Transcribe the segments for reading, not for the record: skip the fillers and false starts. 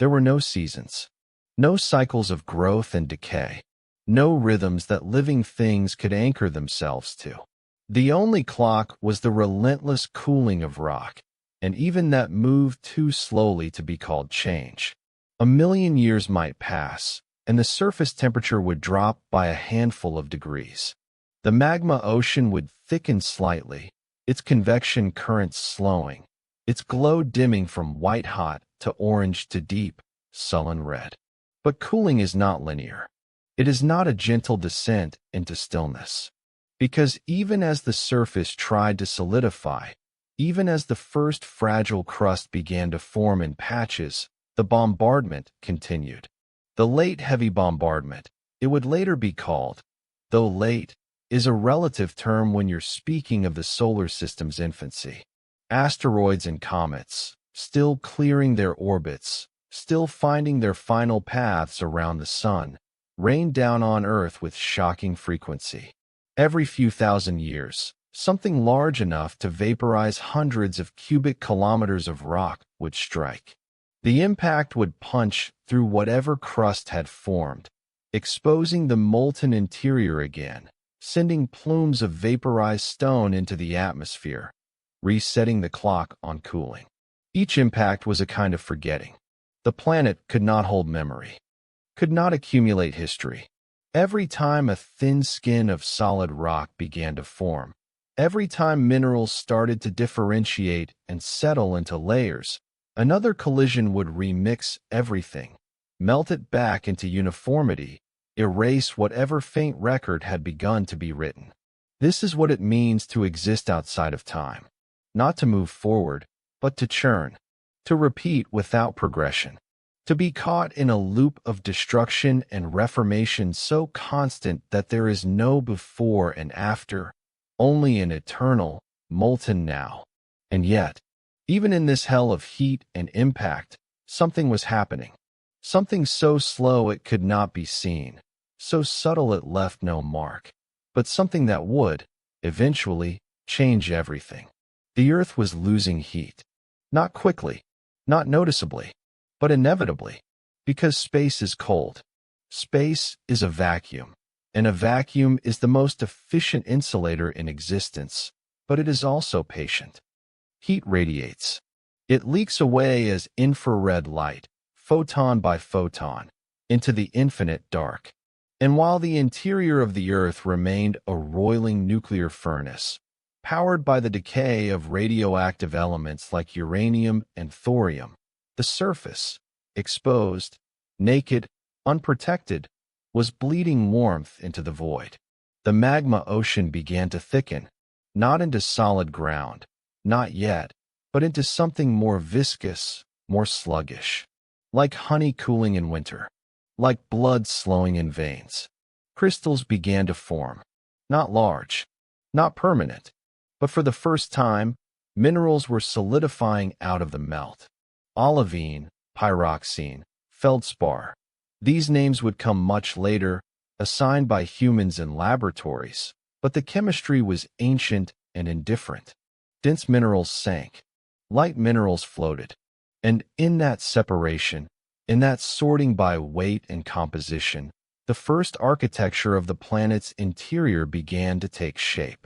There were no seasons, no cycles of growth and decay, no rhythms that living things could anchor themselves to. The only clock was the relentless cooling of rock, and even that moved too slowly to be called change. A million years might pass, and the surface temperature would drop by a handful of degrees. The magma ocean would thicken slightly, its convection currents slowing, its glow dimming from white-hot to orange to deep, sullen red. But cooling is not linear. It is not a gentle descent into stillness. Because even as the surface tried to solidify, even as the first fragile crust began to form in patches, the bombardment continued. The late heavy bombardment, it would later be called, though late is a relative term when you're speaking of the solar system's infancy. Asteroids and comets, still clearing their orbits, still finding their final paths around the sun, rained down on Earth with shocking frequency. Every few thousand years, something large enough to vaporize hundreds of cubic kilometers of rock would strike. The impact would punch through whatever crust had formed, exposing the molten interior again, sending plumes of vaporized stone into the atmosphere, resetting the clock on cooling. Each impact was a kind of forgetting. The planet could not hold memory, could not accumulate history. Every time a thin skin of solid rock began to form, every time minerals started to differentiate and settle into layers, another collision would remix everything, melt it back into uniformity, erase whatever faint record had begun to be written. This is what it means to exist outside of time. Not to move forward, but to churn, to repeat without progression, to be caught in a loop of destruction and reformation so constant that there is no before and after, only an eternal, molten now. And yet, even in this hell of heat and impact, something was happening. Something so slow it could not be seen, so subtle it left no mark, but something that would, eventually, change everything. The Earth was losing heat. Not quickly, not noticeably, but inevitably, because space is cold. Space is a vacuum, and a vacuum is the most efficient insulator in existence, but it is also patient. Heat radiates. It leaks away as infrared light, photon by photon, into the infinite dark. And while the interior of the Earth remained a roiling nuclear furnace, powered by the decay of radioactive elements like uranium and thorium, the surface, exposed, naked, unprotected, was bleeding warmth into the void. The magma ocean began to thicken, not into solid ground, not yet, but into something more viscous, more sluggish. Like honey cooling in winter, like blood slowing in veins. Crystals began to form, not large, not permanent, but for the first time, minerals were solidifying out of the melt. Olivine, pyroxene, feldspar. These names would come much later, assigned by humans in laboratories, but the chemistry was ancient and indifferent. Dense minerals sank, light minerals floated. And in that separation, in that sorting by weight and composition, the first architecture of the planet's interior began to take shape.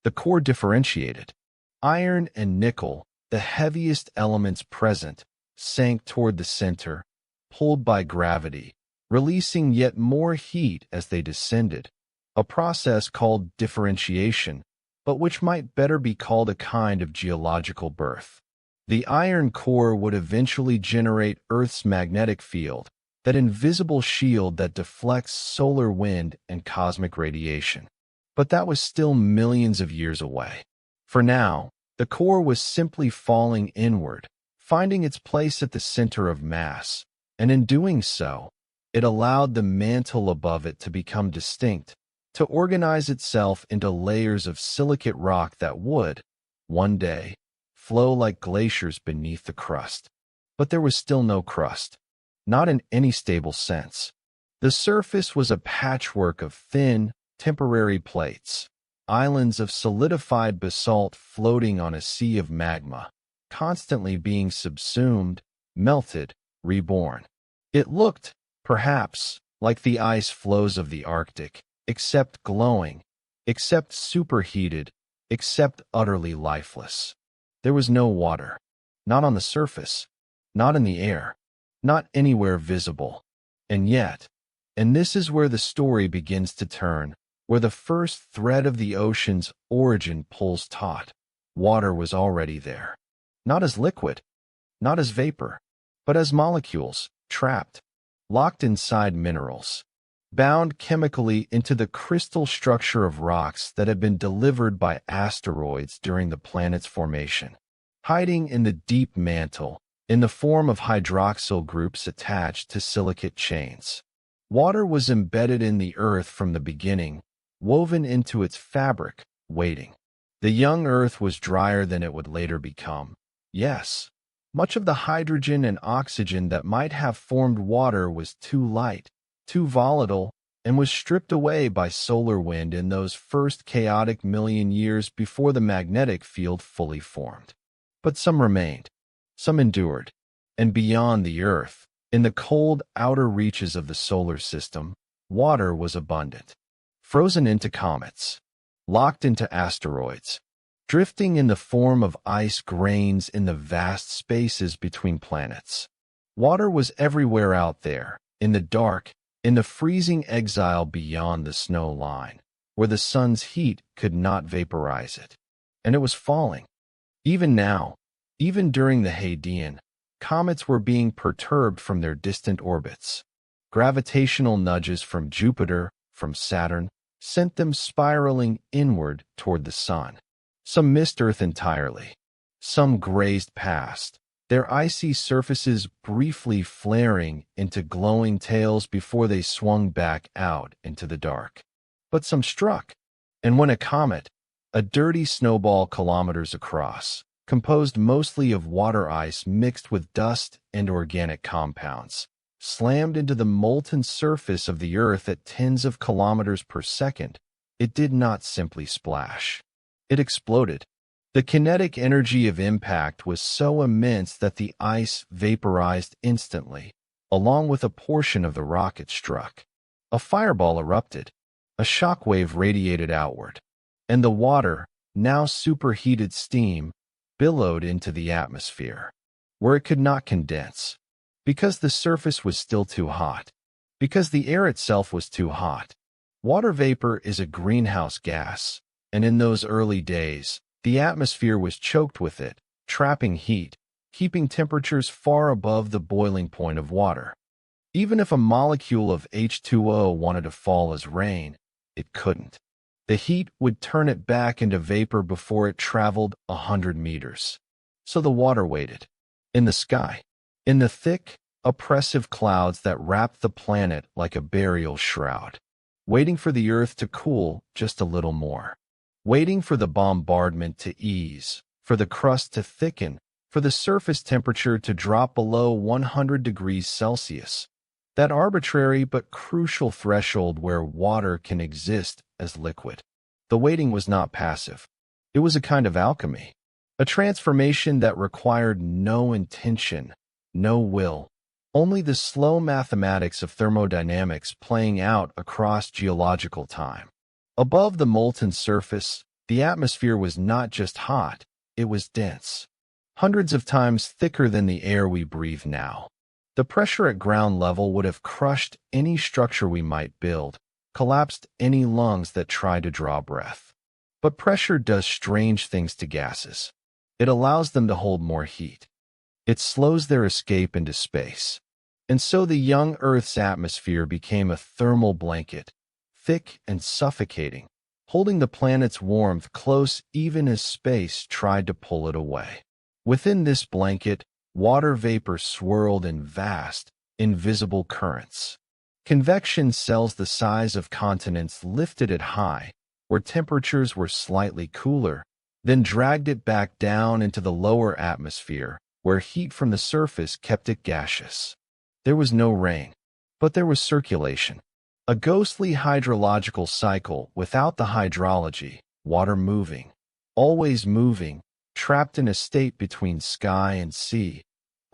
The core differentiated. Iron and nickel, the heaviest elements present, sank toward the center, pulled by gravity, releasing yet more heat as they descended, a process called differentiation, but which might better be called a kind of geological birth. The iron core would eventually generate Earth's magnetic field, that invisible shield that deflects solar wind and cosmic radiation. But that was still millions of years away. For now, the core was simply falling inward, finding its place at the center of mass, and in doing so, it allowed the mantle above it to become distinct, to organize itself into layers of silicate rock that would, one day, flow like glaciers beneath the crust. But there was still no crust, not in any stable sense. The surface was a patchwork of thin, temporary plates, islands of solidified basalt floating on a sea of magma, constantly being subsumed, melted, reborn. It looked, perhaps, like the ice flows of the Arctic, except glowing, except superheated, except utterly lifeless. There was no water, not on the surface, not in the air, not anywhere visible. And yet, and this is where the story begins to turn, where the first thread of the ocean's origin pulls taut, water was already there. Not as liquid, not as vapor, but as molecules, trapped, locked inside minerals, bound chemically into the crystal structure of rocks that had been delivered by asteroids during the planet's formation, hiding in the deep mantle, in the form of hydroxyl groups attached to silicate chains. Water was embedded in the earth from the beginning, woven into its fabric, waiting. The young earth was drier than it would later become. Yes, much of the hydrogen and oxygen that might have formed water was too light, too volatile, and was stripped away by solar wind in those first chaotic million years before the magnetic field fully formed. But some remained, some endured, and beyond the earth, in the cold outer reaches of the solar system, water was abundant. Frozen into comets, locked into asteroids, drifting in the form of ice grains in the vast spaces between planets. Water was everywhere out there, in the dark, in the freezing exile beyond the snow line, where the sun's heat could not vaporize it. And it was falling. Even now, even during the Hadean, comets were being perturbed from their distant orbits. Gravitational nudges from Jupiter, from Saturn, sent them spiraling inward toward the sun. Some missed Earth entirely. Some grazed past, their icy surfaces briefly flaring into glowing tails before they swung back out into the dark. But some struck, and when a comet, a dirty snowball kilometers across, composed mostly of water ice mixed with dust and organic compounds, slammed into the molten surface of the Earth at tens of kilometers per second, it did not simply splash. It exploded. The kinetic energy of impact was so immense that the ice vaporized instantly, along with a portion of the rock it struck. A fireball erupted. A shockwave radiated outward, and the water, now superheated steam, billowed into the atmosphere, where it could not condense, because the surface was still too hot, because the air itself was too hot. Water vapor is a greenhouse gas, and in those early days, the atmosphere was choked with it, trapping heat, keeping temperatures far above the boiling point of water. Even if a molecule of H2O wanted to fall as rain, it couldn't. The heat would turn it back into vapor before it traveled 100 meters. So the water waited. In the sky. In the thick, oppressive clouds that wrapped the planet like a burial shroud. Waiting for the Earth to cool just a little more. Waiting for the bombardment to ease, for the crust to thicken, for the surface temperature to drop below 100 degrees Celsius. That arbitrary but crucial threshold where water can exist as liquid. The waiting was not passive. It was a kind of alchemy, a transformation that required no intention, no will, only the slow mathematics of thermodynamics playing out across geological time. Above the molten surface, the atmosphere was not just hot, it was dense, hundreds of times thicker than the air we breathe now. The pressure at ground level would have crushed any structure we might build, collapsed any lungs that tried to draw breath. But pressure does strange things to gases. It allows them to hold more heat. It slows their escape into space. And so the young Earth's atmosphere became a thermal blanket, thick and suffocating, holding the planet's warmth close even as space tried to pull it away. Within this blanket, water vapor swirled in vast, invisible currents. Convection cells the size of continents lifted it high, where temperatures were slightly cooler, then dragged it back down into the lower atmosphere, where heat from the surface kept it gaseous. There was no rain, but there was circulation. A ghostly hydrological cycle without the hydrology, water moving, always moving, trapped in a state between sky and sea,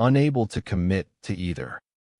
unable to commit to either.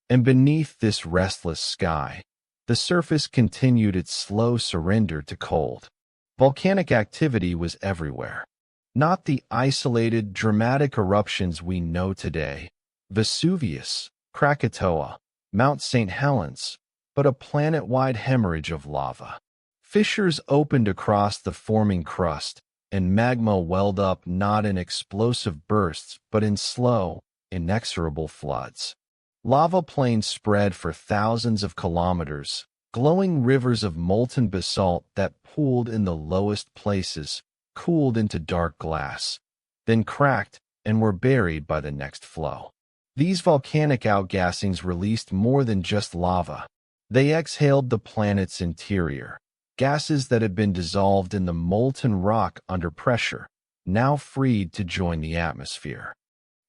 And beneath this restless sky, the surface continued its slow surrender to cold. Volcanic activity was everywhere. Not the isolated, dramatic eruptions we know today, Vesuvius, Krakatoa, Mount St. Helens, but a planet-wide hemorrhage of lava. Fissures opened across the forming crust, and magma welled up not in explosive bursts but in slow, inexorable floods. Lava plains spread for thousands of kilometers, glowing rivers of molten basalt that pooled in the lowest places, cooled into dark glass, then cracked and were buried by the next flow. These volcanic outgassings released more than just lava. They exhaled the planet's interior, gases that had been dissolved in the molten rock under pressure, now freed to join the atmosphere.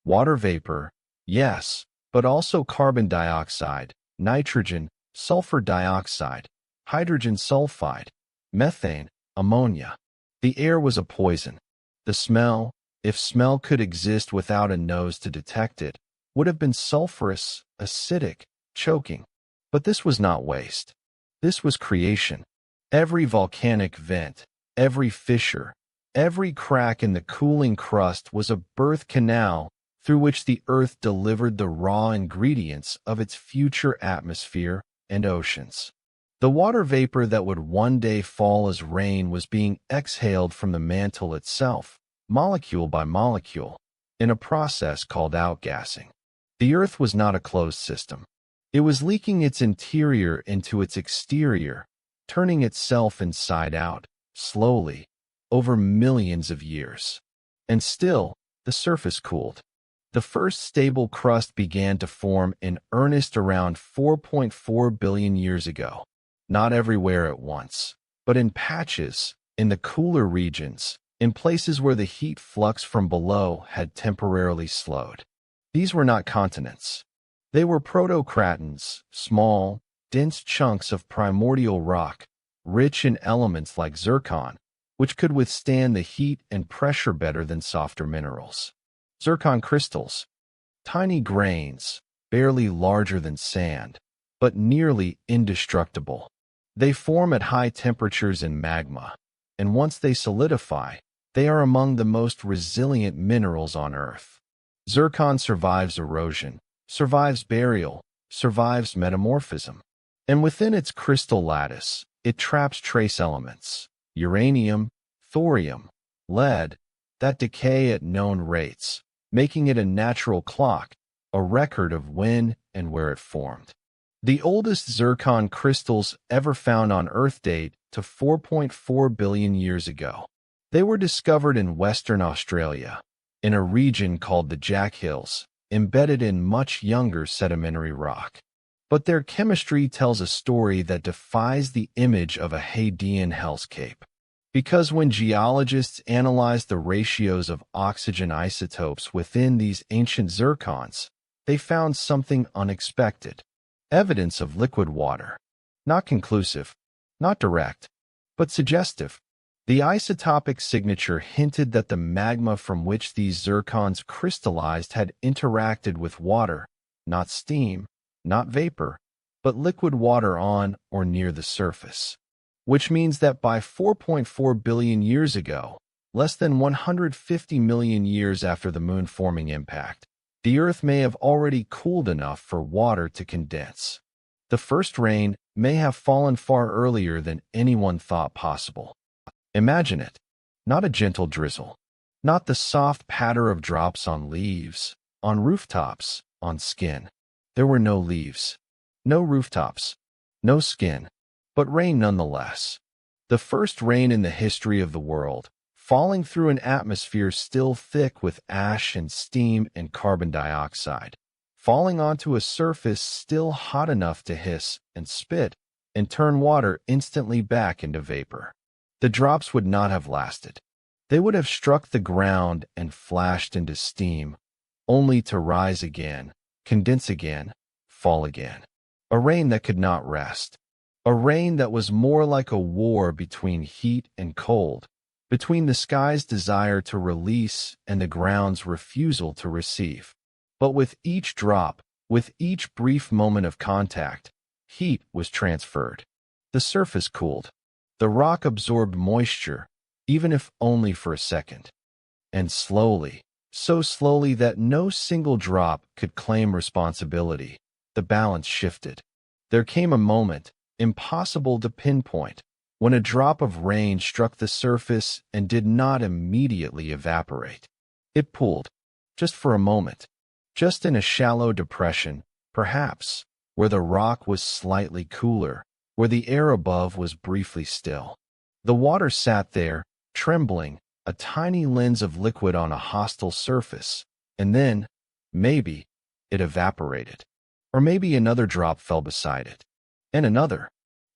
Water vapor, yes, but also carbon dioxide, nitrogen, sulfur dioxide, hydrogen sulfide, methane, ammonia. The air was a poison. The smell, if smell could exist without a nose to detect it, would have been sulfurous, acidic, choking. But this was not waste. This was creation. Every volcanic vent, every fissure, every crack in the cooling crust was a birth canal through which the Earth delivered the raw ingredients of its future atmosphere and oceans. The water vapor that would one day fall as rain was being exhaled from the mantle itself, molecule by molecule, in a process called outgassing. The Earth was not a closed system. It was leaking its interior into its exterior, turning itself inside out, slowly, over millions of years. And still, the surface cooled. The first stable crust began to form in earnest around 4.4 billion years ago. Not everywhere at once, but in patches, in the cooler regions, in places where the heat flux from below had temporarily slowed. These were not continents. They were protocratons, small, dense chunks of primordial rock, rich in elements like zircon, which could withstand the heat and pressure better than softer minerals. Zircon crystals, tiny grains, barely larger than sand, but nearly indestructible. They form at high temperatures in magma, and once they solidify, they are among the most resilient minerals on Earth. Zircon survives erosion, survives burial, survives metamorphism. And within its crystal lattice, it traps trace elements, uranium, thorium, lead, that decay at known rates, making it a natural clock, a record of when and where it formed. The oldest zircon crystals ever found on Earth date to 4.4 billion years ago. They were discovered in Western Australia, in a region called the Jack Hills, embedded in much younger sedimentary rock. But their chemistry tells a story that defies the image of a Hadean hellscape. Because when geologists analyzed the ratios of oxygen isotopes within these ancient zircons, they found something unexpected. Evidence of liquid water. Not conclusive, not direct, but suggestive. The isotopic signature hinted that the magma from which these zircons crystallized had interacted with water, not steam, not vapor, but liquid water on or near the surface. Which means that by 4.4 billion years ago, less than 150 million years after the moon forming impact, the Earth may have already cooled enough for water to condense. The first rain may have fallen far earlier than anyone thought possible. Imagine it. Not a gentle drizzle. Not the soft patter of drops on leaves, on rooftops, on skin. There were no leaves, no rooftops, no skin, but rain nonetheless. The first rain in the history of the world, falling through an atmosphere still thick with ash and steam and carbon dioxide, falling onto a surface still hot enough to hiss and spit and turn water instantly back into vapor. The drops would not have lasted. They would have struck the ground and flashed into steam, only to rise again, condense again, fall again. A rain that could not rest. A rain that was more like a war between heat and cold, between the sky's desire to release and the ground's refusal to receive. But with each drop, with each brief moment of contact, heat was transferred. The surface cooled. The rock absorbed moisture, even if only for a second. And slowly, so slowly that no single drop could claim responsibility, the balance shifted. There came a moment, impossible to pinpoint, when a drop of rain struck the surface and did not immediately evaporate. It pooled, just for a moment, just in a shallow depression, perhaps, where the rock was slightly cooler, where the air above was briefly still. The water sat there, trembling, a tiny lens of liquid on a hostile surface, and then, maybe, it evaporated. Or maybe another drop fell beside it, and another,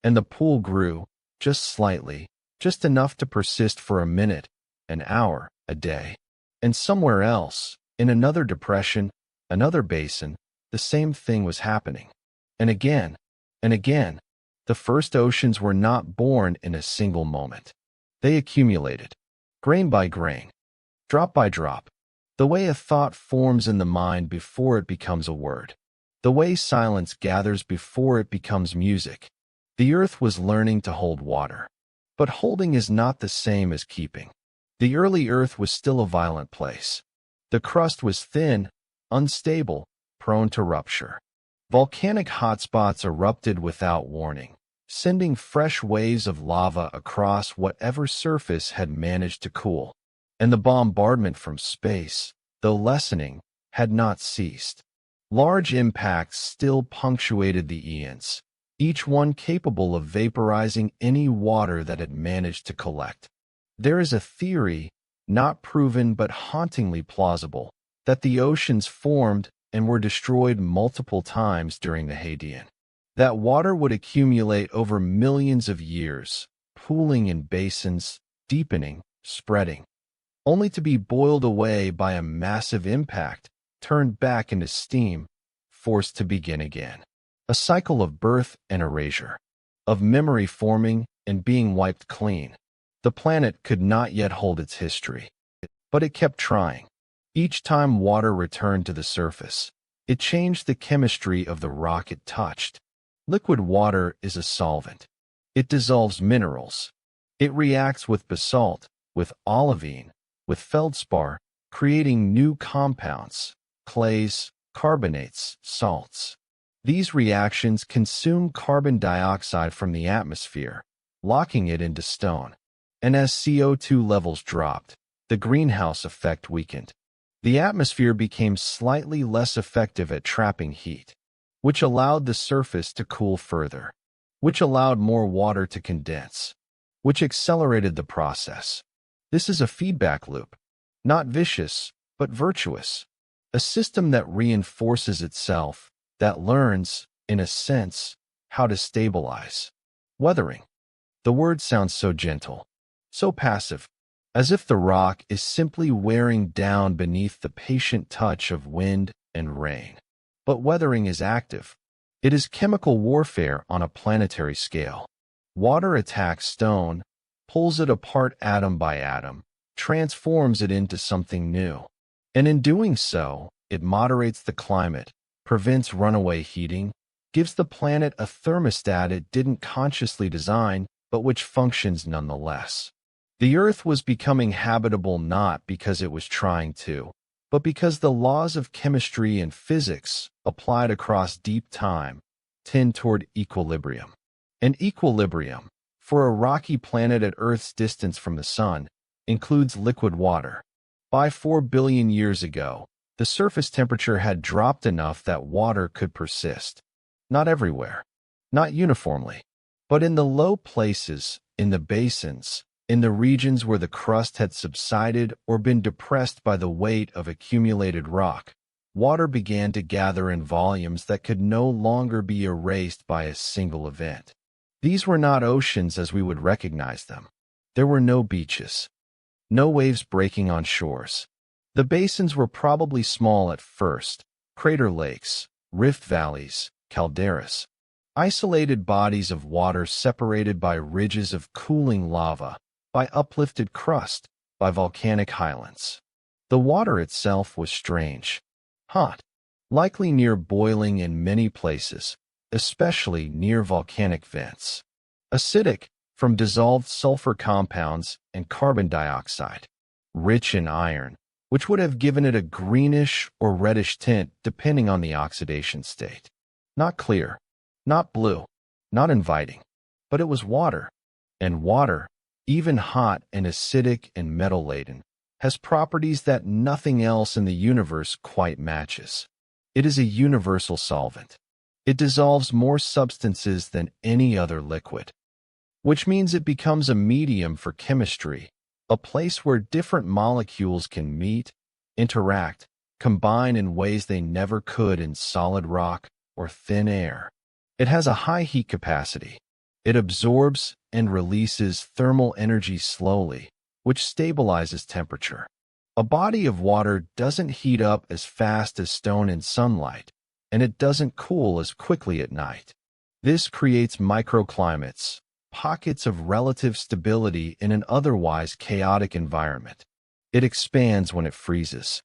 and the pool grew, just slightly, just enough to persist for a minute, an hour, a day. And somewhere else, in another depression, another basin, the same thing was happening. And again, the first oceans were not born in a single moment. They accumulated, grain by grain, drop by drop, the way a thought forms in the mind before it becomes a word, the way silence gathers before it becomes music. The earth was learning to hold water. But holding is not the same as keeping. The early earth was still a violent place. The crust was thin, unstable, prone to rupture. Volcanic hotspots erupted without warning, sending fresh waves of lava across whatever surface had managed to cool. And the bombardment from space, though lessening, had not ceased. Large impacts still punctuated the eons, each one capable of vaporizing any water that had managed to collect. There is a theory, not proven but hauntingly plausible, that the oceans formed and were destroyed multiple times during the Hadean. That water would accumulate over millions of years, pooling in basins, deepening, spreading, only to be boiled away by a massive impact, turned back into steam, forced to begin again. A cycle of birth and erasure, of memory forming and being wiped clean. The planet could not yet hold its history, but it kept trying. Each time water returned to the surface, it changed the chemistry of the rock it touched. Liquid water is a solvent. It dissolves minerals. It reacts with basalt, with olivine, with feldspar, creating new compounds, clays, carbonates, salts. These reactions consume carbon dioxide from the atmosphere, locking it into stone. And as CO2 levels dropped, the greenhouse effect weakened. The atmosphere became slightly less effective at trapping heat, which allowed the surface to cool further, which allowed more water to condense, which accelerated the process. This is a feedback loop, not vicious, but virtuous, a system that reinforces itself, that learns, in a sense, how to stabilize. Weathering. The word sounds so gentle, so passive, as if the rock is simply wearing down beneath the patient touch of wind and rain. But weathering is active. It is chemical warfare on a planetary scale. Water attacks stone, pulls it apart atom by atom, transforms it into something new. And in doing so, it moderates the climate, prevents runaway heating, gives the planet a thermostat it didn't consciously design, but which functions nonetheless. The Earth was becoming habitable not because it was trying to, but because the laws of chemistry and physics, applied across deep time, tend toward equilibrium. And equilibrium, for a rocky planet at Earth's distance from the Sun, includes liquid water. By 4 billion years ago, the surface temperature had dropped enough that water could persist. Not everywhere, not uniformly, but in the low places, in the basins, in the regions where the crust had subsided or been depressed by the weight of accumulated rock, water began to gather in volumes that could no longer be erased by a single event. These were not oceans as we would recognize them. There were no beaches, no waves breaking on shores. The basins were probably small at first, crater lakes, rift valleys, calderas, isolated bodies of water separated by ridges of cooling lava, by uplifted crust, by volcanic highlands. The water itself was strange, hot, likely near boiling in many places, especially near volcanic vents. Acidic, from dissolved sulfur compounds and carbon dioxide. Rich in iron, which would have given it a greenish or reddish tint depending on the oxidation state. Not clear, not blue, not inviting, but it was water. And water, even hot and acidic and metal-laden, has properties that nothing else in the universe quite matches. It is a universal solvent. It dissolves more substances than any other liquid, which means it becomes a medium for chemistry, a place where different molecules can meet, interact, combine in ways they never could in solid rock or thin air. It has a high heat capacity. It absorbs and releases thermal energy slowly, which stabilizes temperature. A body of water doesn't heat up as fast as stone in sunlight, and it doesn't cool as quickly at night. This creates microclimates, pockets of relative stability in an otherwise chaotic environment. It expands when it freezes.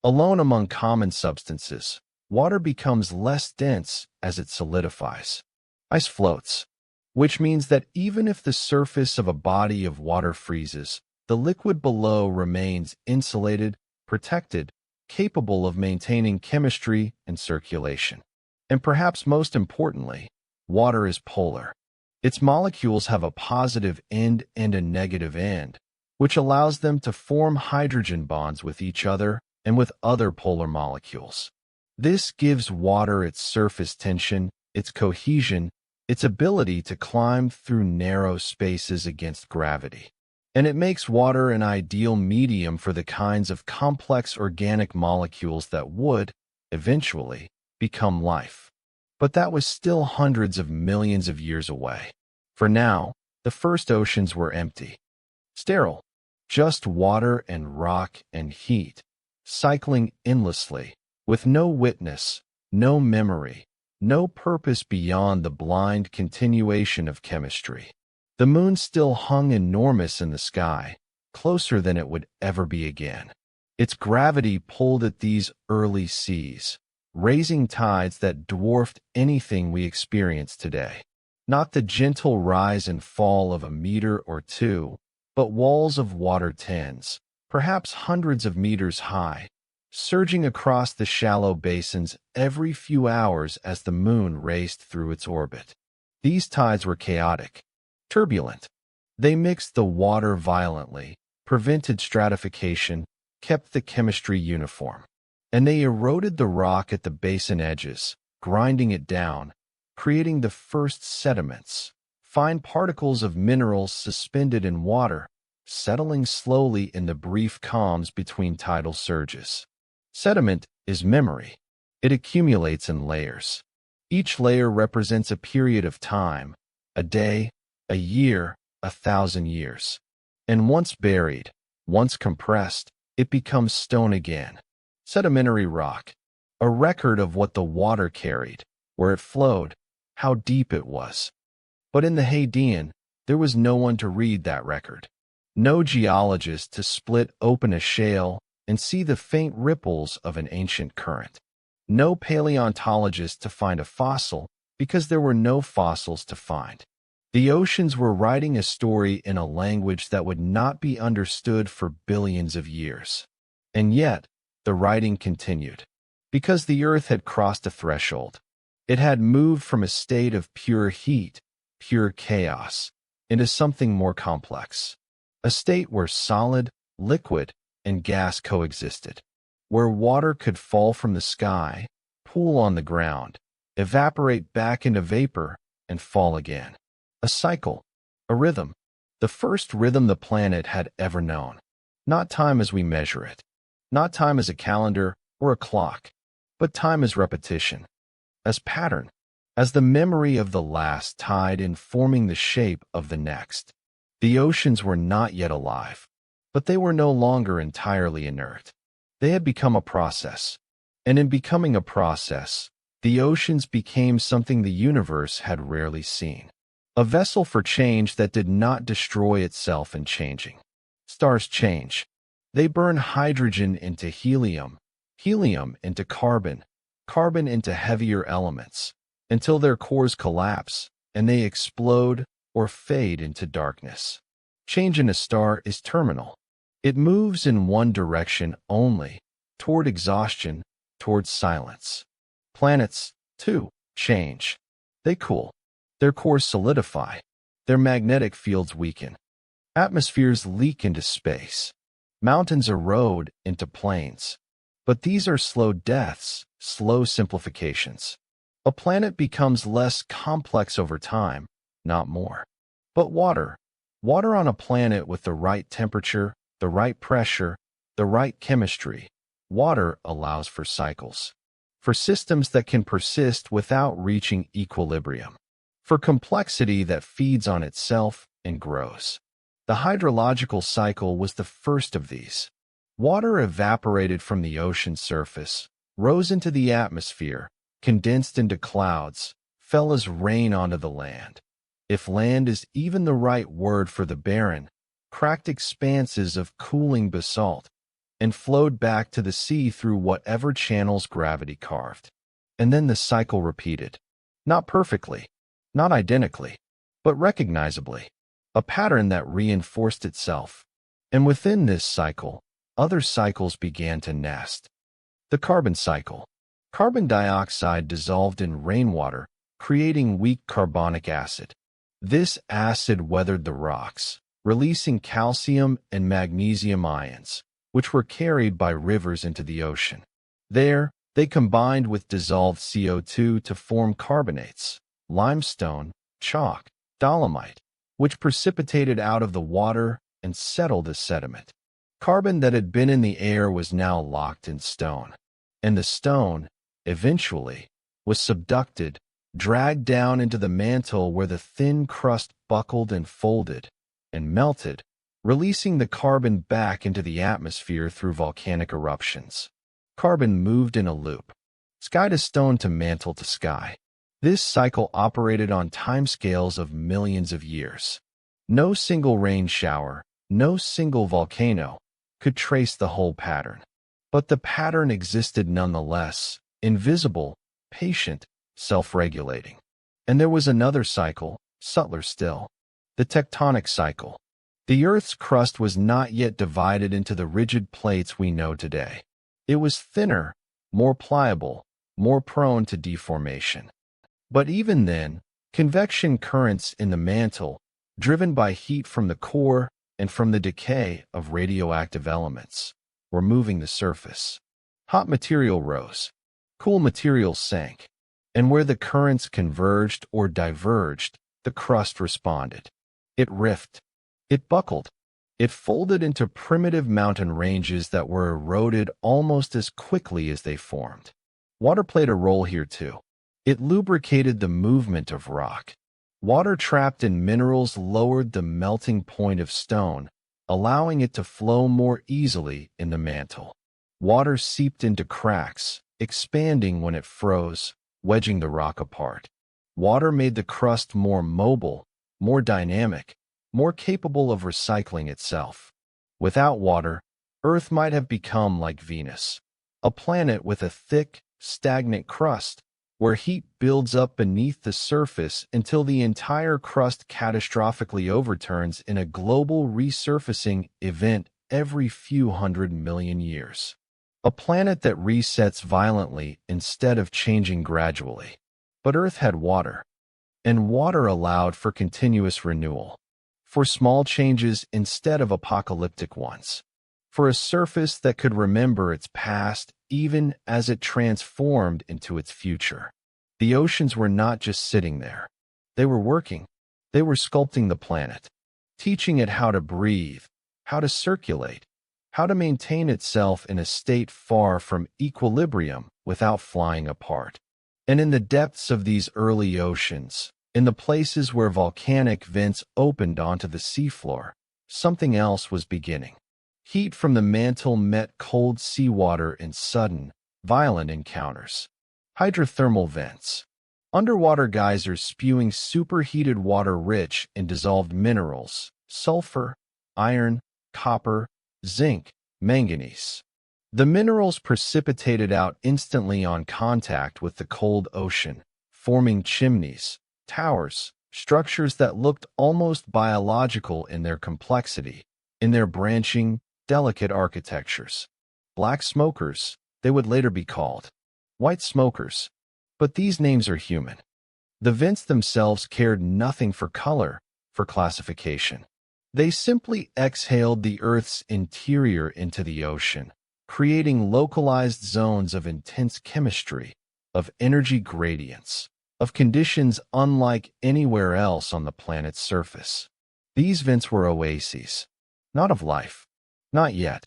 Alone among common substances, water becomes less dense as it solidifies. Ice floats, which means that even if the surface of a body of water freezes, the liquid below remains insulated, protected, capable of maintaining chemistry and circulation. And perhaps most importantly, water is polar. Its molecules have a positive end and a negative end, which allows them to form hydrogen bonds with each other and with other polar molecules. This gives water its surface tension, its cohesion, its ability to climb through narrow spaces against gravity. And it makes water an ideal medium for the kinds of complex organic molecules that would, eventually, become life. But that was still hundreds of millions of years away. For now, the first oceans were empty, sterile, just water and rock and heat, cycling endlessly, with no witness, no memory, no purpose beyond the blind continuation of chemistry. The moon still hung enormous in the sky, closer than it would ever be again. Its gravity pulled at these early seas, raising tides that dwarfed anything we experience today. Not the gentle rise and fall of a meter or two, but walls of water tens, perhaps hundreds of meters high, surging across the shallow basins every few hours as the moon raced through its orbit. These tides were chaotic, turbulent. They mixed the water violently, prevented stratification, kept the chemistry uniform. And they eroded the rock at the basin edges, grinding it down, creating the first sediments, fine particles of minerals suspended in water, settling slowly in the brief calms between tidal surges. Sediment is memory. It accumulates in layers. Each layer represents a period of time, a day, a year, 1,000 years. And once buried, once compressed, it becomes stone again. Sedimentary rock, a record of what the water carried, where it flowed, how deep it was. But in the Hadean, there was no one to read that record. No geologist to split open a shale and see the faint ripples of an ancient current. No paleontologist to find a fossil because there were no fossils to find. The oceans were writing a story in a language that would not be understood for billions of years. And yet, the writing continued. Because the earth had crossed a threshold. It had moved from a state of pure heat, pure chaos, into something more complex. A state where solid, liquid, and gas coexisted. Where water could fall from the sky, pool on the ground, evaporate back into vapor, and fall again. A cycle, a rhythm, the first rhythm the planet had ever known. Not time as we measure it. Not time as a calendar or a clock, but time as repetition, as pattern, as the memory of the last tide informing the shape of the next. The oceans were not yet alive, but they were no longer entirely inert. They had become a process, and in becoming a process, the oceans became something the universe had rarely seen. A vessel for change that did not destroy itself in changing. Stars change. They burn hydrogen into helium, helium into carbon, carbon into heavier elements, until their cores collapse and they explode or fade into darkness. Change in a star is terminal. It moves in one direction only, toward exhaustion, toward silence. Planets, too, change. They cool. Their cores solidify. Their magnetic fields weaken. Atmospheres leak into space. Mountains erode into plains. But these are slow deaths, slow simplifications. A planet becomes less complex over time, not more. But water on a planet with the right temperature, the right pressure, the right chemistry, water allows for cycles. For systems that can persist without reaching equilibrium. For complexity that feeds on itself and grows. The hydrological cycle was the first of these. Water evaporated from the ocean surface, rose into the atmosphere, condensed into clouds, fell as rain onto the land. If land is even the right word for the barren, cracked expanses of cooling basalt, and flowed back to the sea through whatever channels gravity carved. And then the cycle repeated. Not perfectly, not identically, but recognizably. A pattern that reinforced itself. And within this cycle, other cycles began to nest. The carbon cycle. Carbon dioxide dissolved in rainwater, creating weak carbonic acid. This acid weathered the rocks, releasing calcium and magnesium ions, which were carried by rivers into the ocean. There, they combined with dissolved CO2 to form carbonates, limestone, chalk, dolomite, which precipitated out of the water and settled as sediment. Carbon that had been in the air was now locked in stone. And the stone, eventually, was subducted, dragged down into the mantle where the thin crust buckled and folded, and melted, releasing the carbon back into the atmosphere through volcanic eruptions. Carbon moved in a loop, sky to stone to mantle to sky. This cycle operated on timescales of millions of years. No single rain shower, no single volcano, could trace the whole pattern. But the pattern existed nonetheless, invisible, patient, self-regulating. And there was another cycle, subtler still, the tectonic cycle. The Earth's crust was not yet divided into the rigid plates we know today. It was thinner, more pliable, more prone to deformation. But even then, convection currents in the mantle, driven by heat from the core and from the decay of radioactive elements, were moving the surface. Hot material rose, cool material sank, and where the currents converged or diverged, the crust responded. It rifted, it buckled, it folded into primitive mountain ranges that were eroded almost as quickly as they formed. Water played a role here too. It lubricated the movement of rock. Water trapped in minerals lowered the melting point of stone, allowing it to flow more easily in the mantle. Water seeped into cracks, expanding when it froze, wedging the rock apart. Water made the crust more mobile, more dynamic, more capable of recycling itself. Without water, Earth might have become like Venus, a planet with a thick, stagnant crust, where heat builds up beneath the surface until the entire crust catastrophically overturns in a global resurfacing event every few 100 million years. A planet that resets violently instead of changing gradually. But Earth had water, and water allowed for continuous renewal, for small changes instead of apocalyptic ones, for a surface that could remember its past even as it transformed into its future. The oceans were not just sitting there. They were working. They were sculpting the planet, teaching it how to breathe, how to circulate, how to maintain itself in a state far from equilibrium without flying apart. And in the depths of these early oceans, in the places where volcanic vents opened onto the seafloor, something else was beginning. Heat from the mantle met cold seawater in sudden, violent encounters. Hydrothermal vents. Underwater geysers spewing superheated water rich in dissolved minerals, sulfur, iron, copper, zinc, manganese. The minerals precipitated out instantly on contact with the cold ocean, forming chimneys, towers, structures that looked almost biological in their complexity, in their branching, delicate architectures. Black smokers, they would later be called. White smokers. But these names are human. The vents themselves cared nothing for color, for classification. They simply exhaled the Earth's interior into the ocean, creating localized zones of intense chemistry, of energy gradients, of conditions unlike anywhere else on the planet's surface. These vents were oases, not of life, not yet,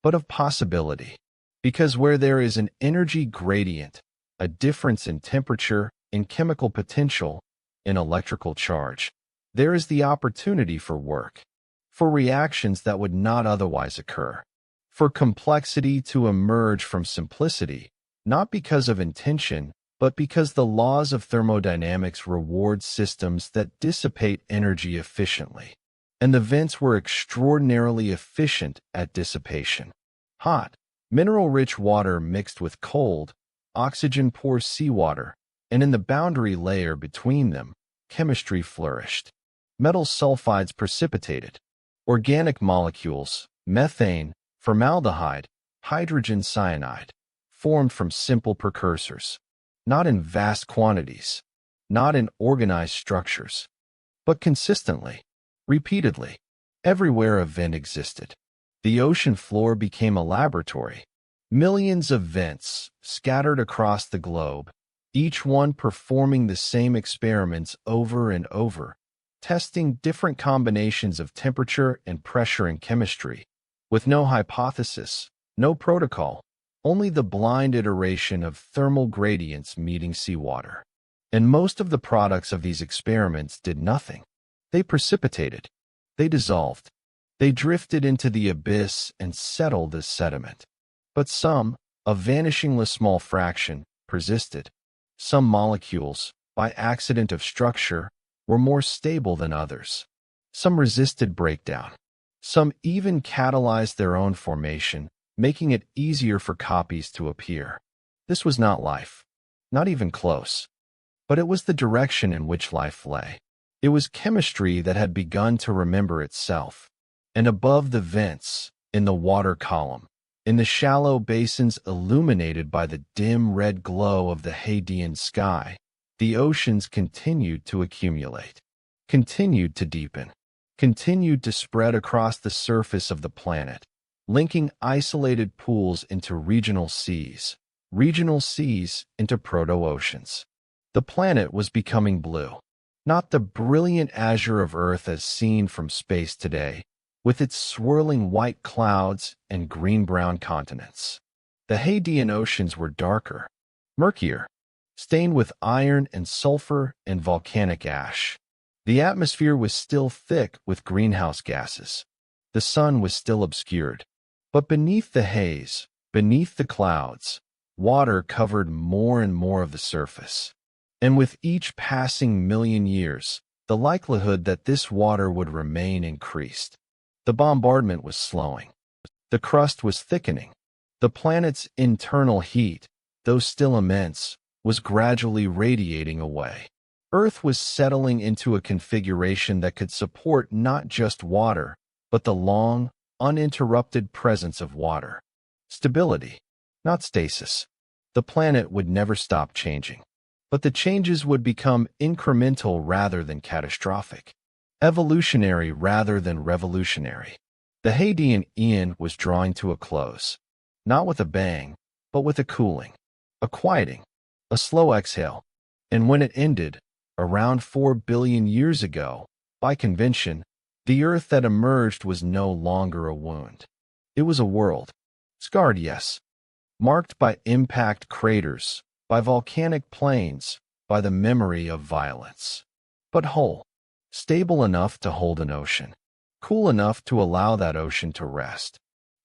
but of possibility. Because where there is an energy gradient, a difference in temperature, in chemical potential, in electrical charge, there is the opportunity for work, for reactions that would not otherwise occur, for complexity to emerge from simplicity, not because of intention, but because the laws of thermodynamics reward systems that dissipate energy efficiently. And the vents were extraordinarily efficient at dissipation. Hot, mineral-rich water mixed with cold, oxygen-poor seawater, and in the boundary layer between them, chemistry flourished. Metal sulfides precipitated. Organic molecules, methane, formaldehyde, hydrogen cyanide, formed from simple precursors, not in vast quantities, not in organized structures, but consistently, repeatedly, everywhere a vent existed. The ocean floor became a laboratory. Millions of vents scattered across the globe, each one performing the same experiments over and over, testing different combinations of temperature and pressure and chemistry, with no hypothesis, no protocol, only the blind iteration of thermal gradients meeting seawater. And most of the products of these experiments did nothing. They precipitated. They dissolved. They drifted into the abyss and settled as sediment. But some, a vanishingly small fraction, persisted. Some molecules, by accident of structure, were more stable than others. Some resisted breakdown. Some even catalyzed their own formation, making it easier for copies to appear. This was not life, not even close. But it was the direction in which life lay. It was chemistry that had begun to remember itself. And above the vents, in the water column, in the shallow basins illuminated by the dim red glow of the Hadean sky, the oceans continued to accumulate, continued to deepen, continued to spread across the surface of the planet, linking isolated pools into regional seas into proto-oceans. The planet was becoming blue, not the brilliant azure of Earth as seen from space today, with its swirling white clouds and green-brown continents. The Hadean oceans were darker, murkier, stained with iron and sulfur and volcanic ash. The atmosphere was still thick with greenhouse gases. The sun was still obscured. But beneath the haze, beneath the clouds, water covered more and more of the surface. And with each passing million years, the likelihood that this water would remain increased. The bombardment was slowing. The crust was thickening. The planet's internal heat, though still immense, was gradually radiating away. Earth was settling into a configuration that could support not just water, but the long, uninterrupted presence of water. Stability, not stasis. The planet would never stop changing. But the changes would become incremental rather than catastrophic. Evolutionary rather than revolutionary. The Hadean Eon was drawing to a close, not with a bang, but with a cooling, a quieting, a slow exhale. And when it ended, around 4 billion years ago, by convention, the Earth that emerged was no longer a wound. It was a world, scarred, yes, marked by impact craters, by volcanic plains, by the memory of violence, but whole. Stable enough to hold an ocean, cool enough to allow that ocean to rest.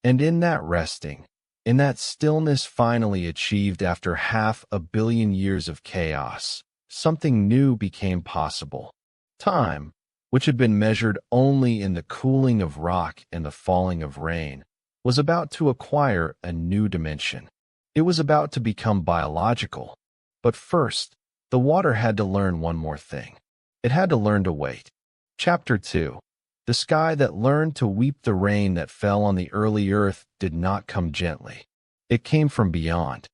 And in that resting, in that stillness finally achieved after 500 million years of chaos, something new became possible. Time, which had been measured only in the cooling of rock and the falling of rain, was about to acquire a new dimension. It was about to become biological. But first, the water had to learn one more thing. It had to learn to wait. Chapter 2. The sky that learned to weep. The rain that fell on the early earth did not come gently. It came from beyond,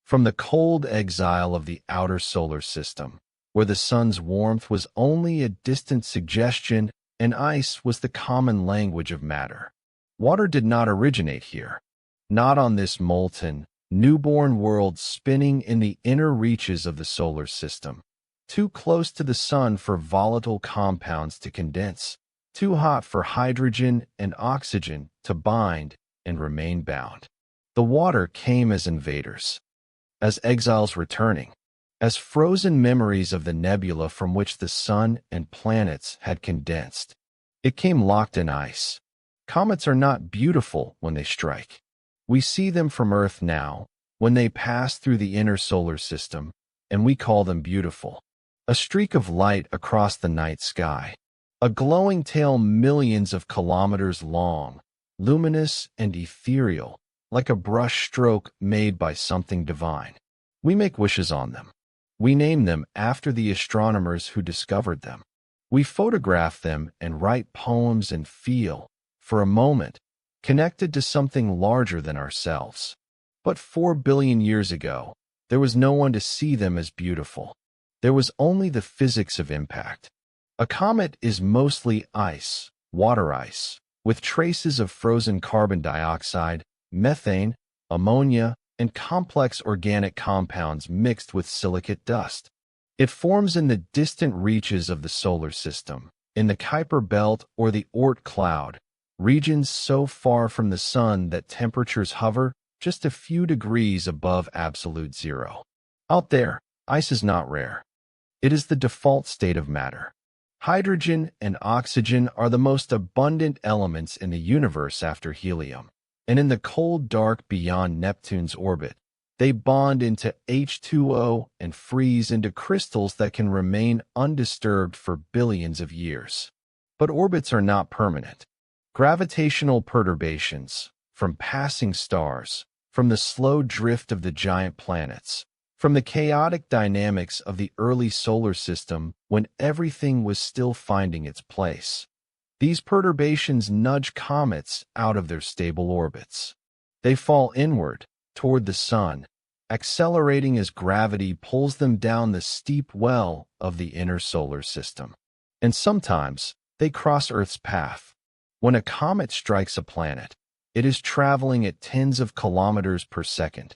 from the cold exile of the outer solar system, where the sun's warmth was only a distant suggestion and ice was the common language of matter. Water did not originate here, not on this molten, newborn world spinning in the inner reaches of the solar system, too close to the sun for volatile compounds to condense, too hot for hydrogen and oxygen to bind and remain bound. The water came as invaders, as exiles returning, as frozen memories of the nebula from which the sun and planets had condensed. It came locked in ice. Comets are not beautiful when they strike. We see them from Earth now, when they pass through the inner solar system, and we call them beautiful. A streak of light across the night sky. A glowing tail millions of kilometers long, luminous and ethereal, like a brush stroke made by something divine. We make wishes on them. We name them after the astronomers who discovered them. We photograph them and write poems and feel, for a moment, connected to something larger than ourselves. But 4 billion years ago, there was no one to see them as beautiful. There was only the physics of impact. A comet is mostly ice, water ice, with traces of frozen carbon dioxide, methane, ammonia, and complex organic compounds mixed with silicate dust. It forms in the distant reaches of the solar system, in the Kuiper belt or the Oort cloud, regions so far from the sun that temperatures hover just a few degrees above absolute zero. Out there, ice is not rare. It is the default state of matter. Hydrogen and oxygen are the most abundant elements in the universe after helium, and in the cold dark beyond Neptune's orbit, they bond into H2O and freeze into crystals that can remain undisturbed for billions of years. But orbits are not permanent. Gravitational perturbations, from passing stars, from the slow drift of the giant planets, from the chaotic dynamics of the early solar system when everything was still finding its place. These perturbations nudge comets out of their stable orbits. They fall inward, toward the sun, accelerating as gravity pulls them down the steep well of the inner solar system. And sometimes, they cross Earth's path. When a comet strikes a planet, it is traveling at tens of kilometers per second,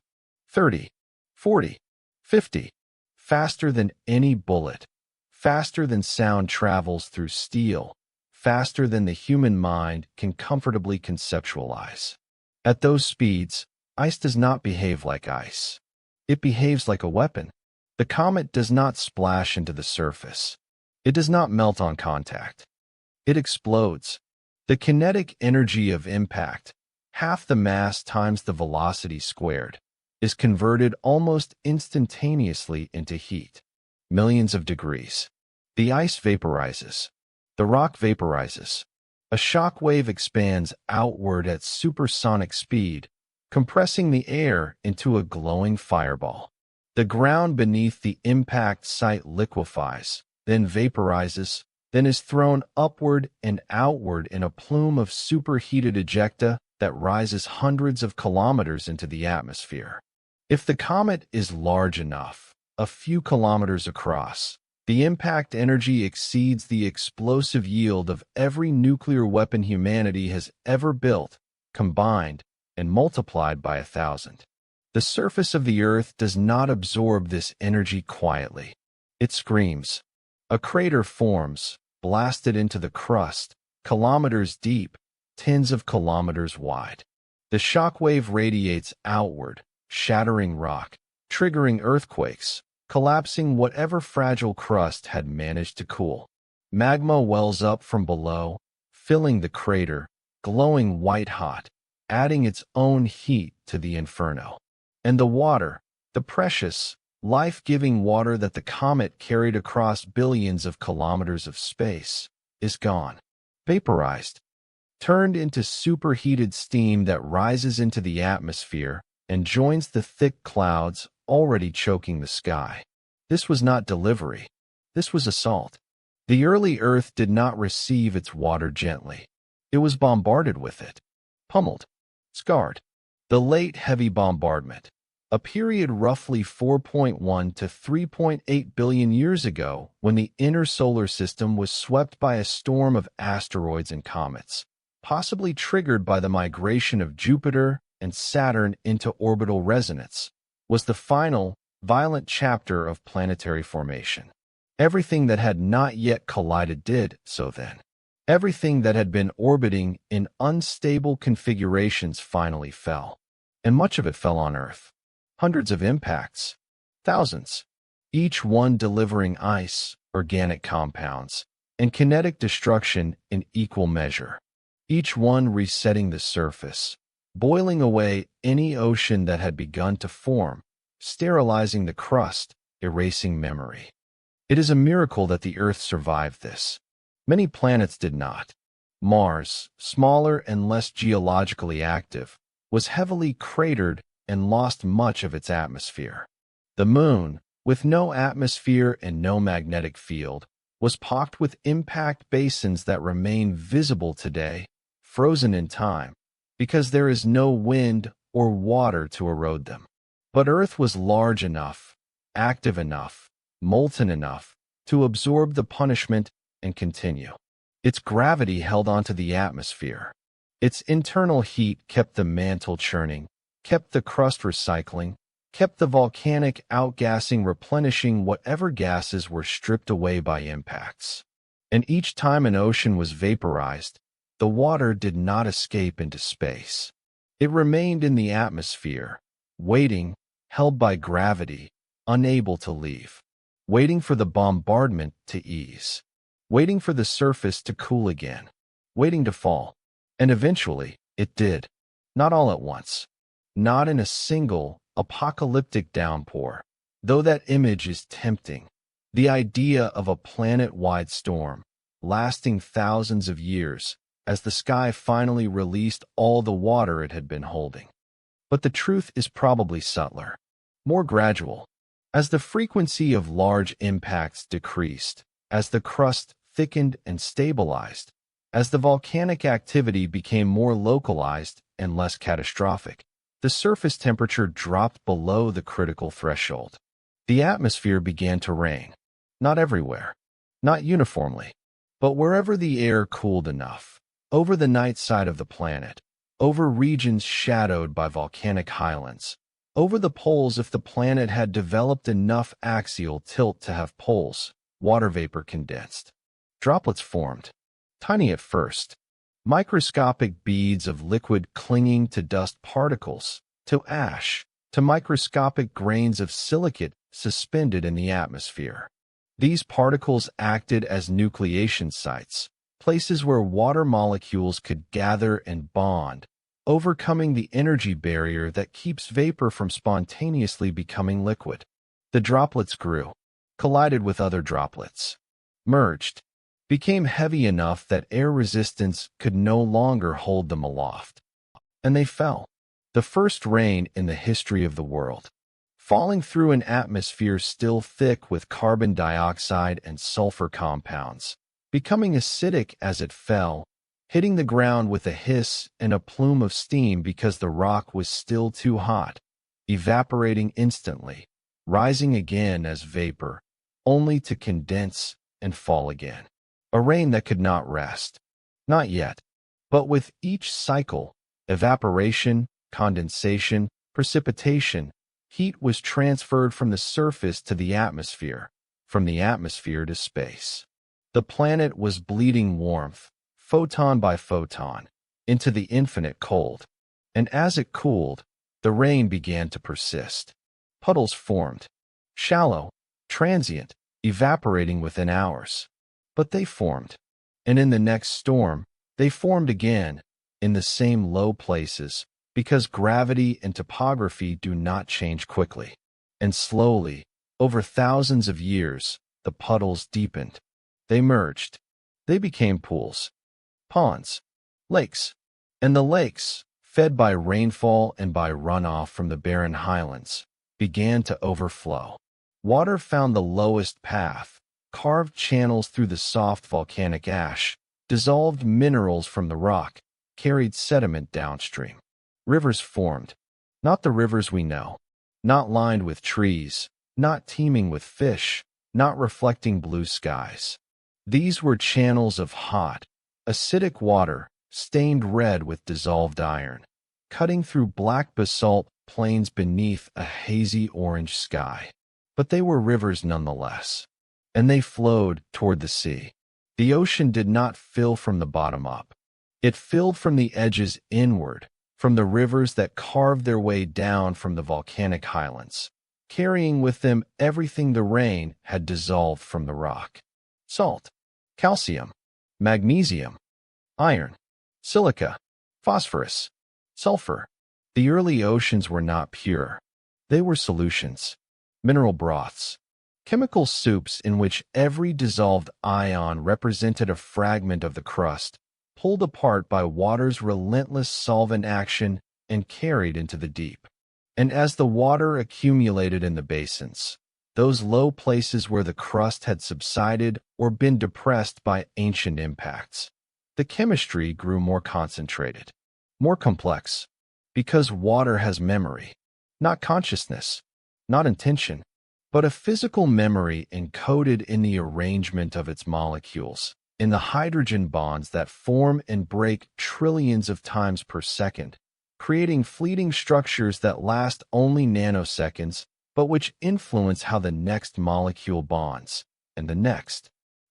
30, 40, 50, faster than any bullet, faster than sound travels through steel, faster than the human mind can comfortably conceptualize. At those speeds, ice does not behave like ice. It behaves like a weapon. The comet does not splash into the surface. It does not melt on contact. It explodes. The kinetic energy of impact, half the mass times the velocity squared, is converted almost instantaneously into heat. Millions of degrees. The ice vaporizes. The rock vaporizes. A shock wave expands outward at supersonic speed, compressing the air into a glowing fireball. The ground beneath the impact site liquefies, then vaporizes, then is thrown upward and outward in a plume of superheated ejecta that rises hundreds of kilometers into the atmosphere. If the comet is large enough, a few kilometers across, the impact energy exceeds the explosive yield of every nuclear weapon humanity has ever built, combined, and multiplied by 1,000. The surface of the Earth does not absorb this energy quietly. It screams. A crater forms, blasted into the crust, kilometers deep, tens of kilometers wide. The shockwave radiates outward, shattering rock, triggering earthquakes, collapsing whatever fragile crust had managed to cool. Magma wells up from below, filling the crater, glowing white-hot, adding its own heat to the inferno. And the water, the precious, life-giving water that the comet carried across billions of kilometers of space, is gone, vaporized. turned into superheated steam that rises into the atmosphere and joins the thick clouds already choking the sky. This was not delivery. This was assault. The early Earth did not receive its water gently. It was bombarded with it, pummeled, scarred. The late heavy bombardment, a period roughly 4.1 to 3.8 billion years ago when the inner solar system was swept by a storm of asteroids and comets, possibly triggered by the migration of Jupiter and Saturn into orbital resonance, was the final, violent chapter of planetary formation. Everything that had not yet collided did so then. Everything that had been orbiting in unstable configurations finally fell. And much of it fell on Earth. Hundreds of impacts. Thousands. Each one delivering ice, organic compounds, and kinetic destruction in equal measure. Each one resetting the surface, boiling away any ocean that had begun to form, sterilizing the crust, erasing memory. It is a miracle that the Earth survived this. Many planets did not. Mars, smaller and less geologically active, was heavily cratered and lost much of its atmosphere. The Moon, with no atmosphere and no magnetic field, was pocked with impact basins that remain visible today, frozen in time, because there is no wind or water to erode them. But Earth was large enough, active enough, molten enough, to absorb the punishment and continue. Its gravity held onto the atmosphere. Its internal heat kept the mantle churning, kept the crust recycling, kept the volcanic outgassing replenishing whatever gases were stripped away by impacts. And each time an ocean was vaporized, the water did not escape into space. It remained in the atmosphere, waiting, held by gravity, unable to leave, waiting for the bombardment to ease, waiting for the surface to cool again, waiting to fall. And eventually, it did. Not all at once. Not in a single, apocalyptic downpour, though that image is tempting. The idea of a planet-wide storm, lasting thousands of years, as the sky finally released all the water it had been holding. But the truth is probably subtler, more gradual. As the frequency of large impacts decreased, as the crust thickened and stabilized, as the volcanic activity became more localized and less catastrophic, the surface temperature dropped below the critical threshold. The atmosphere began to rain. Not everywhere, not uniformly, but wherever the air cooled enough, over the night side of the planet, over regions shadowed by volcanic highlands, over the poles if the planet had developed enough axial tilt to have poles, water vapor condensed. Droplets formed, tiny at first, microscopic beads of liquid clinging to dust particles, to ash, to microscopic grains of silicate suspended in the atmosphere. These particles acted as nucleation sites, places where water molecules could gather and bond, overcoming the energy barrier that keeps vapor from spontaneously becoming liquid. The droplets grew, collided with other droplets, merged, became heavy enough that air resistance could no longer hold them aloft. And they fell. The first rain in the history of the world, falling through an atmosphere still thick with carbon dioxide and sulfur compounds, becoming acidic as it fell, hitting the ground with a hiss and a plume of steam because the rock was still too hot, evaporating instantly, rising again as vapor, only to condense and fall again. A rain that could not rest. Not yet. But with each cycle, evaporation, condensation, precipitation, heat was transferred from the surface to the atmosphere, from the atmosphere to space. The planet was bleeding warmth, photon by photon, into the infinite cold. And as it cooled, the rain began to persist. Puddles formed, shallow, transient, evaporating within hours. But they formed. And in the next storm, they formed again, in the same low places, because gravity and topography do not change quickly. And slowly, over thousands of years, the puddles deepened. They merged. They became pools, ponds, Lakes. And the lakes, fed by rainfall and by runoff from the barren highlands, began to overflow. Water found the lowest path, carved channels through the soft volcanic ash, dissolved minerals from the rock, carried sediment downstream. Rivers formed. Not the rivers we know. Not lined with trees, not teeming with fish, not reflecting blue skies. These were channels of hot, acidic water, stained red with dissolved iron, cutting through black basalt plains beneath a hazy orange sky. But they were rivers nonetheless, and they flowed toward the sea. The ocean did not fill from the bottom up. It filled from the edges inward, from the rivers that carved their way down from the volcanic highlands, carrying with them everything the rain had dissolved from the rock. Salt, calcium, magnesium, iron, silica, phosphorus, sulfur. The early oceans were not pure. They were solutions, mineral broths, chemical soups in which every dissolved ion represented a fragment of the crust, pulled apart by water's relentless solvent action and carried into the deep. And as the water accumulated in the basins, those low places where the crust had subsided or been depressed by ancient impacts, the chemistry grew more concentrated, more complex, because water has memory, not consciousness, not intention, but a physical memory encoded in the arrangement of its molecules, in the hydrogen bonds that form and break trillions of times per second, creating fleeting structures that last only nanoseconds, but which influence how the next molecule bonds, and the next.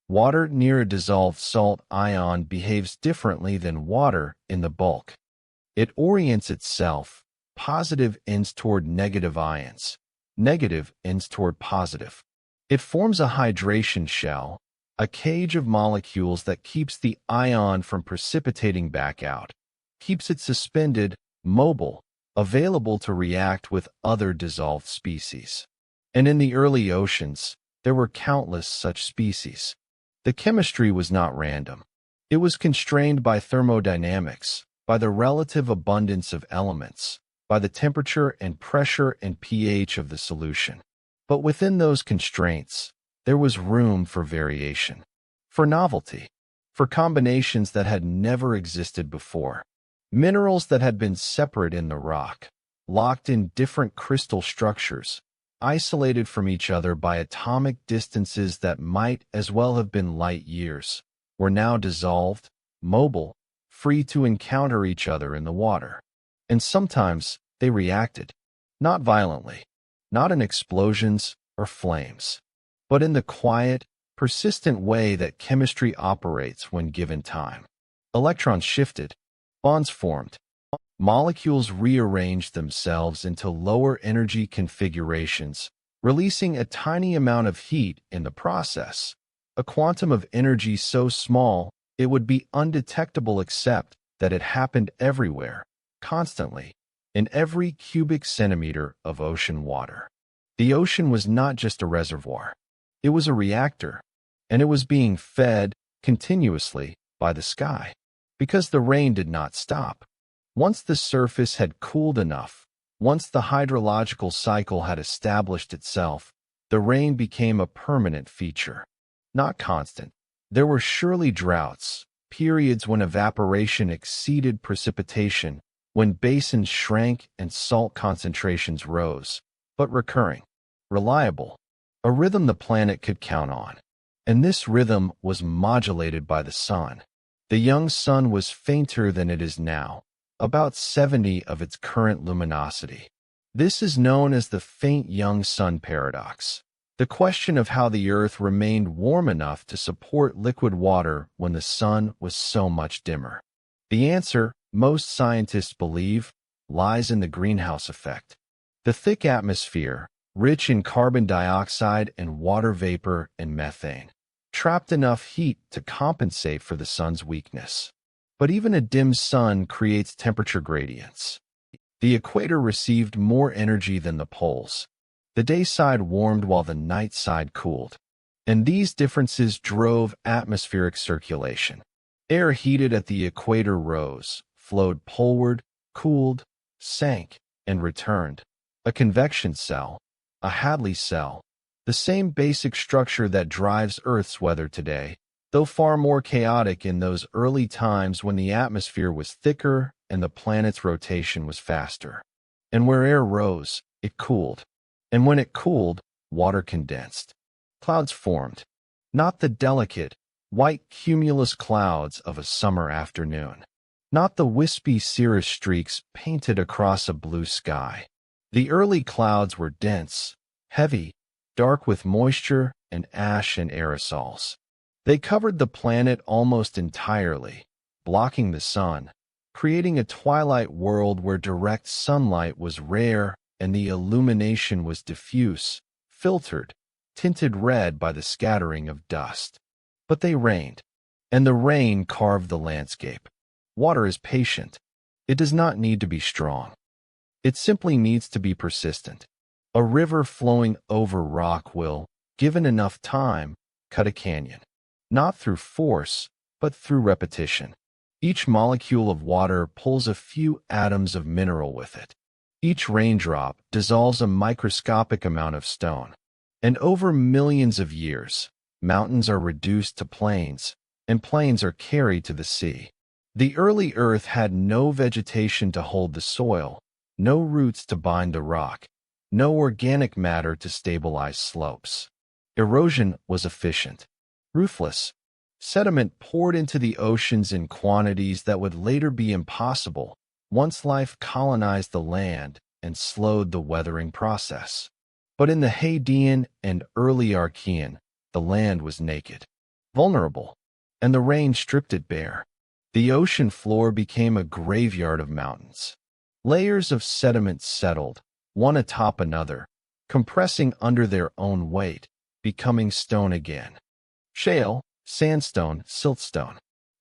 Water near a dissolved salt ion behaves differently than water in the bulk. It orients itself, positive ends toward negative ions, negative ends toward positive. It forms a hydration shell, a cage of molecules that keeps the ion from precipitating back out, keeps it suspended, mobile, available to react with other dissolved species. And in the early oceans, there were countless such species. The chemistry was not random. It was constrained by thermodynamics, by the relative abundance of elements, by the temperature and pressure and pH of the solution. But within those constraints, there was room for variation, for novelty, for combinations that had never existed before. Minerals that had been separate in the rock, locked in different crystal structures, isolated from each other by atomic distances that might as well have been light years, were now dissolved, mobile, free to encounter each other in the water. And sometimes they reacted, not violently, not in explosions or flames, but in the quiet, persistent way that chemistry operates when given time. Electrons shifted, bonds formed, molecules rearranged themselves into lower energy configurations, releasing a tiny amount of heat in the process, a quantum of energy so small it would be undetectable except that it happened everywhere, constantly, in every cubic centimeter of ocean water. The ocean was not just a reservoir. It was a reactor, and it was being fed continuously by the sky, because the rain did not stop. Once the surface had cooled enough, once the hydrological cycle had established itself, the rain became a permanent feature. Not constant. There were surely droughts, periods when evaporation exceeded precipitation, when basins shrank and salt concentrations rose, but recurring, reliable, a rhythm the planet could count on. And this rhythm was modulated by the sun. The young sun was fainter than it is now, about 70 of its current luminosity. This is known as the faint young sun paradox, the question of how the Earth remained warm enough to support liquid water when the sun was so much dimmer. The answer, most scientists believe, lies in the greenhouse effect. The thick atmosphere, rich in carbon dioxide and water vapor and methane, trapped enough heat to compensate for the sun's weakness. But even a dim sun creates temperature gradients. The equator received more energy than the poles. The day side warmed while the night side cooled. And these differences drove atmospheric circulation. Air heated at the equator rose, flowed poleward, cooled, sank, and returned. A convection cell, a Hadley cell, the same basic structure that drives Earth's weather today, though far more chaotic in those early times when the atmosphere was thicker and the planet's rotation was faster. And where air rose, it cooled. And when it cooled, water condensed. Clouds formed. Not the delicate, white cumulus clouds of a summer afternoon. Not the wispy cirrus streaks painted across a blue sky. The early clouds were dense, heavy, dark with moisture and ash and aerosols. They covered the planet almost entirely, blocking the sun, creating a twilight world where direct sunlight was rare and the illumination was diffuse, filtered, tinted red by the scattering of dust. But they rained, and the rain carved the landscape. Water is patient. It does not need to be strong. It simply needs to be persistent. A river flowing over rock will, given enough time, cut a canyon. Not through force, but through repetition. Each molecule of water pulls a few atoms of mineral with it. Each raindrop dissolves a microscopic amount of stone. And over millions of years, mountains are reduced to plains, and plains are carried to the sea. The early Earth had no vegetation to hold the soil, no roots to bind the rock, no organic matter to stabilize slopes. Erosion was efficient, ruthless. Sediment poured into the oceans in quantities that would later be impossible once life colonized the land and slowed the weathering process. But in the Hadean and early Archean, the land was naked, vulnerable, and the rain stripped it bare. The ocean floor became a graveyard of mountains. Layers of sediment settled, one atop another, compressing under their own weight, becoming stone again. Shale, sandstone, siltstone.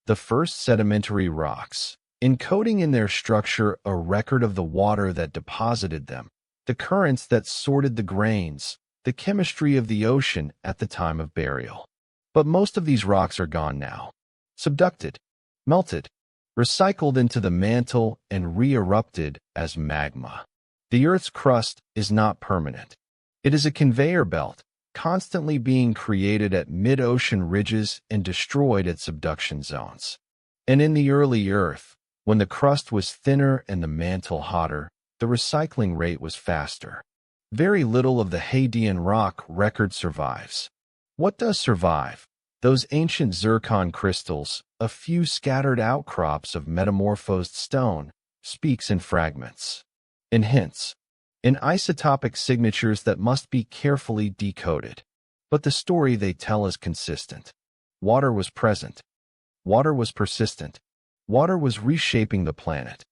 The first sedimentary rocks, encoding in their structure a record of the water that deposited them, the currents that sorted the grains, the chemistry of the ocean at the time of burial. But most of these rocks are gone now, subducted, melted, recycled into the mantle and re-erupted as magma. The Earth's crust is not permanent. It is a conveyor belt, constantly being created at mid-ocean ridges and destroyed at subduction zones. And in the early Earth, when the crust was thinner and the mantle hotter, the recycling rate was faster. Very little of the Hadean rock record survives. What does survive? Those ancient zircon crystals, a few scattered outcrops of metamorphosed stone, speaks in fragments, in hints, in isotopic signatures that must be carefully decoded. But the story they tell is consistent. Water was present. Water was persistent. Water was reshaping the planet.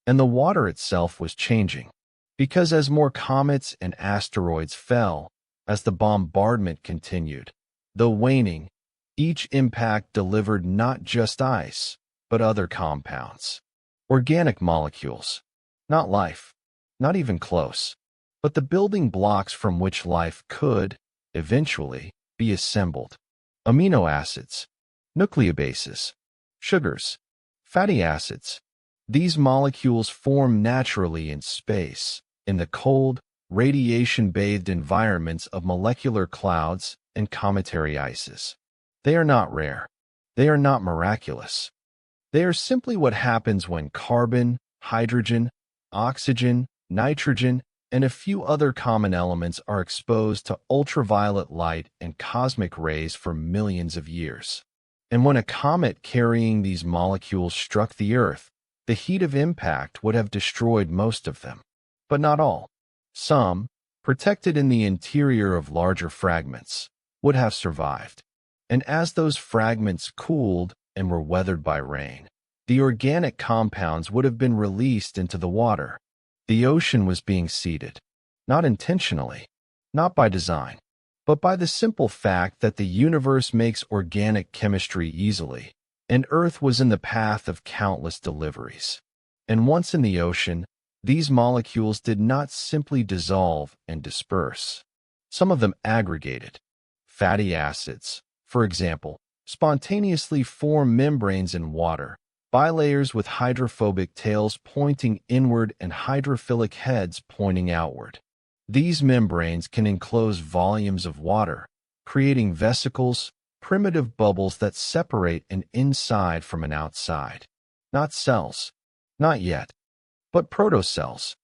And the water itself was changing. Because as more comets and asteroids fell, as the bombardment continued, though waning, each impact delivered not just ice, but other compounds. Organic molecules. Not life. Not even close. But the building blocks from which life could, eventually, be assembled. Amino acids. Nucleobases. Sugars. Fatty acids. These molecules form naturally in space, in the cold, radiation-bathed environments of molecular clouds and cometary ices. They are not rare. They are not miraculous. They are simply what happens when carbon, hydrogen, oxygen, nitrogen, and a few other common elements are exposed to ultraviolet light and cosmic rays for millions of years. And when a comet carrying these molecules struck the Earth, the heat of impact would have destroyed most of them. But not all. Some, protected in the interior of larger fragments, would have survived. And as those fragments cooled and were weathered by rain, the organic compounds would have been released into the water. The ocean was being seeded, not intentionally, not by design, but by the simple fact that the universe makes organic chemistry easily, and Earth was in the path of countless deliveries. And once in the ocean, these molecules did not simply dissolve and disperse. Some of them aggregated. Fatty acids, for example, spontaneously form membranes in water, bilayers with hydrophobic tails pointing inward and hydrophilic heads pointing outward. These membranes can enclose volumes of water, creating vesicles, primitive bubbles that separate an inside from an outside. Not cells. Not yet. But protocells.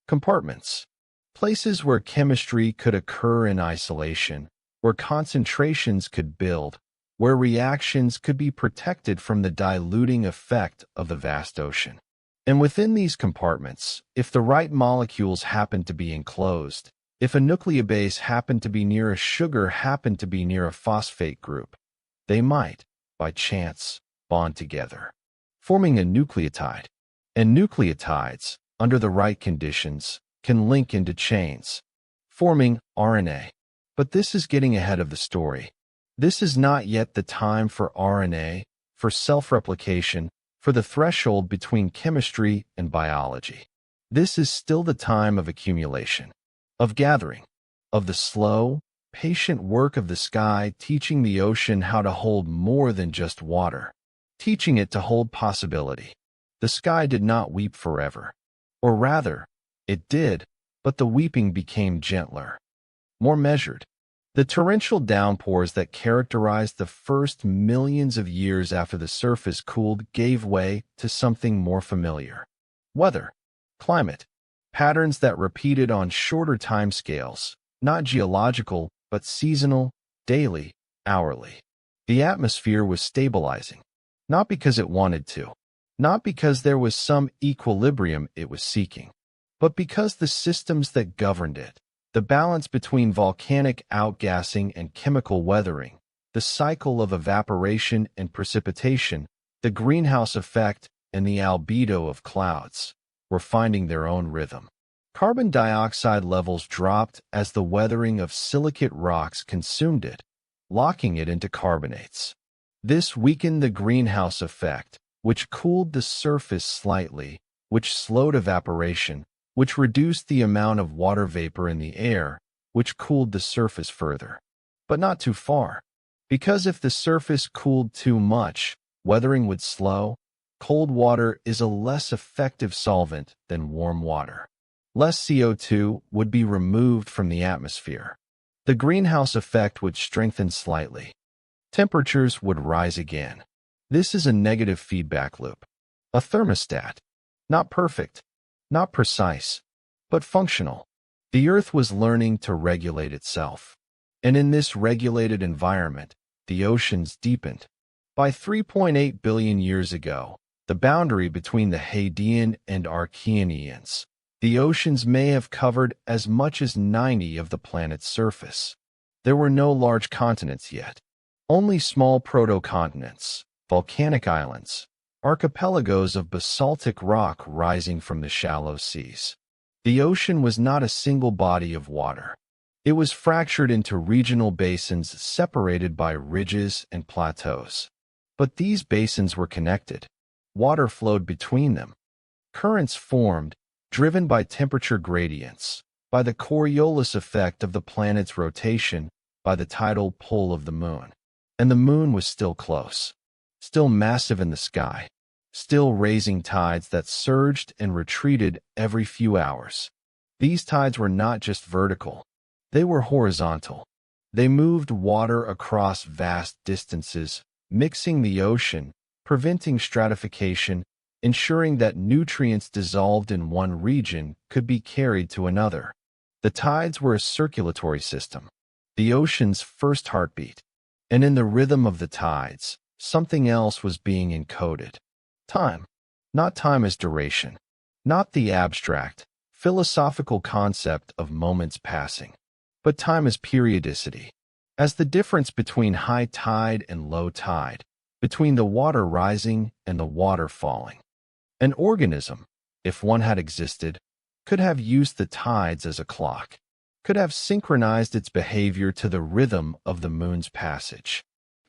Compartments. Places where chemistry could occur in isolation, where concentrations could build, where reactions could be protected from the diluting effect of the vast ocean. And within these compartments, if the right molecules happened to be enclosed, if a nucleobase happened to be near a sugar happened to be near a phosphate group, they might, by chance, bond together, forming a nucleotide. And nucleotides, under the right conditions, can link into chains, forming RNA. But this is getting ahead of the story. This is not yet the time for RNA, for self-replication, for the threshold between chemistry and biology. This is still the time of accumulation, of gathering, of the slow, patient work of the sky teaching the ocean how to hold more than just water, teaching it to hold possibility. The sky did not weep forever. Or rather, it did, but the weeping became gentler, more measured. The torrential downpours that characterized the first millions of years after the surface cooled gave way to something more familiar. Weather, climate, patterns that repeated on shorter timescales, not geological, but seasonal, daily, hourly. The atmosphere was stabilizing, not because it wanted to, not because there was some equilibrium it was seeking, but because the systems that governed it, the balance between volcanic outgassing and chemical weathering, the cycle of evaporation and precipitation, the greenhouse effect, and the albedo of clouds, were finding their own rhythm. Carbon dioxide levels dropped as the weathering of silicate rocks consumed it, locking it into carbonates. This weakened the greenhouse effect, which cooled the surface slightly, which slowed evaporation, which reduced the amount of water vapor in the air, which cooled the surface further. But not too far, because if the surface cooled too much, weathering would slow. Cold water is a less effective solvent than warm water. Less CO2 would be removed from the atmosphere. The greenhouse effect would strengthen slightly. Temperatures would rise again. This is a negative feedback loop. A thermostat. Not perfect, not precise, but functional. The Earth was learning to regulate itself. And in this regulated environment, the oceans deepened. By 3.8 billion years ago, the boundary between the Hadean and Archean eons, the oceans may have covered as much as 90 of the planet's surface. There were no large continents yet, only small proto-continents, volcanic islands, archipelagos of basaltic rock rising from the shallow seas. The ocean was not a single body of water. It was fractured into regional basins separated by ridges and plateaus. But these basins were connected. Water flowed between them. Currents formed, driven by temperature gradients, by the Coriolis effect of the planet's rotation, by the tidal pull of the moon. And the moon was still close, still massive in the sky, still raising tides that surged and retreated every few hours. These tides were not just vertical. They were horizontal. They moved water across vast distances, mixing the ocean, preventing stratification, ensuring that nutrients dissolved in one region could be carried to another. The tides were a circulatory system, the ocean's first heartbeat. And in the rhythm of the tides, something else was being encoded. Time. Not time as duration. Not the abstract, philosophical concept of moments passing. But time as periodicity. As the difference between high tide and low tide, between the water rising and the water falling. An organism, if one had existed, could have used the tides as a clock, could have synchronized its behavior to the rhythm of the moon's passage,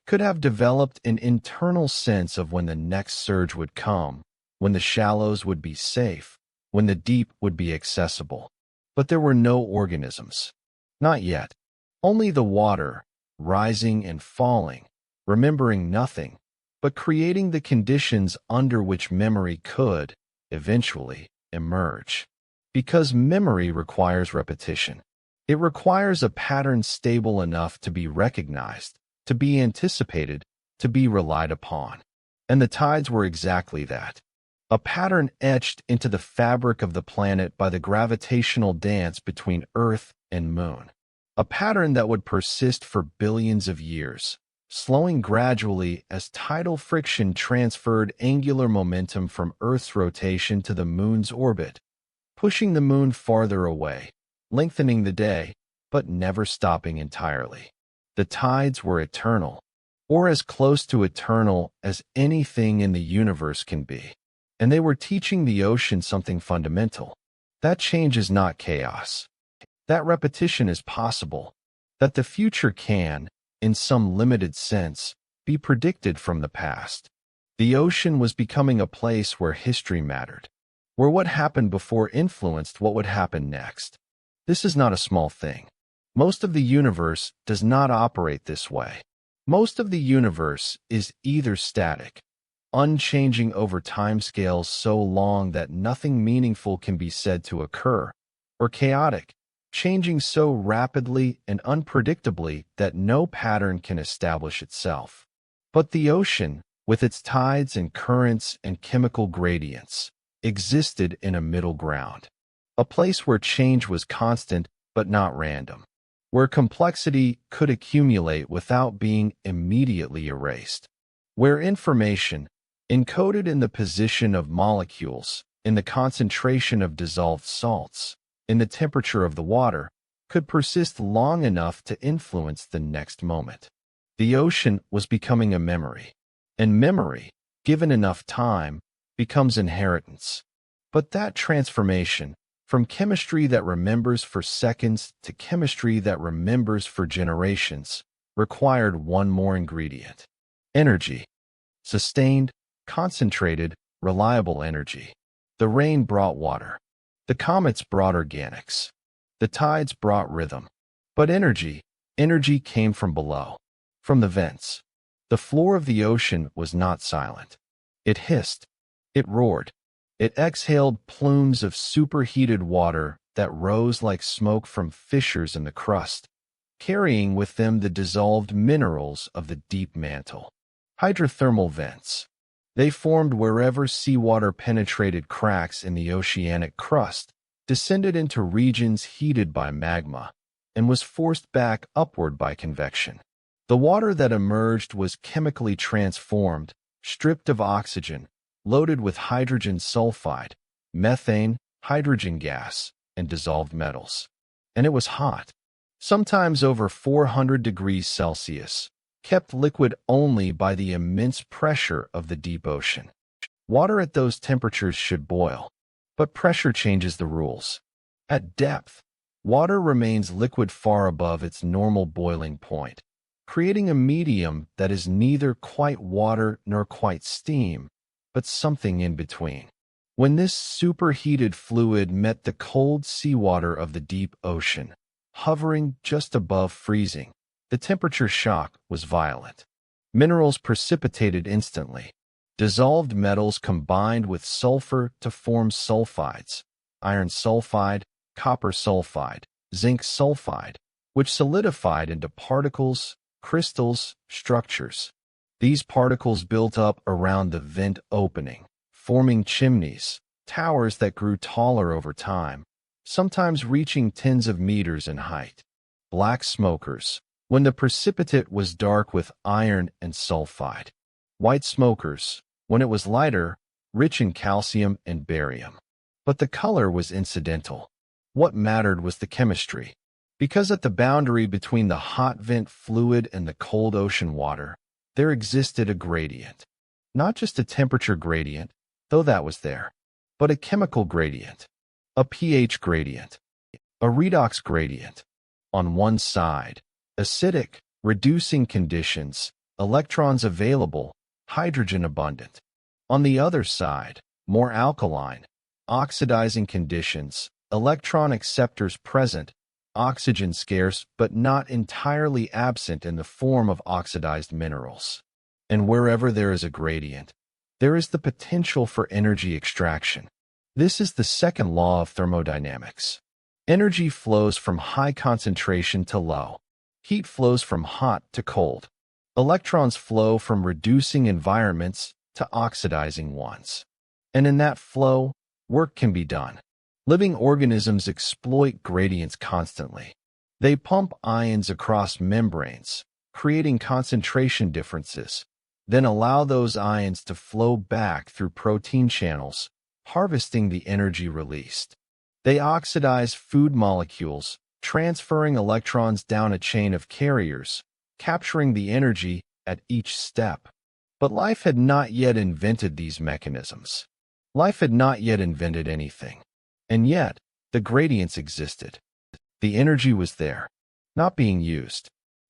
could have developed an internal sense of when the next surge would come, when the shallows would be safe, when the deep would be accessible. But there were no organisms. Not yet. Only the water, rising and falling, remembering nothing, but creating the conditions under which memory could, eventually, emerge. Because memory requires repetition. It requires a pattern stable enough to be recognized, to be anticipated, to be relied upon. And the tides were exactly that. A pattern etched into the fabric of the planet by the gravitational dance between Earth and Moon. A pattern that would persist for billions of years, slowing gradually as tidal friction transferred angular momentum from Earth's rotation to the Moon's orbit, pushing the Moon farther away, lengthening the day, but never stopping entirely. The tides were eternal, or as close to eternal as anything in the universe can be. And they were teaching the ocean something fundamental. That change is not chaos. That repetition is possible. That the future can, in some limited sense, be predicted from the past. The ocean was becoming a place where history mattered, where what happened before influenced what would happen next. This is not a small thing. Most of the universe does not operate this way. Most of the universe is either static, unchanging over timescales so long that nothing meaningful can be said to occur, or chaotic, changing so rapidly and unpredictably that no pattern can establish itself. But the ocean, with its tides and currents and chemical gradients, existed in a middle ground, a place where change was constant but not random, where complexity could accumulate without being immediately erased, where information, encoded in the position of molecules, in the concentration of dissolved salts, in the temperature of the water, could persist long enough to influence the next moment. The ocean was becoming a memory, and memory, given enough time, becomes inheritance. But that transformation, from chemistry that remembers for seconds to chemistry that remembers for generations, required one more ingredient: energy. Sustained, concentrated, reliable energy. The rain brought water. The comets brought organics. The tides brought rhythm. But energy came from below, from the vents. The floor of the ocean was not silent. It hissed. It roared. It exhaled plumes of superheated water that rose like smoke from fissures in the crust, carrying with them the dissolved minerals of the deep mantle. Hydrothermal vents. They formed wherever seawater penetrated cracks in the oceanic crust, descended into regions heated by magma, and was forced back upward by convection. The water that emerged was chemically transformed, stripped of oxygen, loaded with hydrogen sulfide, methane, hydrogen gas, and dissolved metals. And it was hot, sometimes over 400 degrees Celsius, kept liquid only by the immense pressure of the deep ocean. Water at those temperatures should boil, but pressure changes the rules. At depth, water remains liquid far above its normal boiling point, creating a medium that is neither quite water nor quite steam, but something in between. When this superheated fluid met the cold seawater of the deep ocean, hovering just above freezing, the temperature shock was violent. Minerals precipitated instantly. Dissolved metals combined with sulfur to form sulfides, iron sulfide, copper sulfide, zinc sulfide, which solidified into particles, crystals, structures. These particles built up around the vent opening, forming chimneys, towers that grew taller over time, sometimes reaching tens of meters in height. Black smokers, when the precipitate was dark with iron and sulfide. White smokers, when it was lighter, rich in calcium and barium. But the color was incidental. What mattered was the chemistry. Because at the boundary between the hot vent fluid and the cold ocean water, there existed a gradient. Not just a temperature gradient, though that was there, but a chemical gradient, a pH gradient, a redox gradient. On one side, acidic, reducing conditions, electrons available, hydrogen abundant. On the other side, more alkaline, oxidizing conditions, electron acceptors present, oxygen scarce but not entirely absent in the form of oxidized minerals. And wherever there is a gradient, there is the potential for energy extraction. This is the second law of thermodynamics. Energy flows from high concentration to low. Heat flows from hot to cold. Electrons flow from reducing environments to oxidizing ones. And in that flow, work can be done. Living organisms exploit gradients constantly. They pump ions across membranes, creating concentration differences, then allow those ions to flow back through protein channels, harvesting the energy released. They oxidize food molecules, transferring electrons down a chain of carriers, capturing the energy at each step. But life had not yet invented these mechanisms. Life had not yet invented anything. And yet, the gradients existed. The energy was there, not being used,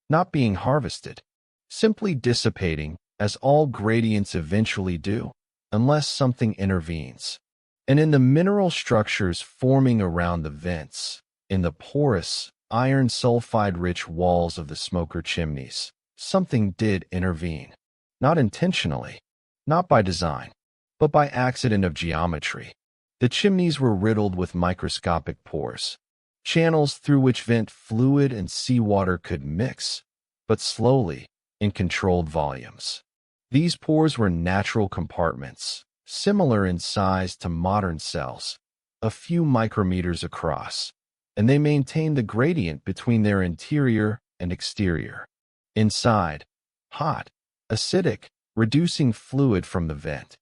not being harvested, simply dissipating, as all gradients eventually do, unless something intervenes. And in the mineral structures forming around the vents, in the porous, iron sulfide-rich walls of the smoker chimneys, something did intervene. Not intentionally, not by design, but by accident of geometry. The chimneys were riddled with microscopic pores, channels through which vent fluid and seawater could mix, but slowly, in controlled volumes. These pores were natural compartments, similar in size to modern cells, a few micrometers across, and they maintained the gradient between their interior and exterior. Inside, hot, acidic, reducing fluid from the vent.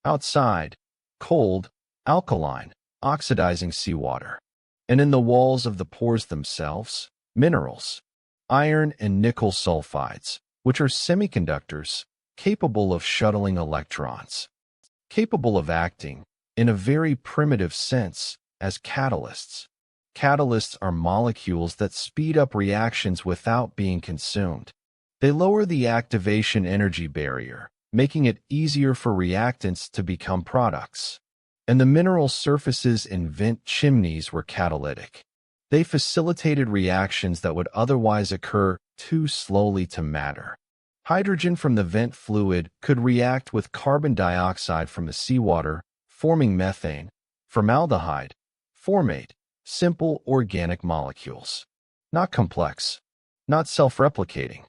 Outside, cold, alkaline, oxidizing seawater. And in the walls of the pores themselves, minerals, iron and nickel sulfides, which are semiconductors, capable of shuttling electrons, capable of acting, in a very primitive sense, as catalysts. Catalysts are molecules that speed up reactions without being consumed. They lower the activation energy barrier, making it easier for reactants to become products. And the mineral surfaces in vent chimneys were catalytic. They facilitated reactions that would otherwise occur too slowly to matter. Hydrogen from the vent fluid could react with carbon dioxide from the seawater, forming methane, formaldehyde, formate, simple organic molecules. Not complex, not self-replicating,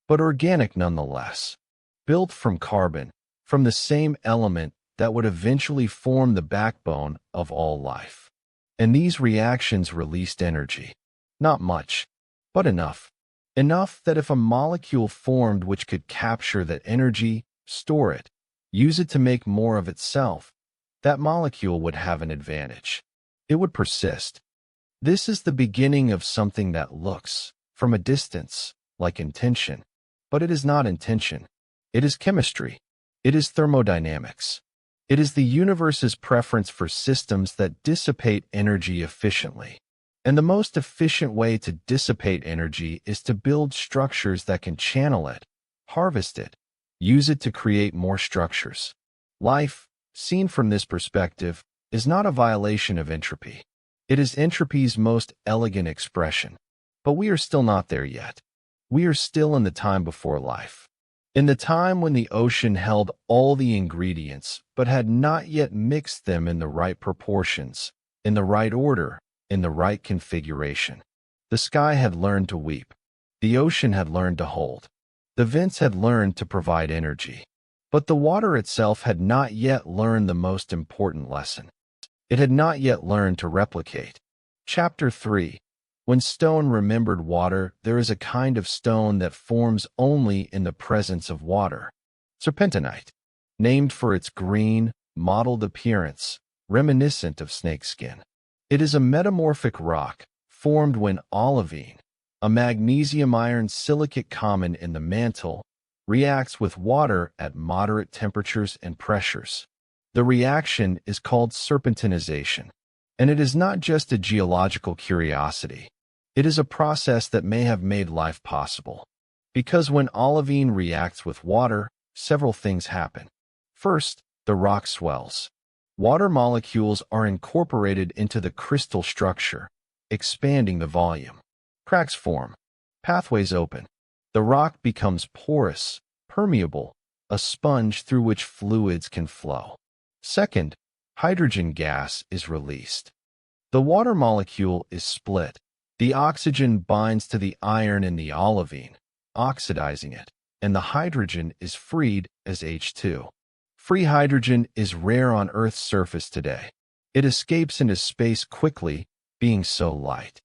but organic nonetheless. Built from carbon, from the same element that would eventually form the backbone of all life. And these reactions released energy. Not much, but enough. Enough that if a molecule formed which could capture that energy, store it, use it to make more of itself, that molecule would have an advantage. It would persist. This is the beginning of something that looks, from a distance, like intention. But it is not intention. It is chemistry. It is thermodynamics. It is the universe's preference for systems that dissipate energy efficiently. And the most efficient way to dissipate energy is to build structures that can channel it, harvest it, use it to create more structures. Life, seen from this perspective, is not a violation of entropy. It is entropy's most elegant expression. But we are still not there yet. We are still in the time before life. In the time when the ocean held all the ingredients but had not yet mixed them in the right proportions, in the right order, in the right configuration. The sky had learned to weep. The ocean had learned to hold. The vents had learned to provide energy. But the water itself had not yet learned the most important lesson. It had not yet learned to replicate. Chapter 3. When stone remembered water, there is a kind of stone that forms only in the presence of water. Serpentinite, named for its green, mottled appearance, reminiscent of snakeskin. It is a metamorphic rock, formed when olivine, a magnesium-iron silicate common in the mantle, reacts with water at moderate temperatures and pressures. The reaction is called serpentinization, and it is not just a geological curiosity. It is a process that may have made life possible. Because when olivine reacts with water, several things happen. First, the rock swells. Water molecules are incorporated into the crystal structure, expanding the volume. Cracks form. Pathways open. The rock becomes porous, permeable, a sponge through which fluids can flow. Second, hydrogen gas is released. The water molecule is split. The oxygen binds to the iron in the olivine, oxidizing it, and the hydrogen is freed as H2. Free hydrogen is rare on Earth's surface today. It escapes into space quickly, being so light.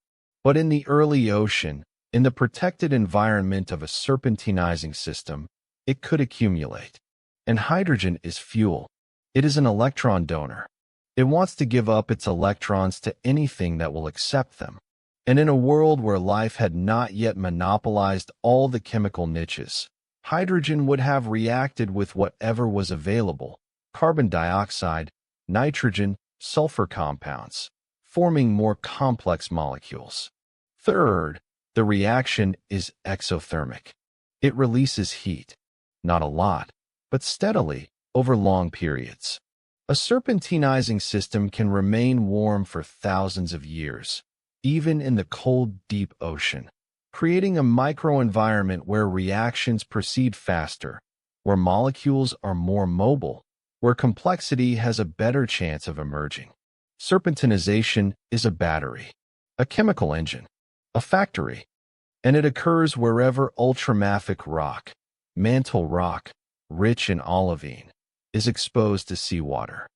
But in the early ocean, in the protected environment of a serpentinizing system, it could accumulate. And hydrogen is fuel. It is an electron donor. It wants to give up its electrons to anything that will accept them. And in a world where life had not yet monopolized all the chemical niches, hydrogen would have reacted with whatever was available: carbon dioxide, nitrogen, sulfur compounds, forming more complex molecules. Third, the reaction is exothermic. It releases heat, not a lot, but steadily over long periods. A serpentinizing system can remain warm for thousands of years, even in the cold, deep ocean, creating a microenvironment where reactions proceed faster, where molecules are more mobile, where complexity has a better chance of emerging. Serpentinization is a battery, a chemical engine, a factory, and it occurs wherever ultramafic rock, mantle rock, rich in olivine, is exposed to seawater.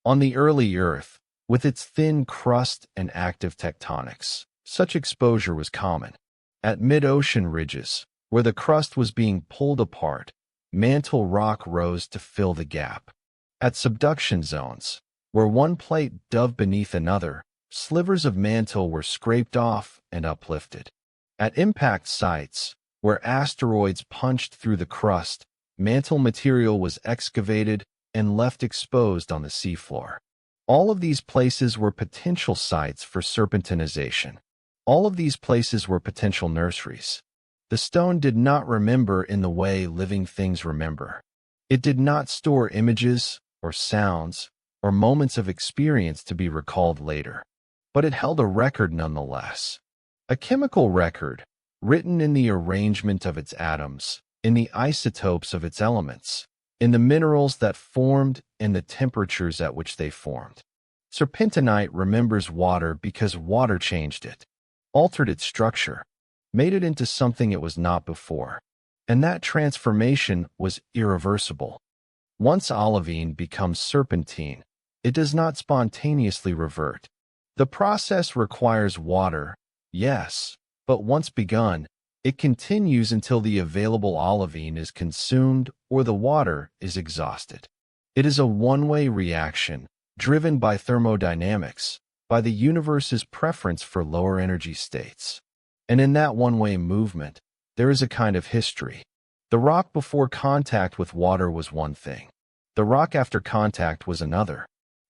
On the early Earth, with its thin crust and active tectonics, such exposure was common. At mid-ocean ridges, where the crust was being pulled apart, mantle rock rose to fill the gap. At subduction zones, where one plate dove beneath another, slivers of mantle were scraped off and uplifted. At impact sites, where asteroids punched through the crust, mantle material was excavated and left exposed on the seafloor. All of these places were potential sites for serpentinization. All of these places were potential nurseries. The stone did not remember in the way living things remember. It did not store images or sounds or moments of experience to be recalled later. But it held a record nonetheless. A chemical record, written in the arrangement of its atoms, in the isotopes of its elements, in the minerals that formed and the temperatures at which they formed. Serpentinite remembers water because water changed it, altered its structure, made it into something it was not before. And that transformation was irreversible. Once olivine becomes serpentine, it does not spontaneously revert. The process requires water, yes, but once begun, it continues until the available olivine is consumed or the water is exhausted. It is a one-way reaction, driven by thermodynamics, by the universe's preference for lower energy states. And in that one-way movement, there is a kind of history. The rock before contact with water was one thing. The rock after contact was another.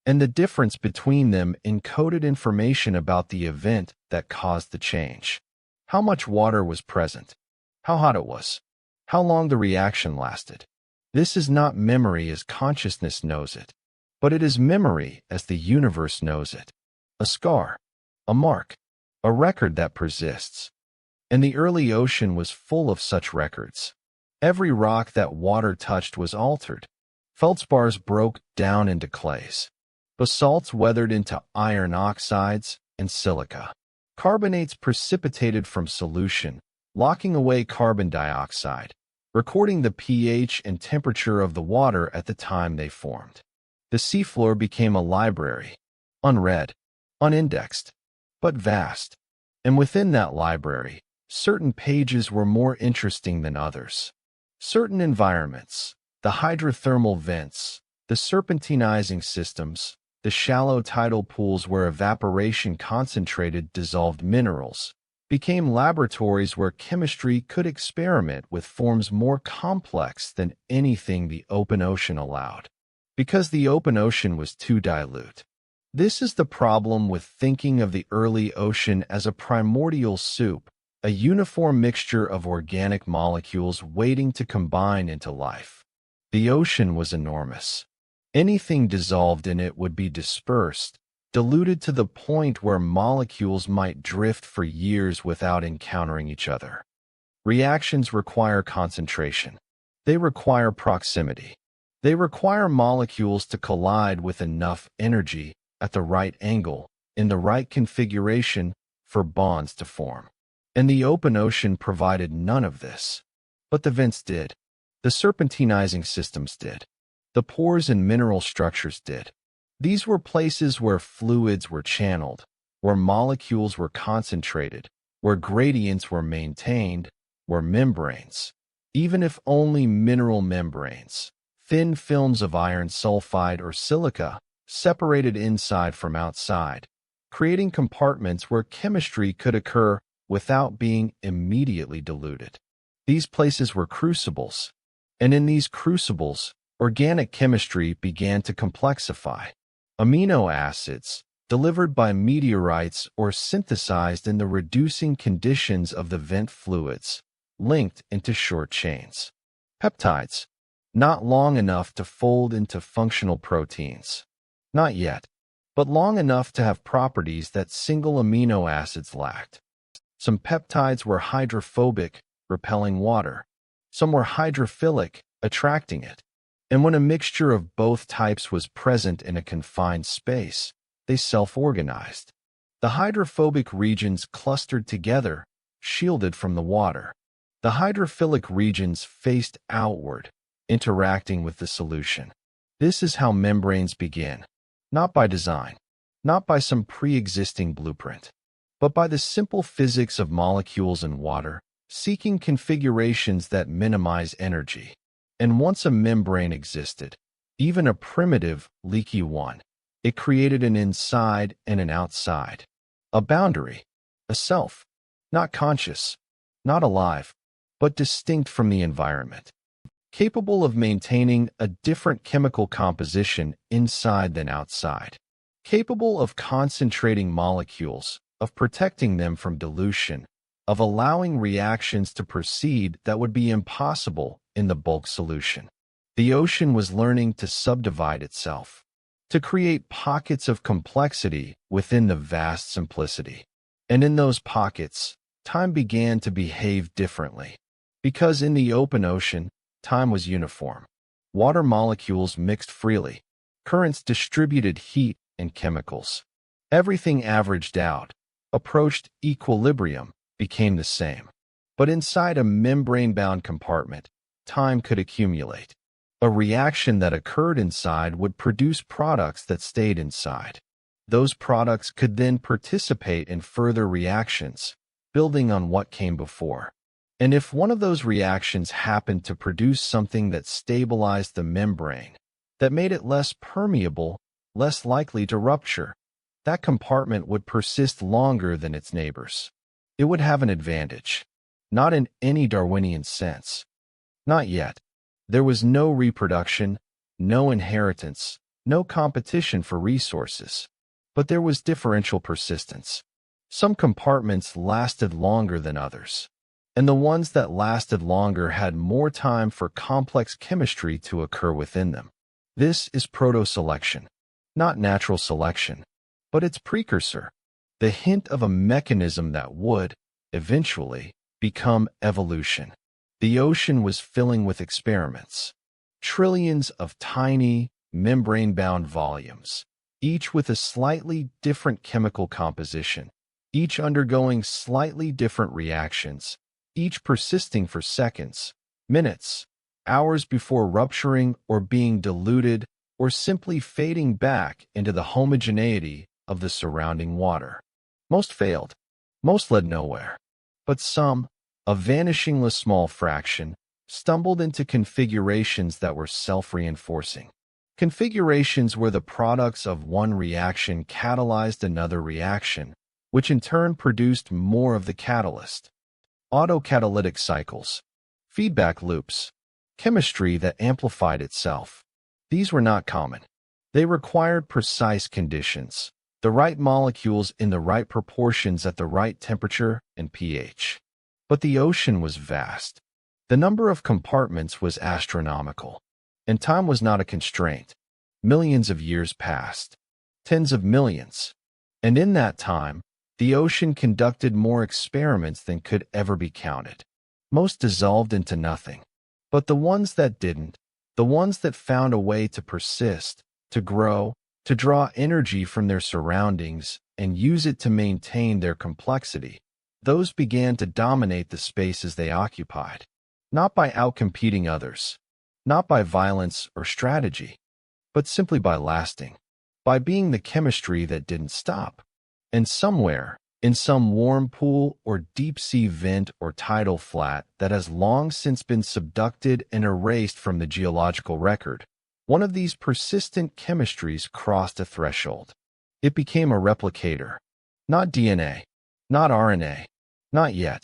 And the difference between them encoded information about the event that caused the change. How much water was present, how hot it was, how long the reaction lasted. This is not memory as consciousness knows it, but it is memory as the universe knows it. A scar, a mark, a record that persists. And the early ocean was full of such records. Every rock that water touched was altered. Feldspars broke down into clays. Basalts weathered into iron oxides and silica. Carbonates precipitated from solution, locking away carbon dioxide, recording the pH and temperature of the water at the time they formed. The seafloor became a library, unread, unindexed, but vast. And within that library, certain pages were more interesting than others. Certain environments, the hydrothermal vents, the serpentinizing systems, the shallow tidal pools where evaporation concentrated dissolved minerals, became laboratories where chemistry could experiment with forms more complex than anything the open ocean allowed, because the open ocean was too dilute. This is the problem with thinking of the early ocean as a primordial soup, a uniform mixture of organic molecules waiting to combine into life. The ocean was enormous. Anything dissolved in it would be dispersed, diluted to the point where molecules might drift for years without encountering each other. Reactions require concentration. They require proximity. They require molecules to collide with enough energy at the right angle, in the right configuration for bonds to form. And the open ocean provided none of this. But the vents did. The serpentinizing systems did. The pores and mineral structures did. These were places where fluids were channeled, where molecules were concentrated, where gradients were maintained, where membranes, even if only mineral membranes, thin films of iron sulfide or silica, separated inside from outside, creating compartments where chemistry could occur without being immediately diluted. These places were crucibles, and in these crucibles, organic chemistry began to complexify. Amino acids, delivered by meteorites or synthesized in the reducing conditions of the vent fluids, linked into short chains. Peptides, not long enough to fold into functional proteins. Not yet, but long enough to have properties that single amino acids lacked. Some peptides were hydrophobic, repelling water. Some were hydrophilic, attracting it. And when a mixture of both types was present in a confined space, they self-organized. The hydrophobic regions clustered together, shielded from the water. The hydrophilic regions faced outward, interacting with the solution. This is how membranes begin, not by design, not by some pre-existing blueprint, but by the simple physics of molecules in water, seeking configurations that minimize energy. And once a membrane existed, even a primitive, leaky one, it created an inside and an outside, a boundary, a self, not conscious, not alive, but distinct from the environment, capable of maintaining a different chemical composition inside than outside, capable of concentrating molecules, of protecting them from dilution, of allowing reactions to proceed that would be impossible in the bulk solution. The ocean was learning to subdivide itself, to create pockets of complexity within the vast simplicity. And in those pockets, time began to behave differently. Because in the open ocean, time was uniform. Water molecules mixed freely. Currents distributed heat and chemicals. Everything averaged out, approached equilibrium, became the same. But inside a membrane-bound compartment, time could accumulate. A reaction that occurred inside would produce products that stayed inside. Those products could then participate in further reactions, building on what came before. And if one of those reactions happened to produce something that stabilized the membrane, that made it less permeable, less likely to rupture, that compartment would persist longer than its neighbors. It would have an advantage. Not in any Darwinian sense. Not yet. There was no reproduction, no inheritance, no competition for resources. But there was differential persistence. Some compartments lasted longer than others. And the ones that lasted longer had more time for complex chemistry to occur within them. This is proto-selection, not natural selection, but its precursor, the hint of a mechanism that would, eventually, become evolution. The ocean was filling with experiments, trillions of tiny, membrane-bound volumes, each with a slightly different chemical composition, each undergoing slightly different reactions, each persisting for seconds, minutes, hours before rupturing or being diluted or simply fading back into the homogeneity of the surrounding water. Most failed. Most led nowhere. But some, a vanishingly small fraction, stumbled into configurations that were self-reinforcing. Configurations where the products of one reaction catalyzed another reaction, which in turn produced more of the catalyst. Autocatalytic cycles, feedback loops, chemistry that amplified itself. These were not common. They required precise conditions, the right molecules in the right proportions at the right temperature and pH. But the ocean was vast. The number of compartments was astronomical. And time was not a constraint. Millions of years passed. tens of millions. And in that time, the ocean conducted more experiments than could ever be counted. Most dissolved into nothing. But the ones that didn't, the ones that found a way to persist, to grow, to draw energy from their surroundings and use it to maintain their complexity, those began to dominate the spaces they occupied. Not by outcompeting others, not by violence or strategy, but simply by lasting, by being the chemistry that didn't stop. And somewhere, in some warm pool or deep-sea vent or tidal flat that has long since been subducted and erased from the geological record, one of these persistent chemistries crossed a threshold. It became a replicator. Not DNA, not RNA, not yet,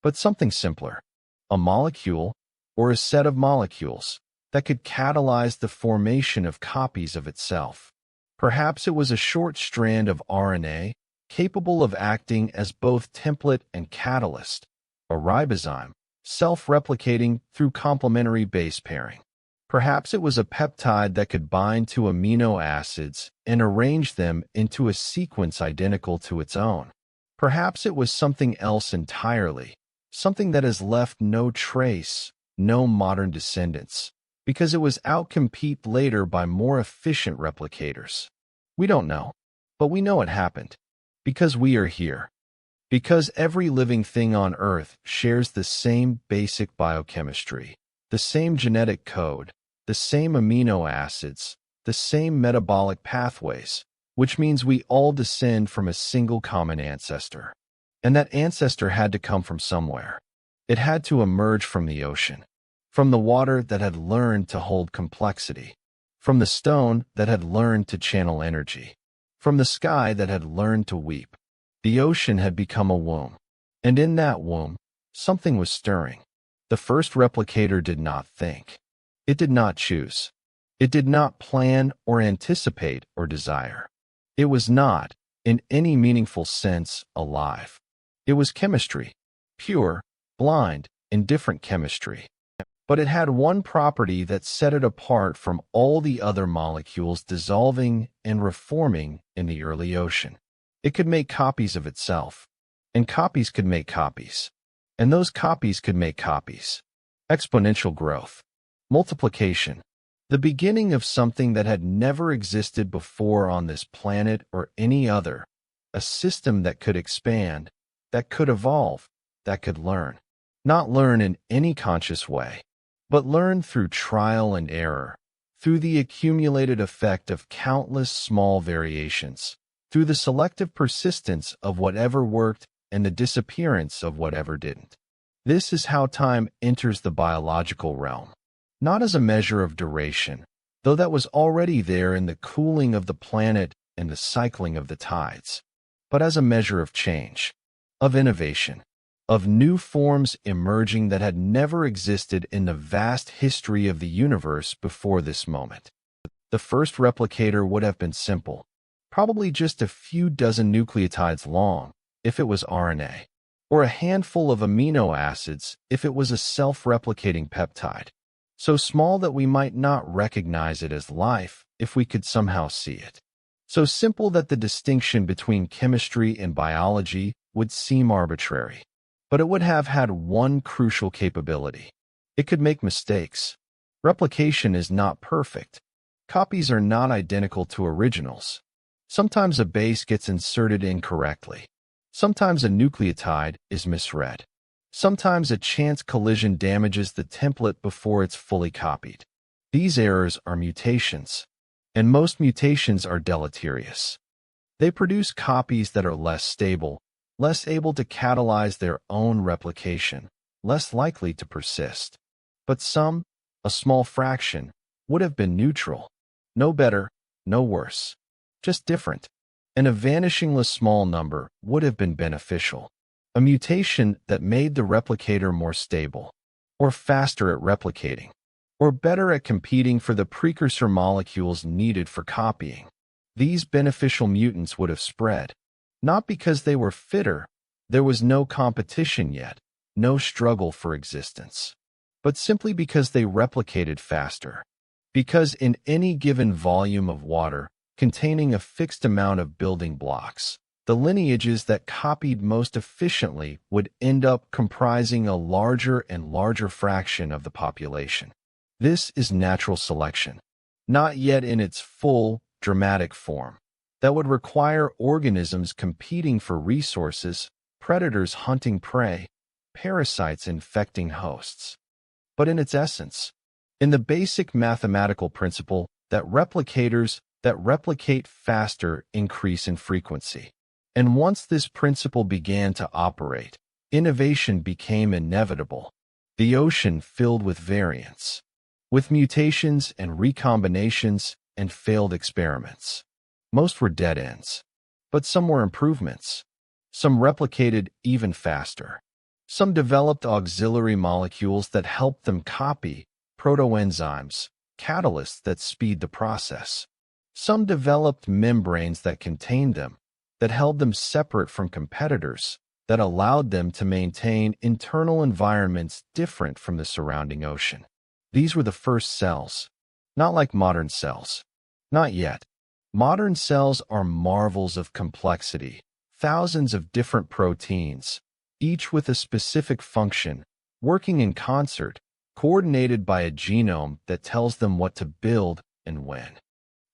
but something simpler. A molecule, or a set of molecules, that could catalyze the formation of copies of itself. Perhaps it was a short strand of RNA, capable of acting as both template and catalyst, a ribozyme, self-replicating through complementary base pairing. Perhaps it was a peptide that could bind to amino acids and arrange them into a sequence identical to its own. Perhaps it was something else entirely, something that has left no trace, no modern descendants, because it was outcompeted later by more efficient replicators. We don't know, but we know it happened. Because we are here. Because every living thing on Earth shares the same basic biochemistry, the same genetic code, the same amino acids, the same metabolic pathways, which means we all descend from a single common ancestor. And that ancestor had to come from somewhere. It had to emerge from the ocean, from the water that had learned to hold complexity, from the stone that had learned to channel energy, from the sky that had learned to weep. The ocean had become a womb, and in that womb, something was stirring. The first replicator did not think. It did not choose. It did not plan or anticipate or desire. It was not, in any meaningful sense, alive. It was chemistry, pure, blind, indifferent chemistry. But it had one property that set it apart from all the other molecules dissolving and reforming in the early ocean. It could make copies of itself, and copies could make copies, and those copies could make copies. Exponential growth, multiplication, the beginning of something that had never existed before on this planet or any other, a system that could expand, that could evolve, that could learn. Not learn in any conscious way, but learn through trial and error, through the accumulated effect of countless small variations, through the selective persistence of whatever worked and the disappearance of whatever didn't. This is how time enters the biological realm, not as a measure of duration, though that was already there in the cooling of the planet and the cycling of the tides, but as a measure of change, of innovation, of new forms emerging that had never existed in the vast history of the universe before this moment. The first replicator would have been simple, probably just a few dozen nucleotides long, if it was RNA, or a handful of amino acids if it was a self-replicating peptide, so small that we might not recognize it as life if we could somehow see it, so simple that the distinction between chemistry and biology would seem arbitrary. But it would have had one crucial capability. It could make mistakes. Replication is not perfect. Copies are not identical to originals. Sometimes a base gets inserted incorrectly. Sometimes a nucleotide is misread. Sometimes a chance collision damages the template before it's fully copied. These errors are mutations, and most mutations are deleterious. They produce copies that are less stable, less able to catalyze their own replication, less likely to persist. But some, a small fraction, would have been neutral. No better, no worse. Just different. And a vanishingly small number would have been beneficial. A mutation that made the replicator more stable, or faster at replicating, or better at competing for the precursor molecules needed for copying. These beneficial mutants would have spread. Not because they were fitter, there was no competition yet, no struggle for existence, but simply because they replicated faster. Because in any given volume of water, containing a fixed amount of building blocks. The lineages that copied most efficiently would end up comprising a larger and larger fraction of the population. This is natural selection, not yet in its full, dramatic form. That would require organisms competing for resources, predators hunting prey, parasites infecting hosts. But in its essence, in the basic mathematical principle that replicators that replicate faster increase in frequency. And once this principle began to operate, innovation became inevitable. The ocean filled with variants, with mutations and recombinations and failed experiments. Most were dead ends, but some were improvements. Some replicated even faster. Some developed auxiliary molecules that helped them copy, protoenzymes, catalysts that speed the process. Some developed membranes that contained them, that held them separate from competitors, that allowed them to maintain internal environments different from the surrounding ocean. These were the first cells, not like modern cells. Not yet. Modern cells are marvels of complexity, thousands of different proteins, each with a specific function, working in concert, coordinated by a genome that tells them what to build and when.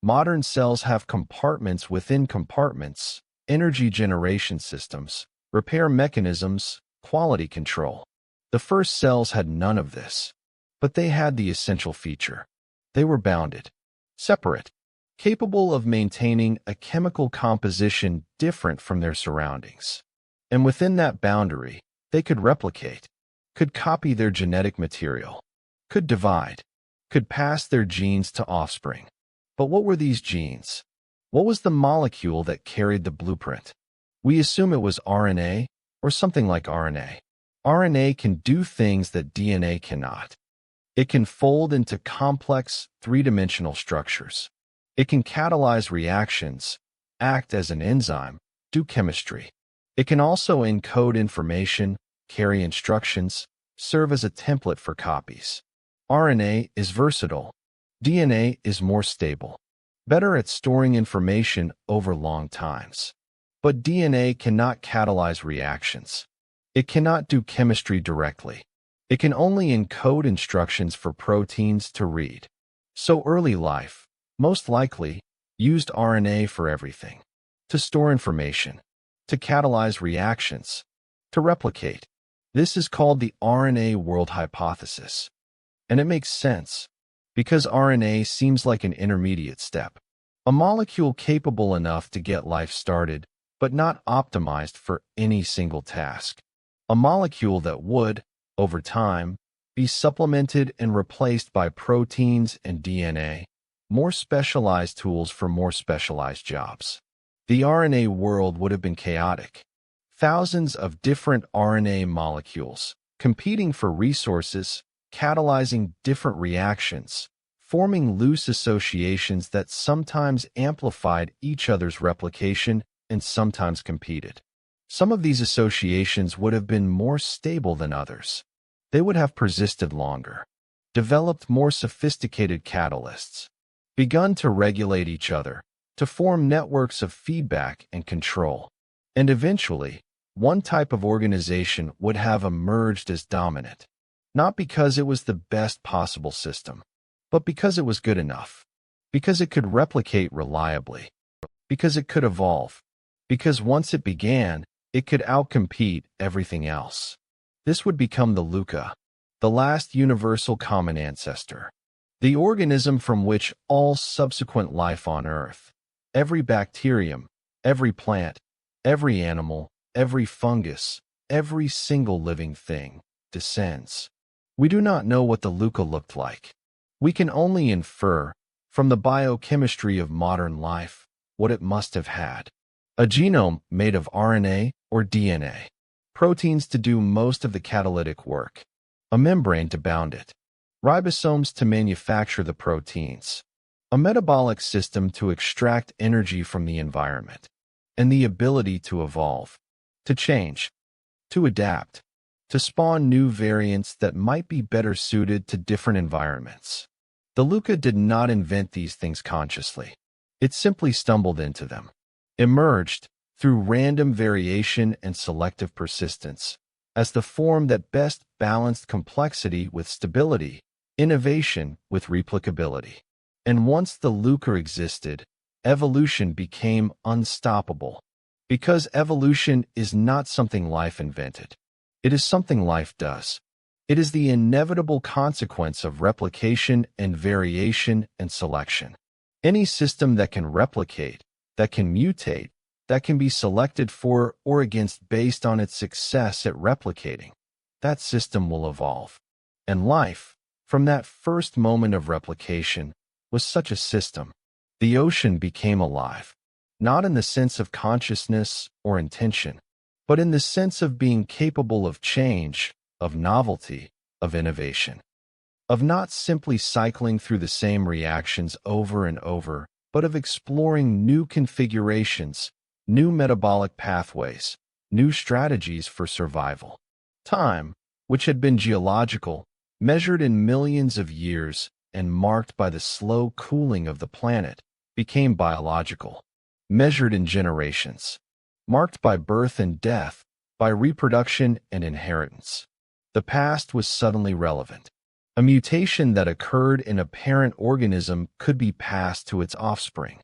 Modern cells have compartments within compartments, energy generation systems, repair mechanisms, quality control. The first cells had none of this, but they had the essential feature. They were bounded, separate, capable of maintaining a chemical composition different from their surroundings. And within that boundary, they could replicate, could copy their genetic material, could divide, could pass their genes to offspring. But what were these genes? What was the molecule that carried the blueprint? We assume it was RNA or something like RNA. RNA can do things that DNA cannot. It can fold into complex, three-dimensional structures. It can catalyze reactions, act as an enzyme, do chemistry. It can also encode information, carry instructions, serve as a template for copies. RNA is versatile. DNA is more stable, better at storing information over long times. But DNA cannot catalyze reactions. It cannot do chemistry directly. It can only encode instructions for proteins to read. So early life, most likely, used RNA for everything. To store information, to catalyze reactions, to replicate. This is called the RNA world hypothesis. And it makes sense, because RNA seems like an intermediate step. A molecule capable enough to get life started, but not optimized for any single task. A molecule that would, over time, be supplemented and replaced by proteins and DNA, more specialized tools for more specialized jobs. The RNA world would have been chaotic. Thousands of different RNA molecules, competing for resources, catalyzing different reactions, forming loose associations that sometimes amplified each other's replication and sometimes competed. Some of these associations would have been more stable than others. They would have persisted longer, developed more sophisticated catalysts, begun to regulate each other, to form networks of feedback and control. And eventually, one type of organization would have emerged as dominant, not because it was the best possible system, but because it was good enough, because it could replicate reliably, because it could evolve, because once it began, it could outcompete everything else. This would become the LUCA, the last universal common ancestor, the organism from which all subsequent life on Earth, every bacterium, every plant, every animal, every fungus, every single living thing, descends. We do not know what the LUCA looked like. We can only infer, from the biochemistry of modern life, what it must have had. A genome made of RNA or DNA, proteins to do most of the catalytic work, a membrane to bound it, ribosomes to manufacture the proteins, a metabolic system to extract energy from the environment, and the ability to evolve, to change, to adapt, to spawn new variants that might be better suited to different environments. The LUCA did not invent these things consciously. It simply stumbled into them, emerged through random variation and selective persistence as the form that best balanced complexity with stability, innovation with replicability. And once the lucre existed, evolution became unstoppable. Because evolution is not something life invented. It is something life does. It is the inevitable consequence of replication and variation and selection. Any system that can replicate, that can mutate, that can be selected for or against based on its success at replicating, that system will evolve. And life, from that first moment of replication, was such a system. The ocean became alive, not in the sense of consciousness or intention, but in the sense of being capable of change, of novelty, of innovation, of not simply cycling through the same reactions over and over, but of exploring new configurations, new metabolic pathways, new strategies for survival. Time, which had been geological, measured in millions of years and marked by the slow cooling of the planet, became biological, measured in generations, marked by birth and death, by reproduction and inheritance. The past was suddenly relevant. A mutation that occurred in a parent organism could be passed to its offspring.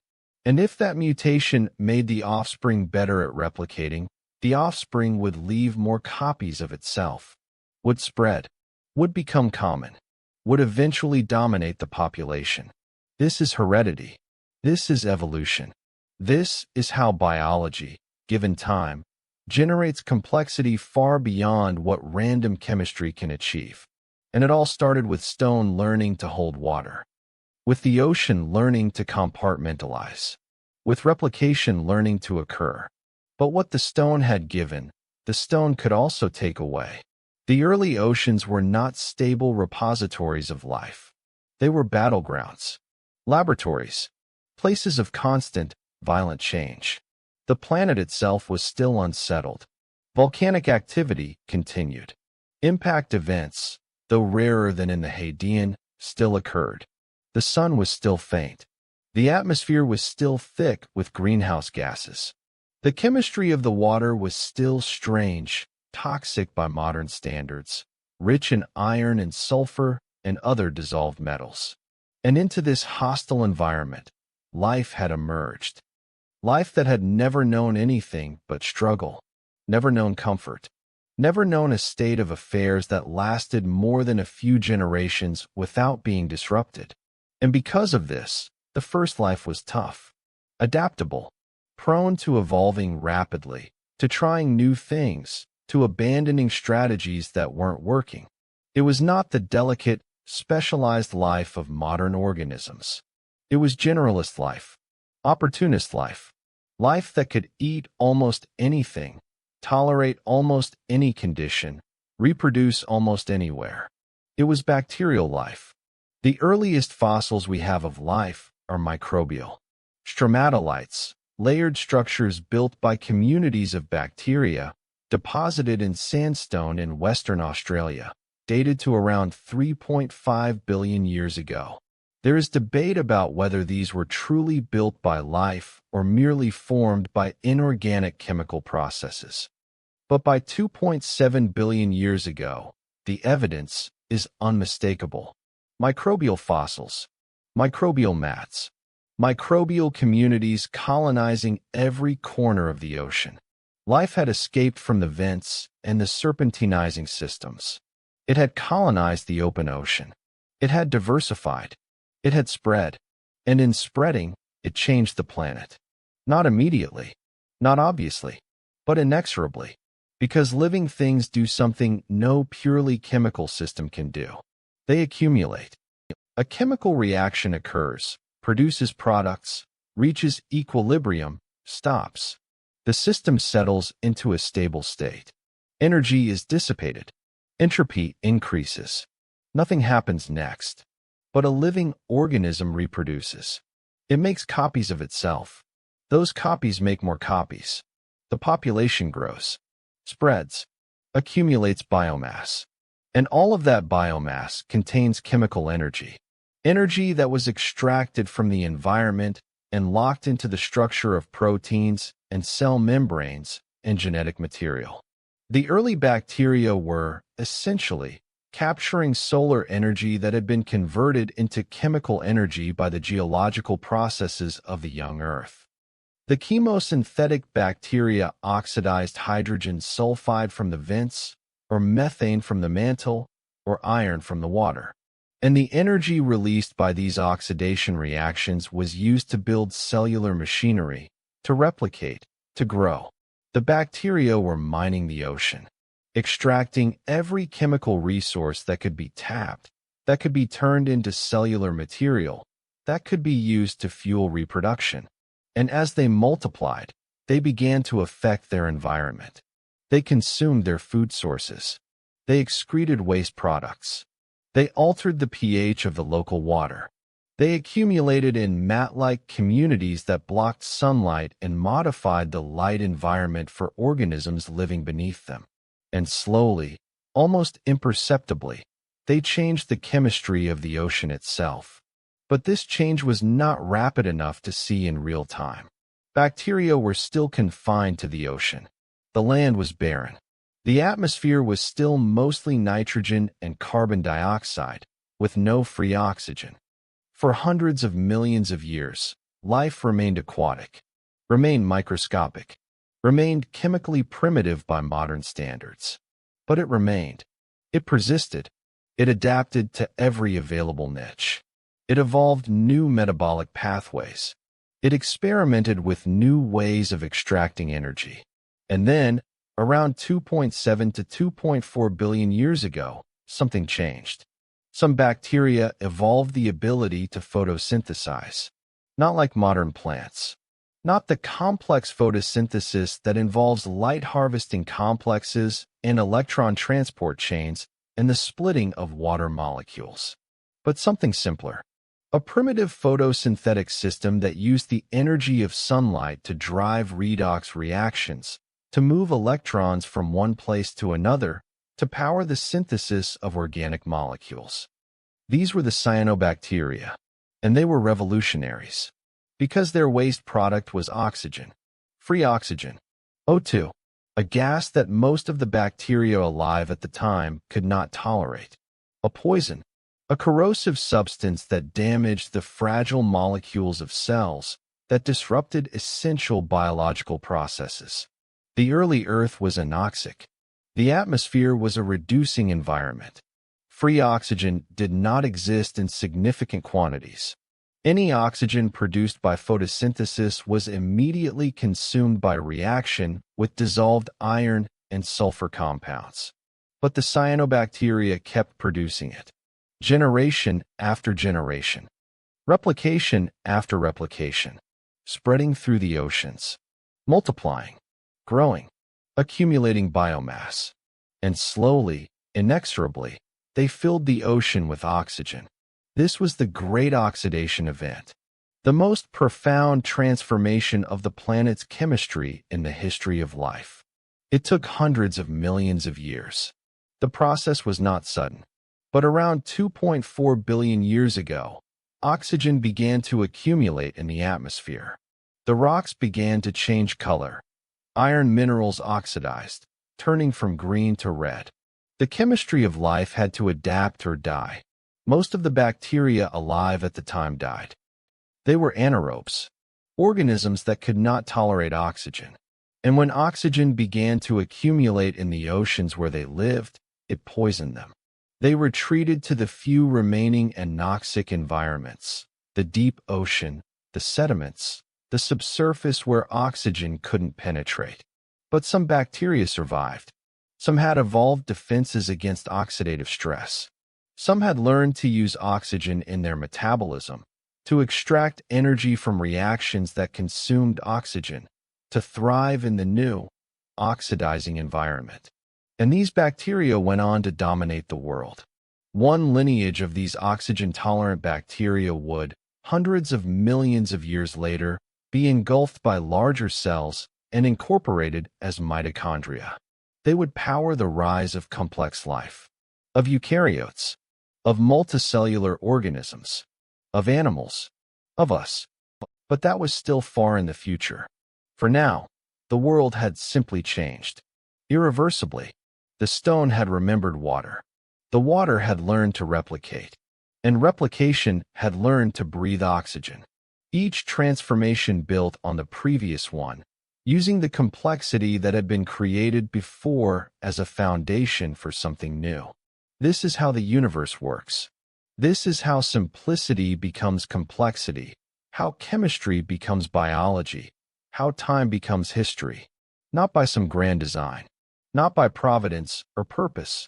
And if that mutation made the offspring better at replicating, the offspring would leave more copies of itself, would spread, would become common, would eventually dominate the population. This is heredity. This is evolution. This is how biology, given time, generates complexity far beyond what random chemistry can achieve. And it all started with stone learning to hold water, with the ocean learning to compartmentalize, with replication learning to occur. But what the stone had given, the stone could also take away. The early oceans were not stable repositories of life. They were battlegrounds, laboratories, places of constant, violent change. The planet itself was still unsettled. Volcanic activity continued. Impact events, though rarer than in the Hadean, still occurred. The sun was still faint. The atmosphere was still thick with greenhouse gases. The chemistry of the water was still strange, toxic by modern standards, rich in iron and sulfur and other dissolved metals. And into this hostile environment, life had emerged. Life that had never known anything but struggle, never known comfort, never known a state of affairs that lasted more than a few generations without being disrupted. And because of this, the first life was tough, adaptable, prone to evolving rapidly, to trying new things, to abandoning strategies that weren't working. It was not the delicate, specialized life of modern organisms. It was generalist life, opportunist life, life that could eat almost anything, tolerate almost any condition, reproduce almost anywhere. It was bacterial life. The earliest fossils we have of life are microbial. Stromatolites, layered structures built by communities of bacteria, deposited in sandstone in Western Australia, dated to around 3.5 billion years ago. There is debate about whether these were truly built by life or merely formed by inorganic chemical processes. But by 2.7 billion years ago, the evidence is unmistakable. Microbial fossils, microbial mats, microbial communities colonizing every corner of the ocean. Life had escaped from the vents and the serpentinizing systems. It had colonized the open ocean. It had diversified. It had spread. And in spreading, it changed the planet. Not immediately, not obviously, but inexorably. Because living things do something no purely chemical system can do. They accumulate. A chemical reaction occurs, produces products, reaches equilibrium, stops. The system settles into a stable state. Energy is dissipated. Entropy increases. Nothing happens next. But a living organism reproduces. It makes copies of itself. Those copies make more copies. The population grows, spreads, accumulates biomass. And all of that biomass contains chemical energy. Energy that was extracted from the environment and locked into the structure of proteins and cell membranes and genetic material. The early bacteria were, essentially, capturing solar energy that had been converted into chemical energy by the geological processes of the young Earth. The chemosynthetic bacteria oxidized hydrogen sulfide from the vents, or methane from the mantle, or iron from the water. And the energy released by these oxidation reactions was used to build cellular machinery, to replicate, to grow. The bacteria were mining the ocean, extracting every chemical resource that could be tapped, that could be turned into cellular material, that could be used to fuel reproduction. And as they multiplied, they began to affect their environment. They consumed their food sources. They excreted waste products. They altered the pH of the local water. They accumulated in mat-like communities that blocked sunlight and modified the light environment for organisms living beneath them. And slowly, almost imperceptibly, they changed the chemistry of the ocean itself. But this change was not rapid enough to see in real time. Bacteria were still confined to the ocean. The land was barren. The atmosphere was still mostly nitrogen and carbon dioxide, with no free oxygen. For hundreds of millions of years, life remained aquatic, remained microscopic, remained chemically primitive by modern standards. But it remained. It persisted. It adapted to every available niche. It evolved new metabolic pathways. It experimented with new ways of extracting energy. And then, around 2.7 to 2.4 billion years ago, something changed. Some bacteria evolved the ability to photosynthesize. Not like modern plants. Not the complex photosynthesis that involves light-harvesting complexes and electron transport chains and the splitting of water molecules. But something simpler. A primitive photosynthetic system that used the energy of sunlight to drive redox reactions, to move electrons from one place to another, to power the synthesis of organic molecules. These were the cyanobacteria, and they were revolutionaries, because their waste product was oxygen, free oxygen, O2, a gas that most of the bacteria alive at the time could not tolerate, a poison, a corrosive substance that damaged the fragile molecules of cells, that disrupted essential biological processes. The early Earth was anoxic. The atmosphere was a reducing environment. Free oxygen did not exist in significant quantities. Any oxygen produced by photosynthesis was immediately consumed by reaction with dissolved iron and sulfur compounds. But the cyanobacteria kept producing it. Generation after generation, replication after replication, spreading through the oceans, multiplying, growing, accumulating biomass, and slowly, inexorably, they filled the ocean with oxygen. This was the Great Oxidation Event, the most profound transformation of the planet's chemistry in the history of life. It took hundreds of millions of years. The process was not sudden. But around 2.4 billion years ago, oxygen began to accumulate in the atmosphere. The rocks began to change color. Iron minerals oxidized, turning from green to red. The chemistry of life had to adapt or die. Most of the bacteria alive at the time died. They were anaerobes, organisms that could not tolerate oxygen. And when oxygen began to accumulate in the oceans where they lived, it poisoned them. They retreated to the few remaining anoxic environments, the deep ocean, the sediments, the subsurface where oxygen couldn't penetrate. But some bacteria survived. Some had evolved defenses against oxidative stress. Some had learned to use oxygen in their metabolism, to extract energy from reactions that consumed oxygen, to thrive in the new, oxidizing environment. And these bacteria went on to dominate the world. One lineage of these oxygen-tolerant bacteria would, hundreds of millions of years later, be engulfed by larger cells and incorporated as mitochondria. They would power the rise of complex life, of eukaryotes, of multicellular organisms, of animals, of us. But that was still far in the future. For now, the world had simply changed. Irreversibly, the stone had remembered water. The water had learned to replicate, and replication had learned to breathe oxygen. Each transformation built on the previous one, using the complexity that had been created before as a foundation for something new. This is how the universe works. This is how simplicity becomes complexity, how chemistry becomes biology, how time becomes history. Not by some grand design, not by providence or purpose,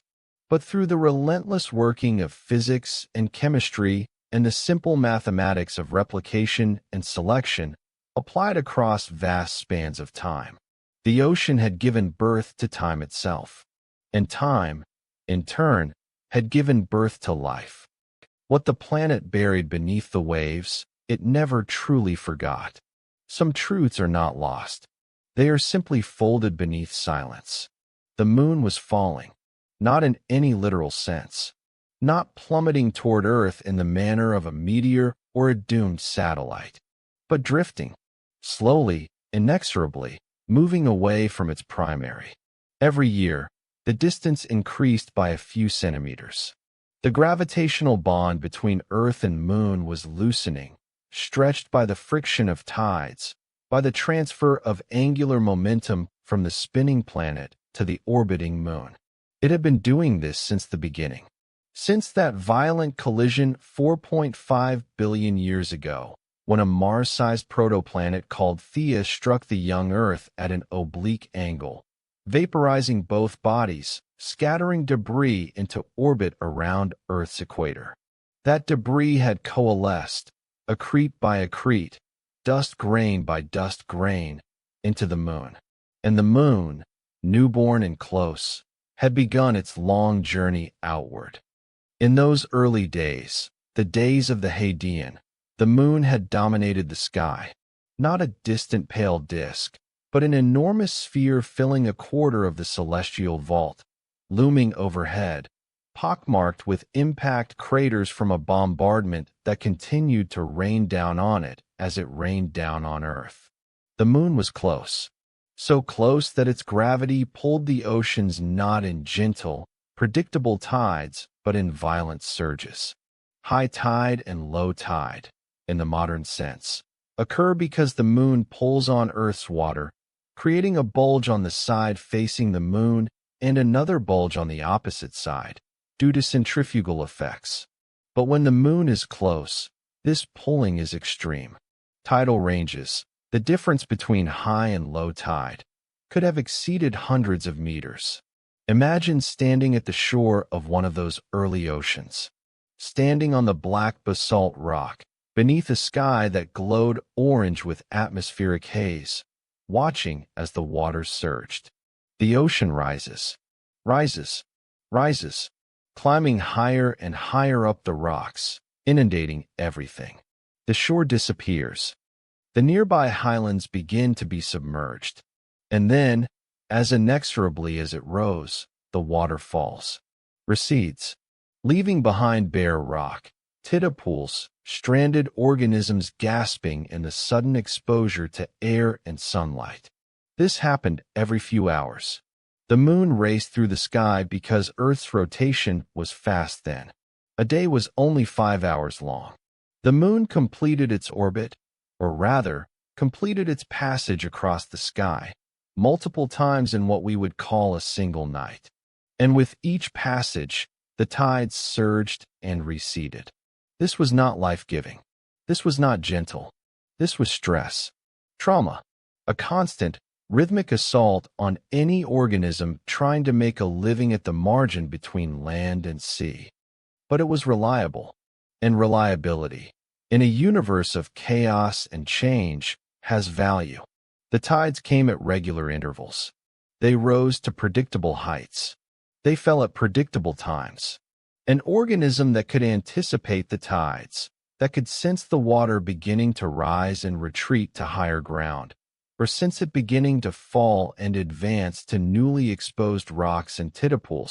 but through the relentless working of physics and chemistry and the simple mathematics of replication and selection applied across vast spans of time. The ocean had given birth to time itself, and time, in turn, had given birth to life. What the planet buried beneath the waves, it never truly forgot. Some truths are not lost. They are simply folded beneath silence. The moon was falling, not in any literal sense, not plummeting toward Earth in the manner of a meteor or a doomed satellite, but drifting, slowly, inexorably, moving away from its primary. Every year, the distance increased by a few centimeters. The gravitational bond between Earth and Moon was loosening, stretched by the friction of tides, by the transfer of angular momentum from the spinning planet to the orbiting Moon. It had been doing this since the beginning. Since that violent collision 4.5 billion years ago, when a Mars-sized protoplanet called Theia struck the young Earth at an oblique angle, vaporizing both bodies, scattering debris into orbit around Earth's equator. That debris had coalesced, accrete by accrete, dust grain by dust grain, into the Moon. And the Moon, newborn and close, had begun its long journey outward. In those early days, the days of the Hadean, the Moon had dominated the sky, not a distant pale disk, but an enormous sphere filling a quarter of the celestial vault, looming overhead, pockmarked with impact craters from a bombardment that continued to rain down on it as it rained down on Earth. The Moon was close, so close that its gravity pulled the oceans not in gentle, predictable tides, but in violent surges. High tide and low tide, in the modern sense, occur because the Moon pulls on Earth's water, creating a bulge on the side facing the Moon and another bulge on the opposite side, due to centrifugal effects. But when the Moon is close, this pulling is extreme. Tidal ranges, the difference between high and low tide, could have exceeded hundreds of meters. Imagine standing at the shore of one of those early oceans, standing on the black basalt rock, beneath a sky that glowed orange with atmospheric haze, watching as the waters surged. The ocean rises, rises, rises, climbing higher and higher up the rocks, inundating everything. The shore disappears. The nearby highlands begin to be submerged. And then, as inexorably as it rose, the water falls, recedes, leaving behind bare rock, tidal pools, stranded organisms gasping in the sudden exposure to air and sunlight. This happened every few hours. The Moon raced through the sky because Earth's rotation was fast then. A day was only 5 hours long. The Moon completed its orbit, or rather, completed its passage across the sky, multiple times in what we would call a single night. And with each passage, the tides surged and receded. This was not life-giving. This was not gentle. This was stress, trauma, a constant, rhythmic assault on any organism trying to make a living at the margin between land and sea. But it was reliable, and reliability, in a universe of chaos and change, has value. The tides came at regular intervals. They rose to predictable heights. They fell at predictable times. An organism that could anticipate the tides, that could sense the water beginning to rise and retreat to higher ground, or sense it beginning to fall and advance to newly exposed rocks and tidal,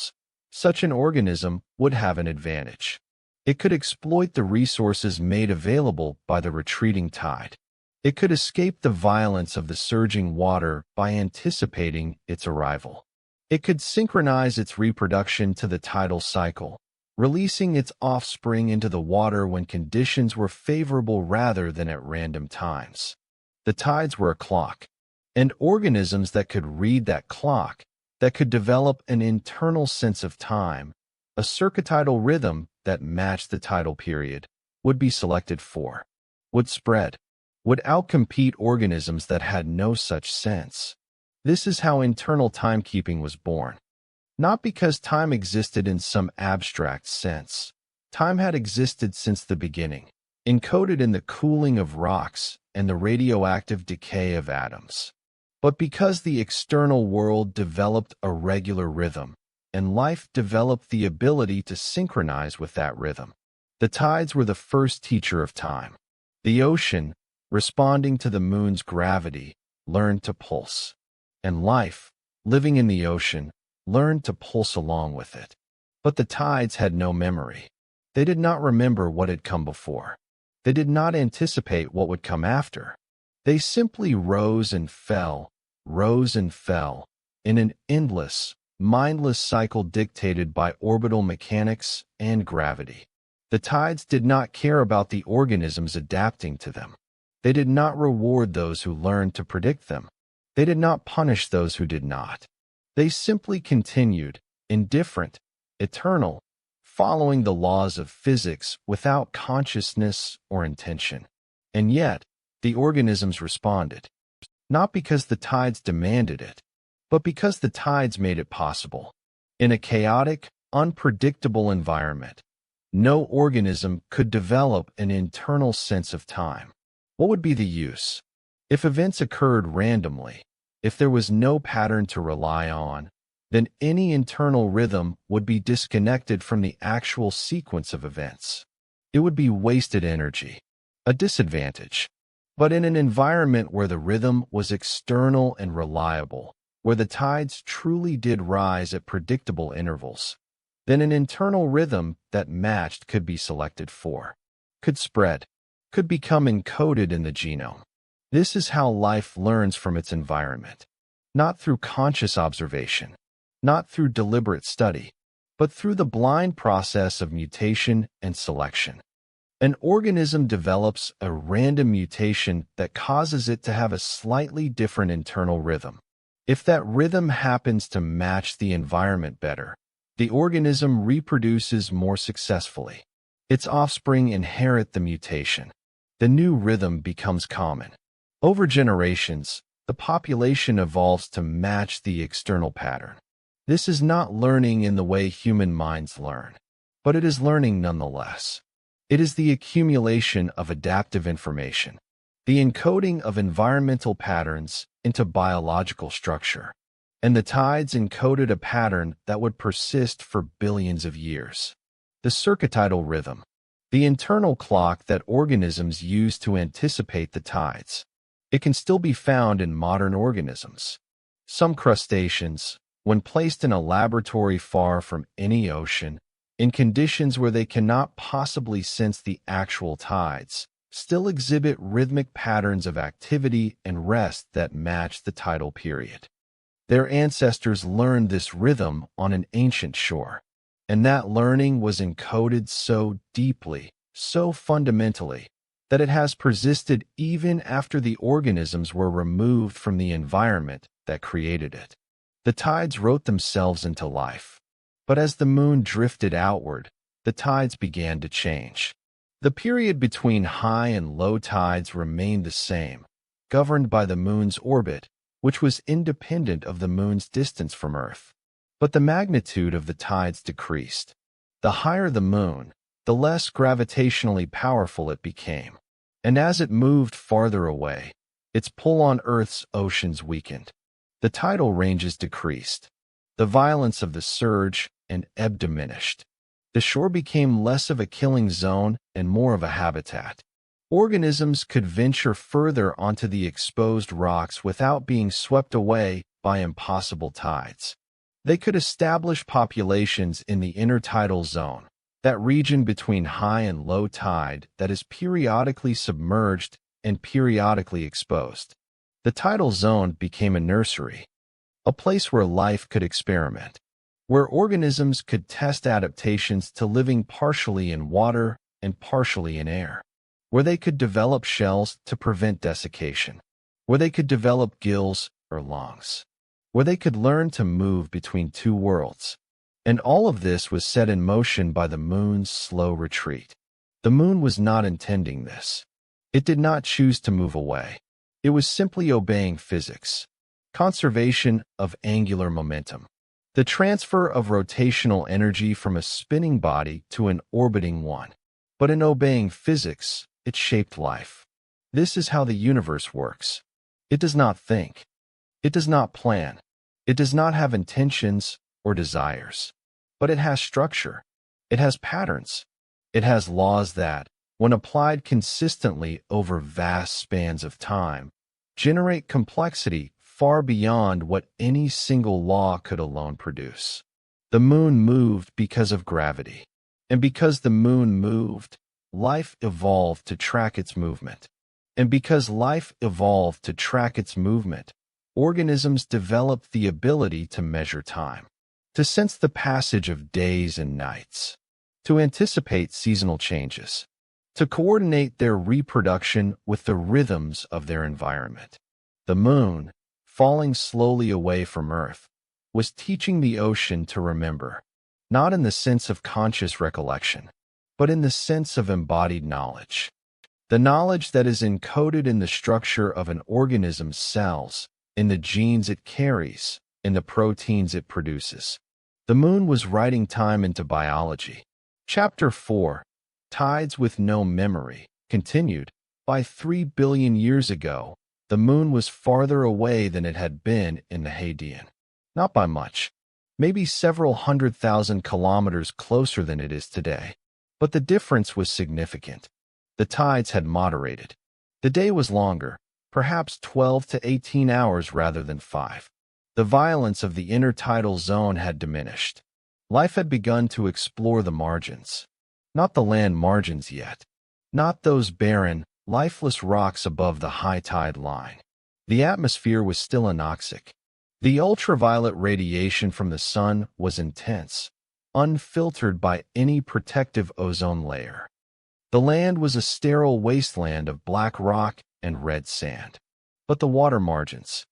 such an organism would have an advantage. It could exploit the resources made available by the retreating tide. It could escape the violence of the surging water by anticipating its arrival. It could synchronize its reproduction to the tidal cycle, releasing its offspring into the water when conditions were favorable rather than at random times. The tides were a clock, and organisms that could read that clock, that could develop an internal sense of time, a circotidal rhythm that matched the tidal period, would be selected for, would spread, would outcompete organisms that had no such sense. This is how internal timekeeping was born. Not because time existed in some abstract sense. Time had existed since the beginning, encoded in the cooling of rocks and the radioactive decay of atoms. But because the external world developed a regular rhythm, and life developed the ability to synchronize with that rhythm. The tides were the first teacher of time. The ocean, responding to the moon's gravity, learned to pulse. And life, living in the ocean, learned to pulse along with it. But the tides had no memory. They did not remember what had come before. They did not anticipate what would come after. They simply rose and fell, in an endless, mindless cycle dictated by orbital mechanics and gravity. The tides did not care about the organisms adapting to them. They did not reward those who learned to predict them. They did not punish those who did not. They simply continued, indifferent, eternal, following the laws of physics without consciousness or intention. And yet, the organisms responded, not because the tides demanded it, but because the tides made it possible. In a chaotic, unpredictable environment, no organism could develop an internal sense of time. What would be the use? If events occurred randomly, if there was no pattern to rely on, then any internal rhythm would be disconnected from the actual sequence of events. It would be wasted energy, a disadvantage. But in an environment where the rhythm was external and reliable, where the tides truly did rise at predictable intervals, then an internal rhythm that matched could be selected for, could spread, could become encoded in the genome. This is how life learns from its environment, not through conscious observation, not through deliberate study, but through the blind process of mutation and selection. An organism develops a random mutation that causes it to have a slightly different internal rhythm. If that rhythm happens to match the environment better, the organism reproduces more successfully. Its offspring inherit the mutation. The new rhythm becomes common. Over generations, the population evolves to match the external pattern. This is not learning in the way human minds learn, but it is learning nonetheless. It is the accumulation of adaptive information, the encoding of environmental patterns into biological structure. And the tides encoded a pattern that would persist for billions of years. The circotidal rhythm, the internal clock that organisms use to anticipate the tides. It can still be found in modern organisms. Some crustaceans, when placed in a laboratory far from any ocean, in conditions where they cannot possibly sense the actual tides, still exhibit rhythmic patterns of activity and rest that match the tidal period. Their ancestors learned this rhythm on an ancient shore, and that learning was encoded so deeply, so fundamentally, that it has persisted even after the organisms were removed from the environment that created it. The tides wrote themselves into life, but as the moon drifted outward, the tides began to change. The period between high and low tides remained the same, governed by the moon's orbit, which was independent of the moon's distance from Earth. But the magnitude of the tides decreased. The higher the moon, the less gravitationally powerful it became. And as it moved farther away, its pull on Earth's oceans weakened. The tidal ranges decreased. The violence of the surge and ebb diminished. The shore became less of a killing zone and more of a habitat. Organisms could venture further onto the exposed rocks without being swept away by impossible tides. They could establish populations in the intertidal zone, that region between high and low tide that is periodically submerged and periodically exposed. The tidal zone became a nursery, a place where life could experiment, where organisms could test adaptations to living partially in water and partially in air, where they could develop shells to prevent desiccation, where they could develop gills or lungs, where they could learn to move between two worlds. And all of this was set in motion by the moon's slow retreat. The moon was not intending this. It did not choose to move away. It was simply obeying physics. Conservation of angular momentum. The transfer of rotational energy from a spinning body to an orbiting one. But in obeying physics, it shaped life. This is how the universe works. It does not think. It does not plan. It does not have intentions or desires. But it has structure. It has patterns. It has laws that, when applied consistently over vast spans of time, generate complexity far beyond what any single law could alone produce. The moon moved because of gravity. And because the moon moved, life evolved to track its movement. And because life evolved to track its movement, organisms developed the ability to measure time, to sense the passage of days and nights, to anticipate seasonal changes, to coordinate their reproduction with the rhythms of their environment. The moon, falling slowly away from Earth, was teaching the ocean to remember, not in the sense of conscious recollection, but in the sense of embodied knowledge. The knowledge that is encoded in the structure of an organism's cells, in the genes it carries, in the proteins it produces. The moon was writing time into biology. Chapter 4, Tides with No Memory, continued. By 3 billion years ago, the moon was farther away than it had been in the Hadean. Not by much. Maybe several 100,000 kilometers closer than it is today. But the difference was significant. The tides had moderated. The day was longer, perhaps 12 to 18 hours rather than 5. The violence of the intertidal zone had diminished. Life had begun to explore the margins. Not the land margins yet. Not those barren, lifeless rocks above the high tide line. The atmosphere was still anoxic. The ultraviolet radiation from the sun was intense, unfiltered by any protective ozone layer. The land was a sterile wasteland of black rock and red sand. But the water margins,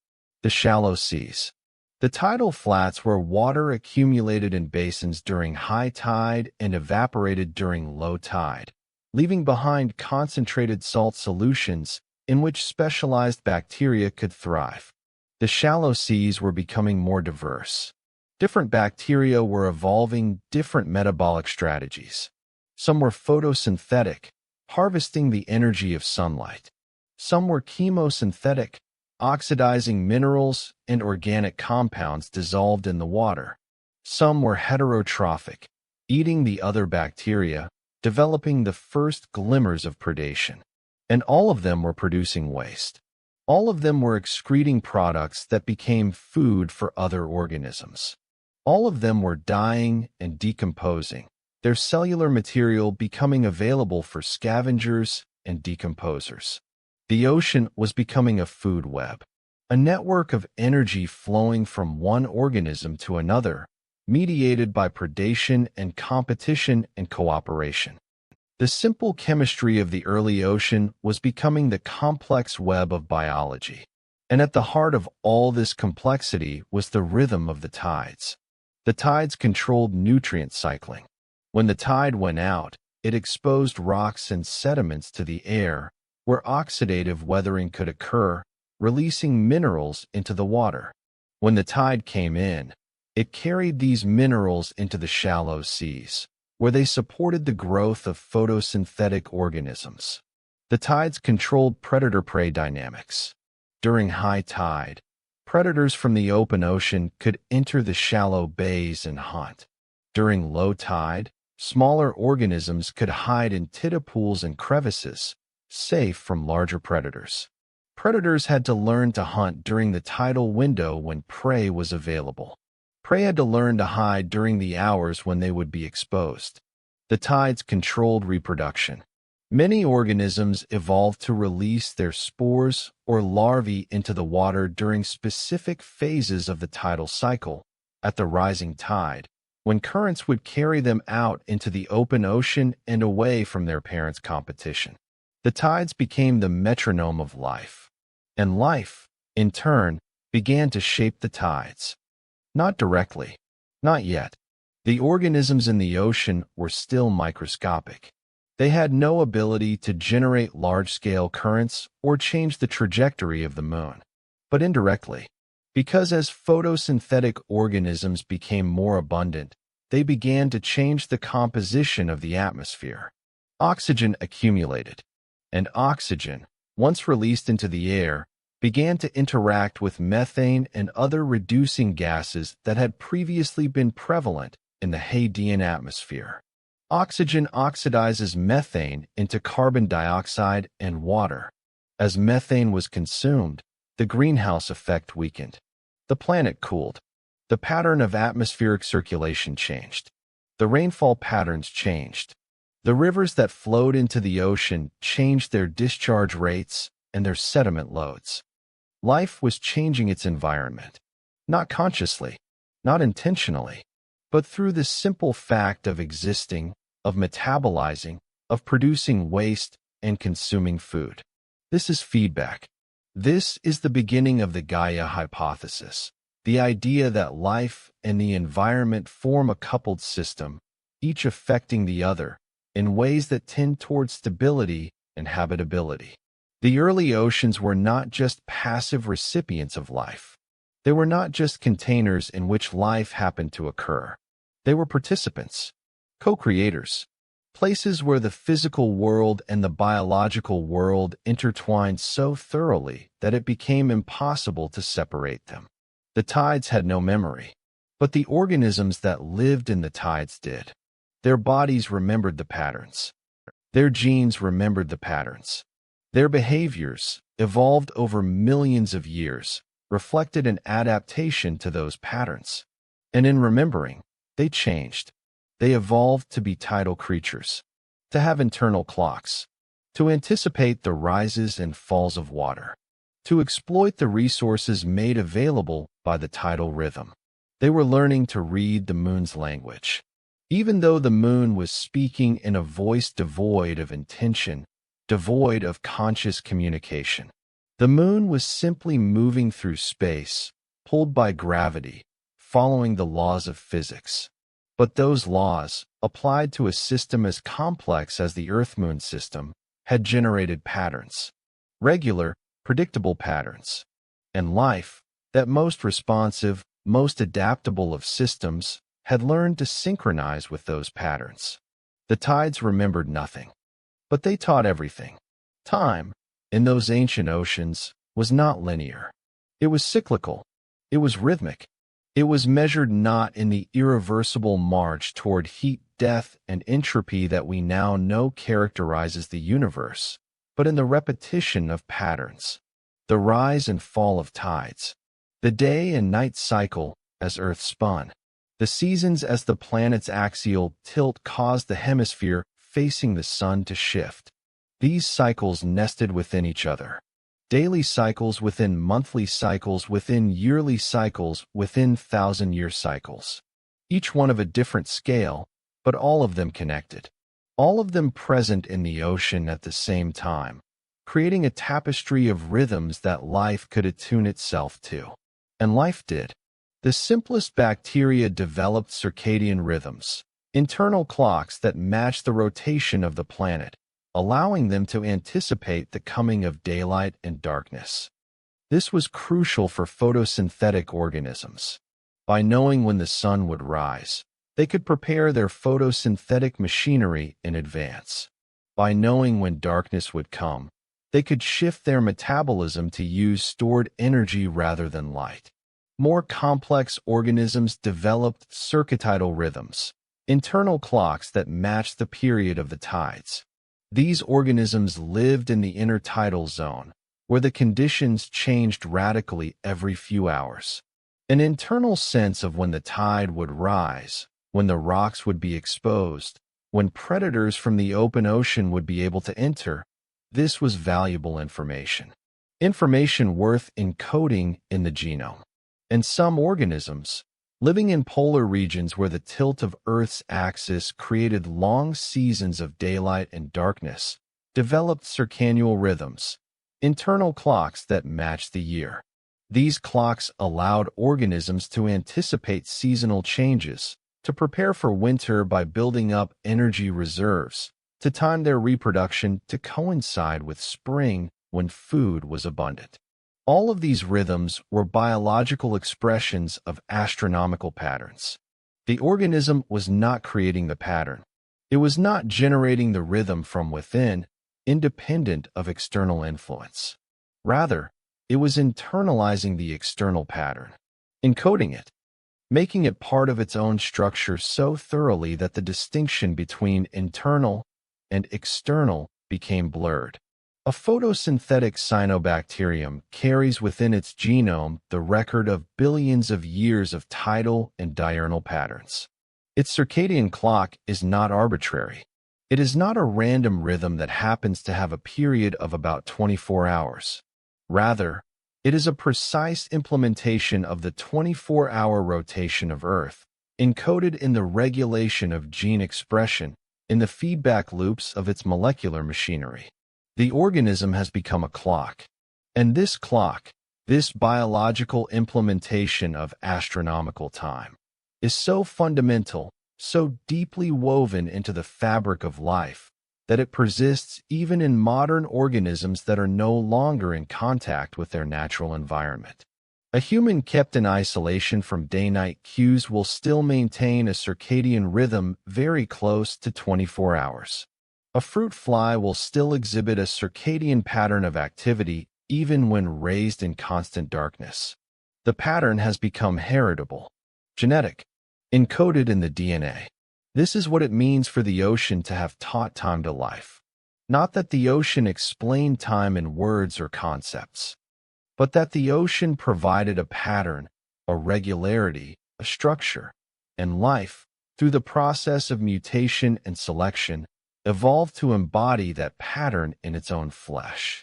the shallow seas, the tidal flats where water accumulated in basins during high tide and evaporated during low tide, leaving behind concentrated salt solutions in which specialized bacteria could thrive. The shallow seas were becoming more diverse. Different bacteria were evolving different metabolic strategies. Some were photosynthetic, harvesting the energy of sunlight. Some were chemosynthetic, oxidizing minerals and organic compounds dissolved in the water. Some were heterotrophic, eating the other bacteria, developing the first glimmers of predation. And all of them were producing waste. All of them were excreting products that became food for other organisms. All of them were dying and decomposing, their cellular material becoming available for scavengers and decomposers. The ocean was becoming a food web, a network of energy flowing from one organism to another, mediated by predation and competition and cooperation. The simple chemistry of the early ocean was becoming the complex web of biology. And at the heart of all this complexity was the rhythm of the tides. The tides controlled nutrient cycling. When the tide went out, it exposed rocks and sediments to the air, where oxidative weathering could occur, releasing minerals into the water. When the tide came in, it carried these minerals into the shallow seas, where they supported the growth of photosynthetic organisms. The tides controlled predator-prey dynamics. During high tide, predators from the open ocean could enter the shallow bays and hunt. During low tide, smaller organisms could hide in tidal pools and crevices, safe from larger predators. Predators had to learn to hunt during the tidal window when prey was available. Prey had to learn to hide during the hours when they would be exposed. The tides controlled reproduction. Many organisms evolved to release their spores or larvae into the water during specific phases of the tidal cycle, at the rising tide, when currents would carry them out into the open ocean and away from their parents' competition. The tides became the metronome of life, and life, in turn, began to shape the tides. Not directly, not yet. The organisms in the ocean were still microscopic. They had no ability to generate large-scale currents or change the trajectory of the moon. But indirectly, because as photosynthetic organisms became more abundant, they began to change the composition of the atmosphere. Oxygen accumulated, and oxygen, once released into the air, began to interact with methane and other reducing gases that had previously been prevalent in the Hadean atmosphere. Oxygen oxidizes methane into carbon dioxide and water. As methane was consumed, the greenhouse effect weakened. The planet cooled. The pattern of atmospheric circulation changed. The rainfall patterns changed. The rivers that flowed into the ocean changed their discharge rates and their sediment loads. Life was changing its environment, not consciously, not intentionally, but through the simple fact of existing, of metabolizing, of producing waste and consuming food. This is feedback. This is the beginning of the Gaia hypothesis, the idea that life and the environment form a coupled system, each affecting the other, in ways that tend towards stability and habitability. The early oceans were not just passive recipients of life. They were not just containers in which life happened to occur. They were participants, co-creators, places where the physical world and the biological world intertwined so thoroughly that it became impossible to separate them. The tides had no memory, but the organisms that lived in the tides did. Their bodies remembered the patterns. Their genes remembered the patterns. Their behaviors, evolved over millions of years, reflected an adaptation to those patterns. And in remembering, they changed. They evolved to be tidal creatures, to have internal clocks, to anticipate the rises and falls of water, to exploit the resources made available by the tidal rhythm. They were learning to read the moon's language. Even though the moon was speaking in a voice devoid of intention, devoid of conscious communication, the moon was simply moving through space, pulled by gravity, following the laws of physics. But those laws, applied to a system as complex as the Earth-Moon system, had generated patterns. Regular, predictable patterns. And life, that most responsive, most adaptable of systems, had learned to synchronize with those patterns. The tides remembered nothing, but they taught everything. Time, in those ancient oceans, was not linear. It was cyclical. It was rhythmic. It was measured not in the irreversible march toward heat, death, and entropy that we now know characterizes the universe, but in the repetition of patterns, the rise and fall of tides, the day and night cycle as Earth spun, the seasons as the planet's axial tilt caused the hemisphere facing the sun to shift. These cycles nested within each other. Daily cycles within monthly cycles within yearly cycles within thousand-year cycles. Each one of a different scale, but all of them connected. All of them present in the ocean at the same time, creating a tapestry of rhythms that life could attune itself to. And life did. The simplest bacteria developed circadian rhythms, internal clocks that matched the rotation of the planet, allowing them to anticipate the coming of daylight and darkness. This was crucial for photosynthetic organisms. By knowing when the sun would rise, they could prepare their photosynthetic machinery in advance. By knowing when darkness would come, they could shift their metabolism to use stored energy rather than light. More complex organisms developed circadial rhythms, internal clocks that matched the period of the tides. These organisms lived in the intertidal zone, where the conditions changed radically every few hours. An internal sense of when the tide would rise, when the rocks would be exposed, when predators from the open ocean would be able to enter. This was valuable information. Information worth encoding in the genome. And some organisms, living in polar regions where the tilt of Earth's axis created long seasons of daylight and darkness, developed circadian rhythms, internal clocks that matched the year. These clocks allowed organisms to anticipate seasonal changes, to prepare for winter by building up energy reserves, to time their reproduction to coincide with spring when food was abundant. All of these rhythms were biological expressions of astronomical patterns. The organism was not creating the pattern. It was not generating the rhythm from within, independent of external influence. Rather, it was internalizing the external pattern, encoding it, making it part of its own structure so thoroughly that the distinction between internal and external became blurred. A photosynthetic cyanobacterium carries within its genome the record of billions of years of tidal and diurnal patterns. Its circadian clock is not arbitrary. It is not a random rhythm that happens to have a period of about 24 hours. Rather, it is a precise implementation of the 24-hour rotation of Earth, encoded in the regulation of gene expression in the feedback loops of its molecular machinery. The organism has become a clock. And this clock, this biological implementation of astronomical time, is so fundamental, so deeply woven into the fabric of life, that it persists even in modern organisms that are no longer in contact with their natural environment. A human kept in isolation from day-night cues will still maintain a circadian rhythm very close to 24 hours. A fruit fly will still exhibit a circadian pattern of activity even when raised in constant darkness. The pattern has become heritable, genetic, encoded in the DNA. This is what it means for the ocean to have taught time to life. Not that the ocean explained time in words or concepts, but that the ocean provided a pattern, a regularity, a structure, and life, through the process of mutation and selection, evolved to embody that pattern in its own flesh.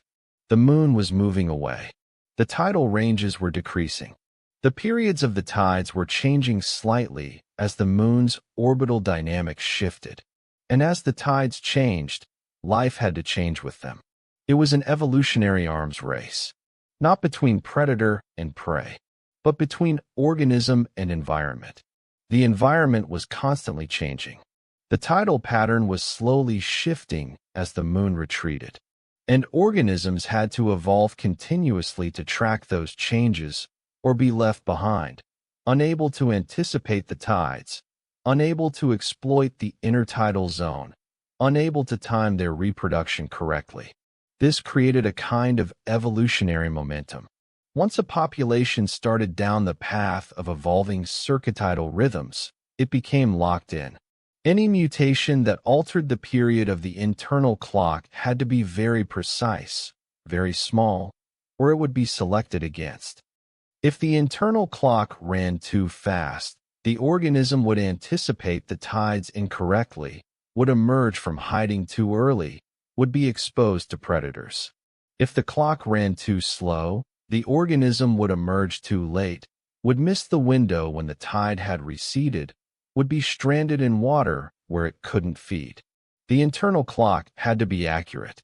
The moon was moving away. The tidal ranges were decreasing. The periods of the tides were changing slightly as the moon's orbital dynamics shifted. And as the tides changed, life had to change with them. It was an evolutionary arms race, not between predator and prey, but between organism and environment. The environment was constantly changing. The tidal pattern was slowly shifting as the moon retreated, and organisms had to evolve continuously to track those changes or be left behind, unable to anticipate the tides, unable to exploit the intertidal zone, unable to time their reproduction correctly. This created a kind of evolutionary momentum. Once a population started down the path of evolving circadian rhythms, it became locked in. Any mutation that altered the period of the internal clock had to be very precise, very small, or it would be selected against. If the internal clock ran too fast, the organism would anticipate the tides incorrectly, would emerge from hiding too early, would be exposed to predators. If the clock ran too slow, the organism would emerge too late, would miss the window when the tide had receded, would be stranded in water where it couldn't feed. The internal clock had to be accurate.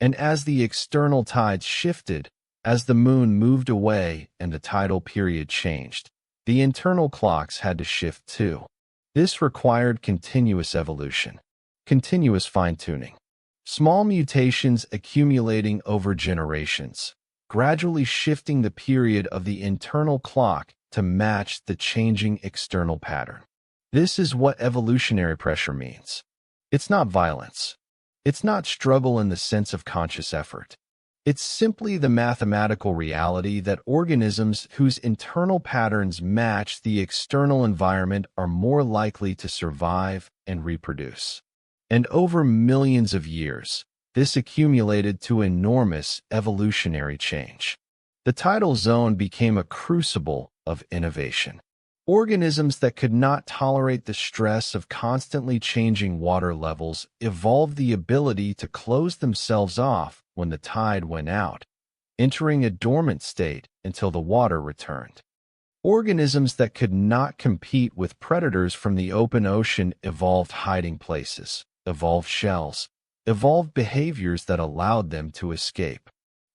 And as the external tides shifted, as the moon moved away and the tidal period changed, the internal clocks had to shift too. This required continuous evolution, continuous fine-tuning. Small mutations accumulating over generations, gradually shifting the period of the internal clock to match the changing external pattern. This is what evolutionary pressure means. It's not violence. It's not struggle in the sense of conscious effort. It's simply the mathematical reality that organisms whose internal patterns match the external environment are more likely to survive and reproduce. And over millions of years, this accumulated to enormous evolutionary change. The tidal zone became a crucible of innovation. Organisms that could not tolerate the stress of constantly changing water levels evolved the ability to close themselves off when the tide went out, entering a dormant state until the water returned. Organisms that could not compete with predators from the open ocean evolved hiding places, evolved shells, evolved behaviors that allowed them to escape.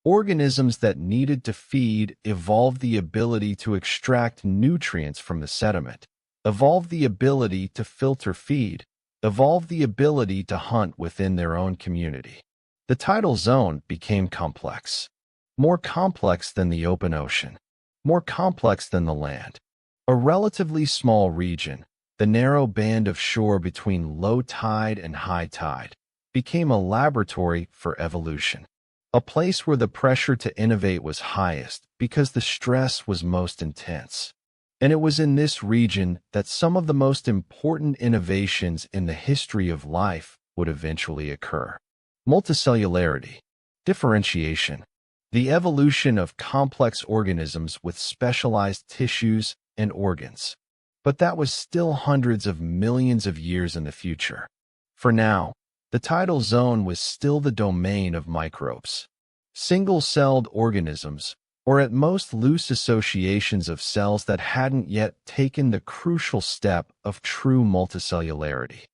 Organisms that needed to feed evolved the ability to extract nutrients from the sediment, evolved the ability to filter feed, evolved the ability to hunt within their own community. The tidal zone became complex, more complex than the open ocean, more complex than the land. A relatively small region, the narrow band of shore between low tide and high tide, became a laboratory for evolution. A place where the pressure to innovate was highest because the stress was most intense. And it was in this region that some of the most important innovations in the history of life would eventually occur. Multicellularity, differentiation, the evolution of complex organisms with specialized tissues and organs. But that was still hundreds of millions of years in the future. For now, the tidal zone was still the domain of microbes, single-celled organisms, or at most loose associations of cells that hadn't yet taken the crucial step of true multicellularity.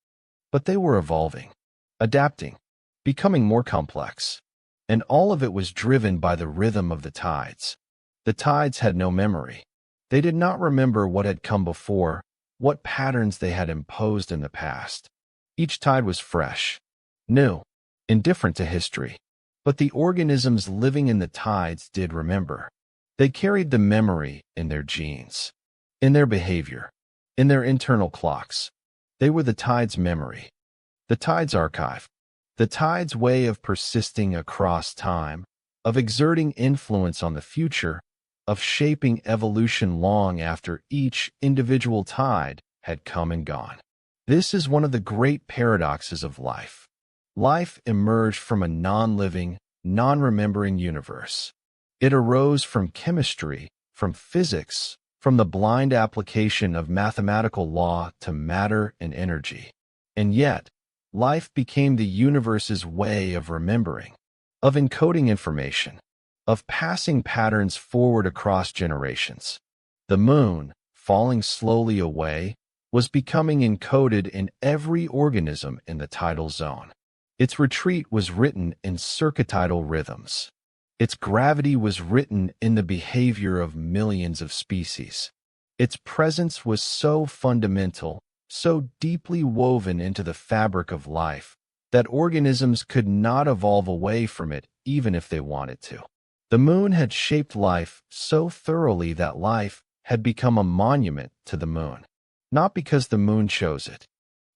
But they were evolving, adapting, becoming more complex, and all of it was driven by the rhythm of the tides. The tides had no memory. They did not remember what had come before, what patterns they had imposed in the past. Each tide was fresh, new, indifferent to history. But the organisms living in the tides did remember. They carried the memory in their genes, in their behavior, in their internal clocks. They were the tide's memory, the tide's archive, the tide's way of persisting across time, of exerting influence on the future, of shaping evolution long after each individual tide had come and gone. This is one of the great paradoxes of life. Life emerged from a non-living, non-remembering universe. It arose from chemistry, from physics, from the blind application of mathematical law to matter and energy. And yet, life became the universe's way of remembering, of encoding information, of passing patterns forward across generations. The moon, falling slowly away, was becoming encoded in every organism in the tidal zone. Its retreat was written in circutidal rhythms. Its gravity was written in the behavior of millions of species. Its presence was so fundamental, so deeply woven into the fabric of life, that organisms could not evolve away from it even if they wanted to. The moon had shaped life so thoroughly that life had become a monument to the moon. Not because the moon chose it,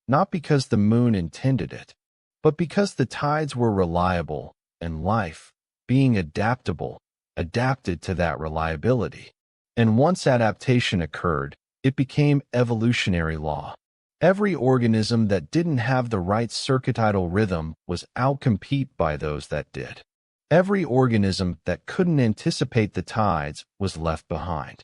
not because the moon intended it, but because the tides were reliable and life, being adaptable, adapted to that reliability. And once adaptation occurred, it became evolutionary law. Every organism that didn't have the right circutidal rhythm was outcompeted by those that did. Every organism that couldn't anticipate the tides was left behind.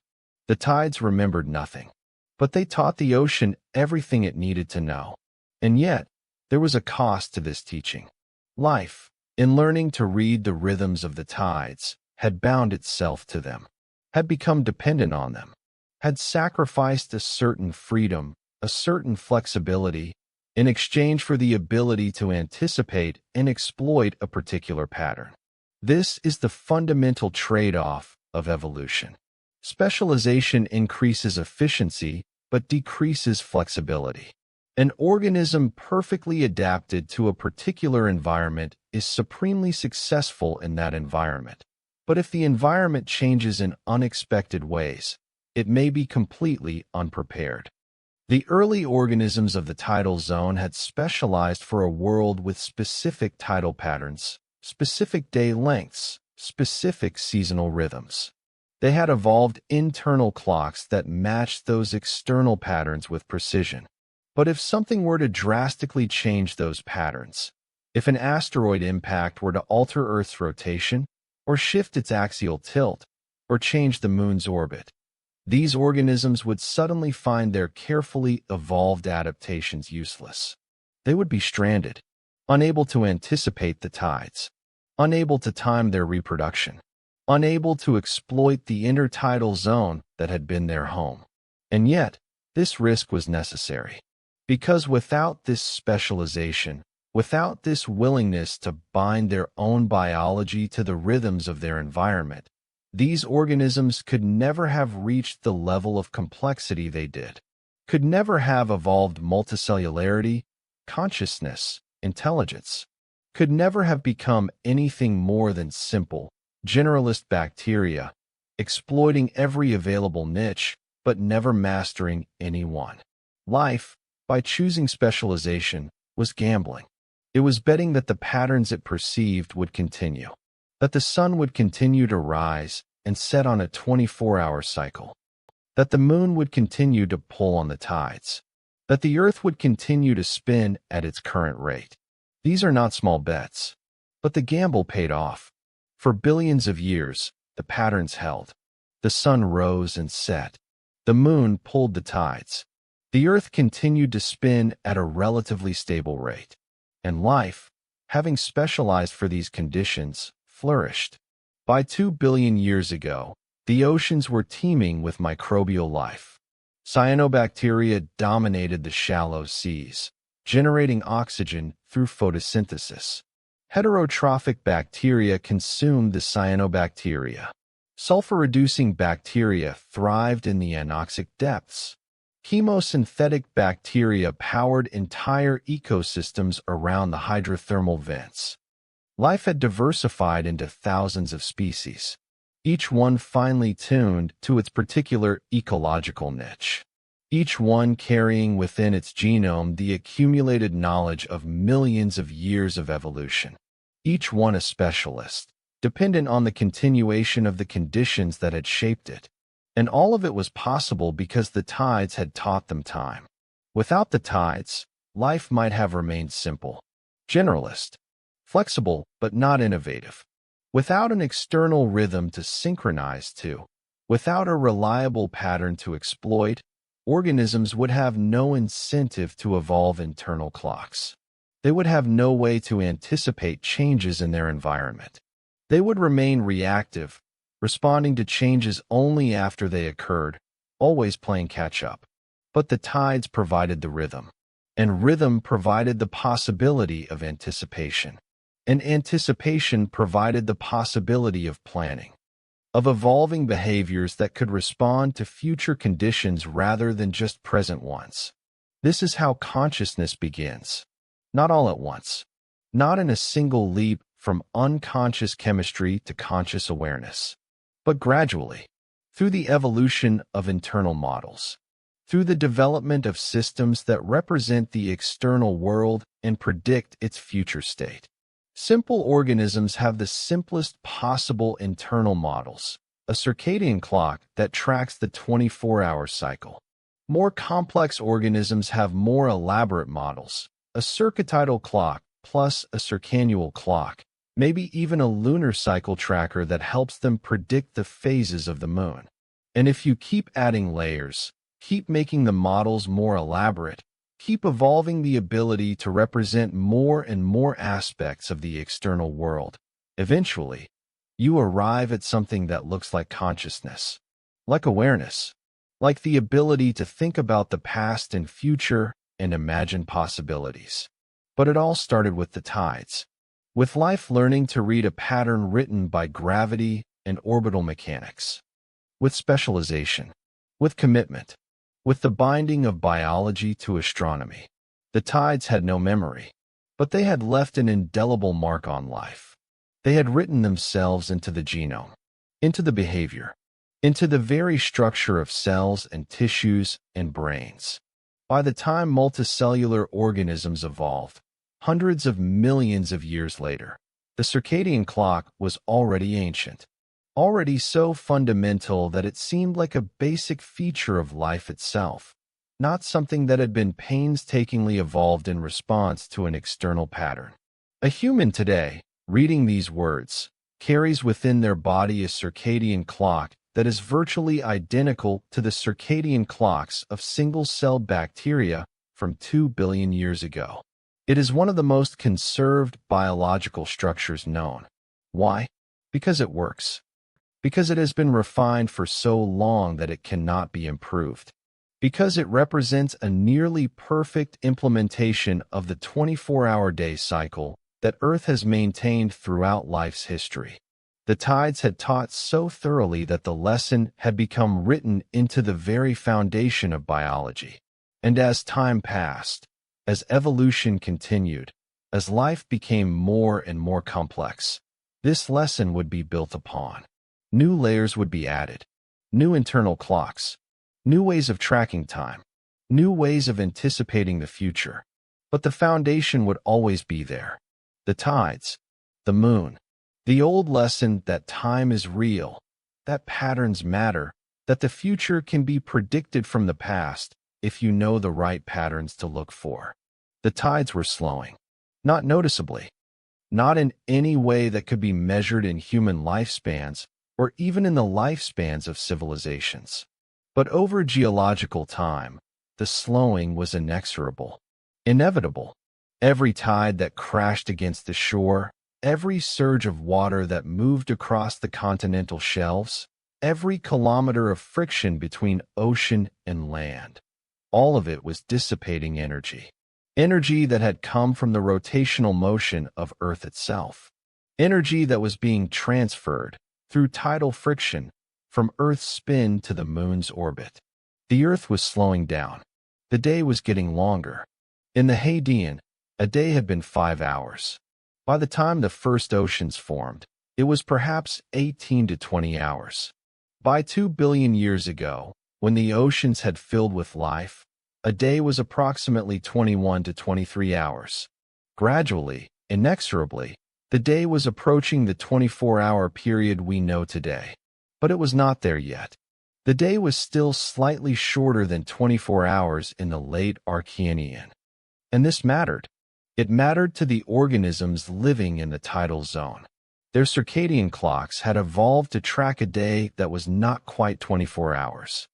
The tides remembered nothing, but they taught the ocean everything it needed to know. And yet, there was a cost to this teaching. Life, in learning to read the rhythms of the tides, had bound itself to them, had become dependent on them, had sacrificed a certain freedom, a certain flexibility, in exchange for the ability to anticipate and exploit a particular pattern. This is the fundamental trade-off of evolution. Specialization increases efficiency, but decreases flexibility. An organism perfectly adapted to a particular environment is supremely successful in that environment. But if the environment changes in unexpected ways, it may be completely unprepared. The early organisms of the tidal zone had specialized for a world with specific tidal patterns, specific day lengths, specific seasonal rhythms. They had evolved internal clocks that matched those external patterns with precision. But if something were to drastically change those patterns, if an asteroid impact were to alter Earth's rotation, or shift its axial tilt, or change the moon's orbit, these organisms would suddenly find their carefully evolved adaptations useless. They would be stranded, unable to anticipate the tides, unable to time their reproduction, unable to exploit the intertidal zone that had been their home. And yet, this risk was necessary. Because without this specialization, without this willingness to bind their own biology to the rhythms of their environment, these organisms could never have reached the level of complexity they did, could never have evolved multicellularity, consciousness, intelligence, could never have become anything more than simple, generalist bacteria, exploiting every available niche, but never mastering any one. Life, by choosing specialization, was gambling. It was betting that the patterns it perceived would continue, that the sun would continue to rise and set on a 24-hour cycle, that the moon would continue to pull on the tides, that the earth would continue to spin at its current rate. These are not small bets, but the gamble paid off. For billions of years, the patterns held. The sun rose and set. The moon pulled the tides. The earth continued to spin at a relatively stable rate. And life, having specialized for these conditions, flourished. By 2 billion years ago, the oceans were teeming with microbial life. Cyanobacteria dominated the shallow seas, generating oxygen through photosynthesis. Heterotrophic bacteria consumed the cyanobacteria. Sulfur-reducing bacteria thrived in the anoxic depths. Chemosynthetic bacteria powered entire ecosystems around the hydrothermal vents. Life had diversified into thousands of species, each one finely tuned to its particular ecological niche, each one carrying within its genome the accumulated knowledge of millions of years of evolution, each one a specialist, dependent on the continuation of the conditions that had shaped it. And all of it was possible because the tides had taught them time. Without the tides, life might have remained simple, generalist, flexible but not innovative. Without an external rhythm to synchronize to, without a reliable pattern to exploit, organisms would have no incentive to evolve internal clocks. They would have no way to anticipate changes in their environment. They would remain reactive, responding to changes only after they occurred, always playing catch-up. But the tides provided the rhythm, and rhythm provided the possibility of anticipation, and anticipation provided the possibility of planning, of evolving behaviors that could respond to future conditions rather than just present ones. This is how consciousness begins, not all at once, not in a single leap from unconscious chemistry to conscious awareness, but gradually, through the evolution of internal models, through the development of systems that represent the external world and predict its future state. Simple organisms have the simplest possible internal models, a circadian clock that tracks the 24-hour cycle. More complex organisms have more elaborate models, a circadial clock plus a circannual clock, maybe even a lunar cycle tracker that helps them predict the phases of the moon. And if you keep adding layers, keep making the models more elaborate, keep evolving the ability to represent more and more aspects of the external world, eventually, you arrive at something that looks like consciousness, like awareness, like the ability to think about the past and future and imagine possibilities. But it all started with the tides, with life learning to read a pattern written by gravity and orbital mechanics, with specialization, with commitment, with the binding of biology to astronomy. The tides had no memory, but they had left an indelible mark on life. They had written themselves into the genome, into the behavior, into the very structure of cells and tissues and brains. By the time multicellular organisms evolved, hundreds of millions of years later, the circadian clock was already ancient, already so fundamental that it seemed like a basic feature of life itself, not something that had been painstakingly evolved in response to an external pattern. A human today, reading these words, carries within their body a circadian clock that is virtually identical to the circadian clocks of single-celled bacteria from 2 billion years ago. It is one of the most conserved biological structures known. Why? Because it works. Because it has been refined for so long that it cannot be improved. Because it represents a nearly perfect implementation of the 24-hour day cycle that Earth has maintained throughout life's history. The tides had taught so thoroughly that the lesson had become written into the very foundation of biology. And as time passed, as evolution continued, as life became more and more complex, this lesson would be built upon. New layers would be added, new internal clocks, new ways of tracking time, new ways of anticipating the future. But the foundation would always be there. The tides, the moon, the old lesson that time is real, that patterns matter, that the future can be predicted from the past if you know the right patterns to look for. The tides were slowing, not noticeably, not in any way that could be measured in human lifespans or even in the lifespans of civilizations. But over geological time, the slowing was inexorable, inevitable. Every tide that crashed against the shore, every surge of water that moved across the continental shelves, every kilometer of friction between ocean and land, all of it was dissipating energy. Energy that had come from the rotational motion of Earth itself. Energy that was being transferred, through tidal friction, from Earth's spin to the moon's orbit. The Earth was slowing down. The day was getting longer. In the Hadean, a day had been 5 hours. By the time the first oceans formed, it was perhaps 18 to 20 hours. By 2 billion years ago, when the oceans had filled with life, a day was approximately 21 to 23 hours. Gradually, inexorably, the day was approaching the 24-hour period we know today. But it was not there yet. The day was still slightly shorter than 24 hours in the late Archean. And this mattered. It mattered to the organisms living in the tidal zone. Their circadian clocks had evolved to track a day that was not quite 24 hours.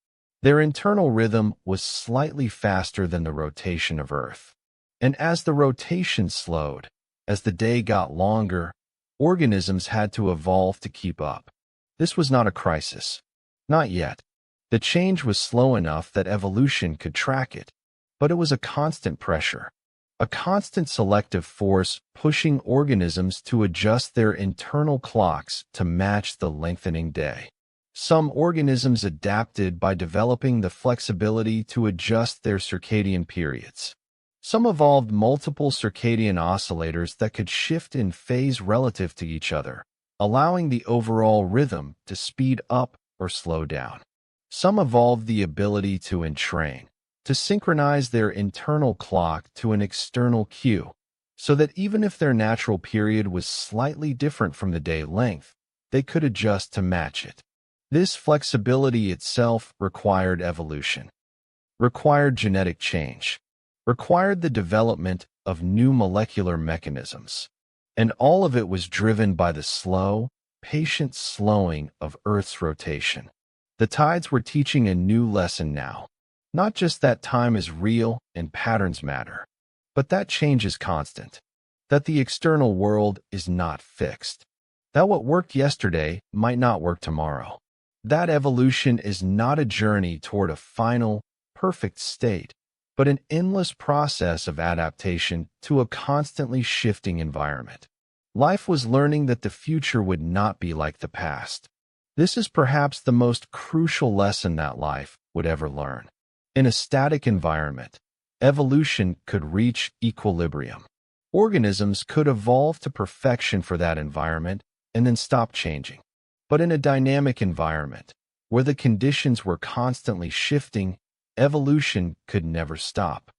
Their internal rhythm was slightly faster than the rotation of Earth. And as the rotation slowed, as the day got longer, organisms had to evolve to keep up. This was not a crisis. Not yet. The change was slow enough that evolution could track it, but it was a constant pressure, a constant selective force pushing organisms to adjust their internal clocks to match the lengthening day. Some organisms adapted by developing the flexibility to adjust their circadian periods. Some evolved multiple circadian oscillators that could shift in phase relative to each other, allowing the overall rhythm to speed up or slow down. Some evolved the ability to entrain, to synchronize their internal clock to an external cue, so that even if their natural period was slightly different from the day length, they could adjust to match it. This flexibility itself required evolution, required genetic change, required the development of new molecular mechanisms. And all of it was driven by the slow, patient slowing of Earth's rotation. The tides were teaching a new lesson now. Not just that time is real and patterns matter, but that change is constant. That the external world is not fixed. That what worked yesterday might not work tomorrow. That evolution is not a journey toward a final, perfect state, but an endless process of adaptation to a constantly shifting environment. Life was learning that the future would not be like the past. This is perhaps the most crucial lesson that life would ever learn. In a static environment, evolution could reach equilibrium. Organisms could evolve to perfection for that environment and then stop changing. But in a dynamic environment, where the conditions were constantly shifting, evolution could never stop.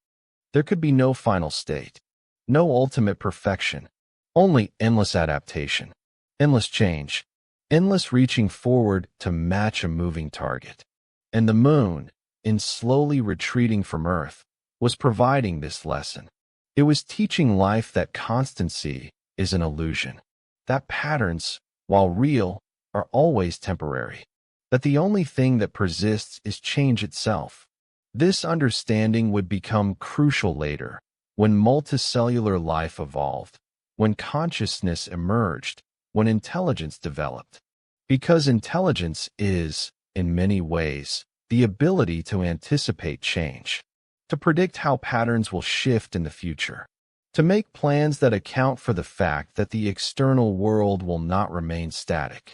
There could be no final state, no ultimate perfection, only endless adaptation, endless change, endless reaching forward to match a moving target. And the moon, in slowly retreating from Earth, was providing this lesson. It was teaching life that constancy is an illusion, that patterns, while real, are always temporary. that the only thing that persists is change itself. This understanding would become crucial later, when multicellular life evolved, when consciousness emerged, when intelligence developed. Because intelligence is, in many ways, the ability to anticipate change, to predict how patterns will shift in the future, to make plans that account for the fact that the external world will not remain static.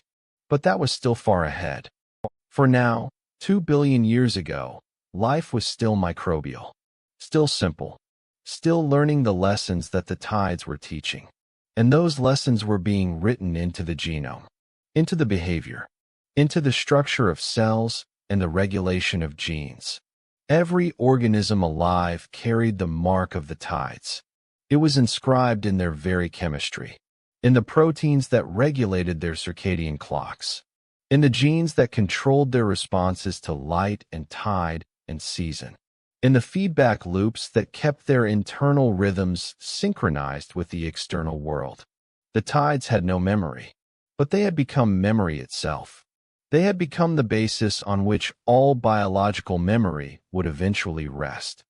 But that was still far ahead. For now, 2 billion years ago, life was still microbial, still simple, still learning the lessons that the tides were teaching. And those lessons were being written into the genome, into the behavior, into the structure of cells and the regulation of genes. Every organism alive carried the mark of the tides. It was inscribed in their very chemistry, in the proteins that regulated their circadian clocks, in the genes that controlled their responses to light and tide and season, in the feedback loops that kept their internal rhythms synchronized with the external world. The tides had no memory, but they had become memory itself. They had become the basis on which all biological memory would eventually rest.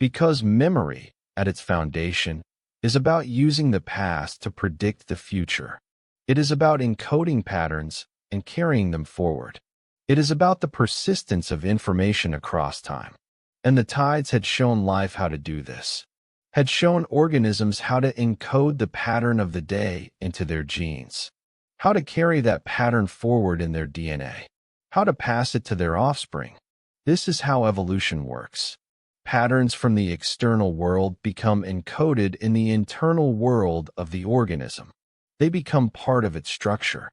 Because memory, at its foundation, is about using the past to predict the future. It is about encoding patterns and carrying them forward. It is about the persistence of information across time. And the tides had shown life how to do this, had shown organisms how to encode the pattern of the day into their genes, how to carry that pattern forward in their DNA, how to pass it to their offspring. This is how evolution works. Patterns from the external world become encoded in the internal world of the organism. They become part of its structure,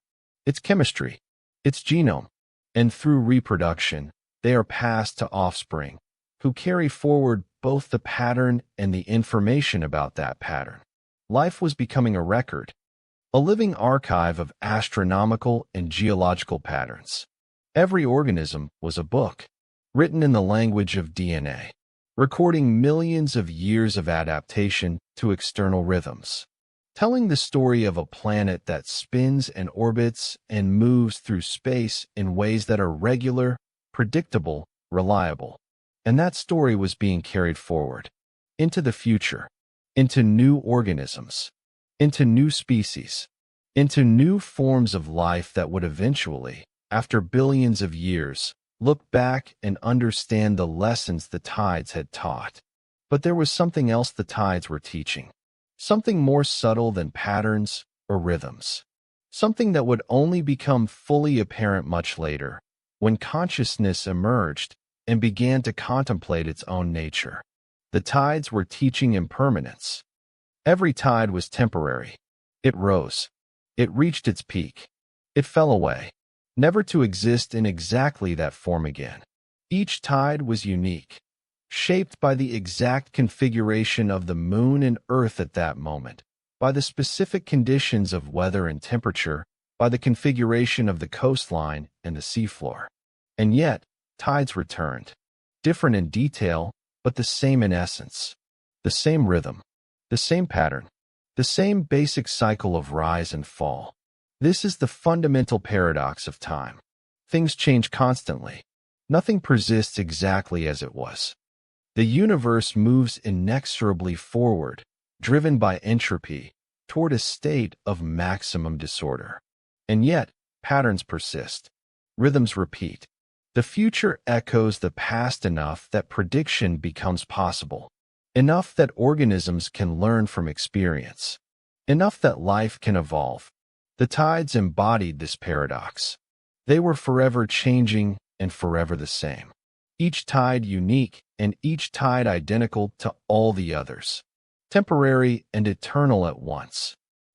its chemistry, its genome, and through reproduction, they are passed to offspring, who carry forward both the pattern and the information about that pattern. Life was becoming a record, a living archive of astronomical and geological patterns. Every organism was a book, written in the language of DNA, recording millions of years of adaptation to external rhythms, telling the story of a planet that spins and orbits and moves through space in ways that are regular, predictable, reliable. And that story was being carried forward, into the future, into new organisms, into new species, into new forms of life that would eventually, after billions of years, look back and understand the lessons the tides had taught. But there was something else the tides were teaching, something more subtle than patterns or rhythms, something that would only become fully apparent much later, when consciousness emerged and began to contemplate its own nature. The tides were teaching impermanence. Every tide was temporary. It rose. It reached its peak. It fell away, never to exist in exactly that form again. Each tide was unique, shaped by the exact configuration of the moon and earth at that moment, by the specific conditions of weather and temperature, by the configuration of the coastline and the seafloor. And yet, tides returned, different in detail, but the same in essence. The same rhythm, the same pattern, the same basic cycle of rise and fall. This is the fundamental paradox of time. Things change constantly. Nothing persists exactly as it was. The universe moves inexorably forward, driven by entropy, toward a state of maximum disorder. And yet, patterns persist. Rhythms repeat. The future echoes the past enough that prediction becomes possible, enough that organisms can learn from experience, enough that life can evolve. The tides embodied this paradox. They were forever changing and forever the same. Each tide unique and each tide identical to all the others, temporary and eternal at once.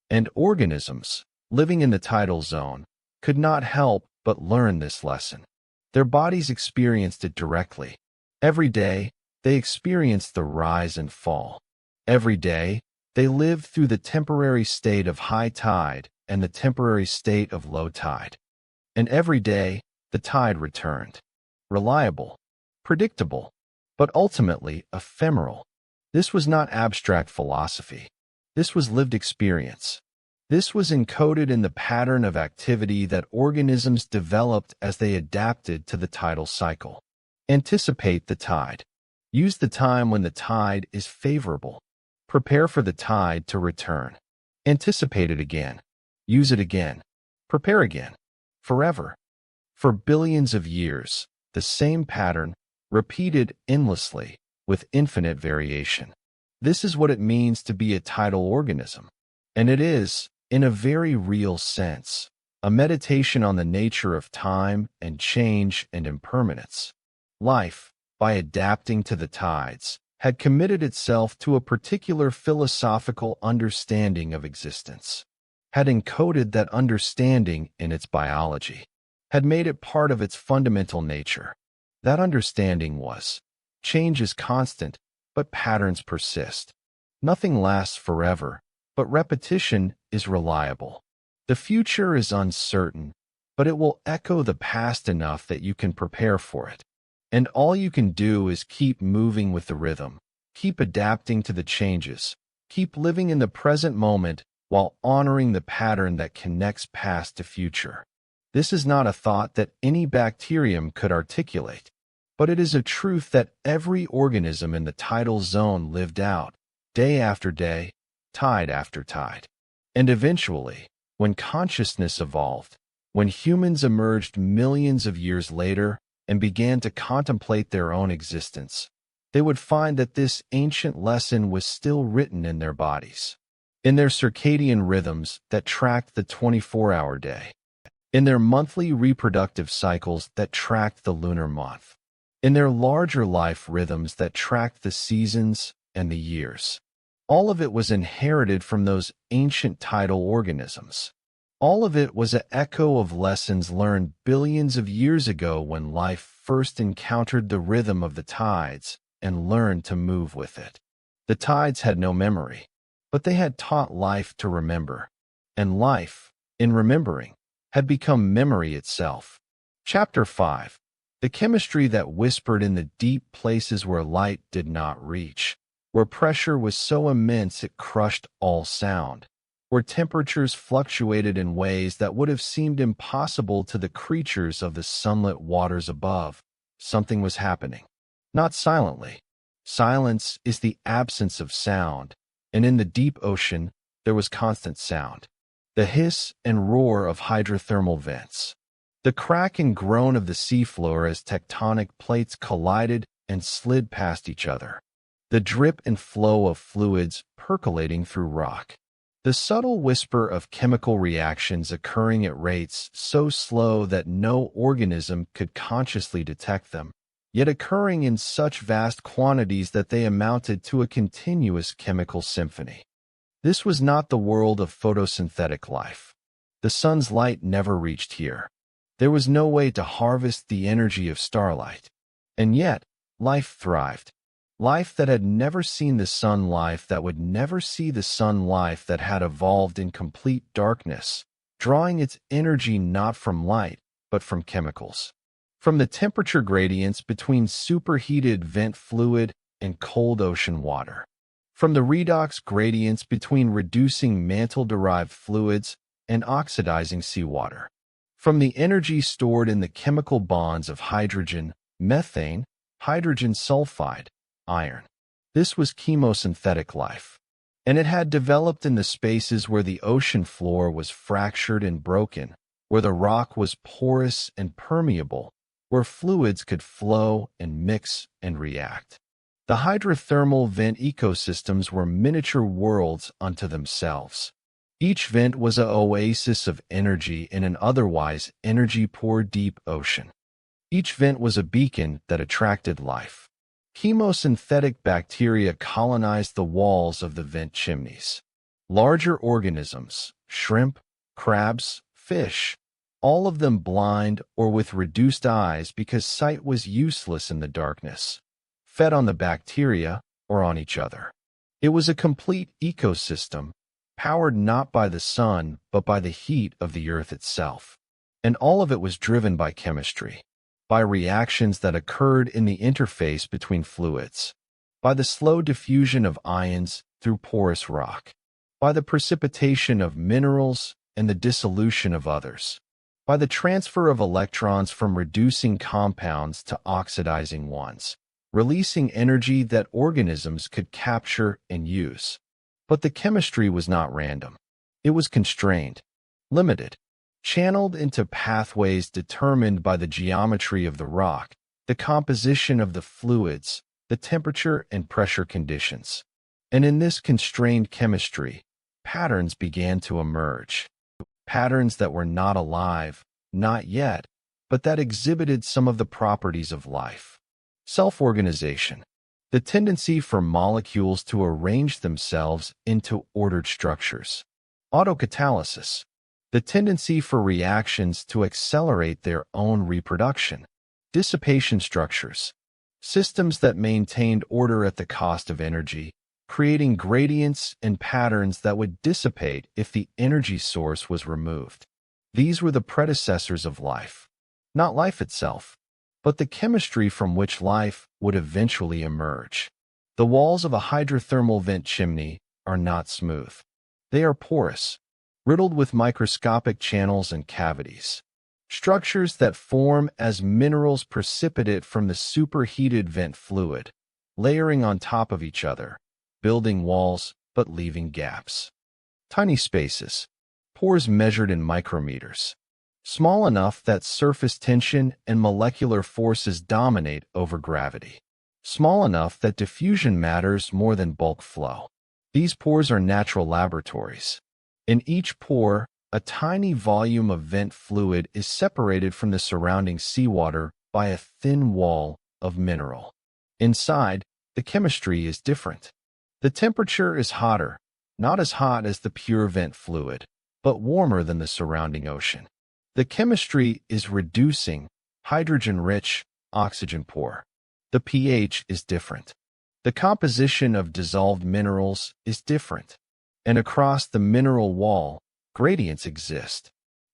And organisms, living in the tidal zone, could not help but learn this lesson. Their bodies experienced it directly. Every day, they experienced the rise and fall. Every day, they lived through the temporary state of high tide and the temporary state of low tide. And every day, the tide returned. Reliable, predictable, but ultimately ephemeral. This was not abstract philosophy. This was lived experience. This was encoded in the pattern of activity that organisms developed as they adapted to the tidal cycle. Anticipate the tide. Use the time when the tide is favorable. Prepare for the tide to return. Anticipate it again. Use it again. Prepare again. Forever. For billions of years, the same pattern, repeated endlessly, with infinite variation. This is what it means to be a tidal organism. And it is, in a very real sense, a meditation on the nature of time and change and impermanence. Life, by adapting to the tides, had committed itself to a particular philosophical understanding of existence, had encoded that understanding in its biology, had made it part of its fundamental nature. That understanding was, change is constant, but patterns persist. Nothing lasts forever, but repetition is reliable. The future is uncertain, but it will echo the past enough that you can prepare for it. And all you can do is keep moving with the rhythm, keep adapting to the changes, keep living in the present moment while honoring the pattern that connects past to future. This is not a thought that any bacterium could articulate, but it is a truth that every organism in the tidal zone lived out, day after day, tide after tide. And eventually, when consciousness evolved, when humans emerged millions of years later and began to contemplate their own existence, they would find that this ancient lesson was still written in their bodies, in their circadian rhythms that tracked the 24-hour day, in their monthly reproductive cycles that tracked the lunar month, in their larger life rhythms that tracked the seasons and the years. All of it was inherited from those ancient tidal organisms. All of it was an echo of lessons learned billions of years ago when life first encountered the rhythm of the tides and learned to move with it. The tides had no memory, but they had taught life to remember, and life, in remembering, had become memory itself. Chapter 5. The chemistry that whispered in the deep places where light did not reach, where pressure was so immense it crushed all sound, where temperatures fluctuated in ways that would have seemed impossible to the creatures of the sunlit waters above. Something was happening. Not silently. Silence is the absence of sound, and in the deep ocean there was constant sound. The hiss and roar of hydrothermal vents. The crack and groan of the seafloor as tectonic plates collided and slid past each other. The drip and flow of fluids percolating through rock. The subtle whisper of chemical reactions occurring at rates so slow that no organism could consciously detect them, yet occurring in such vast quantities that they amounted to a continuous chemical symphony. This was not the world of photosynthetic life. The sun's light never reached here. There was no way to harvest the energy of starlight. And yet, life thrived. Life that had never seen the sun, life that would never see the sun, life that had evolved in complete darkness, drawing its energy not from light, but from chemicals. From the temperature gradients between superheated vent fluid and cold ocean water. From the redox gradients between reducing mantle-derived fluids and oxidizing seawater. From the energy stored in the chemical bonds of hydrogen, methane, hydrogen sulfide, iron. This was chemosynthetic life, and it had developed in the spaces where the ocean floor was fractured and broken, where the rock was porous and permeable, where fluids could flow and mix and react. The hydrothermal vent ecosystems were miniature worlds unto themselves. Each vent was an oasis of energy in an otherwise energy-poor deep ocean. Each vent was a beacon that attracted life. Chemosynthetic bacteria colonized the walls of the vent chimneys. Larger organisms, shrimp, crabs, fish, all of them blind or with reduced eyes because sight was useless in the darkness, fed on the bacteria or on each other. It was a complete ecosystem, powered not by the sun but by the heat of the earth itself. And all of it was driven by chemistry, by reactions that occurred in the interface between fluids, by the slow diffusion of ions through porous rock, by the precipitation of minerals and the dissolution of others, by the transfer of electrons from reducing compounds to oxidizing ones, releasing energy that organisms could capture and use. But the chemistry was not random. It was constrained, limited, channeled into pathways determined by the geometry of the rock, the composition of the fluids, the temperature and pressure conditions. And in this constrained chemistry, patterns began to emerge. Patterns that were not alive, not yet, but that exhibited some of the properties of life. Self-organization, the tendency for molecules to arrange themselves into ordered structures. Autocatalysis, the tendency for reactions to accelerate their own reproduction. Dissipation structures, systems that maintained order at the cost of energy, creating gradients and patterns that would dissipate if the energy source was removed. These were the predecessors of life. Not life itself, but the chemistry from which life would eventually emerge. The walls of a hydrothermal vent chimney are not smooth. They are porous, riddled with microscopic channels and cavities. Structures that form as minerals precipitate from the superheated vent fluid, layering on top of each other, building walls but leaving gaps. Tiny spaces, pores measured in micrometers, small enough that surface tension and molecular forces dominate over gravity, small enough that diffusion matters more than bulk flow. These pores are natural laboratories. In each pore, a tiny volume of vent fluid is separated from the surrounding seawater by a thin wall of mineral. Inside, the chemistry is different. The temperature is hotter, not as hot as the pure vent fluid, but warmer than the surrounding ocean. The chemistry is reducing, hydrogen-rich, oxygen-poor. The pH is different. The composition of dissolved minerals is different. And across the mineral wall, gradients exist.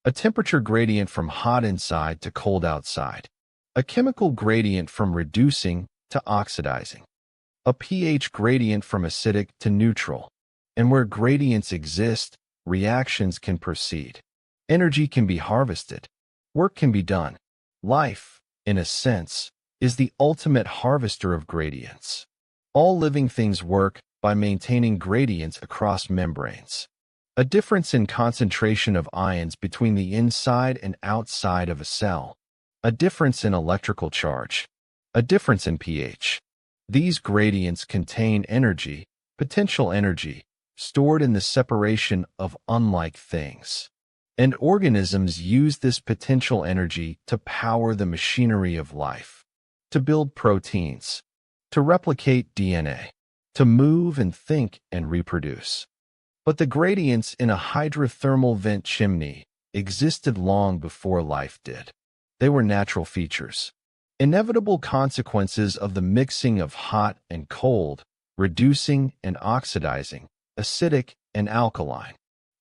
A temperature gradient from hot inside to cold outside. A chemical gradient from reducing to oxidizing. A pH gradient from acidic to neutral. And where gradients exist, reactions can proceed. Energy can be harvested. Work can be done. Life, in a sense, is the ultimate harvester of gradients. All living things work by maintaining gradients across membranes. A difference in concentration of ions between the inside and outside of a cell. A difference in electrical charge. A difference in pH. These gradients contain energy, potential energy, stored in the separation of unlike things. And organisms use this potential energy to power the machinery of life, to build proteins, to replicate DNA, to move and think and reproduce. But the gradients in a hydrothermal vent chimney existed long before life did. They were natural features, inevitable consequences of the mixing of hot and cold, reducing and oxidizing, acidic and alkaline.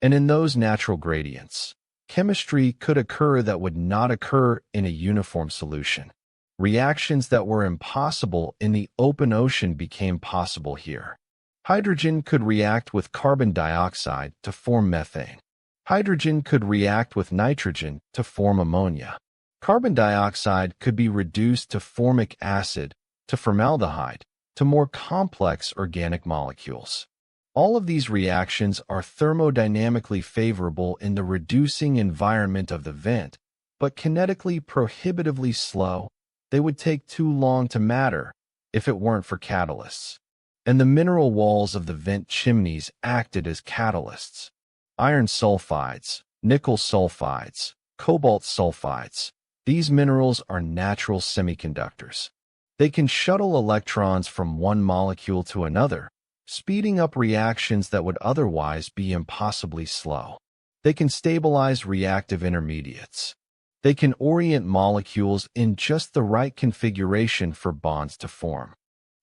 And in those natural gradients, chemistry could occur that would not occur in a uniform solution. Reactions that were impossible in the open ocean became possible here. Hydrogen could react with carbon dioxide to form methane. Hydrogen could react with nitrogen to form ammonia. Carbon dioxide could be reduced to formic acid, to formaldehyde, to more complex organic molecules. All of these reactions are thermodynamically favorable in the reducing environment of the vent, but kinetically prohibitively slow. They would take too long to matter if it weren't for catalysts. And the mineral walls of the vent chimneys acted as catalysts. Iron sulfides, nickel sulfides, cobalt sulfides. These minerals are natural semiconductors. They can shuttle electrons from one molecule to another, speeding up reactions that would otherwise be impossibly slow. They can stabilize reactive intermediates. They can orient molecules in just the right configuration for bonds to form.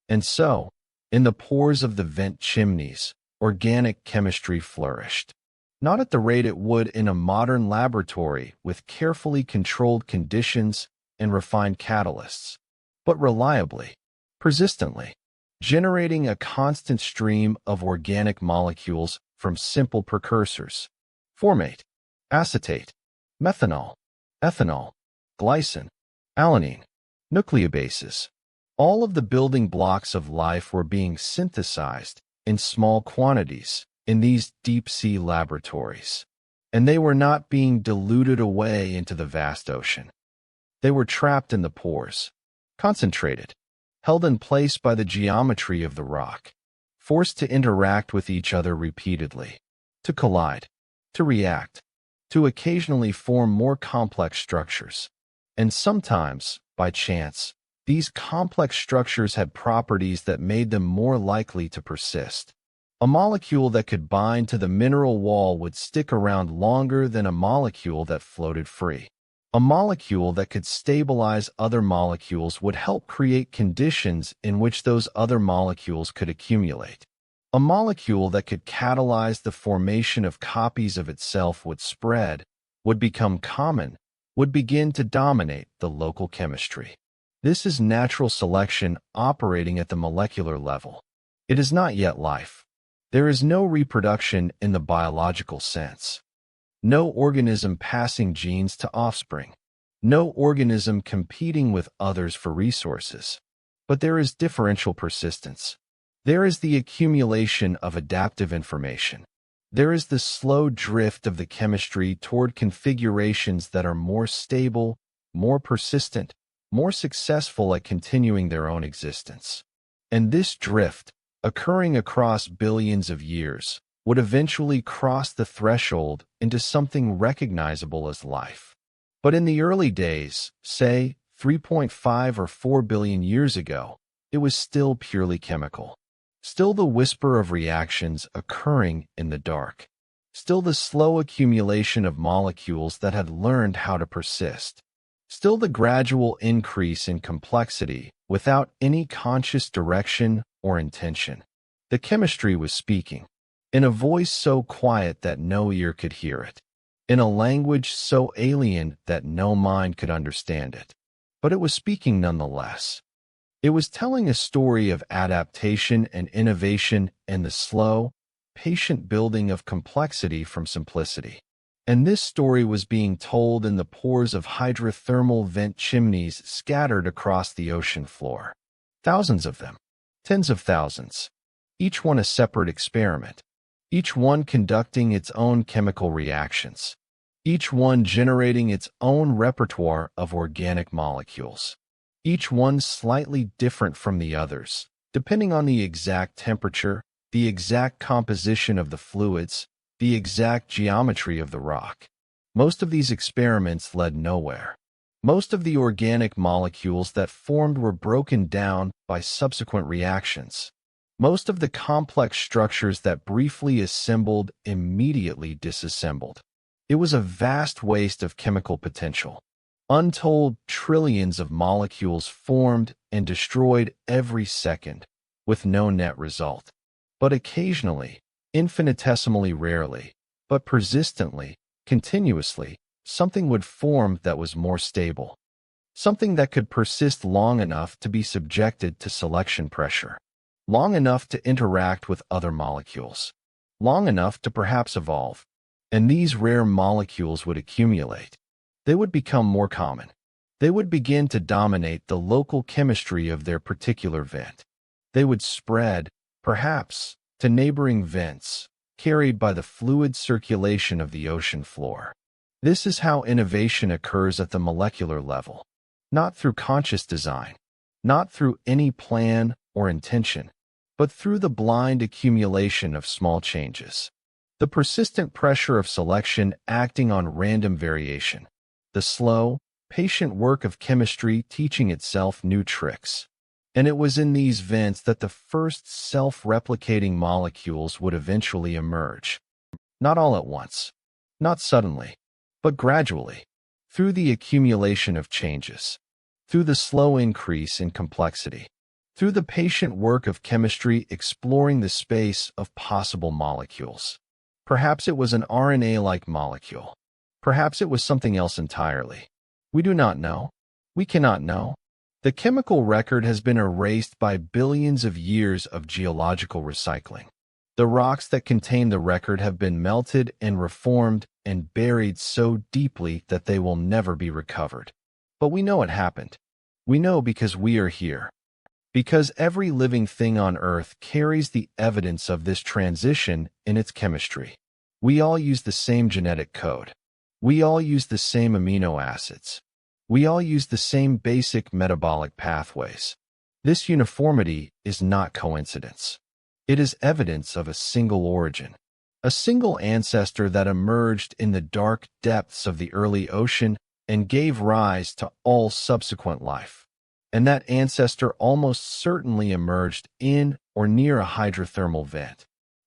And so, in the pores of the vent chimneys, organic chemistry flourished. Not at the rate it would in a modern laboratory with carefully controlled conditions and refined catalysts, but reliably, persistently. generating a constant stream of organic molecules from simple precursors: formate, acetate, methanol, ethanol, glycine, alanine, nucleobases. All of the building blocks of life were being synthesized in small quantities in these deep-sea laboratories, and they were not being diluted away into the vast ocean. They were trapped in the pores, concentrated, held in place by the geometry of the rock, forced to interact with each other repeatedly, to collide, to react, to occasionally form more complex structures. And sometimes, by chance, these complex structures had properties that made them more likely to persist. A molecule that could bind to the mineral wall would stick around longer than a molecule that floated free. A molecule that could stabilize other molecules would help create conditions in which those other molecules could accumulate. A molecule that could catalyze the formation of copies of itself would spread, would become common, would begin to dominate the local chemistry. This is natural selection operating at the molecular level. It is not yet life. There is no reproduction in the biological sense. No organism passing genes to offspring. No organism competing with others for resources. But there is differential persistence. There is the accumulation of adaptive information. There is the slow drift of the chemistry toward configurations that are more stable, more persistent, more successful at continuing their own existence. And this drift, occurring across billions of years, would eventually cross the threshold into something recognizable as life. But in the early days, say 3.5 or 4 billion years ago, it was still purely chemical. Still the whisper of reactions occurring in the dark. Still the slow accumulation of molecules that had learned how to persist. Still the gradual increase in complexity without any conscious direction or intention. The chemistry was speaking, in a voice so quiet that no ear could hear it, in a language so alien that no mind could understand it. But it was speaking nonetheless. It was telling a story of adaptation and innovation and the slow, patient building of complexity from simplicity. And this story was being told in the pores of hydrothermal vent chimneys scattered across the ocean floor. Thousands of them, tens of thousands, each one a separate experiment, each one conducting its own chemical reactions, each one generating its own repertoire of organic molecules, each one slightly different from the others, depending on the exact temperature, the exact composition of the fluids, the exact geometry of the rock. Most of these experiments led nowhere. Most of the organic molecules that formed were broken down by subsequent reactions. Most of the complex structures that briefly assembled immediately disassembled. It was a vast waste of chemical potential. Untold trillions of molecules formed and destroyed every second, with no net result. But occasionally, infinitesimally rarely, but persistently, continuously, something would form that was more stable. Something that could persist long enough to be subjected to selection pressure. Long enough to interact with other molecules. Long enough to perhaps evolve. And these rare molecules would accumulate. They would become more common. They would begin to dominate the local chemistry of their particular vent. They would spread, perhaps, to neighboring vents, carried by the fluid circulation of the ocean floor. This is how innovation occurs at the molecular level. Not through conscious design, not through any plan or intention, but through the blind accumulation of small changes. The persistent pressure of selection acting on random variation. The slow, patient work of chemistry teaching itself new tricks. And it was in these vents that the first self-replicating molecules would eventually emerge. Not all at once, not suddenly, but gradually, through the accumulation of changes, through the slow increase in complexity, through the patient work of chemistry exploring the space of possible molecules. Perhaps it was an RNA-like molecule. Perhaps it was something else entirely. We do not know. We cannot know. The chemical record has been erased by billions of years of geological recycling. The rocks that contain the record have been melted and reformed and buried so deeply that they will never be recovered. But we know it happened. We know because we are here. Because every living thing on Earth carries the evidence of this transition in its chemistry. We all use the same genetic code. We all use the same amino acids. We all use the same basic metabolic pathways. This uniformity is not coincidence. It is evidence of a single origin, a single ancestor that emerged in the dark depths of the early ocean and gave rise to all subsequent life. And that ancestor almost certainly emerged in or near a hydrothermal vent.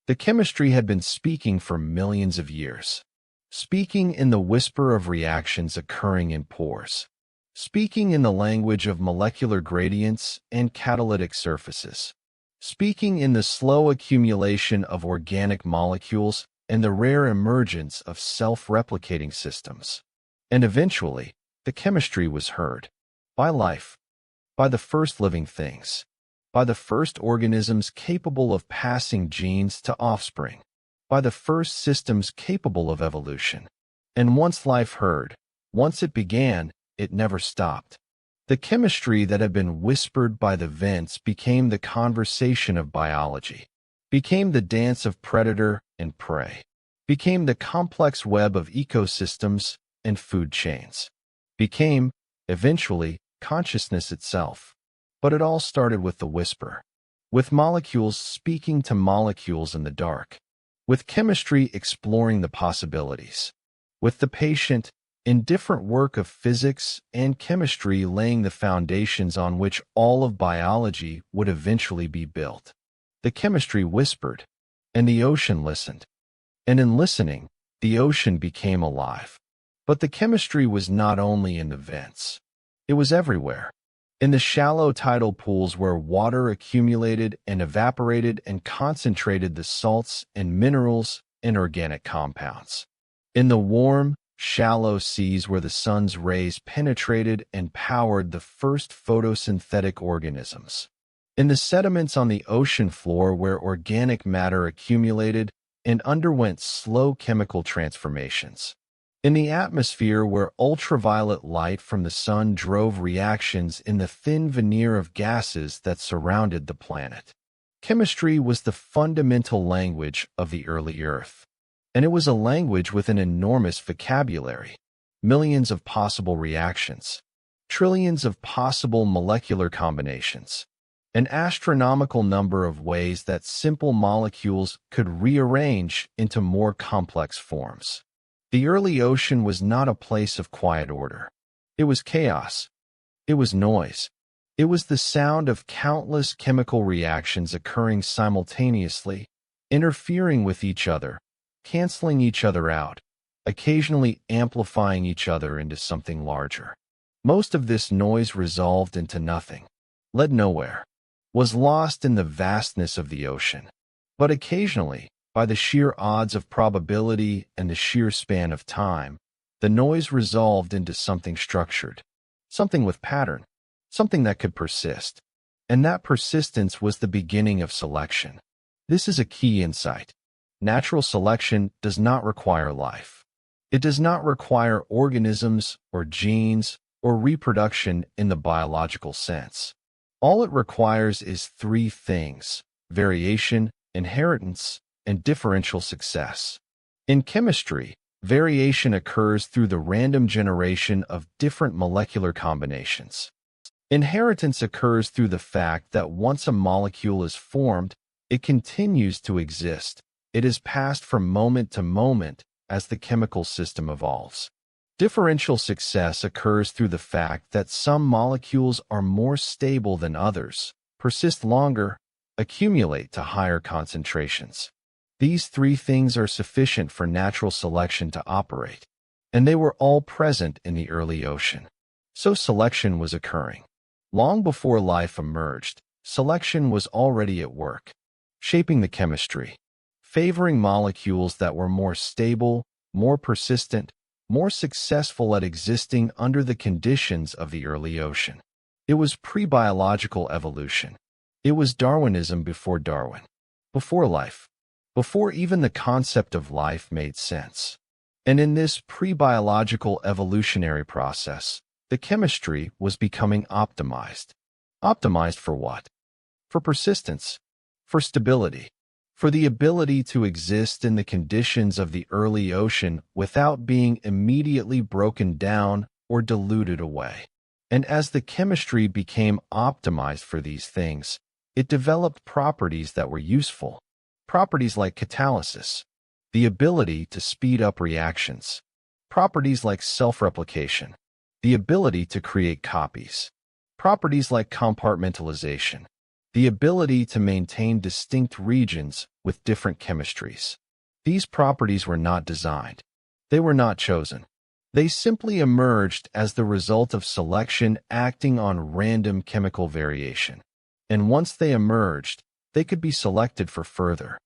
The chemistry had been speaking for millions of years, speaking in the whisper of reactions occurring in pores, speaking in the language of molecular gradients and catalytic surfaces, speaking in the slow accumulation of organic molecules and the rare emergence of self-replicating systems. And eventually, the chemistry was heard. By life. By the first living things. By the first organisms capable of passing genes to offspring. By the first systems capable of evolution. And once life heard, once it began, it never stopped. The chemistry that had been whispered by the vents became the conversation of biology, became the dance of predator and prey, became the complex web of ecosystems and food chains, became, eventually, consciousness itself. But it all started with the whisper, with molecules speaking to molecules in the dark, with chemistry exploring the possibilities, with the patient, indifferent work of physics and chemistry laying the foundations on which all of biology would eventually be built. The chemistry whispered, and the ocean listened. And in listening, the ocean became alive. But the chemistry was not only in the vents. It was everywhere. In the shallow tidal pools where water accumulated and evaporated and concentrated the salts and minerals and organic compounds. In the warm, shallow seas where the sun's rays penetrated and powered the first photosynthetic organisms. In the sediments on the ocean floor where organic matter accumulated and underwent slow chemical transformations. In the atmosphere where ultraviolet light from the sun drove reactions in the thin veneer of gases that surrounded the planet. Chemistry was the fundamental language of the early Earth. And it was a language with an enormous vocabulary, millions of possible reactions, trillions of possible molecular combinations, an astronomical number of ways that simple molecules could rearrange into more complex forms. The early ocean was not a place of quiet order. It was chaos. It was noise. It was the sound of countless chemical reactions occurring simultaneously, interfering with each other, canceling each other out, occasionally amplifying each other into something larger. Most of this noise resolved into nothing, led nowhere, was lost in the vastness of the ocean. But occasionally, by the sheer odds of probability and the sheer span of time, the noise resolved into something structured, something with pattern, something that could persist. And that persistence was the beginning of selection. This is a key insight. Natural selection does not require life. It does not require organisms or genes or reproduction in the biological sense. All it requires is three things: variation, inheritance, and differential success. In chemistry, variation occurs through the random generation of different molecular combinations. Inheritance occurs through the fact that once a molecule is formed, it continues to exist. It is passed from moment to moment as the chemical system evolves. Differential success occurs through the fact that some molecules are more stable than others, persist longer, accumulate to higher concentrations. These three things are sufficient for natural selection to operate, and they were all present in the early ocean. So selection was occurring. Long before life emerged, selection was already at work, shaping the chemistry, favoring molecules that were more stable, more persistent, more successful at existing under the conditions of the early ocean. It was pre-biological evolution. It was Darwinism before Darwin, before life, before even the concept of life made sense. And in this pre-biological evolutionary process, the chemistry was becoming optimized. Optimized for what? For persistence, for stability, for the ability to exist in the conditions of the early ocean without being immediately broken down or diluted away. And as the chemistry became optimized for these things, it developed properties that were useful. Properties like catalysis, the ability to speed up reactions. Properties like self-replication, the ability to create copies. Properties like compartmentalization, the ability to maintain distinct regions with different chemistries. These properties were not designed. They were not chosen. They simply emerged as the result of selection acting on random chemical variation. And once they emerged, they could be selected for further.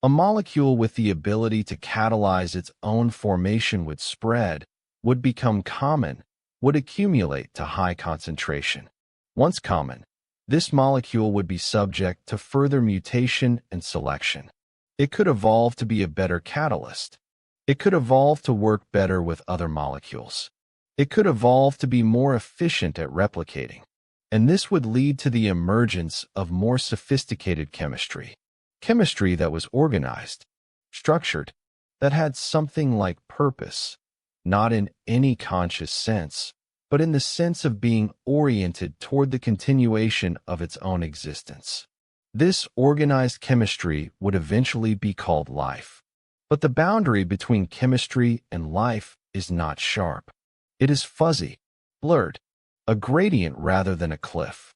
A molecule with the ability to catalyze its own formation would spread, would become common, would accumulate to high concentration. Once common, this molecule would be subject to further mutation and selection. It could evolve to be a better catalyst. It could evolve to work better with other molecules. It could evolve to be more efficient at replicating. And this would lead to the emergence of more sophisticated chemistry. Chemistry that was organized, structured, that had something like purpose, not in any conscious sense, but in the sense of being oriented toward the continuation of its own existence. This organized chemistry would eventually be called life. But the boundary between chemistry and life is not sharp. It is fuzzy, blurred, a gradient rather than a cliff.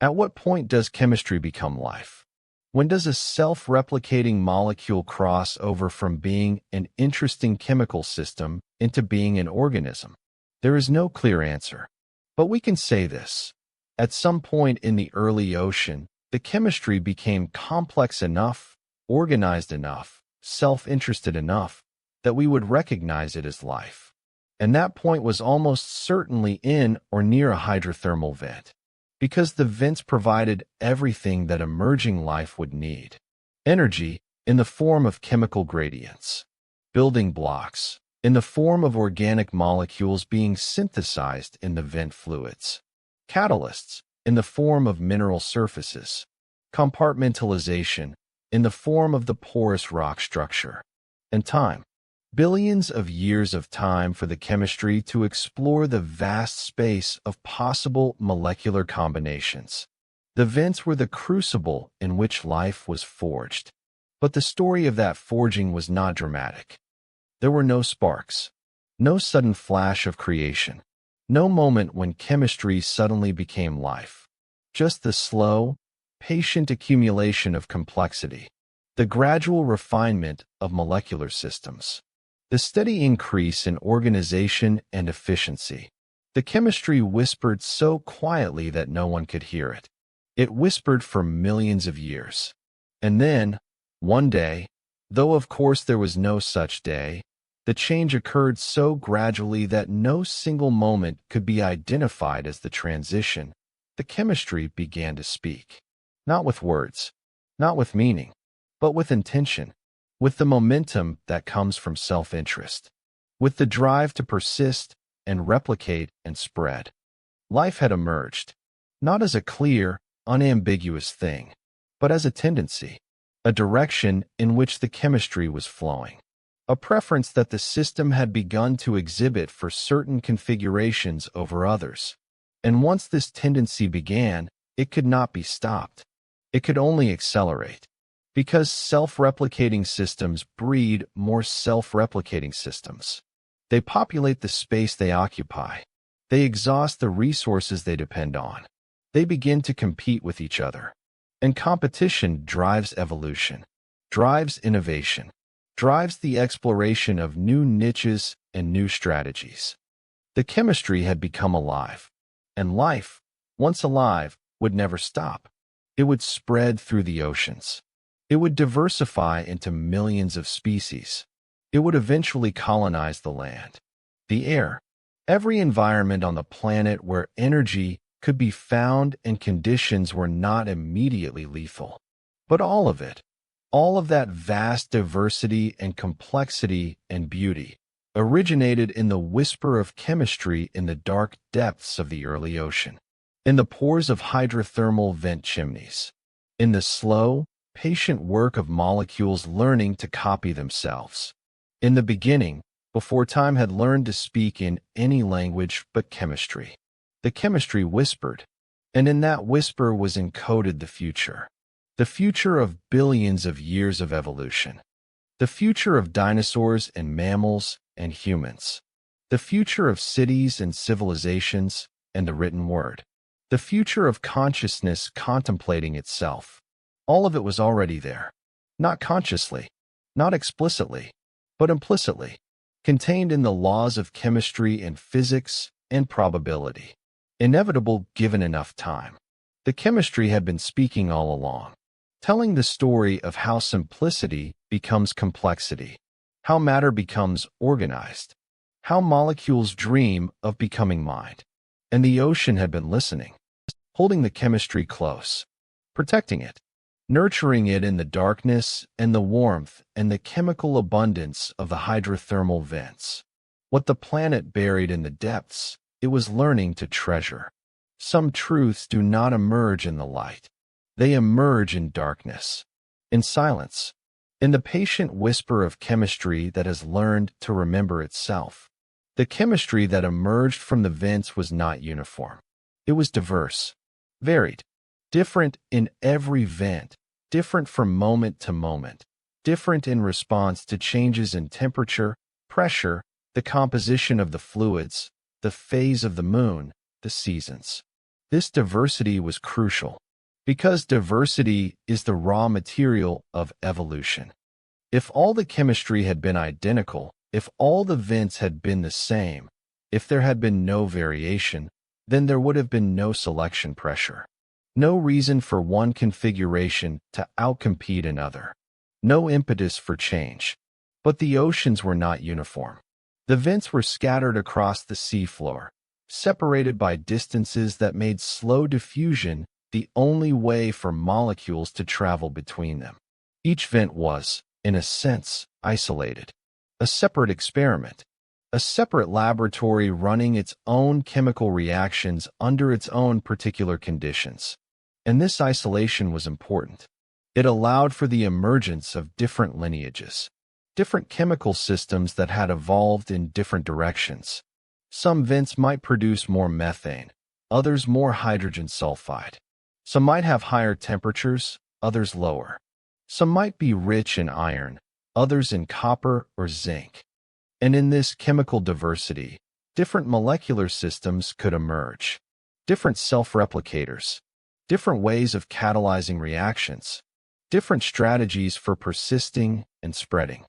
At what point does chemistry become life? When does a self-replicating molecule cross over from being an interesting chemical system into being an organism? There is no clear answer. But we can say this. At some point in the early ocean, the chemistry became complex enough, organized enough, self-interested enough, that we would recognize it as life. And that point was almost certainly in or near a hydrothermal vent, because the vents provided everything that emerging life would need. Energy in the form of chemical gradients, building blocks in the form of organic molecules being synthesized in the vent fluids, catalysts in the form of mineral surfaces, compartmentalization in the form of the porous rock structure, and time. Billions of years of time for the chemistry to explore the vast space of possible molecular combinations. The vents were the crucible in which life was forged. But the story of that forging was not dramatic. There were no sparks, no sudden flash of creation, no moment when chemistry suddenly became life. Just the slow, patient accumulation of complexity, the gradual refinement of molecular systems. The steady increase in organization and efficiency. The chemistry whispered so quietly that no one could hear it. It whispered for millions of years. And then, one day, though of course there was no such day, the change occurred so gradually that no single moment could be identified as the transition. The chemistry began to speak. Not with words, not with meaning, but with intention. With the momentum that comes from self-interest, with the drive to persist and replicate and spread. Life had emerged, not as a clear, unambiguous thing, but as a tendency, a direction in which the chemistry was flowing, a preference that the system had begun to exhibit for certain configurations over others. And once this tendency began, it could not be stopped. It could only accelerate. Because self-replicating systems breed more self-replicating systems. They populate the space they occupy. They exhaust the resources they depend on. They begin to compete with each other. And competition drives evolution, drives innovation, drives the exploration of new niches and new strategies. The chemistry had become alive. And life, once alive, would never stop. It would spread through the oceans. It would diversify into millions of species. It would eventually colonize the land, the air, every environment on the planet where energy could be found and conditions were not immediately lethal. But all of it, all of that vast diversity and complexity and beauty, originated in the whisper of chemistry in the dark depths of the early ocean, in the pores of hydrothermal vent chimneys, in the slow, patient work of molecules learning to copy themselves. In the beginning, before time had learned to speak in any language but chemistry, the chemistry whispered, and in that whisper was encoded the future of billions of years of evolution, the future of dinosaurs and mammals and humans, the future of cities and civilizations and the written word, the future of consciousness contemplating itself. All of it was already there, not consciously, not explicitly, but implicitly, contained in the laws of chemistry and physics and probability, inevitable given enough time. The chemistry had been speaking all along, telling the story of how simplicity becomes complexity, how matter becomes organized, how molecules dream of becoming mind. And the ocean had been listening, holding the chemistry close, protecting it, nurturing it in the darkness and the warmth and the chemical abundance of the hydrothermal vents. What the planet buried in the depths, it was learning to treasure. Some truths do not emerge in the light. They emerge in darkness, in silence, in the patient whisper of chemistry that has learned to remember itself. The chemistry that emerged from the vents was not uniform. It was diverse, varied, different in every vent, different from moment to moment, different in response to changes in temperature, pressure, the composition of the fluids, the phase of the moon, the seasons. This diversity was crucial, because diversity is the raw material of evolution. If all the chemistry had been identical, if all the vents had been the same, if there had been no variation, then there would have been no selection pressure. No reason for one configuration to outcompete another. No impetus for change. But the oceans were not uniform. The vents were scattered across the seafloor, separated by distances that made slow diffusion the only way for molecules to travel between them. Each vent was, in a sense, isolated, a separate experiment, a separate laboratory running its own chemical reactions under its own particular conditions. And this isolation was important. It allowed for the emergence of different lineages, different chemical systems that had evolved in different directions. Some vents might produce more methane, others more hydrogen sulfide. Some might have higher temperatures, others lower. Some might be rich in iron, others in copper or zinc. And in this chemical diversity, different molecular systems could emerge, different self-replicators, different ways of catalyzing reactions, different strategies for persisting and spreading.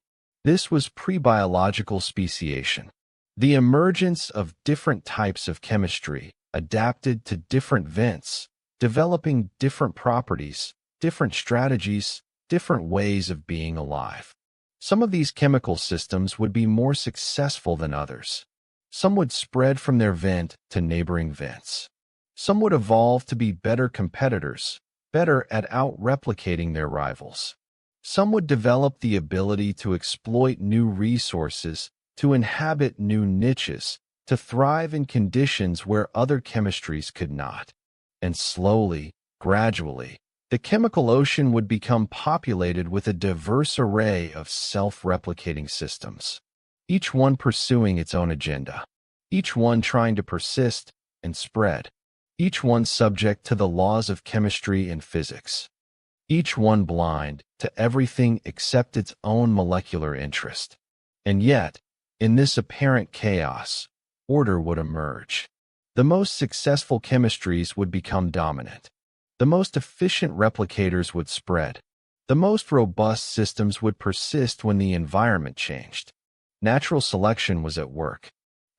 This was pre-biological speciation, the emergence of different types of chemistry adapted to different vents, developing different properties, different strategies, different ways of being alive. Some of these chemical systems would be more successful than others. Some would spread from their vent to neighboring vents. Some would evolve to be better competitors, better at out-replicating their rivals. Some would develop the ability to exploit new resources, to inhabit new niches, to thrive in conditions where other chemistries could not. And slowly, gradually, the chemical ocean would become populated with a diverse array of self-replicating systems, each one pursuing its own agenda, each one trying to persist and spread, each one subject to the laws of chemistry and physics, each one blind to everything except its own molecular interest. And yet, in this apparent chaos, order would emerge. The most successful chemistries would become dominant. The most efficient replicators would spread. The most robust systems would persist when the environment changed. Natural selection was at work,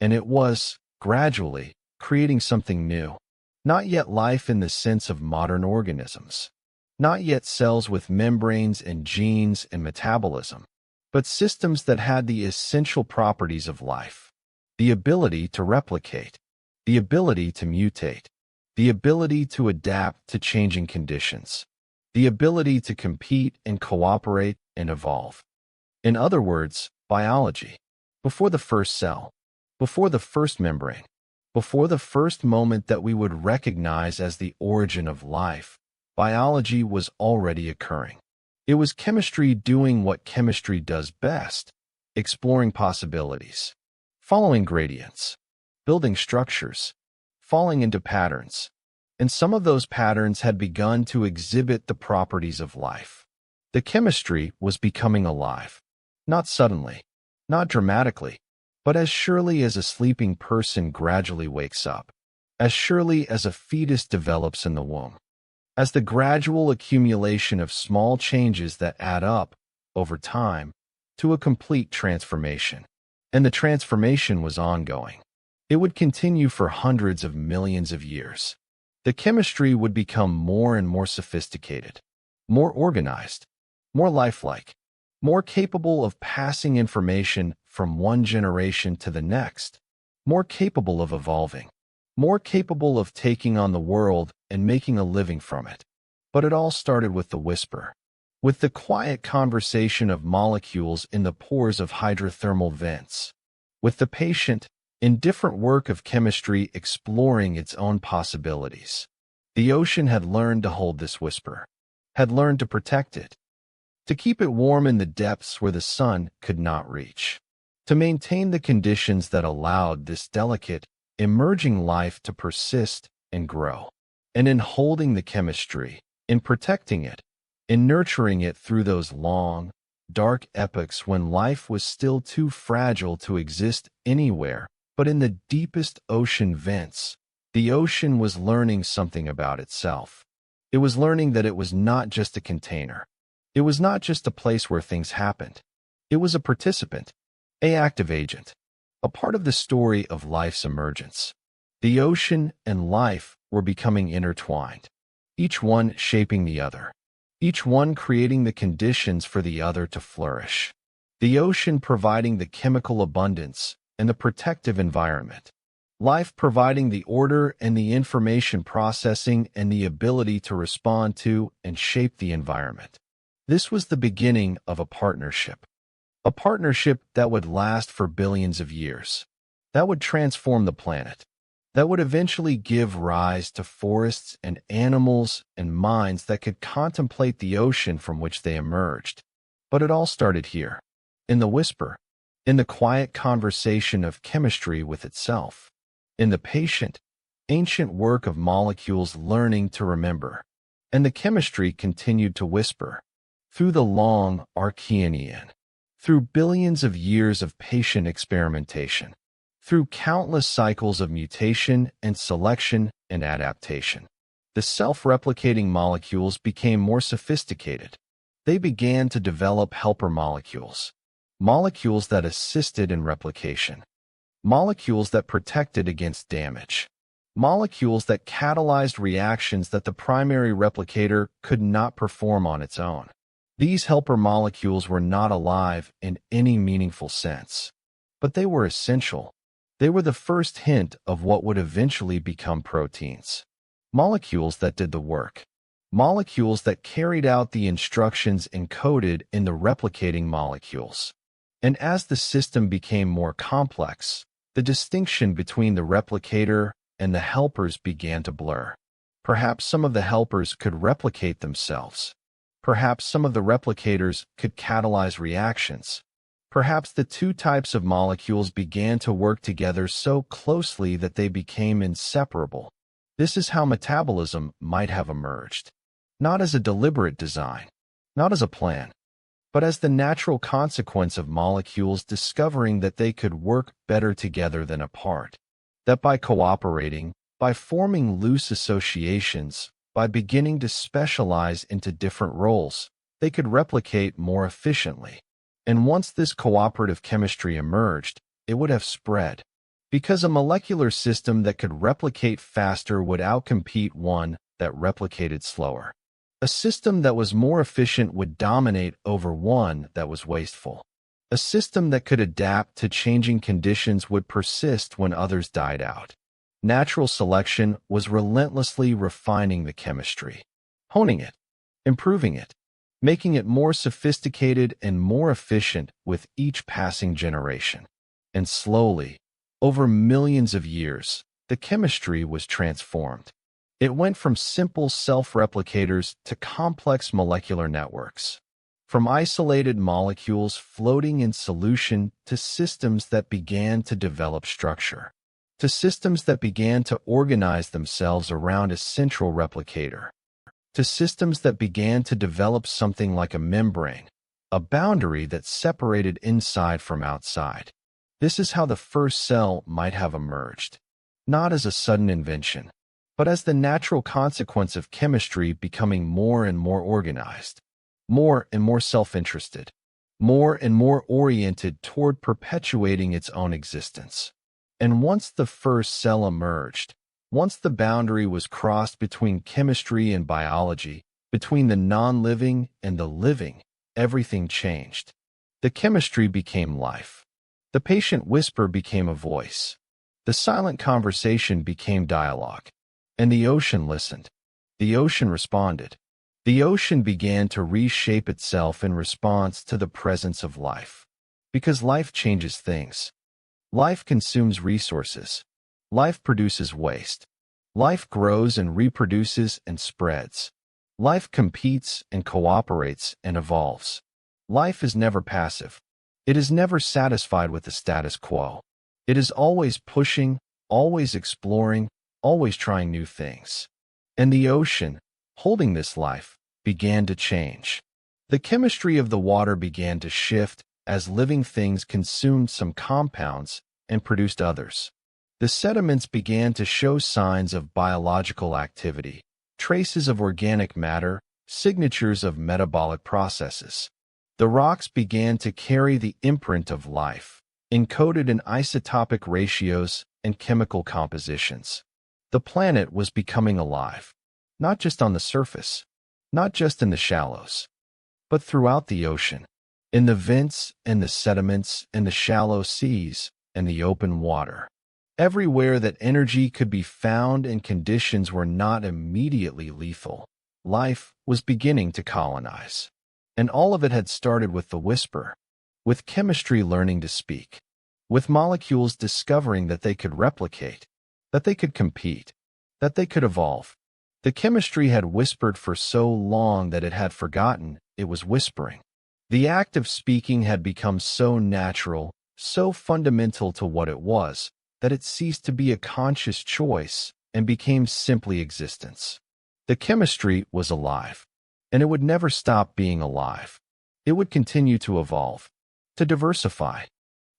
and it was, gradually, creating something new. Not yet life in the sense of modern organisms. Not yet cells with membranes and genes and metabolism, but systems that had the essential properties of life. The ability to replicate. The ability to mutate. the ability to adapt to changing conditions, the ability to compete and cooperate and evolve. In other words, biology. Before the first cell, before the first membrane, before the first moment that we would recognize as the origin of life, biology was already occurring. It was chemistry doing what chemistry does best, exploring possibilities, following gradients, building structures, falling into patterns. And some of those patterns had begun to exhibit the properties of life. The chemistry was becoming alive. Not suddenly, not dramatically, but as surely as a sleeping person gradually wakes up, as surely as a fetus develops in the womb, as the gradual accumulation of small changes that add up, over time, to a complete transformation. And the transformation was ongoing. It would continue for hundreds of millions of years. The chemistry would become more and more sophisticated, more organized, more lifelike, more capable of passing information from one generation to the next, more capable of evolving, more capable of taking on the world and making a living from it. But it all started with the whisper, with the quiet conversation of molecules in the pores of hydrothermal vents, with the patient, indifferent work of chemistry exploring its own possibilities. The ocean had learned to hold this whisper, had learned to protect it, to keep it warm in the depths where the sun could not reach, to maintain the conditions that allowed this delicate, emerging life to persist and grow. And in holding the chemistry, in protecting it, in nurturing it through those long, dark epochs when life was still too fragile to exist anywhere but in the deepest ocean vents, the ocean was learning something about itself. It was learning that it was not just a container. It was not just a place where things happened. It was a participant, an active agent, a part of the story of life's emergence. The ocean and life were becoming intertwined, each one shaping the other, each one creating the conditions for the other to flourish. The ocean providing the chemical abundance and the protective environment. Life providing the order and the information processing and the ability to respond to and shape the environment. This was the beginning of a partnership that would last for billions of years, that would transform the planet, that would eventually give rise to forests and animals and minds that could contemplate the ocean from which they emerged. But it all started here, in the whisper, in the quiet conversation of chemistry with itself, in the patient, ancient work of molecules learning to remember. And the chemistry continued to whisper, through the long Archean eon, through billions of years of patient experimentation, through countless cycles of mutation and selection and adaptation. The self-replicating molecules became more sophisticated. They began to develop helper molecules, molecules that assisted in replication, molecules that protected against damage, molecules that catalyzed reactions that the primary replicator could not perform on its own. These helper molecules were not alive in any meaningful sense, but they were essential. They were the first hint of what would eventually become proteins. Molecules that did the work. Molecules that carried out the instructions encoded in the replicating molecules. And as the system became more complex, the distinction between the replicator and the helpers began to blur. Perhaps some of the helpers could replicate themselves. Perhaps some of the replicators could catalyze reactions. Perhaps the two types of molecules began to work together so closely that they became inseparable. This is how metabolism might have emerged. Not as a deliberate design, not as a plan, but as the natural consequence of molecules discovering that they could work better together than apart. That by cooperating, by forming loose associations, by beginning to specialize into different roles, they could replicate more efficiently. And once this cooperative chemistry emerged, it would have spread. Because a molecular system that could replicate faster would outcompete one that replicated slower. A system that was more efficient would dominate over one that was wasteful. A system that could adapt to changing conditions would persist when others died out. Natural selection was relentlessly refining the chemistry, honing it, improving it, making it more sophisticated and more efficient with each passing generation. And slowly, over millions of years, the chemistry was transformed. It went from simple self-replicators to complex molecular networks, from isolated molecules floating in solution to systems that began to develop structure, to systems that began to organize themselves around a central replicator, to systems that began to develop something like a membrane, a boundary that separated inside from outside. This is how the first cell might have emerged, not as a sudden invention, but as the natural consequence of chemistry becoming more and more organized, more and more self-interested, more and more oriented toward perpetuating its own existence. And once the first cell emerged, once the boundary was crossed between chemistry and biology, between the non-living and the living, everything changed. The chemistry became life. The patient whisper became a voice. The silent conversation became dialogue. And the ocean listened. The ocean responded. The ocean began to reshape itself in response to the presence of life. Because life changes things. Life consumes resources. Life produces waste. Life grows and reproduces and spreads. Life competes and cooperates and evolves. Life is never passive. It is never satisfied with the status quo. It is always pushing, always exploring, always trying new things. And the ocean, holding this life, began to change. The chemistry of the water began to shift as living things consumed some compounds and produced others. The sediments began to show signs of biological activity, traces of organic matter, signatures of metabolic processes. The rocks began to carry the imprint of life, encoded in isotopic ratios and chemical compositions. The planet was becoming alive, not just on the surface, not just in the shallows, but throughout the ocean, in the vents and the sediments and the shallow seas and the open water. Everywhere that energy could be found and conditions were not immediately lethal, life was beginning to colonize. And all of it had started with the whisper, with chemistry learning to speak, with molecules discovering that they could replicate, that they could compete, that they could evolve. The chemistry had whispered for so long that it had forgotten it was whispering. The act of speaking had become so natural, so fundamental to what it was, that it ceased to be a conscious choice and became simply existence. The chemistry was alive, and it would never stop being alive. It would continue to evolve, to diversify,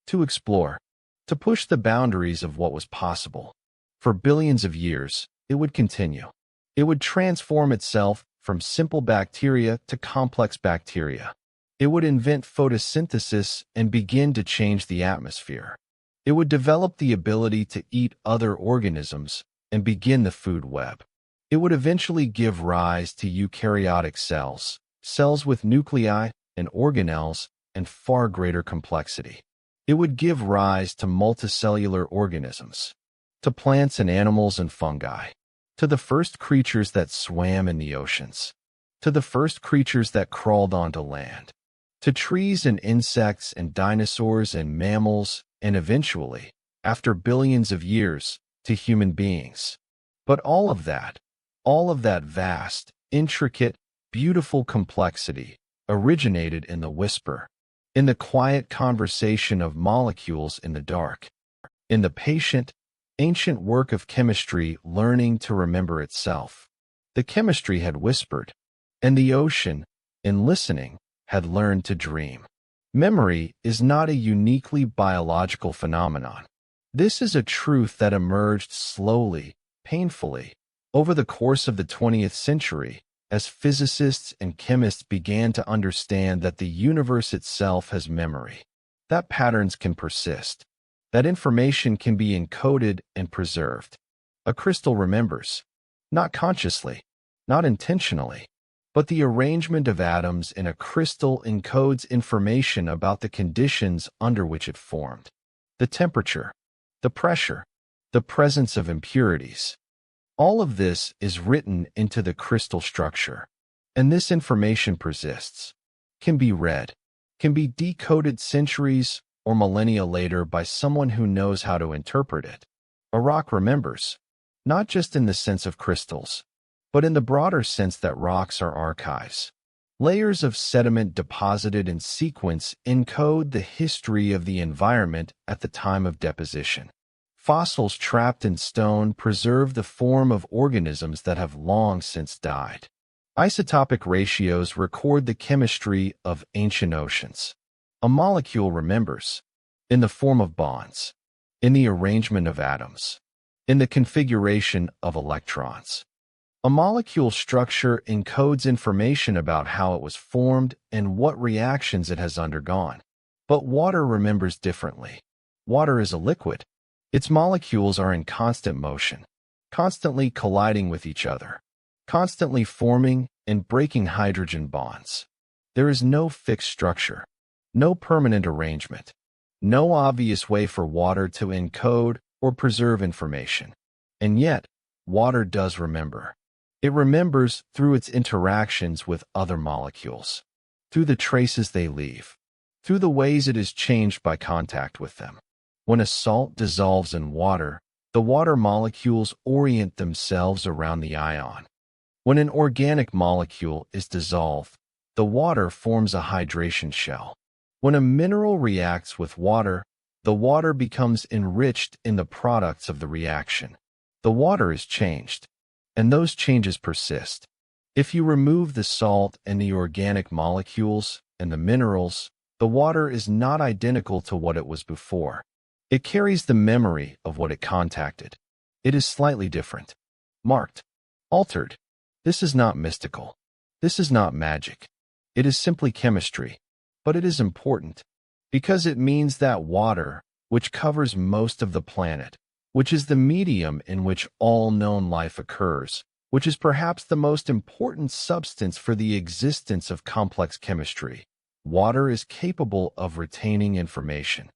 to explore, to push the boundaries of what was possible. For billions of years, it would continue. It would transform itself from simple bacteria to complex bacteria. It would invent photosynthesis and begin to change the atmosphere. It would develop the ability to eat other organisms and begin the food web. It would eventually give rise to eukaryotic cells, cells with nuclei and organelles and far greater complexity. It would give rise to multicellular organisms, to plants and animals and fungi, to the first creatures that swam in the oceans, to the first creatures that crawled onto land, to trees and insects and dinosaurs and mammals, and eventually, after billions of years, to human beings. But all of that vast, intricate, beautiful complexity originated in the whisper, in the quiet conversation of molecules in the dark, in the patient, ancient work of chemistry learning to remember itself. The chemistry had whispered, and the ocean, in listening, had learned to dream. Memory is not a uniquely biological phenomenon. This is a truth that emerged slowly, painfully, over the course of the 20th century, as physicists and chemists began to understand that the universe itself has memory, that patterns can persist, that information can be encoded and preserved. A crystal remembers, not consciously, not intentionally, but the arrangement of atoms in a crystal encodes information about the conditions under which it formed. The temperature, the pressure, the presence of impurities. All of this is written into the crystal structure, and this information persists, can be read, can be decoded centuries or millennia later by someone who knows how to interpret it. A rock remembers, not just in the sense of crystals, but in the broader sense that rocks are archives. Layers of sediment deposited in sequence encode the history of the environment at the time of deposition. Fossils trapped in stone preserve the form of organisms that have long since died. Isotopic ratios record the chemistry of ancient oceans. A molecule remembers, in the form of bonds, in the arrangement of atoms, in the configuration of electrons. A molecule structure encodes information about how it was formed and what reactions it has undergone. But water remembers differently. Water is a liquid. Its molecules are in constant motion, constantly colliding with each other, constantly forming and breaking hydrogen bonds. There is no fixed structure, no permanent arrangement, no obvious way for water to encode or preserve information. And yet, water does remember. It remembers through its interactions with other molecules, through the traces they leave, through the ways it is changed by contact with them. When a salt dissolves in water, the water molecules orient themselves around the ion. When an organic molecule is dissolved, the water forms a hydration shell. When a mineral reacts with water, the water becomes enriched in the products of the reaction. The water is changed, and those changes persist. If you remove the salt and the organic molecules and the minerals, the water is not identical to what it was before. It carries the memory of what it contacted. It is slightly different, marked, altered. This is not mystical. This is not magic. It is simply chemistry. But it is important, because it means that water, which covers most of the planet, which is the medium in which all known life occurs, which is perhaps the most important substance for the existence of complex chemistry, water is capable of retaining information,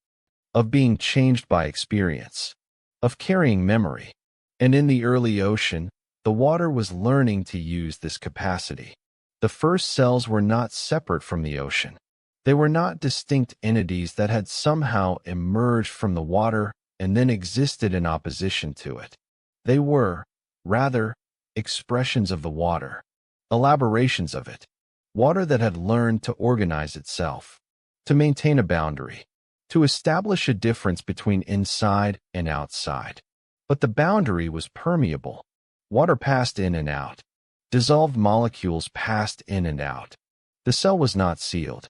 of being changed by experience, of carrying memory. And in the early ocean, the water was learning to use this capacity. The first cells were not separate from the ocean. They were not distinct entities that had somehow emerged from the water and then existed in opposition to it. They were, rather, expressions of the water, elaborations of it, water that had learned to organize itself, to maintain a boundary, to establish a difference between inside and outside. But the boundary was permeable. Water passed in and out. Dissolved molecules passed in and out. The cell was not sealed.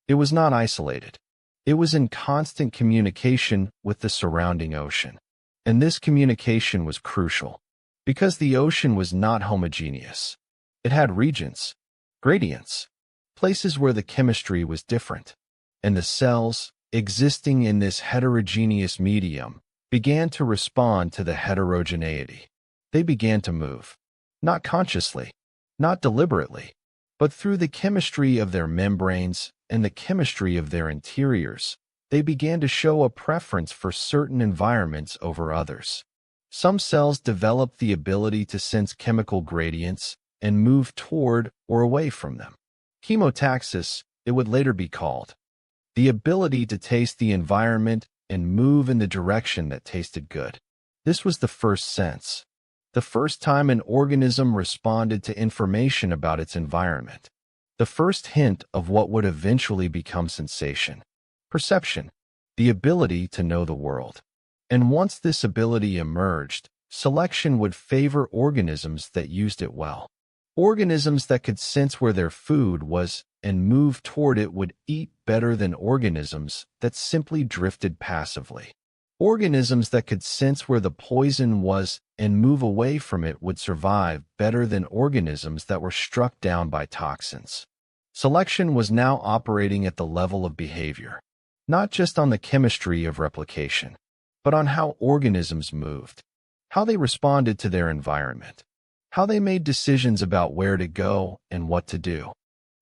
It was not isolated. It was in constant communication with the surrounding ocean. And this communication was crucial, because the ocean was not homogeneous. It had regions, gradients, places where the chemistry was different. And the cells, existing in this heterogeneous medium, began to respond to the heterogeneity. They began to move, not consciously, not deliberately, but through the chemistry of their membranes and the chemistry of their interiors. They began to show a preference for certain environments over others. Some cells developed the ability to sense chemical gradients and move toward or away from them. Chemotaxis, it would later be called. The ability to taste the environment and move in the direction that tasted good. This was the first sense, the first time an organism responded to information about its environment, the first hint of what would eventually become sensation, perception, the ability to know the world. And once this ability emerged, selection would favor organisms that used it well. Organisms that could sense where their food was and move toward it would eat better than organisms that simply drifted passively. Organisms that could sense where the poison was and move away from it would survive better than organisms that were struck down by toxins. Selection was now operating at the level of behavior, not just on the chemistry of replication, but on how organisms moved, how they responded to their environment, how they made decisions about where to go and what to do.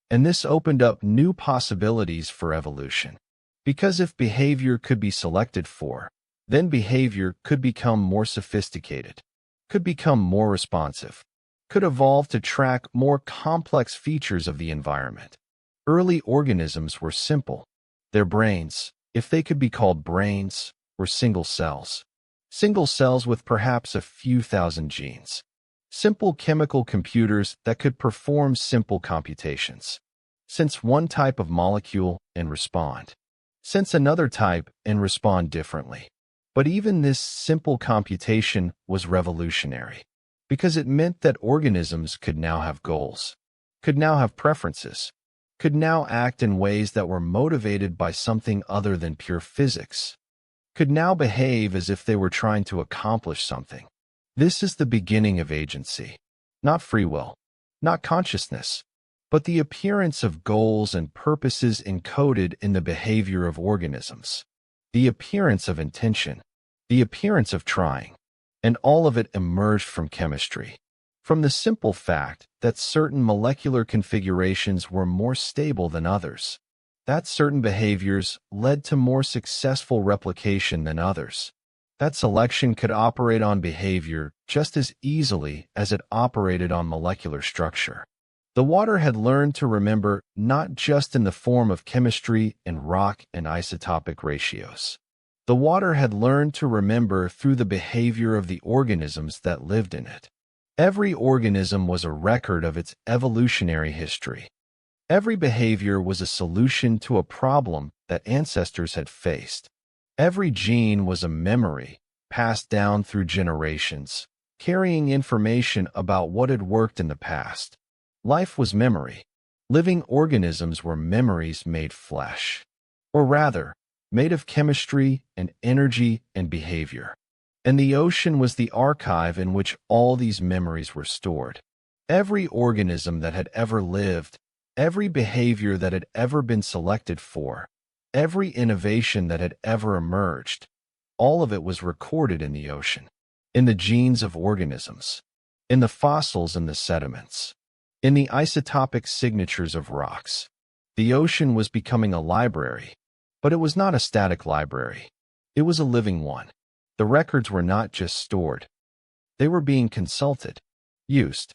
And this opened up new possibilities for evolution. Because if behavior could be selected for, Then behavior could become more sophisticated, could become more responsive, could evolve to track more complex features of the environment. Early organisms were simple. Their brains, if they could be called brains, were single cells. Single cells with perhaps a few thousand genes. Simple chemical computers that could perform simple computations. Sense one type of molecule and respond. Sense another type and respond differently. But even this simple computation was revolutionary, because it meant that organisms could now have goals, could now have preferences, could now act in ways that were motivated by something other than pure physics, could now behave as if they were trying to accomplish something. This is the beginning of agency, not free will, not consciousness, but the appearance of goals and purposes encoded in the behavior of organisms. The appearance of intention, the appearance of trying, and all of it emerged from chemistry, from the simple fact that certain molecular configurations were more stable than others, that certain behaviors led to more successful replication than others, that selection could operate on behavior just as easily as it operated on molecular structure. The water had learned to remember not just in the form of chemistry and rock and isotopic ratios. The water had learned to remember through the behavior of the organisms that lived in it. Every organism was a record of its evolutionary history. Every behavior was a solution to a problem that ancestors had faced. Every gene was a memory passed down through generations, carrying information about what had worked in the past. Life was memory. Living organisms were memories made flesh, or rather, made of chemistry and energy and behavior. And the ocean was the archive in which all these memories were stored. Every organism that had ever lived, every behavior that had ever been selected for, every innovation that had ever emerged, all of it was recorded in the ocean, in the genes of organisms, in the fossils and the sediments, in the isotopic signatures of rocks. The ocean was becoming a library, but it was not a static library. It was a living one. The records were not just stored. They were being consulted, used,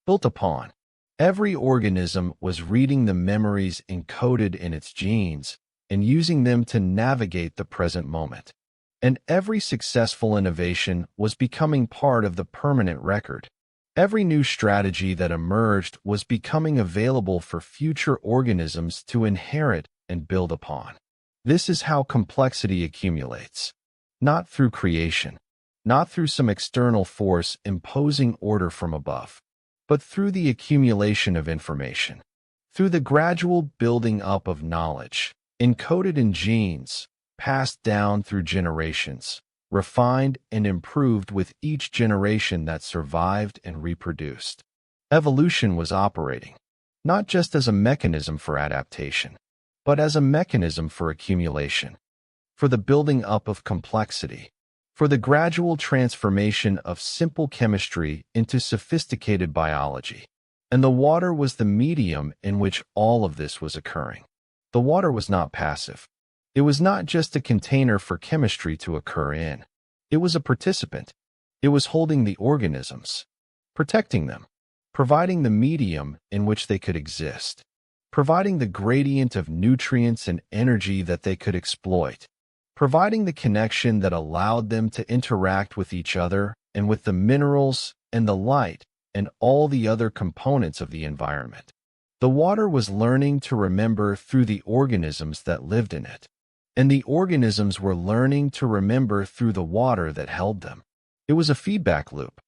built upon. Every organism was reading the memories encoded in its genes and using them to navigate the present moment. And every successful innovation was becoming part of the permanent record. Every new strategy that emerged was becoming available for future organisms to inherit and build upon. This is how complexity accumulates. Not through creation, not through some external force imposing order from above, but through the accumulation of information, through the gradual building up of knowledge, encoded in genes, passed down through generations, refined and improved with each generation that survived and reproduced. Evolution was operating, not just as a mechanism for adaptation, but as a mechanism for accumulation, for the building up of complexity, for the gradual transformation of simple chemistry into sophisticated biology. And the water was the medium in which all of this was occurring. The water was not passive. It was not just a container for chemistry to occur in. It was a participant. It was holding the organisms, protecting them, providing the medium in which they could exist, providing the gradient of nutrients and energy that they could exploit, providing the connection that allowed them to interact with each other and with the minerals and the light and all the other components of the environment. The water was learning to remember through the organisms that lived in it, and the organisms were learning to remember through the water that held them. It was a feedback loop,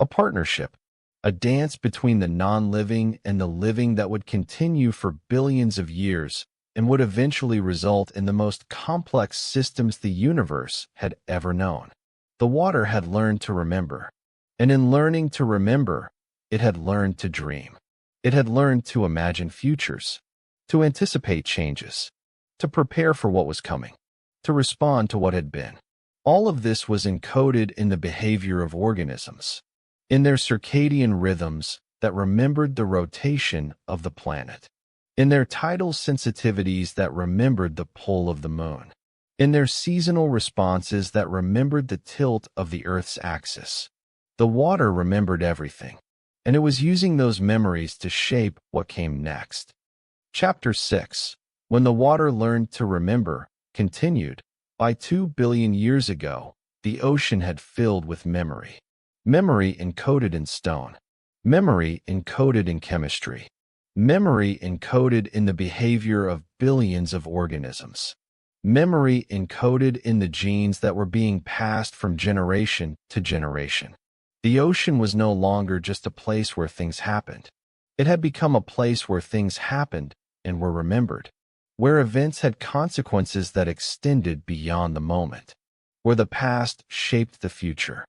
a partnership, a dance between the non-living and the living that would continue for billions of years and would eventually result in the most complex systems the universe had ever known. The water had learned to remember, and in learning to remember, it had learned to dream. It had learned to imagine futures, to anticipate changes, to prepare for what was coming, to respond to what had been. All of this was encoded in the behavior of organisms, in their circadian rhythms that remembered the rotation of the planet, in their tidal sensitivities that remembered the pull of the moon, in their seasonal responses that remembered the tilt of the Earth's axis. The water remembered everything, and it was using those memories to shape what came next. Chapter 6. When the water learned to remember, continued. By 2 billion years ago, the ocean had filled with memory. Memory encoded in stone. Memory encoded in chemistry. Memory encoded in the behavior of billions of organisms. Memory encoded in the genes that were being passed from generation to generation. The ocean was no longer just a place where things happened. It had become a place where things happened and were remembered, where events had consequences that extended beyond the moment, where the past shaped the future,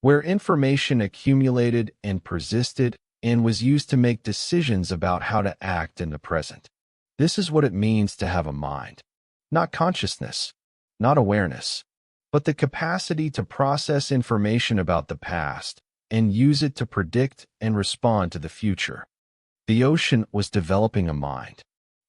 where information accumulated and persisted and was used to make decisions about how to act in the present. This is what it means to have a mind. Not consciousness, not awareness, but the capacity to process information about the past and use it to predict and respond to the future. The ocean was developing a mind,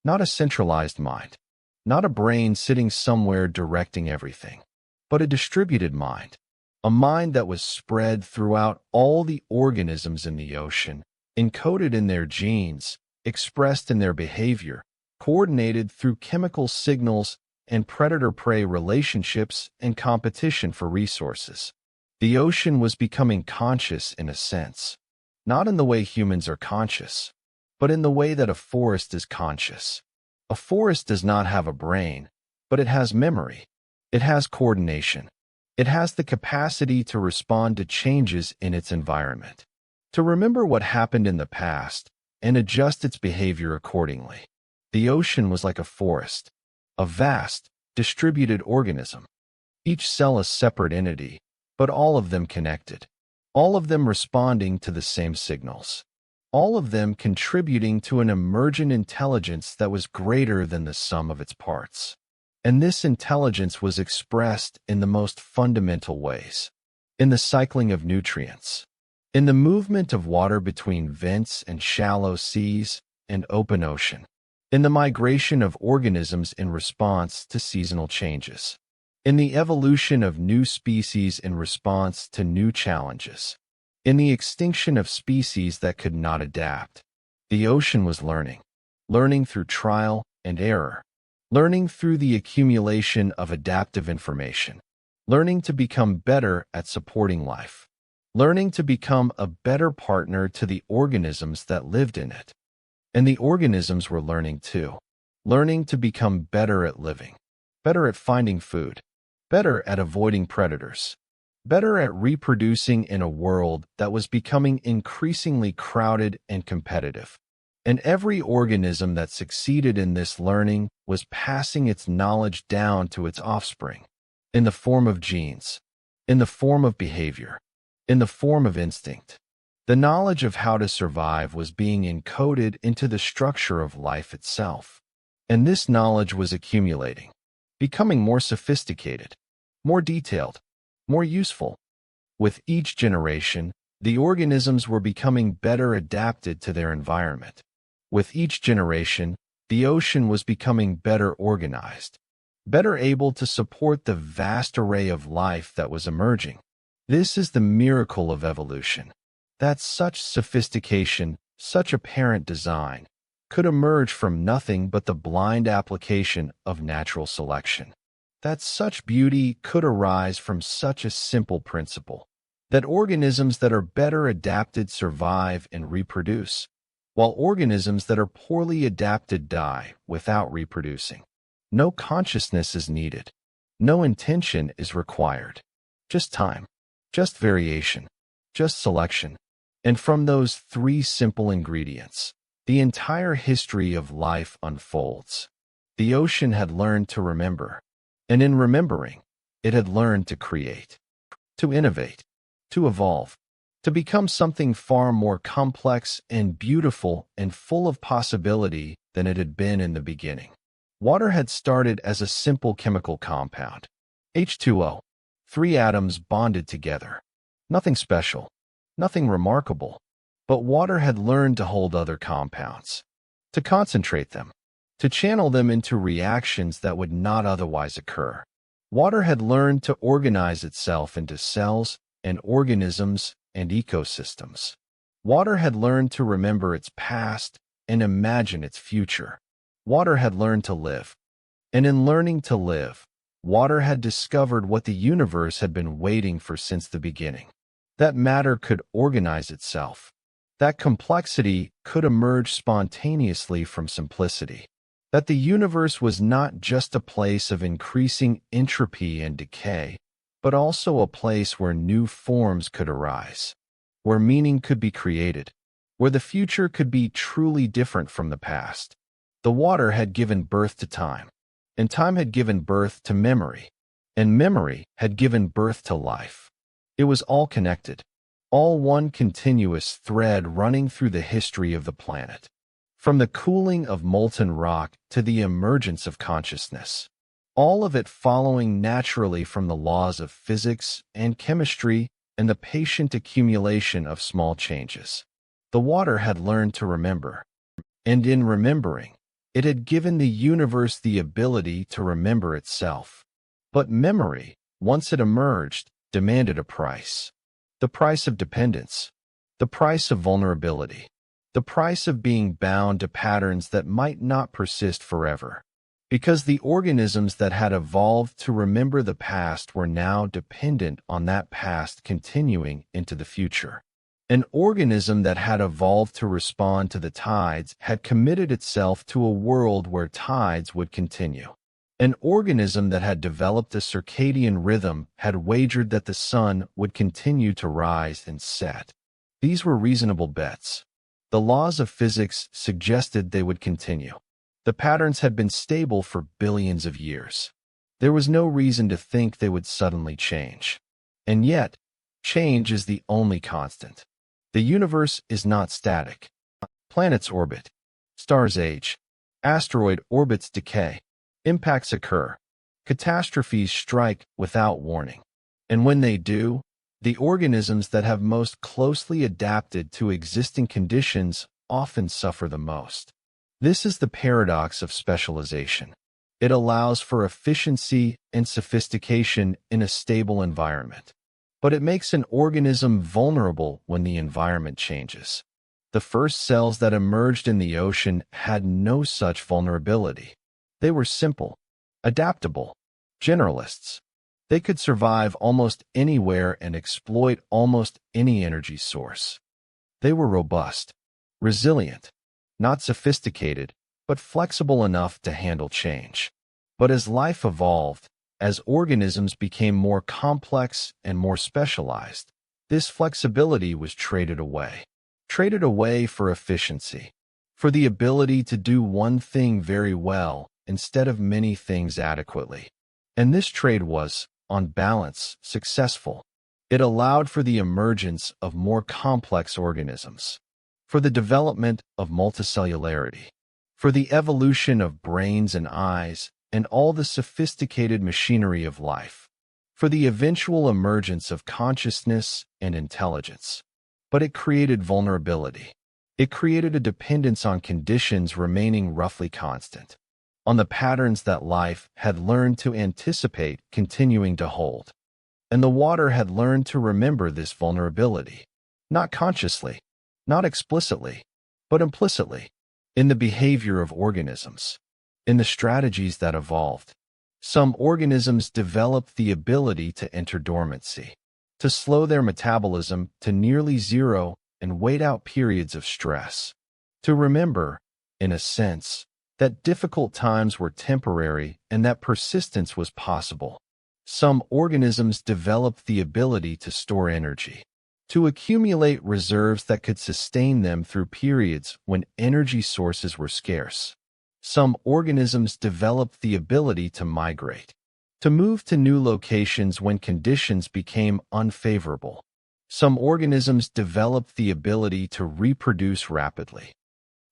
not a centralized mind, not a brain sitting somewhere directing everything, but a distributed mind, a mind that was spread throughout all the organisms in the ocean, encoded in their genes, expressed in their behavior, coordinated through chemical signals and predator-prey relationships and competition for resources. The ocean was becoming conscious in a sense, not in the way humans are conscious, but in the way that a forest is conscious. A forest does not have a brain, but it has memory. It has coordination. It has the capacity to respond to changes in its environment, to remember what happened in the past and adjust its behavior accordingly. The ocean was like a forest, a vast, distributed organism, each cell a separate entity, but all of them connected, all of them responding to the same signals, all of them contributing to an emergent intelligence that was greater than the sum of its parts. And this intelligence was expressed in the most fundamental ways, in the cycling of nutrients, in the movement of water between vents and shallow seas and open ocean, in the migration of organisms in response to seasonal changes, in the evolution of new species in response to new challenges, in the extinction of species that could not adapt. The ocean was learning, learning through trial and error, learning through the accumulation of adaptive information, learning to become better at supporting life, learning to become a better partner to the organisms that lived in it. And the organisms were learning too, learning to become better at living, better at finding food, better at avoiding predators, better at reproducing in a world that was becoming increasingly crowded and competitive. And every organism that succeeded in this learning was passing its knowledge down to its offspring, in the form of genes, in the form of behavior, in the form of instinct. The knowledge of how to survive was being encoded into the structure of life itself. And this knowledge was accumulating, becoming more sophisticated, more detailed, more useful. With each generation, the organisms were becoming better adapted to their environment. With each generation, the ocean was becoming better organized, better able to support the vast array of life that was emerging. This is the miracle of evolution, that such sophistication, such apparent design, could emerge from nothing but the blind application of natural selection. That such beauty could arise from such a simple principle, that organisms that are better adapted survive and reproduce, while organisms that are poorly adapted die without reproducing. No consciousness is needed. No intention is required. Just time, just variation, just selection. And from those three simple ingredients, the entire history of life unfolds. The ocean had learned to remember, and in remembering, it had learned to create, to innovate, to evolve, to become something far more complex and beautiful and full of possibility than it had been in the beginning. Water had started as a simple chemical compound, H2O, 3 atoms bonded together. Nothing special, nothing remarkable, but water had learned to hold other compounds, to concentrate them, to channel them into reactions that would not otherwise occur. Water had learned to organize itself into cells and organisms and ecosystems. Water had learned to remember its past and imagine its future. Water had learned to live. And in learning to live, water had discovered what the universe had been waiting for since the beginning. That matter could organize itself. That complexity could emerge spontaneously from simplicity. That the universe was not just a place of increasing entropy and decay, but also a place where new forms could arise, where meaning could be created, where the future could be truly different from the past. The water had given birth to time, and time had given birth to memory, and memory had given birth to life. It was all connected, all one continuous thread running through the history of the planet. From the cooling of molten rock to the emergence of consciousness, all of it following naturally from the laws of physics and chemistry and the patient accumulation of small changes. The water had learned to remember, and in remembering, it had given the universe the ability to remember itself. But memory, once it emerged, demanded a price. The price of dependence, the price of vulnerability, the price of being bound to patterns that might not persist forever. Because the organisms that had evolved to remember the past were now dependent on that past continuing into the future. An organism that had evolved to respond to the tides had committed itself to a world where tides would continue. An organism that had developed a circadian rhythm had wagered that the sun would continue to rise and set. These were reasonable bets. The laws of physics suggested they would continue. The patterns had been stable for billions of years. There was no reason to think they would suddenly change. And yet, change is the only constant. The universe is not static. Planets orbit. Stars age. Asteroid orbits decay. Impacts occur. Catastrophes strike without warning. And when they do, the organisms that have most closely adapted to existing conditions often suffer the most. This is the paradox of specialization. It allows for efficiency and sophistication in a stable environment. But it makes an organism vulnerable when the environment changes. The first cells that emerged in the ocean had no such vulnerability. They were simple, adaptable, generalists. They could survive almost anywhere and exploit almost any energy source. They were robust, resilient, not sophisticated, but flexible enough to handle change. But as life evolved, as organisms became more complex and more specialized, this flexibility was traded away. Traded away for efficiency, for the ability to do one thing very well instead of many things adequately. And this trade was, on balance, successful. It allowed for the emergence of more complex organisms, for the development of multicellularity, for the evolution of brains and eyes and all the sophisticated machinery of life, for the eventual emergence of consciousness and intelligence. But it created vulnerability. It created a dependence on conditions remaining roughly constant, on the patterns that life had learned to anticipate continuing to hold. And the water had learned to remember this vulnerability, not consciously, not explicitly, but implicitly, in the behavior of organisms, in the strategies that evolved. Some organisms developed the ability to enter dormancy, to slow their metabolism to nearly zero and wait out periods of stress, to remember, in a sense, that difficult times were temporary and that persistence was possible. Some organisms developed the ability to store energy, to accumulate reserves that could sustain them through periods when energy sources were scarce. Some organisms developed the ability to migrate, to move to new locations when conditions became unfavorable. Some organisms developed the ability to reproduce rapidly,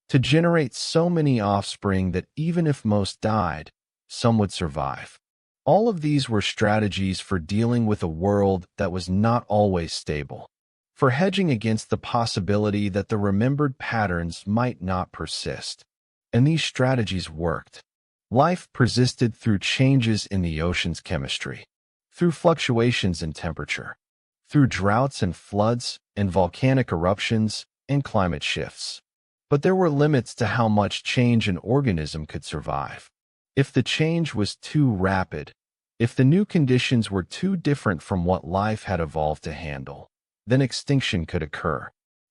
to generate so many offspring that even if most died, some would survive. All of these were strategies for dealing with a world that was not always stable, for hedging against the possibility that the remembered patterns might not persist. And these strategies worked. Life persisted through changes in the ocean's chemistry, through fluctuations in temperature, through droughts and floods and volcanic eruptions and climate shifts. But there were limits to how much change an organism could survive. If the change was too rapid, if the new conditions were too different from what life had evolved to handle, then extinction could occur.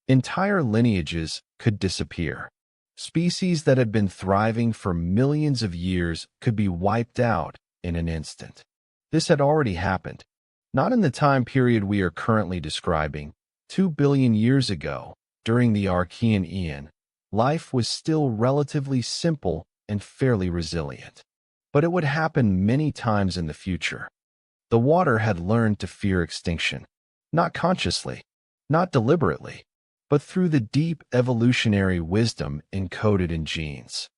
Entire lineages could disappear. Species that had been thriving for millions of years could be wiped out in an instant. This had already happened. Not in the time period we are currently describing. 2 billion years ago, during the Archean Eon, life was still relatively simple and fairly resilient. But it would happen many times in the future. The water had learned to fear extinction, not consciously, not deliberately, but through the deep evolutionary wisdom encoded in genes.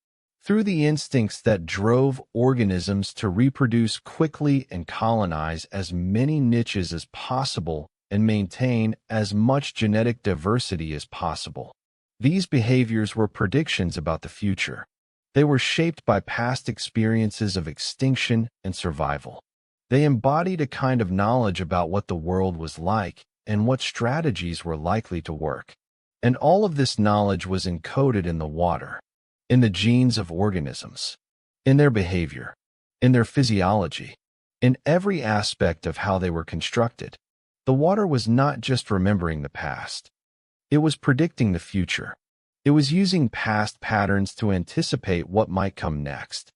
Through the instincts that drove organisms to reproduce quickly and colonize as many niches as possible and maintain as much genetic diversity as possible. These behaviors were predictions about the future. They were shaped by past experiences of extinction and survival. They embodied a kind of knowledge about what the world was like and what strategies were likely to work. And all of this knowledge was encoded in the water, in the genes of organisms, in their behavior, in their physiology, in every aspect of how they were constructed. The water was not just remembering the past. It was predicting the future. It was using past patterns to anticipate what might come next,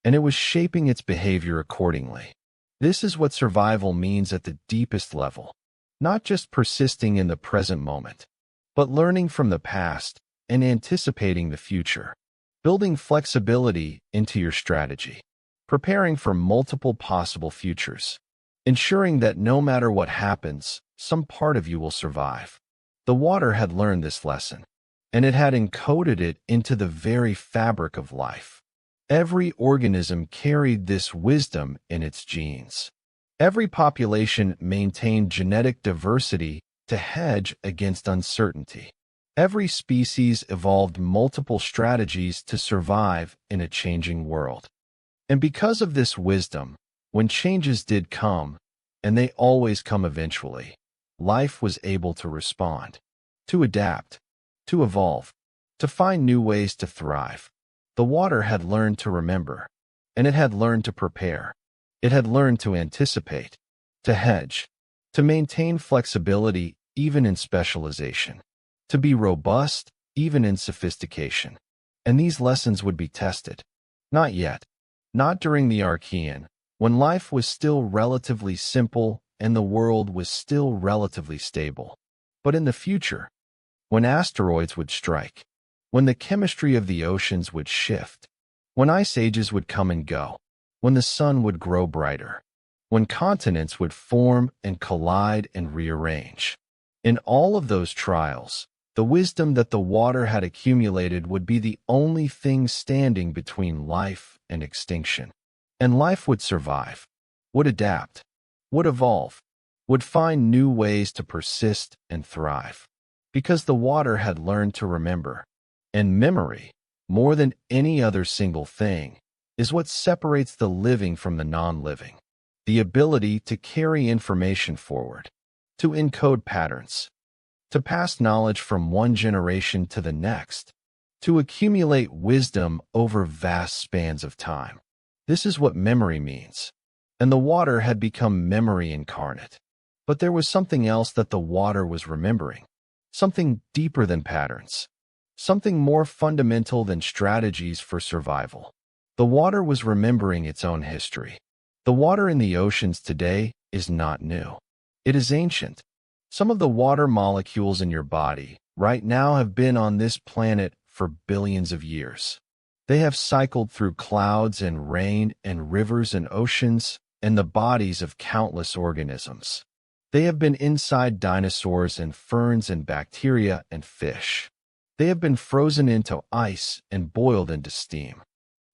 and it was shaping its behavior accordingly. This is what survival means at the deepest level, not just persisting in the present moment, but learning from the past and anticipating the future, building flexibility into your strategy, preparing for multiple possible futures, ensuring that no matter what happens, some part of you will survive. The water had learned this lesson, and it had encoded it into the very fabric of life. Every organism carried this wisdom in its genes. Every population maintained genetic diversity to hedge against uncertainty. Every species evolved multiple strategies to survive in a changing world. And because of this wisdom, when changes did come, and they always come eventually, life was able to respond, to adapt, to evolve, to find new ways to thrive. The water had learned to remember, and it had learned to prepare. It had learned to anticipate, to hedge, to maintain flexibility even in specialization, to be robust even in sophistication. And these lessons would be tested. Not yet, not during the Archean, when life was still relatively simple and the world was still relatively stable. But in the future, when asteroids would strike, when the chemistry of the oceans would shift, when ice ages would come and go, when the sun would grow brighter, when continents would form and collide and rearrange. In all of those trials, the wisdom that the water had accumulated would be the only thing standing between life and extinction. And life would survive, would adapt, would evolve, would find new ways to persist and thrive. Because the water had learned to remember. And memory, more than any other single thing, is what separates the living from the non-living. The ability to carry information forward, to encode patterns, to pass knowledge from one generation to the next, to accumulate wisdom over vast spans of time. This is what memory means. And the water had become memory incarnate. But there was something else that the water was remembering. Something deeper than patterns. Something more fundamental than strategies for survival. The water was remembering its own history. The water in the oceans today is not new. It is ancient. Some of the water molecules in your body right now have been on this planet for billions of years. They have cycled through clouds and rain and rivers and oceans and the bodies of countless organisms. They have been inside dinosaurs and ferns and bacteria and fish. They have been frozen into ice and boiled into steam.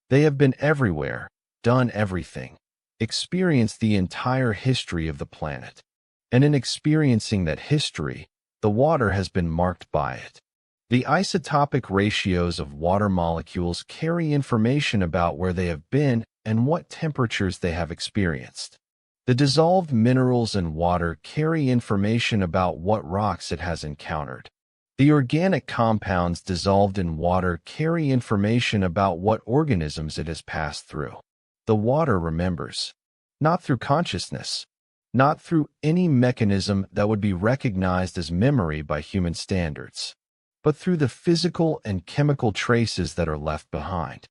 They have been everywhere, done everything, experienced the entire history of the planet. And in experiencing that history, the water has been marked by it. The isotopic ratios of water molecules carry information about where they have been and what temperatures they have experienced. The dissolved minerals in water carry information about what rocks it has encountered. The organic compounds dissolved in water carry information about what organisms it has passed through. The water remembers, not through consciousness, not through any mechanism that would be recognized as memory by human standards, but through the physical and chemical traces that are left behind,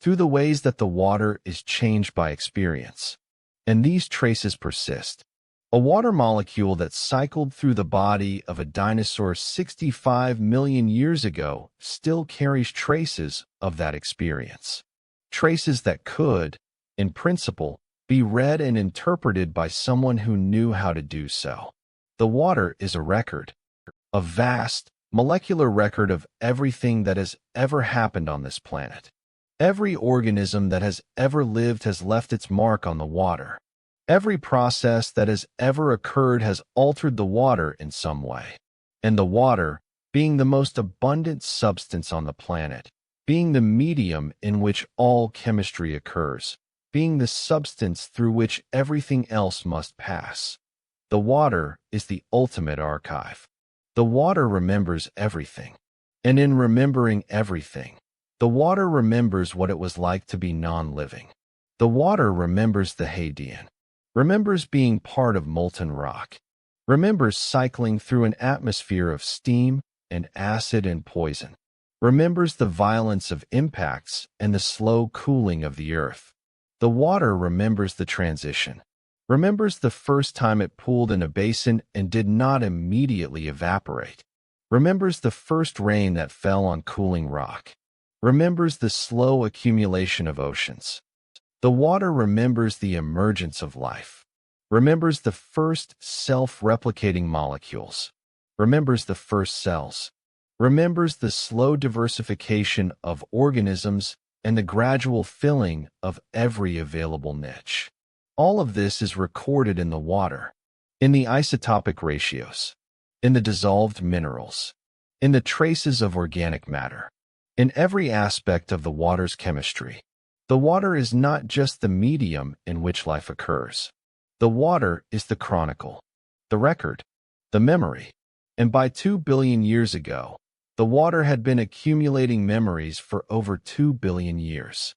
through the ways that the water is changed by experience. And these traces persist. A water molecule that cycled through the body of a dinosaur 65 million years ago still carries traces of that experience. Traces that could, in principle, be read and interpreted by someone who knew how to do so. The water is a record, a vast, molecular record of everything that has ever happened on this planet. Every organism that has ever lived has left its mark on the water. Every process that has ever occurred has altered the water in some way. And the water, being the most abundant substance on the planet, being the medium in which all chemistry occurs, being the substance through which everything else must pass. The water is the ultimate archive. The water remembers everything. And in remembering everything, the water remembers what it was like to be non-living. The water remembers the Hadean, remembers being part of molten rock, remembers cycling through an atmosphere of steam and acid and poison, remembers the violence of impacts and the slow cooling of the earth. The water remembers the transition, remembers the first time it pooled in a basin and did not immediately evaporate, remembers the first rain that fell on cooling rock, remembers the slow accumulation of oceans. The water remembers the emergence of life, remembers the first self-replicating molecules, remembers the first cells, remembers the slow diversification of organisms and the gradual filling of every available niche. All of this is recorded in the water, in the isotopic ratios, in the dissolved minerals, in the traces of organic matter, in every aspect of the water's chemistry. The water is not just the medium in which life occurs. The water is the chronicle, the record, the memory. And by 2 billion years ago, the water had been accumulating memories for over 2 billion years.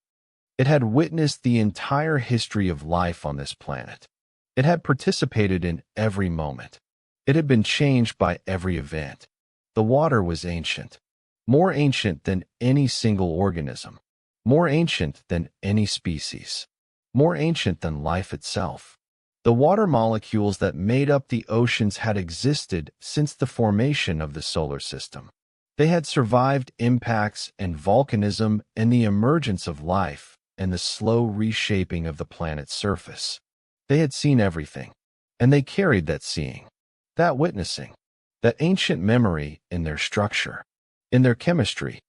It had witnessed the entire history of life on this planet. It had participated in every moment. It had been changed by every event. The water was ancient, more ancient than any single organism, more ancient than any species, more ancient than life itself. The water molecules that made up the oceans had existed since the formation of the solar system. They had survived impacts and volcanism and the emergence of life and the slow reshaping of the planet's surface. They had seen everything, and they carried that seeing, that witnessing, that ancient memory in their structure, in their chemistry,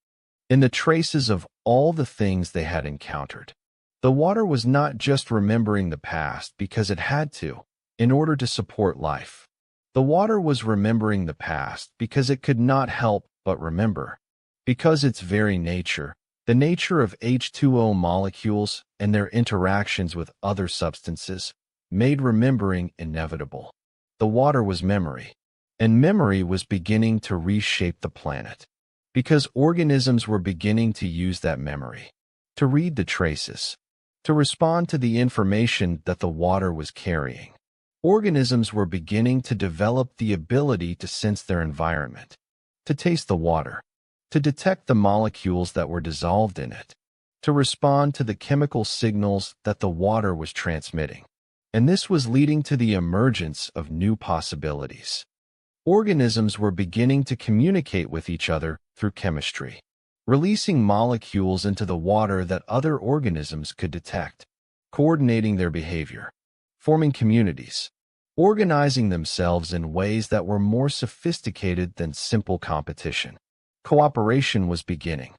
in the traces of all the things they had encountered. The water was not just remembering the past because it had to, in order to support life. The water was remembering the past because it could not help but remember, because its very nature, the nature of H2O molecules and their interactions with other substances, made remembering inevitable. The water was memory, and memory was beginning to reshape the planet, because organisms were beginning to use that memory, to read the traces, to respond to the information that the water was carrying. Organisms were beginning to develop the ability to sense their environment, to taste the water, to detect the molecules that were dissolved in it, to respond to the chemical signals that the water was transmitting. And this was leading to the emergence of new possibilities. Organisms were beginning to communicate with each other through chemistry, releasing molecules into the water that other organisms could detect, coordinating their behavior, forming communities, organizing themselves in ways that were more sophisticated than simple competition. Cooperation was beginning,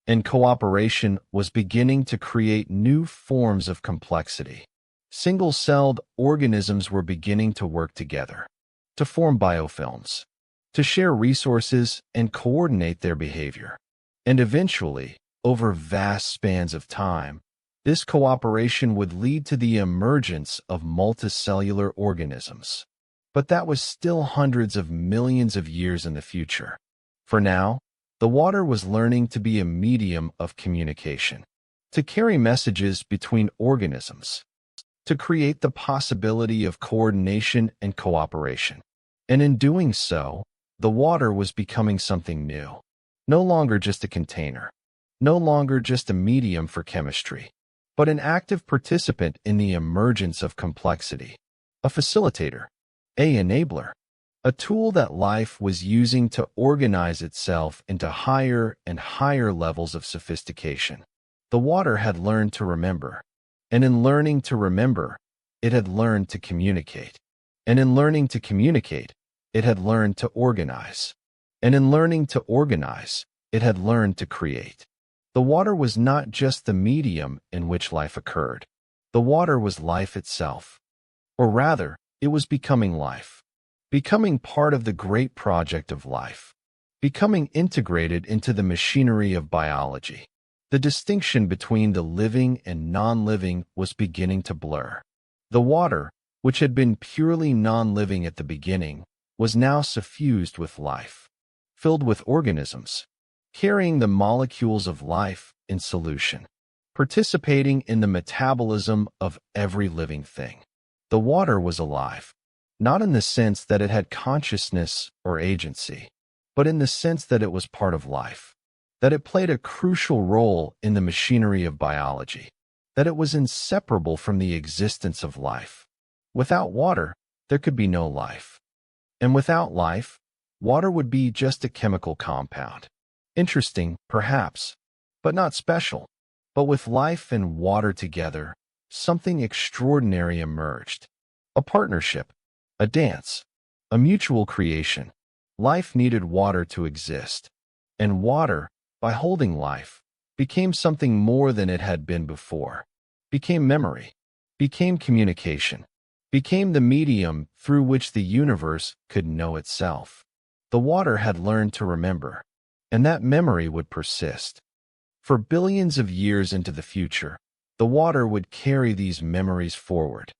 and cooperation was beginning to create new forms of complexity. Single-celled organisms were beginning to work together, to form biofilms, to share resources and coordinate their behavior. And eventually, over vast spans of time, this cooperation would lead to the emergence of multicellular organisms. But that was still hundreds of millions of years in the future. For now, the water was learning to be a medium of communication, to carry messages between organisms, to create the possibility of coordination and cooperation. And in doing so, the water was becoming something new. No longer just a container, no longer just a medium for chemistry, but an active participant in the emergence of complexity, a facilitator, an enabler, a tool that life was using to organize itself into higher and higher levels of sophistication. The water had learned to remember, and in learning to remember, it had learned to communicate. And in learning to communicate, it had learned to organize. And in learning to organize, it had learned to create. The water was not just the medium in which life occurred. The water was life itself. Or rather, it was becoming life. Becoming part of the great project of life. Becoming integrated into the machinery of biology. The distinction between the living and non-living was beginning to blur. The water, which had been purely non-living at the beginning, was now suffused with life, filled with organisms, carrying the molecules of life in solution, participating in the metabolism of every living thing. The water was alive, not in the sense that it had consciousness or agency, but in the sense that it was part of life, that it played a crucial role in the machinery of biology, that it was inseparable from the existence of life. Without water, there could be no life. And without life, water would be just a chemical compound. Interesting, perhaps, but not special. But with life and water together, something extraordinary emerged. A partnership, a dance, a mutual creation. Life needed water to exist. And water, by holding life, became something more than it had been before. Became memory, became communication, became the medium through which the universe could know itself. The water had learned to remember, and that memory would persist. For billions of years into the future, the water would carry these memories forward,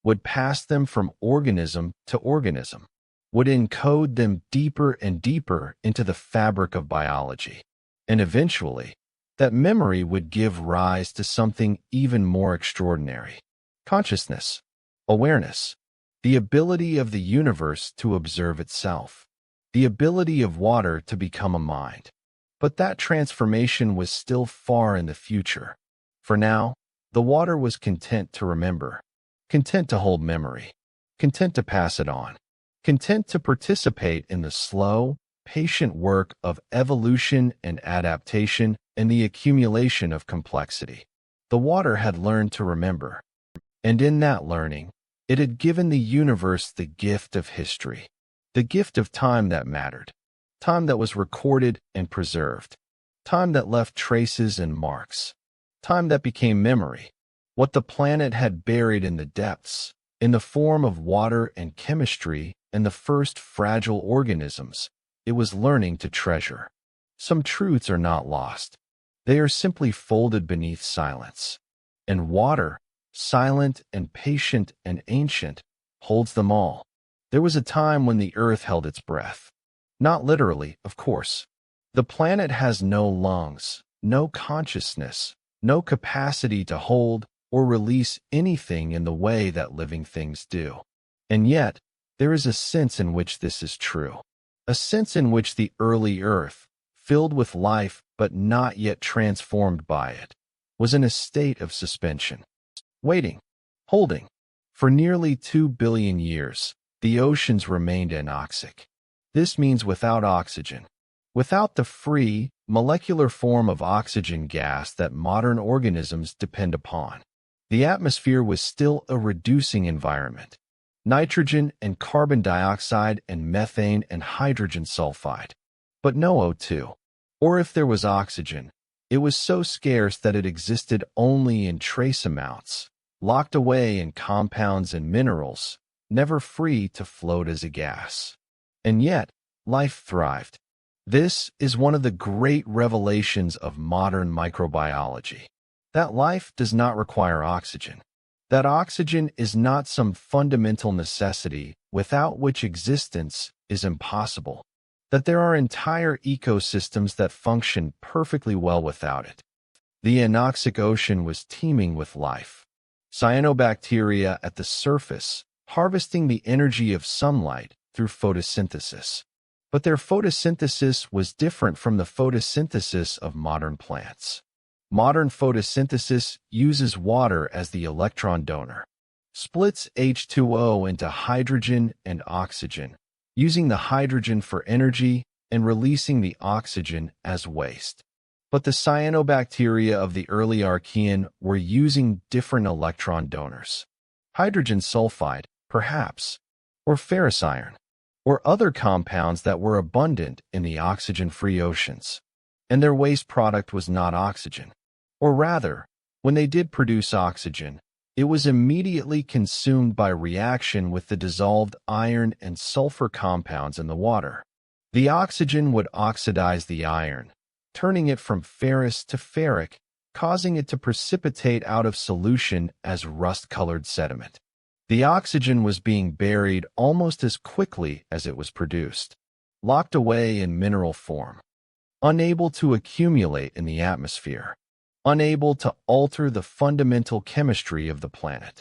would pass them from organism to organism, would encode them deeper and deeper into the fabric of biology. And eventually, that memory would give rise to something even more extraordinary. Consciousness, awareness, the ability of the universe to observe itself, the ability of water to become a mind. But that transformation was still far in the future. For now, the water was content to remember, content to hold memory, content to pass it on, content to participate in the slow, patient work of evolution and adaptation and the accumulation of complexity. The water had learned to remember, and in that learning, it had given the universe the gift of history, the gift of time that mattered, time that was recorded and preserved, time that left traces and marks, time that became memory, what the planet had buried in the depths, in the form of water and chemistry and the first fragile organisms. It was learning to treasure. Some truths are not lost. They are simply folded beneath silence. And water, silent and patient and ancient, holds them all. There was a time when the earth held its breath. Not literally, of course. The planet has no lungs, no consciousness, no capacity to hold or release anything in the way that living things do. And yet, there is a sense in which this is true. A sense in which the early earth, filled with life but not yet transformed by it, was in a state of suspension. Waiting, holding. For nearly 2 billion years, the oceans remained anoxic. This means without oxygen, without the free, molecular form of oxygen gas that modern organisms depend upon. The atmosphere was still a reducing environment. Nitrogen and carbon dioxide and methane and hydrogen sulfide. But no O2. Or if there was oxygen, it was so scarce that it existed only in trace amounts, locked away in compounds and minerals, never free to float as a gas. And yet, life thrived. This is one of the great revelations of modern microbiology. That life does not require oxygen. That oxygen is not some fundamental necessity without which existence is impossible. That there are entire ecosystems that function perfectly well without it. The anoxic ocean was teeming with life. Cyanobacteria at the surface, harvesting the energy of sunlight through photosynthesis. But their photosynthesis was different from the photosynthesis of modern plants. Modern photosynthesis uses water as the electron donor, splits H2O into hydrogen and oxygen, using the hydrogen for energy and releasing the oxygen as waste. But the cyanobacteria of the early Archean were using different electron donors. Hydrogen sulfide, perhaps, or ferrous iron, or other compounds that were abundant in the oxygen-free oceans. And their waste product was not oxygen. Or rather, when they did produce oxygen, it was immediately consumed by reaction with the dissolved iron and sulfur compounds in the water. The oxygen would oxidize the iron, turning it from ferrous to ferric, causing it to precipitate out of solution as rust-colored sediment. The oxygen was being buried almost as quickly as it was produced, locked away in mineral form, unable to accumulate in the atmosphere, unable to alter the fundamental chemistry of the planet.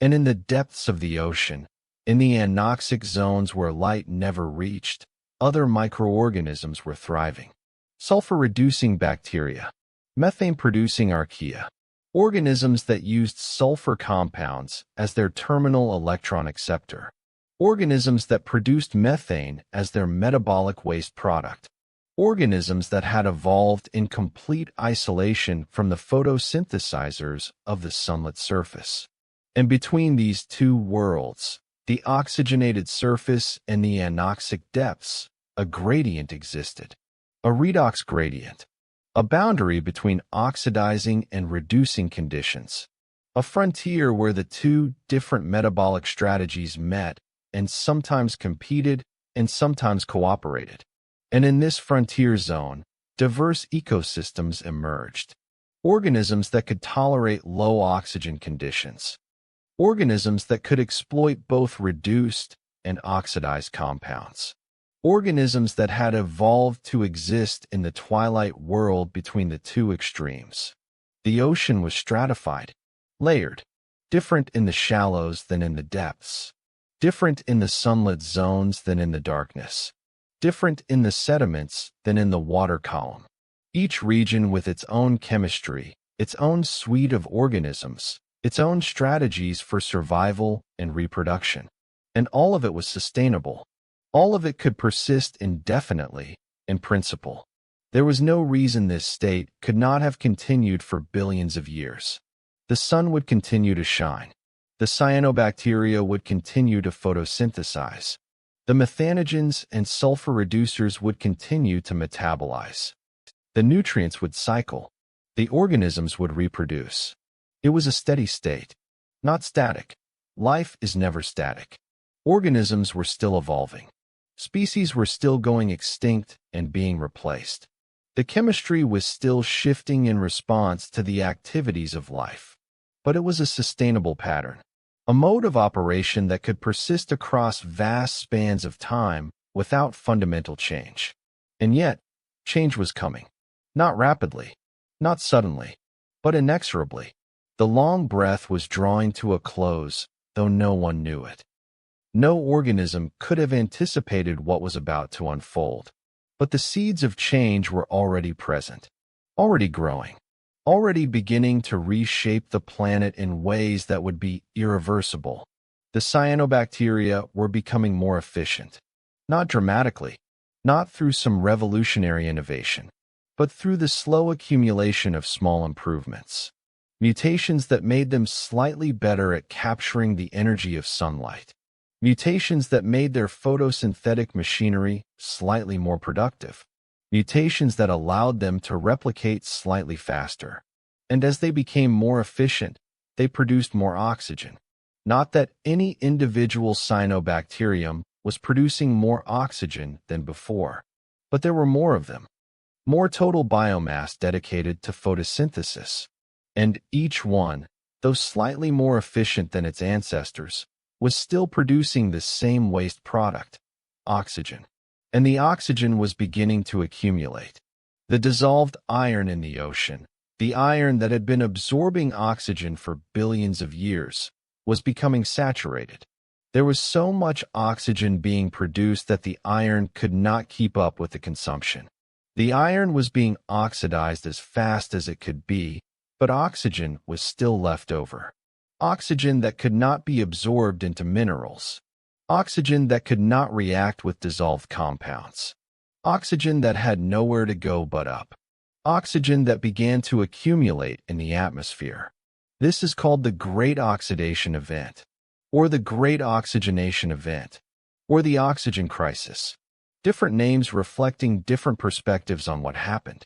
And in the depths of the ocean, in the anoxic zones where light never reached, other microorganisms were thriving. Sulfur-reducing bacteria, methane-producing archaea, organisms that used sulfur compounds as their terminal electron acceptor, organisms that produced methane as their metabolic waste product, organisms that had evolved in complete isolation from the photosynthesizers of the sunlit surface. And between these two worlds, the oxygenated surface and the anoxic depths, a gradient existed. A redox gradient, a boundary between oxidizing and reducing conditions, a frontier where the two different metabolic strategies met and sometimes competed and sometimes cooperated. And in this frontier zone, diverse ecosystems emerged. Organisms that could tolerate low oxygen conditions. Organisms that could exploit both reduced and oxidized compounds. Organisms that had evolved to exist in the twilight world between the two extremes. The ocean was stratified, layered, different in the shallows than in the depths, different in the sunlit zones than in the darkness, different in the sediments than in the water column. Each region with its own chemistry, its own suite of organisms, its own strategies for survival and reproduction. And all of it was sustainable. All of it could persist indefinitely, in principle. There was no reason this state could not have continued for billions of years. The sun would continue to shine. The cyanobacteria would continue to photosynthesize. The methanogens and sulfur reducers would continue to metabolize. The nutrients would cycle. The organisms would reproduce. It was a steady state, not static. Life is never static. Organisms were still evolving. Species were still going extinct and being replaced. The chemistry was still shifting in response to the activities of life. But it was a sustainable pattern, a mode of operation that could persist across vast spans of time without fundamental change. And yet, change was coming. Not rapidly, not suddenly, but inexorably. The long breath was drawing to a close, though no one knew it. No organism could have anticipated what was about to unfold, but the seeds of change were already present, already growing, already beginning to reshape the planet in ways that would be irreversible. The cyanobacteria were becoming more efficient, not dramatically, not through some revolutionary innovation, but through the slow accumulation of small improvements, mutations that made them slightly better at capturing the energy of sunlight. Mutations that made their photosynthetic machinery slightly more productive. Mutations that allowed them to replicate slightly faster. And as they became more efficient, they produced more oxygen. Not that any individual cyanobacterium was producing more oxygen than before, but there were more of them, more total biomass dedicated to photosynthesis. And each one, though slightly more efficient than its ancestors, was still producing the same waste product, oxygen. And the oxygen was beginning to accumulate. The dissolved iron in the ocean, the iron that had been absorbing oxygen for billions of years, was becoming saturated. There was so much oxygen being produced that the iron could not keep up with the consumption. The iron was being oxidized as fast as it could be, but oxygen was still left over. Oxygen that could not be absorbed into minerals. Oxygen that could not react with dissolved compounds. Oxygen that had nowhere to go but up. Oxygen that began to accumulate in the atmosphere. This is called the Great Oxidation Event, or the Great Oxygenation Event, or the Oxygen Crisis. Different names reflecting different perspectives on what happened.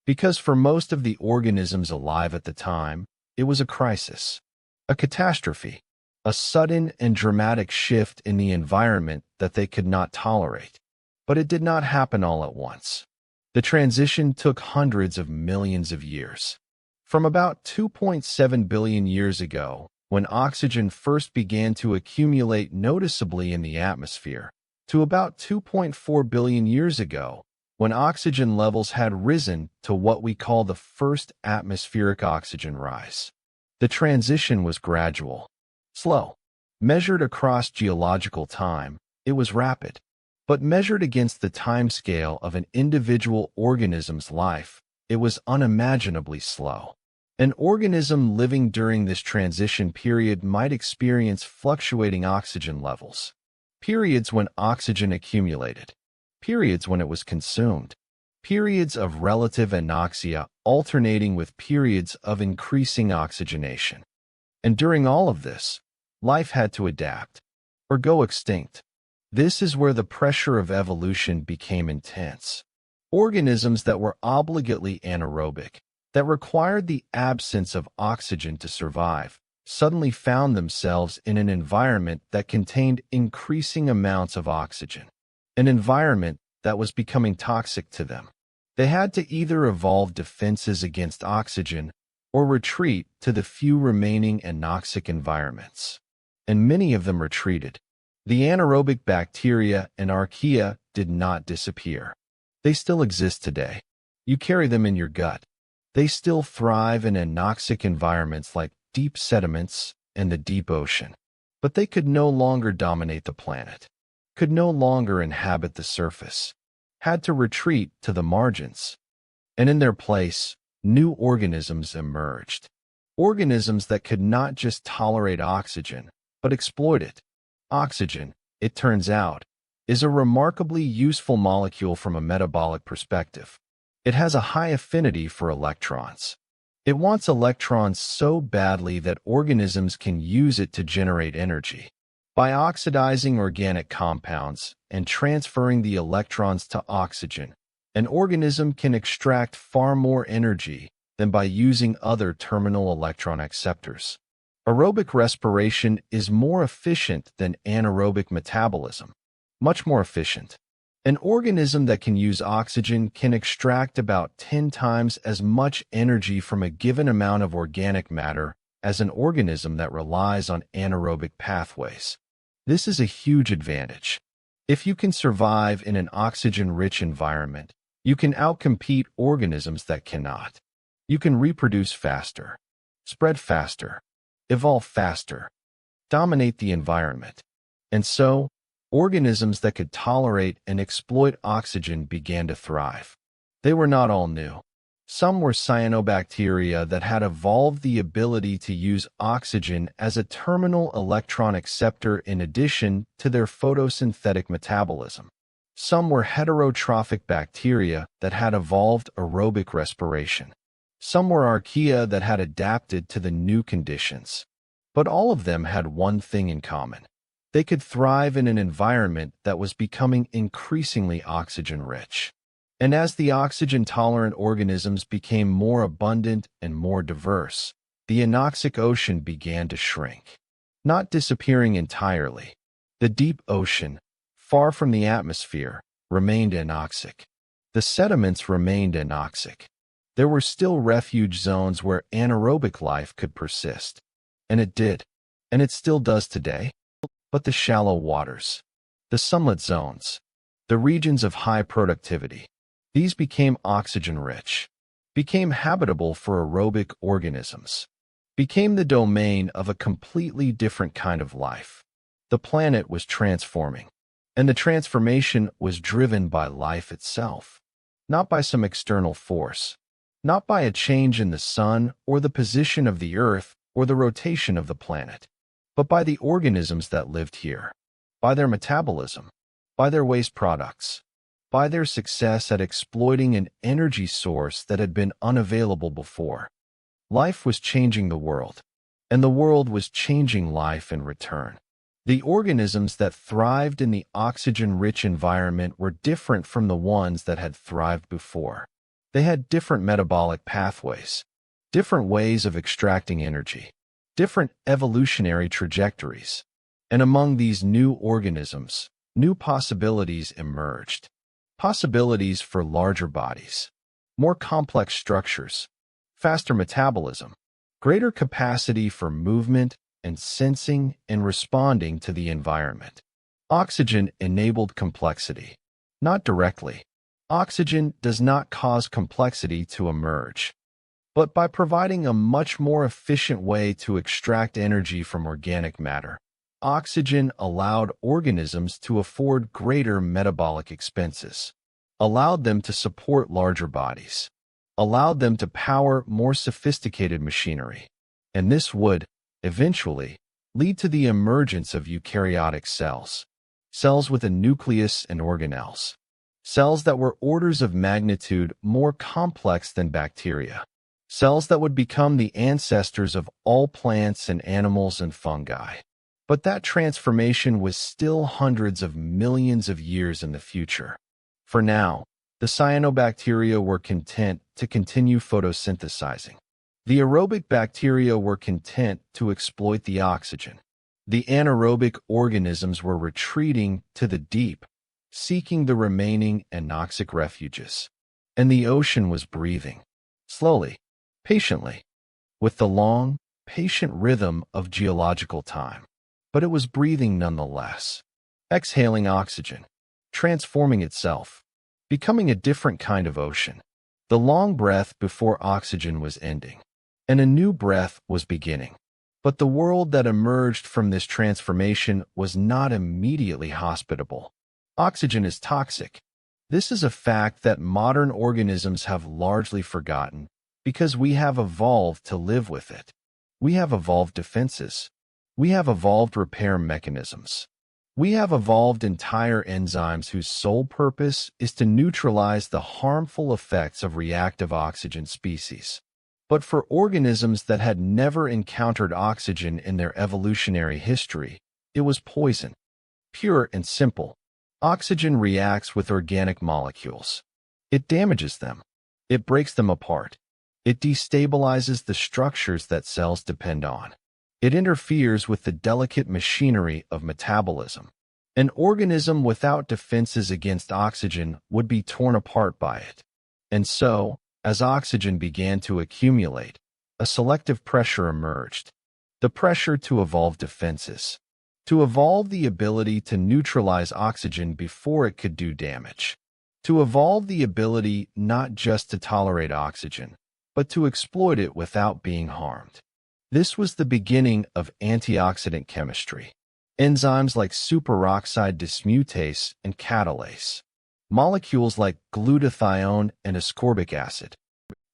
Because for most of the organisms alive at the time, it was a crisis, a catastrophe, a sudden and dramatic shift in the environment that they could not tolerate. But it did not happen all at once. The transition took hundreds of millions of years. From about 2.7 billion years ago, when oxygen first began to accumulate noticeably in the atmosphere, to about 2.4 billion years ago, when oxygen levels had risen to what we call the first atmospheric oxygen rise. The transition was gradual, slow. Measured across geological time, it was rapid. But measured against the timescale of an individual organism's life, it was unimaginably slow. An organism living during this transition period might experience fluctuating oxygen levels. Periods when oxygen accumulated. Periods when it was consumed. Periods of relative anoxia alternating with periods of increasing oxygenation. And during all of this, life had to adapt, or go extinct. This is where the pressure of evolution became intense. Organisms that were obligately anaerobic, that required the absence of oxygen to survive, suddenly found themselves in an environment that contained increasing amounts of oxygen, an environment that was becoming toxic to them. They had to either evolve defenses against oxygen or retreat to the few remaining anoxic environments. And many of them retreated. The anaerobic bacteria and archaea did not disappear. They still exist today. You carry them in your gut. They still thrive in anoxic environments like deep sediments and the deep ocean. But they could no longer dominate the planet, could no longer inhabit the surface, had to retreat to the margins. And in their place, new organisms emerged. Organisms that could not just tolerate oxygen, but exploit it. Oxygen, it turns out, is a remarkably useful molecule from a metabolic perspective. It has a high affinity for electrons. It wants electrons so badly that organisms can use it to generate energy. By oxidizing organic compounds and transferring the electrons to oxygen, an organism can extract far more energy than by using other terminal electron acceptors. Aerobic respiration is more efficient than anaerobic metabolism, much more efficient. An organism that can use oxygen can extract about 10 times as much energy from a given amount of organic matter as an organism that relies on anaerobic pathways. This is a huge advantage. If you can survive in an oxygen-rich environment, you can outcompete organisms that cannot. You can reproduce faster, spread faster, evolve faster, dominate the environment. And so, organisms that could tolerate and exploit oxygen began to thrive. They were not all new. Some were cyanobacteria that had evolved the ability to use oxygen as a terminal electron acceptor in addition to their photosynthetic metabolism. Some were heterotrophic bacteria that had evolved aerobic respiration. Some were archaea that had adapted to the new conditions. But all of them had one thing in common. They could thrive in an environment that was becoming increasingly oxygen-rich. And as the oxygen-tolerant organisms became more abundant and more diverse, the anoxic ocean began to shrink. Not disappearing entirely. The deep ocean, far from the atmosphere, remained anoxic. The sediments remained anoxic. There were still refuge zones where anaerobic life could persist. And it did. And it still does today. But the shallow waters, the sunlit zones, the regions of high productivity, these became oxygen-rich, became habitable for aerobic organisms, became the domain of a completely different kind of life. The planet was transforming, and the transformation was driven by life itself, not by some external force, not by a change in the sun or the position of the Earth or the rotation of the planet, but by the organisms that lived here, by their metabolism, by their waste products, by their success at exploiting an energy source that had been unavailable before. Life was changing the world, and the world was changing life in return. The organisms that thrived in the oxygen-rich environment were different from the ones that had thrived before. They had different metabolic pathways, different ways of extracting energy, different evolutionary trajectories. And among these new organisms, new possibilities emerged. Possibilities for larger bodies, more complex structures, faster metabolism, greater capacity for movement and sensing and responding to the environment. Oxygen enabled complexity. Not directly. Oxygen does not cause complexity to emerge, but by providing a much more efficient way to extract energy from organic matter, oxygen allowed organisms to afford greater metabolic expenses, allowed them to support larger bodies, allowed them to power more sophisticated machinery, and this would, eventually, lead to the emergence of eukaryotic cells, cells with a nucleus and organelles, cells that were orders of magnitude more complex than bacteria, cells that would become the ancestors of all plants and animals and fungi. But that transformation was still hundreds of millions of years in the future. For now, the cyanobacteria were content to continue photosynthesizing. The aerobic bacteria were content to exploit the oxygen. The anaerobic organisms were retreating to the deep, seeking the remaining anoxic refuges. And the ocean was breathing, slowly, patiently, with the long, patient rhythm of geological time. But it was breathing nonetheless, exhaling oxygen, transforming itself, becoming a different kind of ocean. The long breath before oxygen was ending, and a new breath was beginning. But the world that emerged from this transformation was not immediately hospitable. Oxygen is toxic. This is a fact that modern organisms have largely forgotten because we have evolved to live with it. We have evolved defenses. We have evolved repair mechanisms. We have evolved entire enzymes whose sole purpose is to neutralize the harmful effects of reactive oxygen species. But for organisms that had never encountered oxygen in their evolutionary history, it was poison. Pure and simple, oxygen reacts with organic molecules. It damages them. It breaks them apart. It destabilizes the structures that cells depend on. It interferes with the delicate machinery of metabolism. An organism without defenses against oxygen would be torn apart by it. And so, as oxygen began to accumulate, a selective pressure emerged. The pressure to evolve defenses, to evolve the ability to neutralize oxygen before it could do damage, to evolve the ability not just to tolerate oxygen, but to exploit it without being harmed. This was the beginning of antioxidant chemistry. Enzymes like superoxide dismutase and catalase, molecules like glutathione and ascorbic acid,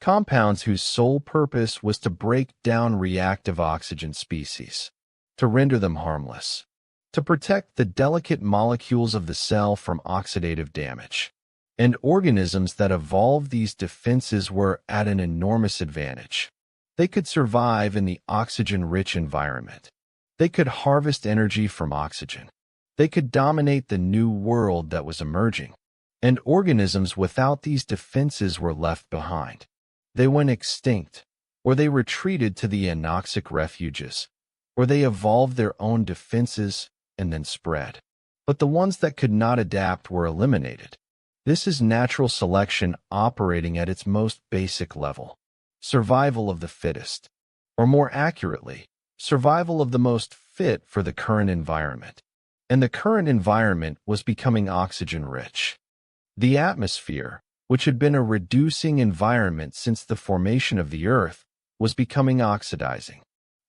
compounds whose sole purpose was to break down reactive oxygen species, to render them harmless, to protect the delicate molecules of the cell from oxidative damage. And organisms that evolved these defenses were at an enormous advantage. They could survive in the oxygen-rich environment. They could harvest energy from oxygen. They could dominate the new world that was emerging. And organisms without these defenses were left behind. They went extinct, or they retreated to the anoxic refuges, or they evolved their own defenses and then spread. but the ones that could not adapt were eliminated. This is natural selection operating at its most basic level. Survival of the fittest, or more accurately, survival of the most fit for the current environment. And the current environment was becoming oxygen-rich. The atmosphere, which had been a reducing environment since the formation of the Earth, was becoming oxidizing.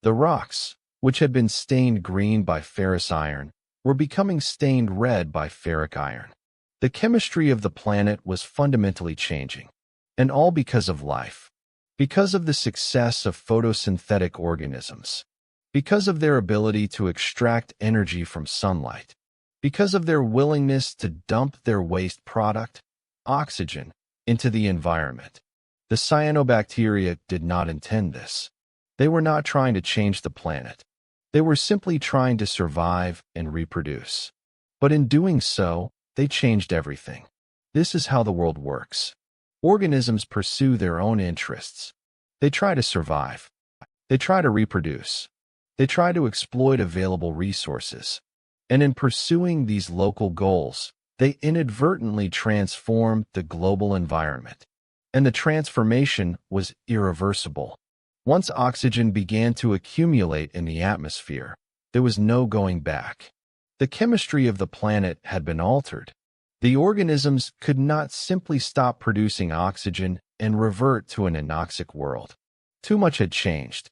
The rocks, which had been stained green by ferrous iron, were becoming stained red by ferric iron. The chemistry of the planet was fundamentally changing, and all because of life, because of the success of photosynthetic organisms, because of their ability to extract energy from sunlight, because of their willingness to dump their waste product, oxygen, into the environment. The cyanobacteria did not intend this. They were not trying to change the planet. They were simply trying to survive and reproduce. But in doing so, they changed everything. This is how the world works. Organisms pursue their own interests. They try to survive. They try to reproduce. They try to exploit available resources. And in pursuing these local goals, they inadvertently transform the global environment. And the transformation was irreversible. Once oxygen began to accumulate in the atmosphere, there was no going back. The chemistry of the planet had been altered. The organisms could not simply stop producing oxygen and revert to an anoxic world. Too much had changed.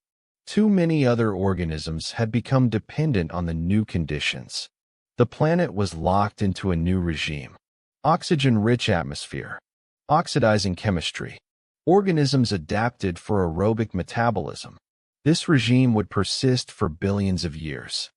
Too many other organisms had become dependent on the new conditions. The planet was locked into a new regime. Oxygen-rich atmosphere. Oxidizing chemistry. Organisms adapted for aerobic metabolism. This regime would persist for billions of years.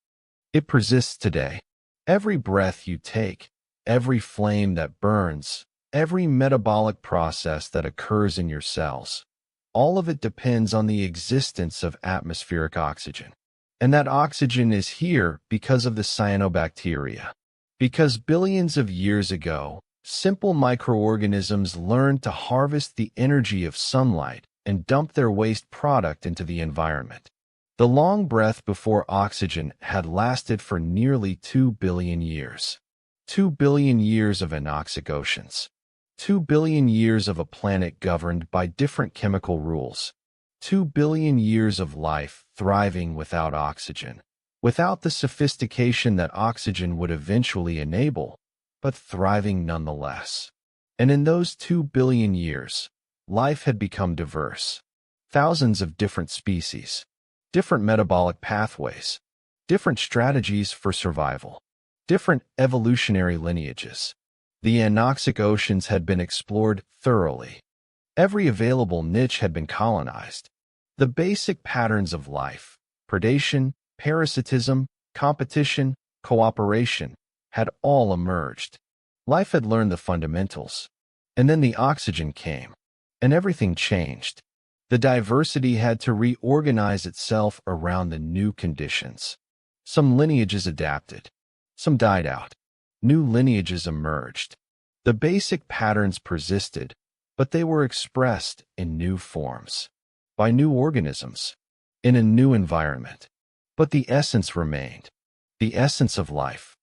It persists today. Every breath you take, every flame that burns, every metabolic process that occurs in your cells, all of it depends on the existence of atmospheric oxygen. And that oxygen is here because of the cyanobacteria. Because billions of years ago, simple microorganisms learned to harvest the energy of sunlight and dump their waste product into the environment. The long breath before oxygen had lasted for nearly 2 billion years. 2 billion years of anoxic oceans. 2 billion years of a planet governed by different chemical rules. 2 billion years of life thriving without oxygen, without the sophistication that oxygen would eventually enable, but thriving nonetheless. And in those 2 billion years, life had become diverse. Thousands of different species, different metabolic pathways, different strategies for survival, different evolutionary lineages. The anoxic oceans had been explored thoroughly. Every available niche had been colonized. The basic patterns of life, predation, parasitism, competition, cooperation, had all emerged. Life had learned the fundamentals. And then the oxygen came, and everything changed. The diversity had to reorganize itself around the new conditions. Some lineages adapted. Some died out. New lineages emerged. The basic patterns persisted, but they were expressed in new forms, by new organisms, in a new environment. But the essence remained. The essence of life.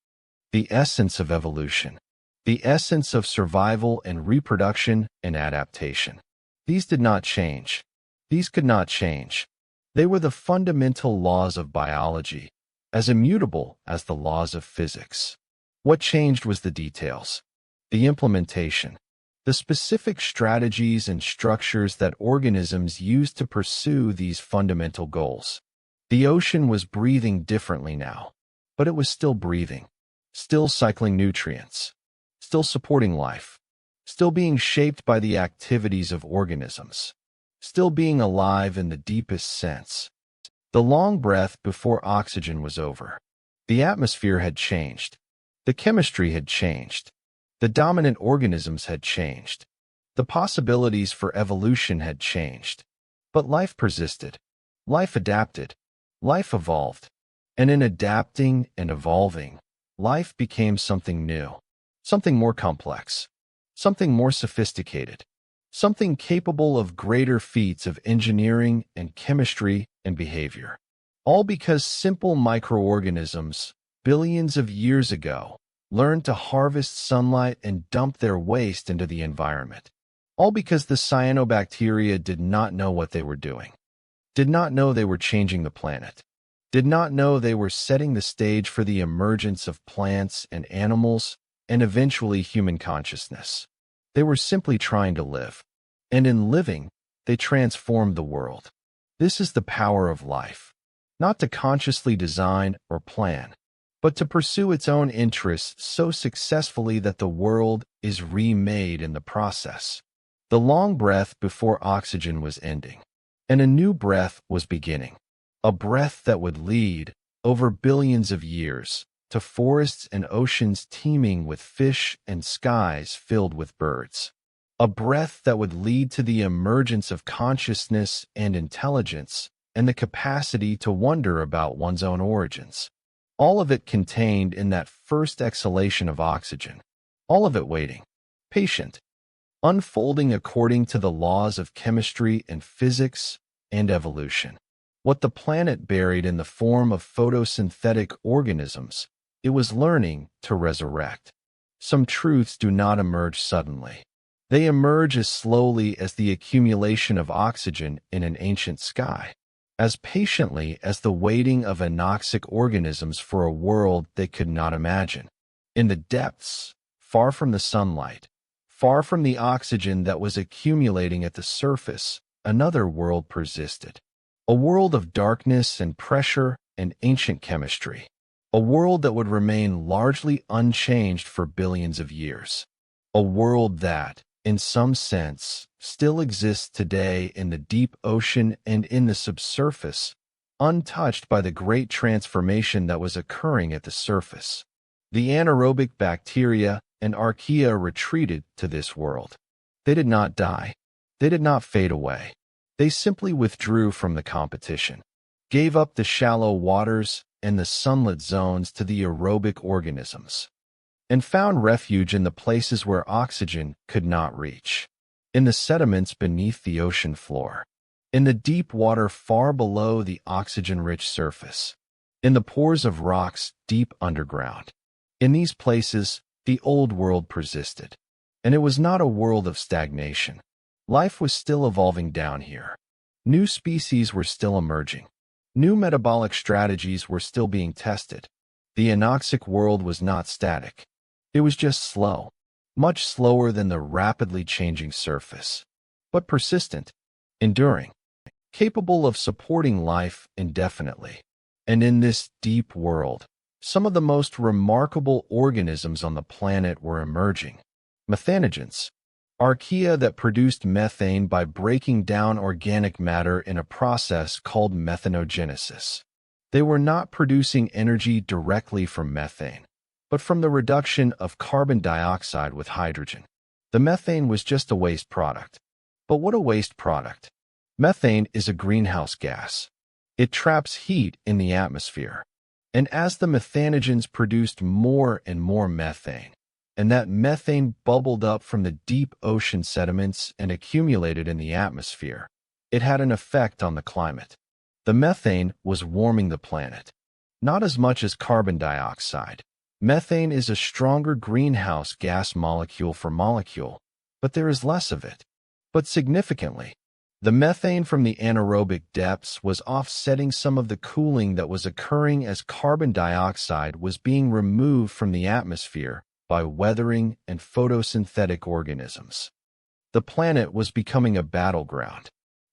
The essence of evolution. The essence of survival and reproduction and adaptation. These did not change. These could not change. They were the fundamental laws of biology, as immutable as the laws of physics. What changed was the details, the implementation, the specific strategies and structures that organisms used to pursue these fundamental goals. The ocean was breathing differently now, but it was still breathing, still cycling nutrients, still supporting life, still being shaped by the activities of organisms, still being alive in the deepest sense. The long breath before oxygen was over. The atmosphere had changed. The chemistry had changed. The dominant organisms had changed. The possibilities for evolution had changed. But life persisted. Life adapted. Life evolved. And in adapting and evolving, life became something new, something more complex, something more sophisticated, something capable of greater feats of engineering and chemistry and behavior. All because simple microorganisms, billions of years ago, learned to harvest sunlight and dump their waste into the environment. All because the cyanobacteria did not know what they were doing, did not know they were changing the planet, did not know they were setting the stage for the emergence of plants and animals and eventually human consciousness. They were simply trying to live, and in living, they transformed the world. This is the power of life, not to consciously design or plan, but to pursue its own interests so successfully that the world is remade in the process. The long breath before oxygen was ending, and a new breath was beginning, a breath that would lead, over billions of years, to forests and oceans teeming with fish and skies filled with birds. A breath that would lead to the emergence of consciousness and intelligence and the capacity to wonder about one's own origins. All of it contained in that first exhalation of oxygen. All of it waiting, patient, unfolding according to the laws of chemistry and physics and evolution. What the planet buried in the form of photosynthetic organisms, it was learning to resurrect. Some truths do not emerge suddenly. They emerge as slowly as the accumulation of oxygen in an ancient sky, as patiently as the waiting of anoxic organisms for a world they could not imagine. In the depths, far from the sunlight, far from the oxygen that was accumulating at the surface, another world persisted. A world of darkness and pressure and ancient chemistry. A world that would remain largely unchanged for billions of years. A world that, in some sense, still exists today in the deep ocean and in the subsurface, untouched by the great transformation that was occurring at the surface. The anaerobic bacteria and archaea retreated to this world. They did not die. They did not fade away. They simply withdrew from the competition, gave up the shallow waters and the sunlit zones to the aerobic organisms, and found refuge in the places where oxygen could not reach, in the sediments beneath the ocean floor, in the deep water far below the oxygen-rich surface, in the pores of rocks deep underground. In these places, the old world persisted, and it was not a world of stagnation. Life was still evolving down here. New species were still emerging. New metabolic strategies were still being tested. The anoxic world was not static. It was just slow, much slower than the rapidly changing surface, but persistent, enduring, capable of supporting life indefinitely. And in this deep world, some of the most remarkable organisms on the planet were emerging. Methanogens, archaea that produced methane by breaking down organic matter in a process called methanogenesis. They were not producing energy directly from methane, but from the reduction of carbon dioxide with hydrogen. The methane was just a waste product. But what a waste product! Methane is a greenhouse gas. It traps heat in the atmosphere. And as the methanogens produced more and more methane, and that methane bubbled up from the deep ocean sediments and accumulated in the atmosphere, it had an effect on the climate. The methane was warming the planet. Not as much as carbon dioxide. Methane is a stronger greenhouse gas molecule for molecule, but there is less of it. But significantly, the methane from the anaerobic depths was offsetting some of the cooling that was occurring as carbon dioxide was being removed from the atmosphere by weathering and photosynthetic organisms. The planet was becoming a battleground.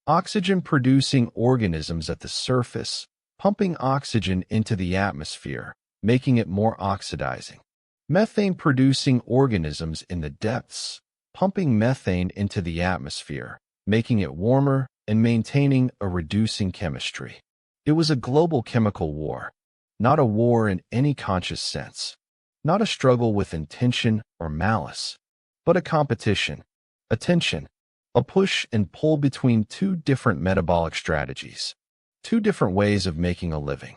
Oxygen-producing organisms at the surface, pumping oxygen into the atmosphere, making it more oxidizing. Methane-producing organisms in the depths, pumping methane into the atmosphere, making it warmer and maintaining a reducing chemistry. It was a global chemical war, not a war in any conscious sense. Not a struggle with intention or malice, but a competition, a tension, a push and pull between two different metabolic strategies, two different ways of making a living,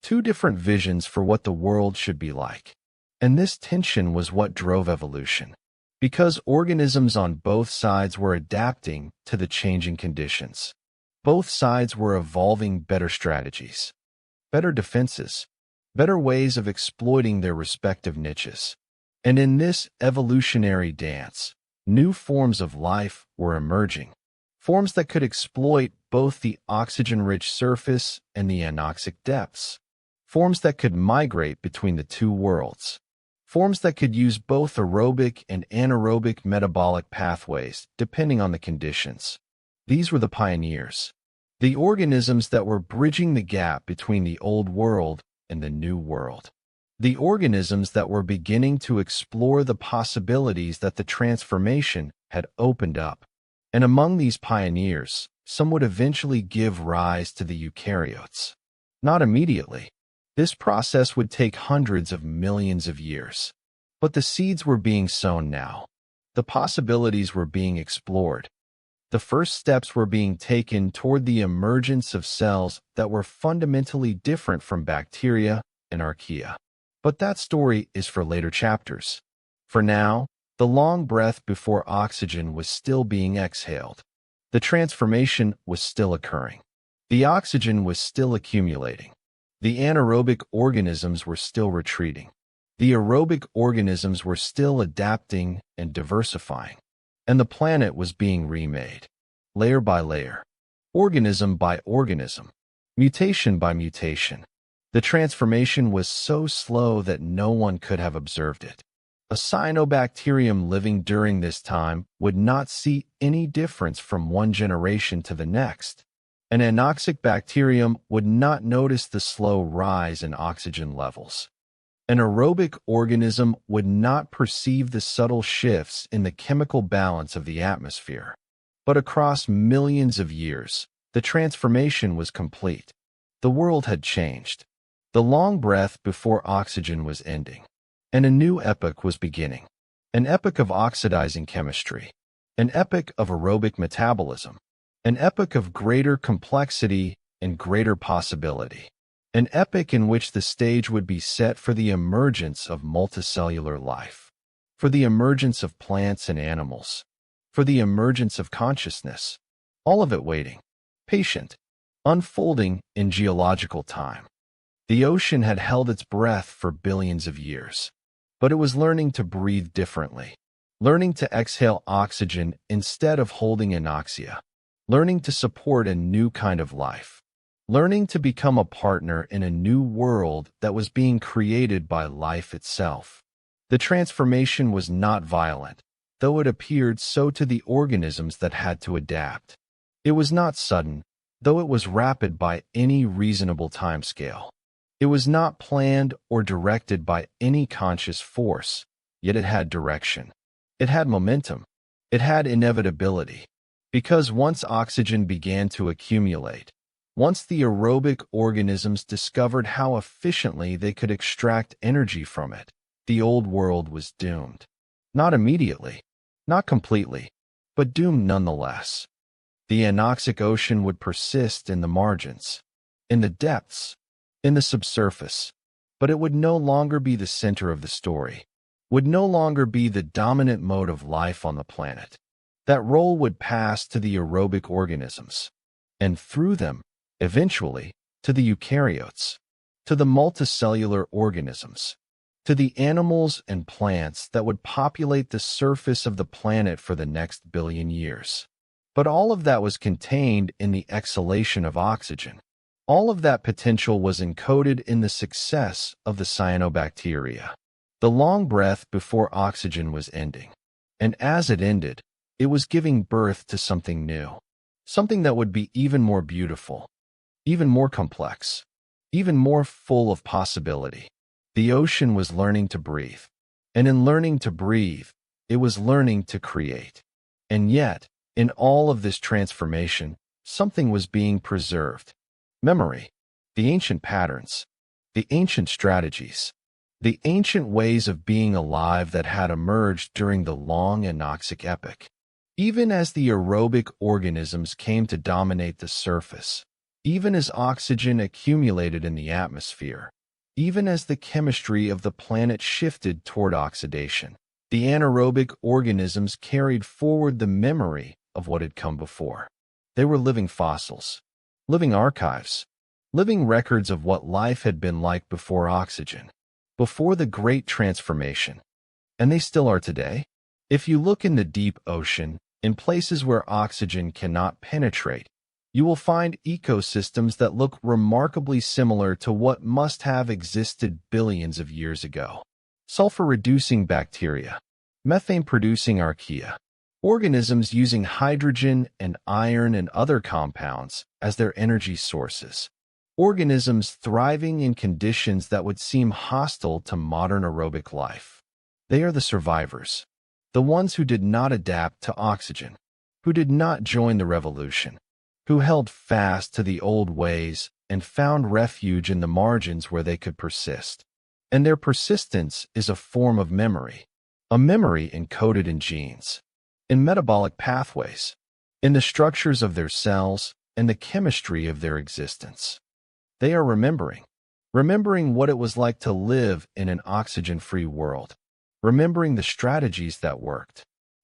two different visions for what the world should be like. And this tension was what drove evolution, because organisms on both sides were adapting to the changing conditions. Both sides were evolving better strategies, better defenses, better ways of exploiting their respective niches. And in this evolutionary dance, new forms of life were emerging, forms that could exploit both the oxygen-rich surface and the anoxic depths, forms that could migrate between the two worlds, forms that could use both aerobic and anaerobic metabolic pathways depending on the conditions. These were the pioneers, the organisms that were bridging the gap between the old world and the new world, the organisms that were beginning to explore the possibilities that the transformation had opened up. And among these pioneers, some would eventually give rise to the eukaryotes. Not immediately. This process would take hundreds of millions of years. But the seeds were being sown now. The possibilities were being explored. The first steps were being taken toward the emergence of cells that were fundamentally different from bacteria and archaea. But that story is for later chapters. For now, the long breath before oxygen was still being exhaled. The transformation was still occurring. The oxygen was still accumulating. The anaerobic organisms were still retreating. The aerobic organisms were still adapting and diversifying. And the planet was being remade, layer by layer, organism by organism, mutation by mutation. The transformation was so slow that no one could have observed it. A cyanobacterium living during this time would not see any difference from one generation to the next. An anoxic bacterium would not notice the slow rise in oxygen levels. An aerobic organism would not perceive the subtle shifts in the chemical balance of the atmosphere. But across millions of years, the transformation was complete. The world had changed. The long breath before oxygen was ending, and a new epoch was beginning. An epoch of oxidizing chemistry, an epoch of aerobic metabolism, an epoch of greater complexity and greater possibility. An epoch in which the stage would be set for the emergence of multicellular life, for the emergence of plants and animals, for the emergence of consciousness, all of it waiting, patient, unfolding in geological time. The ocean had held its breath for billions of years, but it was learning to breathe differently, learning to exhale oxygen instead of holding anoxia, learning to support a new kind of life, learning to become a partner in a new world that was being created by life itself. The transformation was not violent, though it appeared so to the organisms that had to adapt. It was not sudden, though it was rapid by any reasonable timescale. It was not planned or directed by any conscious force, yet it had direction. It had momentum. It had inevitability. Because once oxygen began to accumulate, once the aerobic organisms discovered how efficiently they could extract energy from it, the old world was doomed. Not immediately, not completely, but doomed nonetheless. The anoxic ocean would persist in the margins, in the depths, in the subsurface, but it would no longer be the center of the story, would no longer be the dominant mode of life on the planet. That role would pass to the aerobic organisms, and through them, eventually, to the eukaryotes, to the multicellular organisms, to the animals and plants that would populate the surface of the planet for the next billion years. But all of that was contained in the exhalation of oxygen. All of that potential was encoded in the success of the cyanobacteria. The long breath before oxygen was ending. And as it ended, it was giving birth to something new. Something that would be even more beautiful, even more complex, even more full of possibility. The ocean was learning to breathe. And in learning to breathe, it was learning to create. And yet, in all of this transformation, something was being preserved. Memory, the ancient patterns, the ancient strategies, the ancient ways of being alive that had emerged during the long anoxic epoch. Even as the aerobic organisms came to dominate the surface, even as oxygen accumulated in the atmosphere, even as the chemistry of the planet shifted toward oxidation, the anaerobic organisms carried forward the memory of what had come before. They were living fossils, living archives, living records of what life had been like before oxygen, before the great transformation, and they still are today. If you look in the deep ocean, in places where oxygen cannot penetrate, you will find ecosystems that look remarkably similar to what must have existed billions of years ago. Sulfur-reducing bacteria, methane-producing archaea, organisms using hydrogen and iron and other compounds as their energy sources, organisms thriving in conditions that would seem hostile to modern aerobic life. They are the survivors, the ones who did not adapt to oxygen, who did not join the revolution, who held fast to the old ways and found refuge in the margins where they could persist. And their persistence is a form of memory, a memory encoded in genes, in metabolic pathways, in the structures of their cells and the chemistry of their existence. They are remembering what it was like to live in an oxygen-free world, remembering the strategies that worked,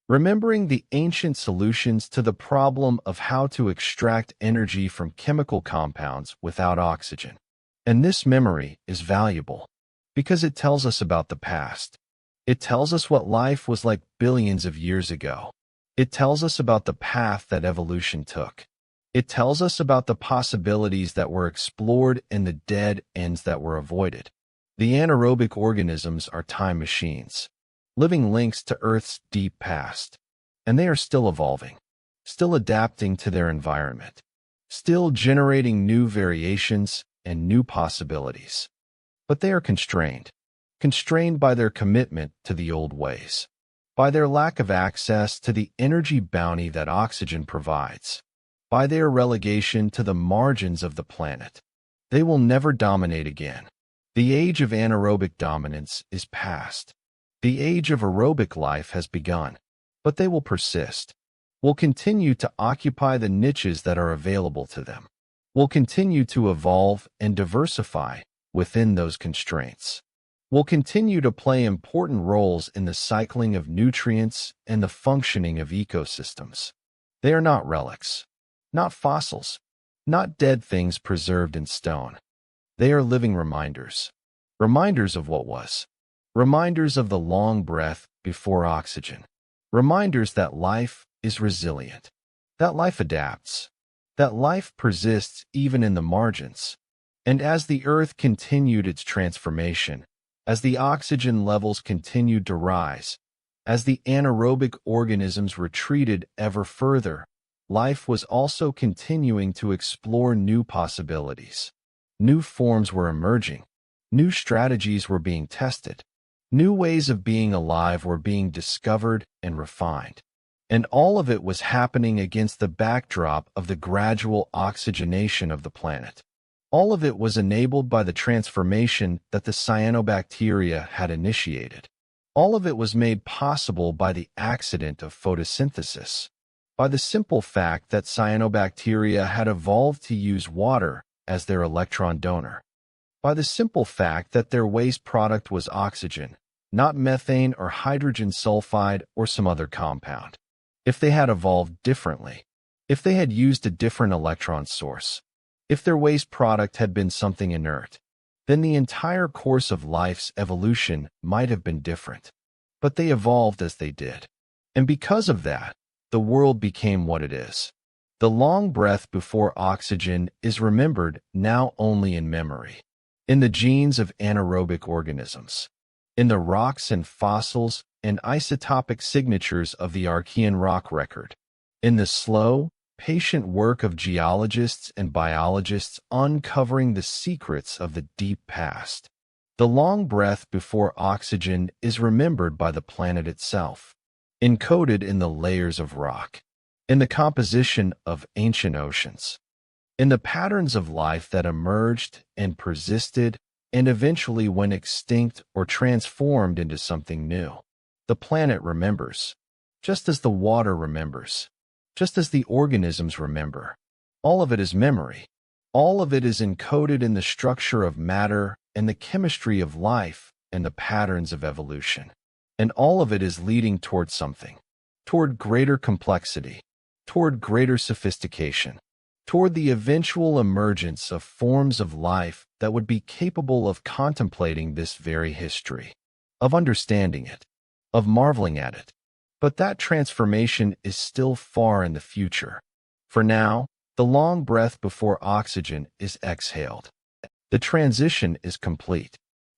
remembering the ancient solutions to the problem of how to extract energy from chemical compounds without oxygen. And this memory is valuable because it tells us about the past. It tells us what life was like billions of years ago. It tells us about the path that evolution took. It tells us about the possibilities that were explored and the dead ends that were avoided. The anaerobic organisms are time machines, living links to Earth's deep past. And they are still evolving, still adapting to their environment, still generating new variations and new possibilities. But they are constrained by their commitment to the old ways, by their lack of access to the energy bounty that oxygen provides, by their relegation to the margins of the planet. They will never dominate again. The age of anaerobic dominance is past. The age of aerobic life has begun, but they will persist, will continue to occupy the niches that are available to them, will continue to evolve and diversify within those constraints, will continue to play important roles in the cycling of nutrients and the functioning of ecosystems. They are not relics, not fossils, not dead things preserved in stone. They are living reminders, reminders of what was, reminders of the long breath before oxygen, reminders that life is resilient, that life adapts, that life persists even in the margins. And as the Earth continued its transformation, as the oxygen levels continued to rise, as the anaerobic organisms retreated ever further, life was also continuing to explore new possibilities. New forms were emerging, new strategies were being tested, new ways of being alive were being discovered and refined. And all of it was happening against the backdrop of the gradual oxygenation of the planet. All of it was enabled by the transformation that the cyanobacteria had initiated. All of it was made possible by the accident of photosynthesis, by the simple fact that cyanobacteria had evolved to use water as their electron donor, by the simple fact that their waste product was oxygen, not methane or hydrogen sulfide or some other compound. If they had evolved differently, if they had used a different electron source, if their waste product had been something inert, then the entire course of life's evolution might have been different. But they evolved as they did. And because of that, the world became what it is. The long breath before oxygen is remembered now only in memory, in the genes of anaerobic organisms, in the rocks and fossils and isotopic signatures of the Archean rock record, in the slow, patient work of geologists and biologists uncovering the secrets of the deep past. The long breath before oxygen is remembered by the planet itself, encoded in the layers of rock, in the composition of ancient oceans, in the patterns of life that emerged and persisted and eventually went extinct or transformed into something new. The planet remembers, just as the water remembers, just as the organisms remember. All of it is memory. All of it is encoded in the structure of matter and the chemistry of life and the patterns of evolution. And all of it is leading toward something, toward greater complexity, toward greater sophistication, toward the eventual emergence of forms of life that would be capable of contemplating this very history, of understanding it, of marveling at it. But that transformation is still far in the future. For now, the long breath before oxygen is exhaled. The transition is complete.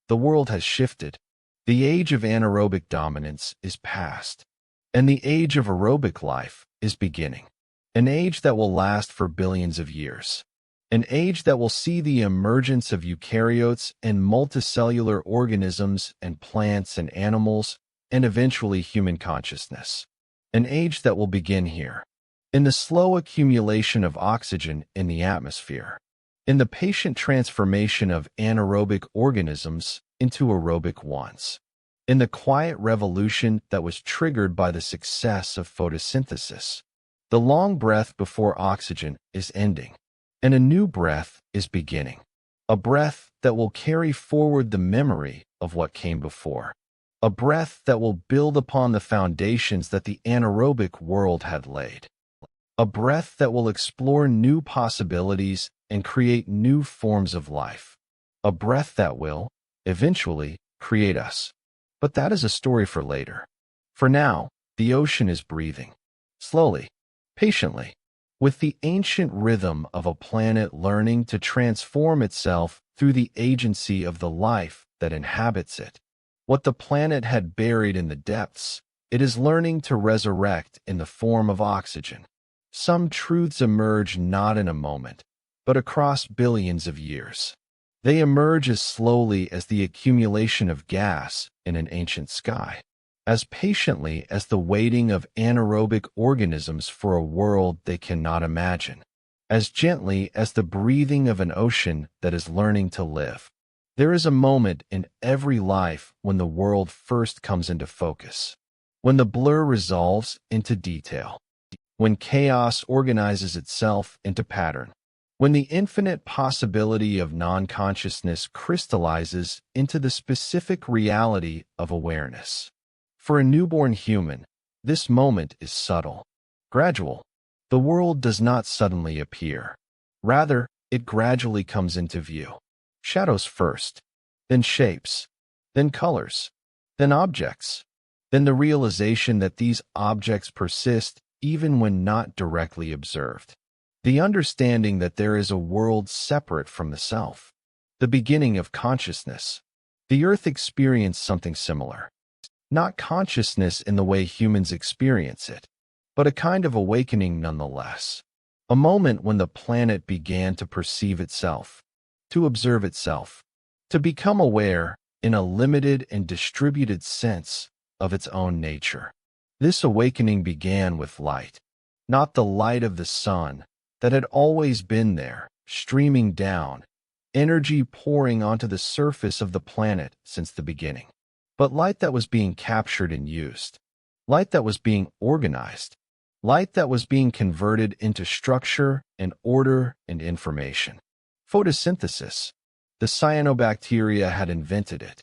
The world has shifted. The age of anaerobic dominance is past, and the age of aerobic life is beginning. An age that will last for billions of years. An age that will see the emergence of eukaryotes and multicellular organisms and plants and animals, and eventually human consciousness. An age that will begin here, in the slow accumulation of oxygen in the atmosphere, in the patient transformation of anaerobic organisms into aerobic ones, in the quiet revolution that was triggered by the success of photosynthesis. The long breath before oxygen is ending, and a new breath is beginning, a breath that will carry forward the memory of what came before, a breath that will build upon the foundations that the anaerobic world had laid, a breath that will explore new possibilities and create new forms of life, a breath that will, eventually, create us. But that is a story for later. For now, the ocean is breathing, slowly, patiently, with the ancient rhythm of a planet learning to transform itself through the agency of the life that inhabits it. What the planet had buried in the depths, it is learning to resurrect in the form of oxygen. Some truths emerge not in a moment, but across billions of years. They emerge as slowly as the accumulation of gas in an ancient sky, as patiently as the waiting of anaerobic organisms for a world they cannot imagine, as gently as the breathing of an ocean that is learning to live. There is a moment in every life when the world first comes into focus, when the blur resolves into detail, when chaos organizes itself into pattern, when the infinite possibility of non-consciousness crystallizes into the specific reality of awareness. For a newborn human, this moment is subtle, gradual. The world does not suddenly appear. Rather, it gradually comes into view. Shadows first, then shapes, then colors, then objects, then the realization that these objects persist even when not directly observed. The understanding that there is a world separate from the self. The beginning of consciousness. The earth experienced something similar. Not consciousness in the way humans experience it, but a kind of awakening nonetheless. A moment when the planet began to perceive itself, to observe itself, to become aware, in a limited and distributed sense, of its own nature. This awakening began with light, not the light of the sun that had always been there, streaming down, energy pouring onto the surface of the planet since the beginning, but light that was being captured and used, light that was being organized, light that was being converted into structure and order and information. Photosynthesis. The cyanobacteria had invented it,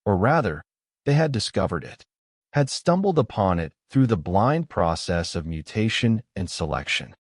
or rather, they had discovered it, had stumbled upon it through the blind process of mutation and selection,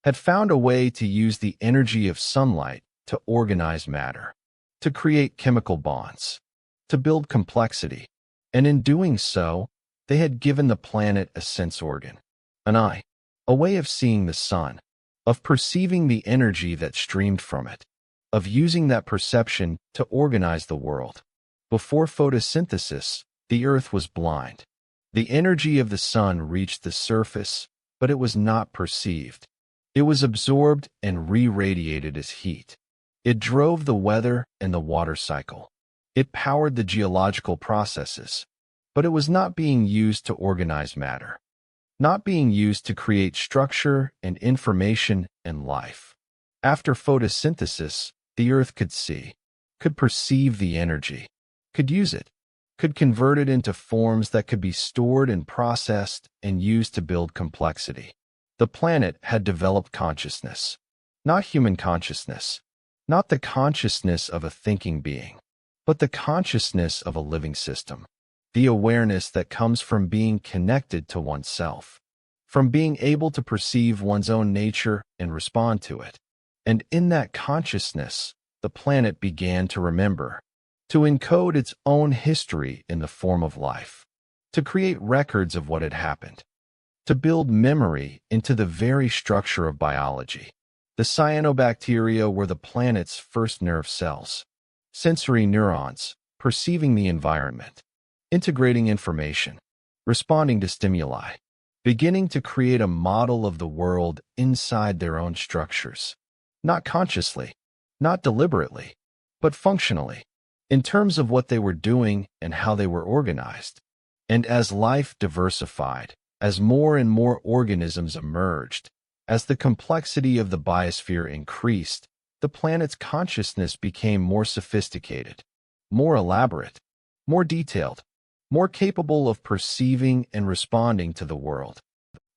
had found a way to use the energy of sunlight to organize matter, to create chemical bonds, to build complexity, and in doing so, they had given the planet a sense organ, an eye, a way of seeing the sun, of perceiving the energy that streamed from it, of using that perception to organize the world. Before photosynthesis, the earth was blind. The energy of the sun reached the surface, but it was not perceived. It was absorbed and re-radiated as heat. It drove the weather and the water cycle. It powered the geological processes, but it was not being used to organize matter, not being used to create structure and information and life. After photosynthesis, the earth could see, could perceive the energy, could use it, could convert it into forms that could be stored and processed and used to build complexity. The planet had developed consciousness, not human consciousness, not the consciousness of a thinking being, but the consciousness of a living system, the awareness that comes from being connected to oneself, from being able to perceive one's own nature and respond to it. And in that consciousness, the planet began to remember, to encode its own history in the form of life. to create records of what had happened, to build memory into the very structure of biology. The cyanobacteria were the planet's first nerve cells, sensory neurons, perceiving the environment, integrating information, responding to stimuli, beginning to create a model of the world inside their own structures. Not consciously, not deliberately, but functionally, in terms of what they were doing and how they were organized. And as life diversified, as more and more organisms emerged, as the complexity of the biosphere increased, the planet's consciousness became more sophisticated, more elaborate, more detailed, more capable of perceiving and responding to the world.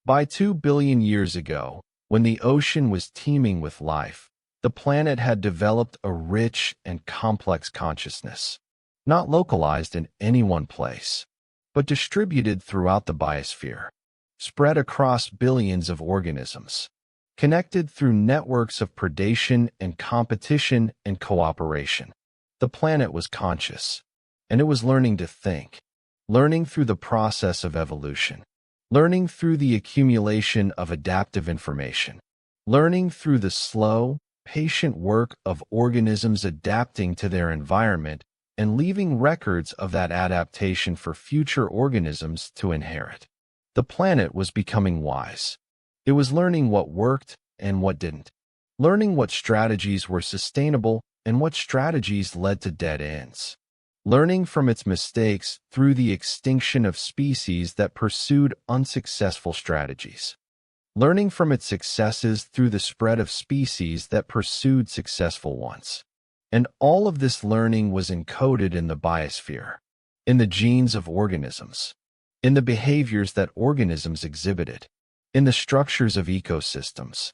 By 2 billion years ago, when the ocean was teeming with life, the planet had developed a rich and complex consciousness, not localized in any one place, but distributed throughout the biosphere, spread across billions of organisms, connected through networks of predation and competition and cooperation. The planet was conscious, and it was learning to think, learning through the process of evolution, learning through the accumulation of adaptive information, learning through the slow, patient work of organisms adapting to their environment and leaving records of that adaptation for future organisms to inherit. The planet was becoming wise. It was learning what worked and what didn't, learning what strategies were sustainable and what strategies led to dead ends, learning from its mistakes through the extinction of species that pursued unsuccessful strategies, learning from its successes through the spread of species that pursued successful ones. And all of this learning was encoded in the biosphere, in the genes of organisms, in the behaviors that organisms exhibited, in the structures of ecosystems,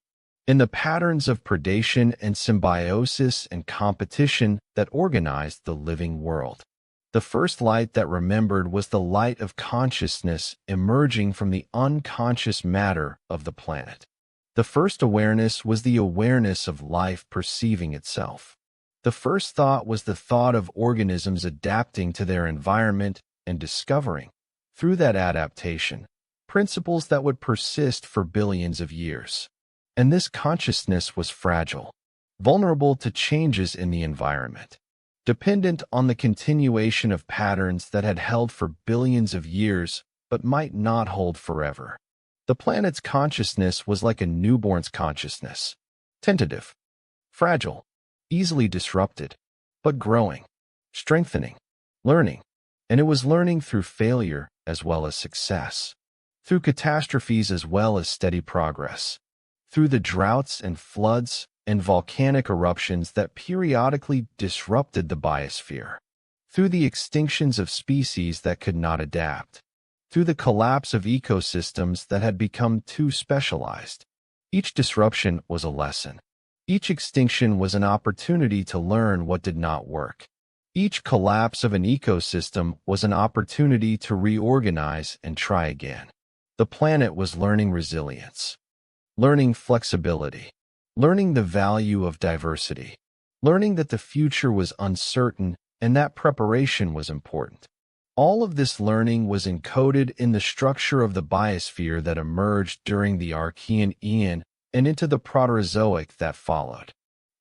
in the patterns of predation and symbiosis and competition that organized the living world. The first light that remembered was the light of consciousness emerging from the unconscious matter of the planet. The first awareness was the awareness of life perceiving itself. The first thought was the thought of organisms adapting to their environment and discovering, through that adaptation, principles that would persist for billions of years. And this consciousness was fragile, vulnerable to changes in the environment, dependent on the continuation of patterns that had held for billions of years but might not hold forever. The planet's consciousness was like a newborn's consciousness, tentative, fragile, easily disrupted, but growing, strengthening, learning. And it was learning through failure as well as success, through catastrophes as well as steady progress, through the droughts and floods and volcanic eruptions that periodically disrupted the biosphere, through the extinctions of species that could not adapt, through the collapse of ecosystems that had become too specialized. Each disruption was a lesson. Each extinction was an opportunity to learn what did not work. Each collapse of an ecosystem was an opportunity to reorganize and try again. The planet was learning resilience, learning flexibility, learning the value of diversity, learning that the future was uncertain and that preparation was important. All of this learning was encoded in the structure of the biosphere that emerged during the Archean Eon and into the Proterozoic that followed.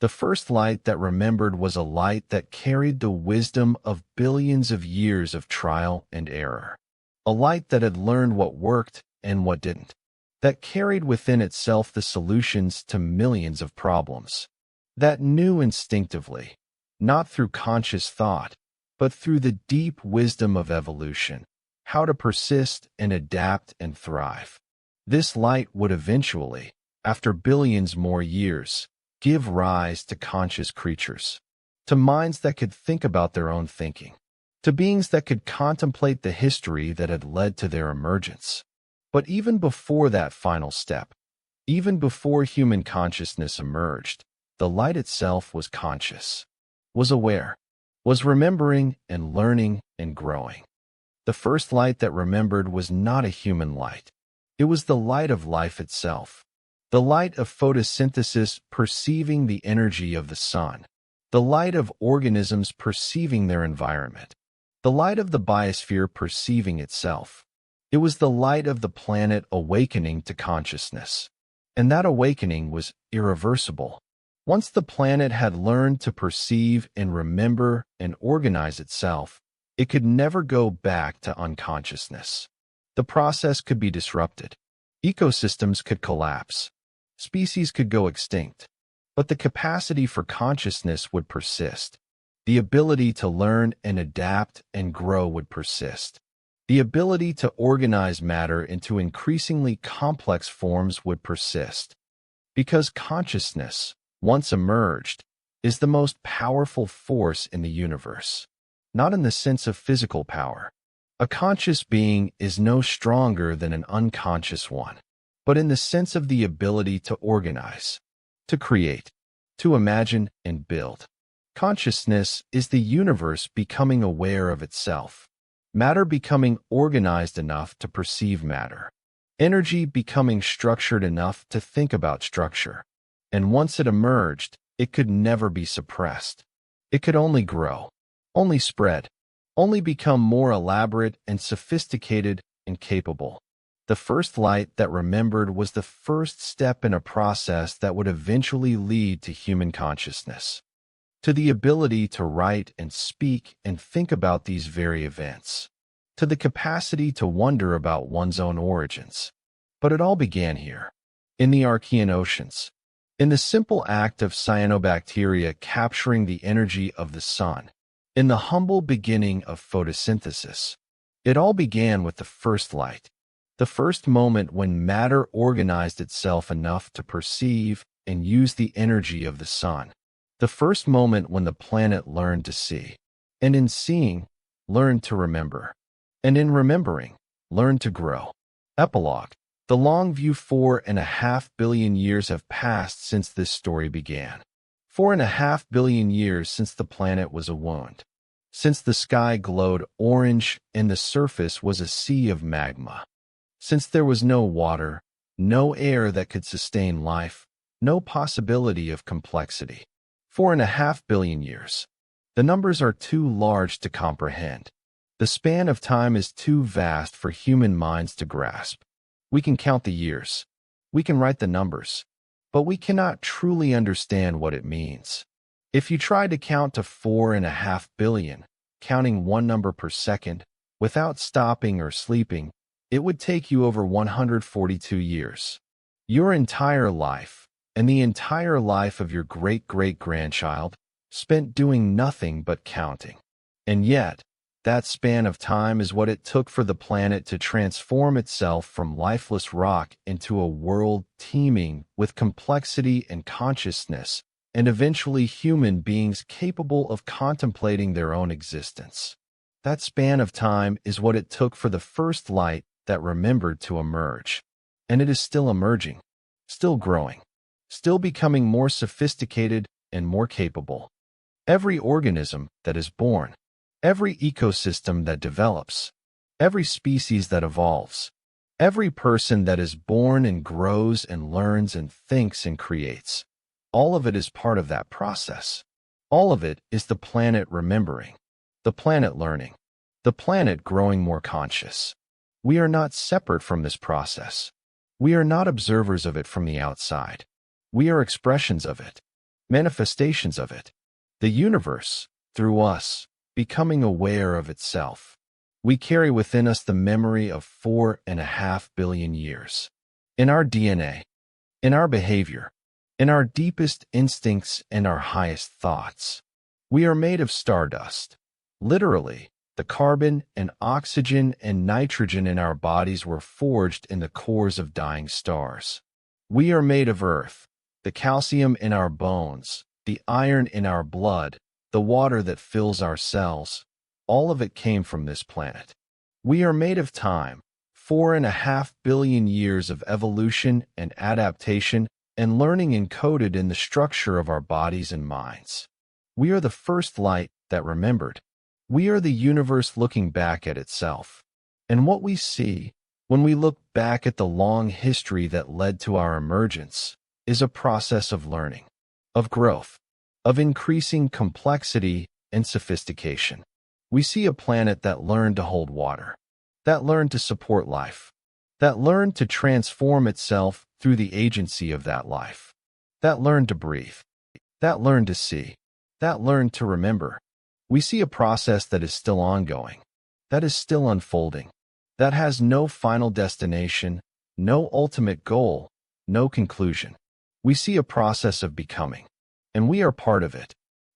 The first light that remembered was a light that carried the wisdom of billions of years of trial and error. A light that had learned what worked and what didn't, that carried within itself the solutions to millions of problems, that knew instinctively, not through conscious thought, but through the deep wisdom of evolution, how to persist and adapt and thrive. This light would eventually, after billions more years, give rise to conscious creatures, to minds that could think about their own thinking, to beings that could contemplate the history that had led to their emergence. But even before that final step, even before human consciousness emerged, the light itself was conscious, was aware, was remembering and learning and growing. The first light that remembered was not a human light. It was the light of life itself, the light of photosynthesis perceiving the energy of the sun, the light of organisms perceiving their environment, the light of the biosphere perceiving itself. It was the light of the planet awakening to consciousness. And that awakening was irreversible. Once the planet had learned to perceive and remember and organize itself, it could never go back to unconsciousness. The process could be disrupted. Ecosystems could collapse. Species could go extinct. But the capacity for consciousness would persist. The ability to learn and adapt and grow would persist. The ability to organize matter into increasingly complex forms would persist. Because consciousness, once emerged, is the most powerful force in the universe. Not in the sense of physical power. A conscious being is no stronger than an unconscious one, but in the sense of the ability to organize, to create, to imagine and build. Consciousness is the universe becoming aware of itself. Matter becoming organized enough to perceive matter. Energy becoming structured enough to think about structure. And once it emerged, it could never be suppressed. It could only grow, only spread, only become more elaborate and sophisticated and capable. The first light that remembered was the first step in a process that would eventually lead to human consciousness. To the ability to write and speak and think about these very events, to the capacity to wonder about one's own origins. But it all began here, in the Archean oceans, in the simple act of cyanobacteria capturing the energy of the sun, in the humble beginning of photosynthesis. It all began with the first light, the first moment when matter organized itself enough to perceive and use the energy of the sun. The first moment when the planet learned to see, and in seeing, learned to remember, and in remembering, learned to grow. Epilogue. The long view. 4.5 billion years have passed since this story began. 4.5 billion years since the planet was a wound. Since the sky glowed orange and the surface was a sea of magma. Since there was no water, no air that could sustain life, no possibility of complexity. 4.5 billion years. The numbers are too large to comprehend. The span of time is too vast for human minds to grasp. We can count the years. We can write the numbers. But we cannot truly understand what it means. If you try to count to 4.5 billion, counting one number per second, without stopping or sleeping, it would take you over 142 years. Your entire life, and the entire life of your great-great-grandchild, spent doing nothing but counting. And yet, that span of time is what it took for the planet to transform itself from lifeless rock into a world teeming with complexity and consciousness, and eventually human beings capable of contemplating their own existence. That span of time is what it took for the first light that remembered to emerge. And it is still emerging, still growing, still becoming more sophisticated and more capable. Every organism that is born, every ecosystem that develops, every species that evolves, every person that is born and grows and learns and thinks and creates, all of it is part of that process. All of it is the planet remembering, the planet learning, the planet growing more conscious. We are not separate from this process. We are not observers of it from the outside. We are expressions of it, manifestations of it. The universe, through us, becoming aware of itself. We carry within us the memory of 4.5 billion years. In our DNA, in our behavior, in our deepest instincts and our highest thoughts. We are made of stardust. Literally, the carbon and oxygen and nitrogen in our bodies were forged in the cores of dying stars. We are made of earth, the calcium in our bones, the iron in our blood, the water that fills our cells. All of it came from this planet. We are made of time, 4.5 billion years of evolution and adaptation and learning encoded in the structure of our bodies and minds. We are the first light that remembered. We are the universe looking back at itself. And what we see, when we look back at the long history that led to our emergence, is a process of learning, of growth, of increasing complexity and sophistication. We see a planet that learned to hold water, that learned to support life, that learned to transform itself through the agency of that life, that learned to breathe, that learned to see, that learned to remember. We see a process that is still ongoing, that is still unfolding, that has no final destination, no ultimate goal, no conclusion. We see a process of becoming, and we are part of it.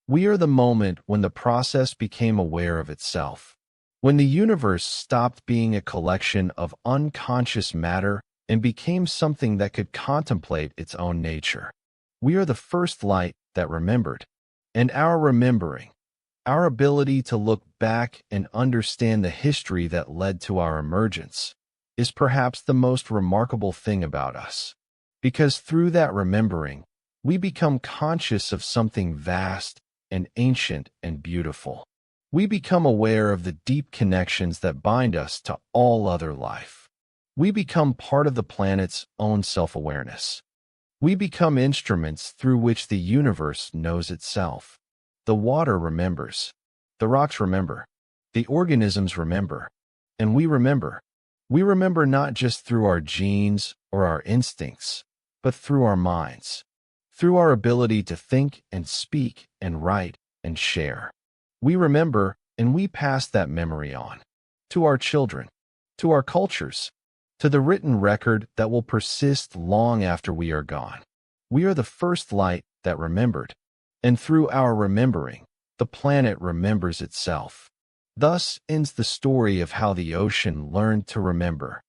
We are the moment when the process became aware of itself, when the universe stopped being a collection of unconscious matter and became something that could contemplate its own nature. We are the first light that remembered, and our remembering, our ability to look back and understand the history that led to our emergence, is perhaps the most remarkable thing about us. Because through that remembering, we become conscious of something vast and ancient and beautiful. We become aware of the deep connections that bind us to all other life. We become part of the planet's own self-awareness. We become instruments through which the universe knows itself. The water remembers. The rocks remember. The organisms remember. And we remember. We remember not just through our genes or our instincts, but through our minds, through our ability to think and speak and write and share. We remember, and we pass that memory on to our children, to our cultures, to the written record that will persist long after we are gone. We are the first light that remembered, and through our remembering, the planet remembers itself. Thus ends the story of how the ocean learned to remember.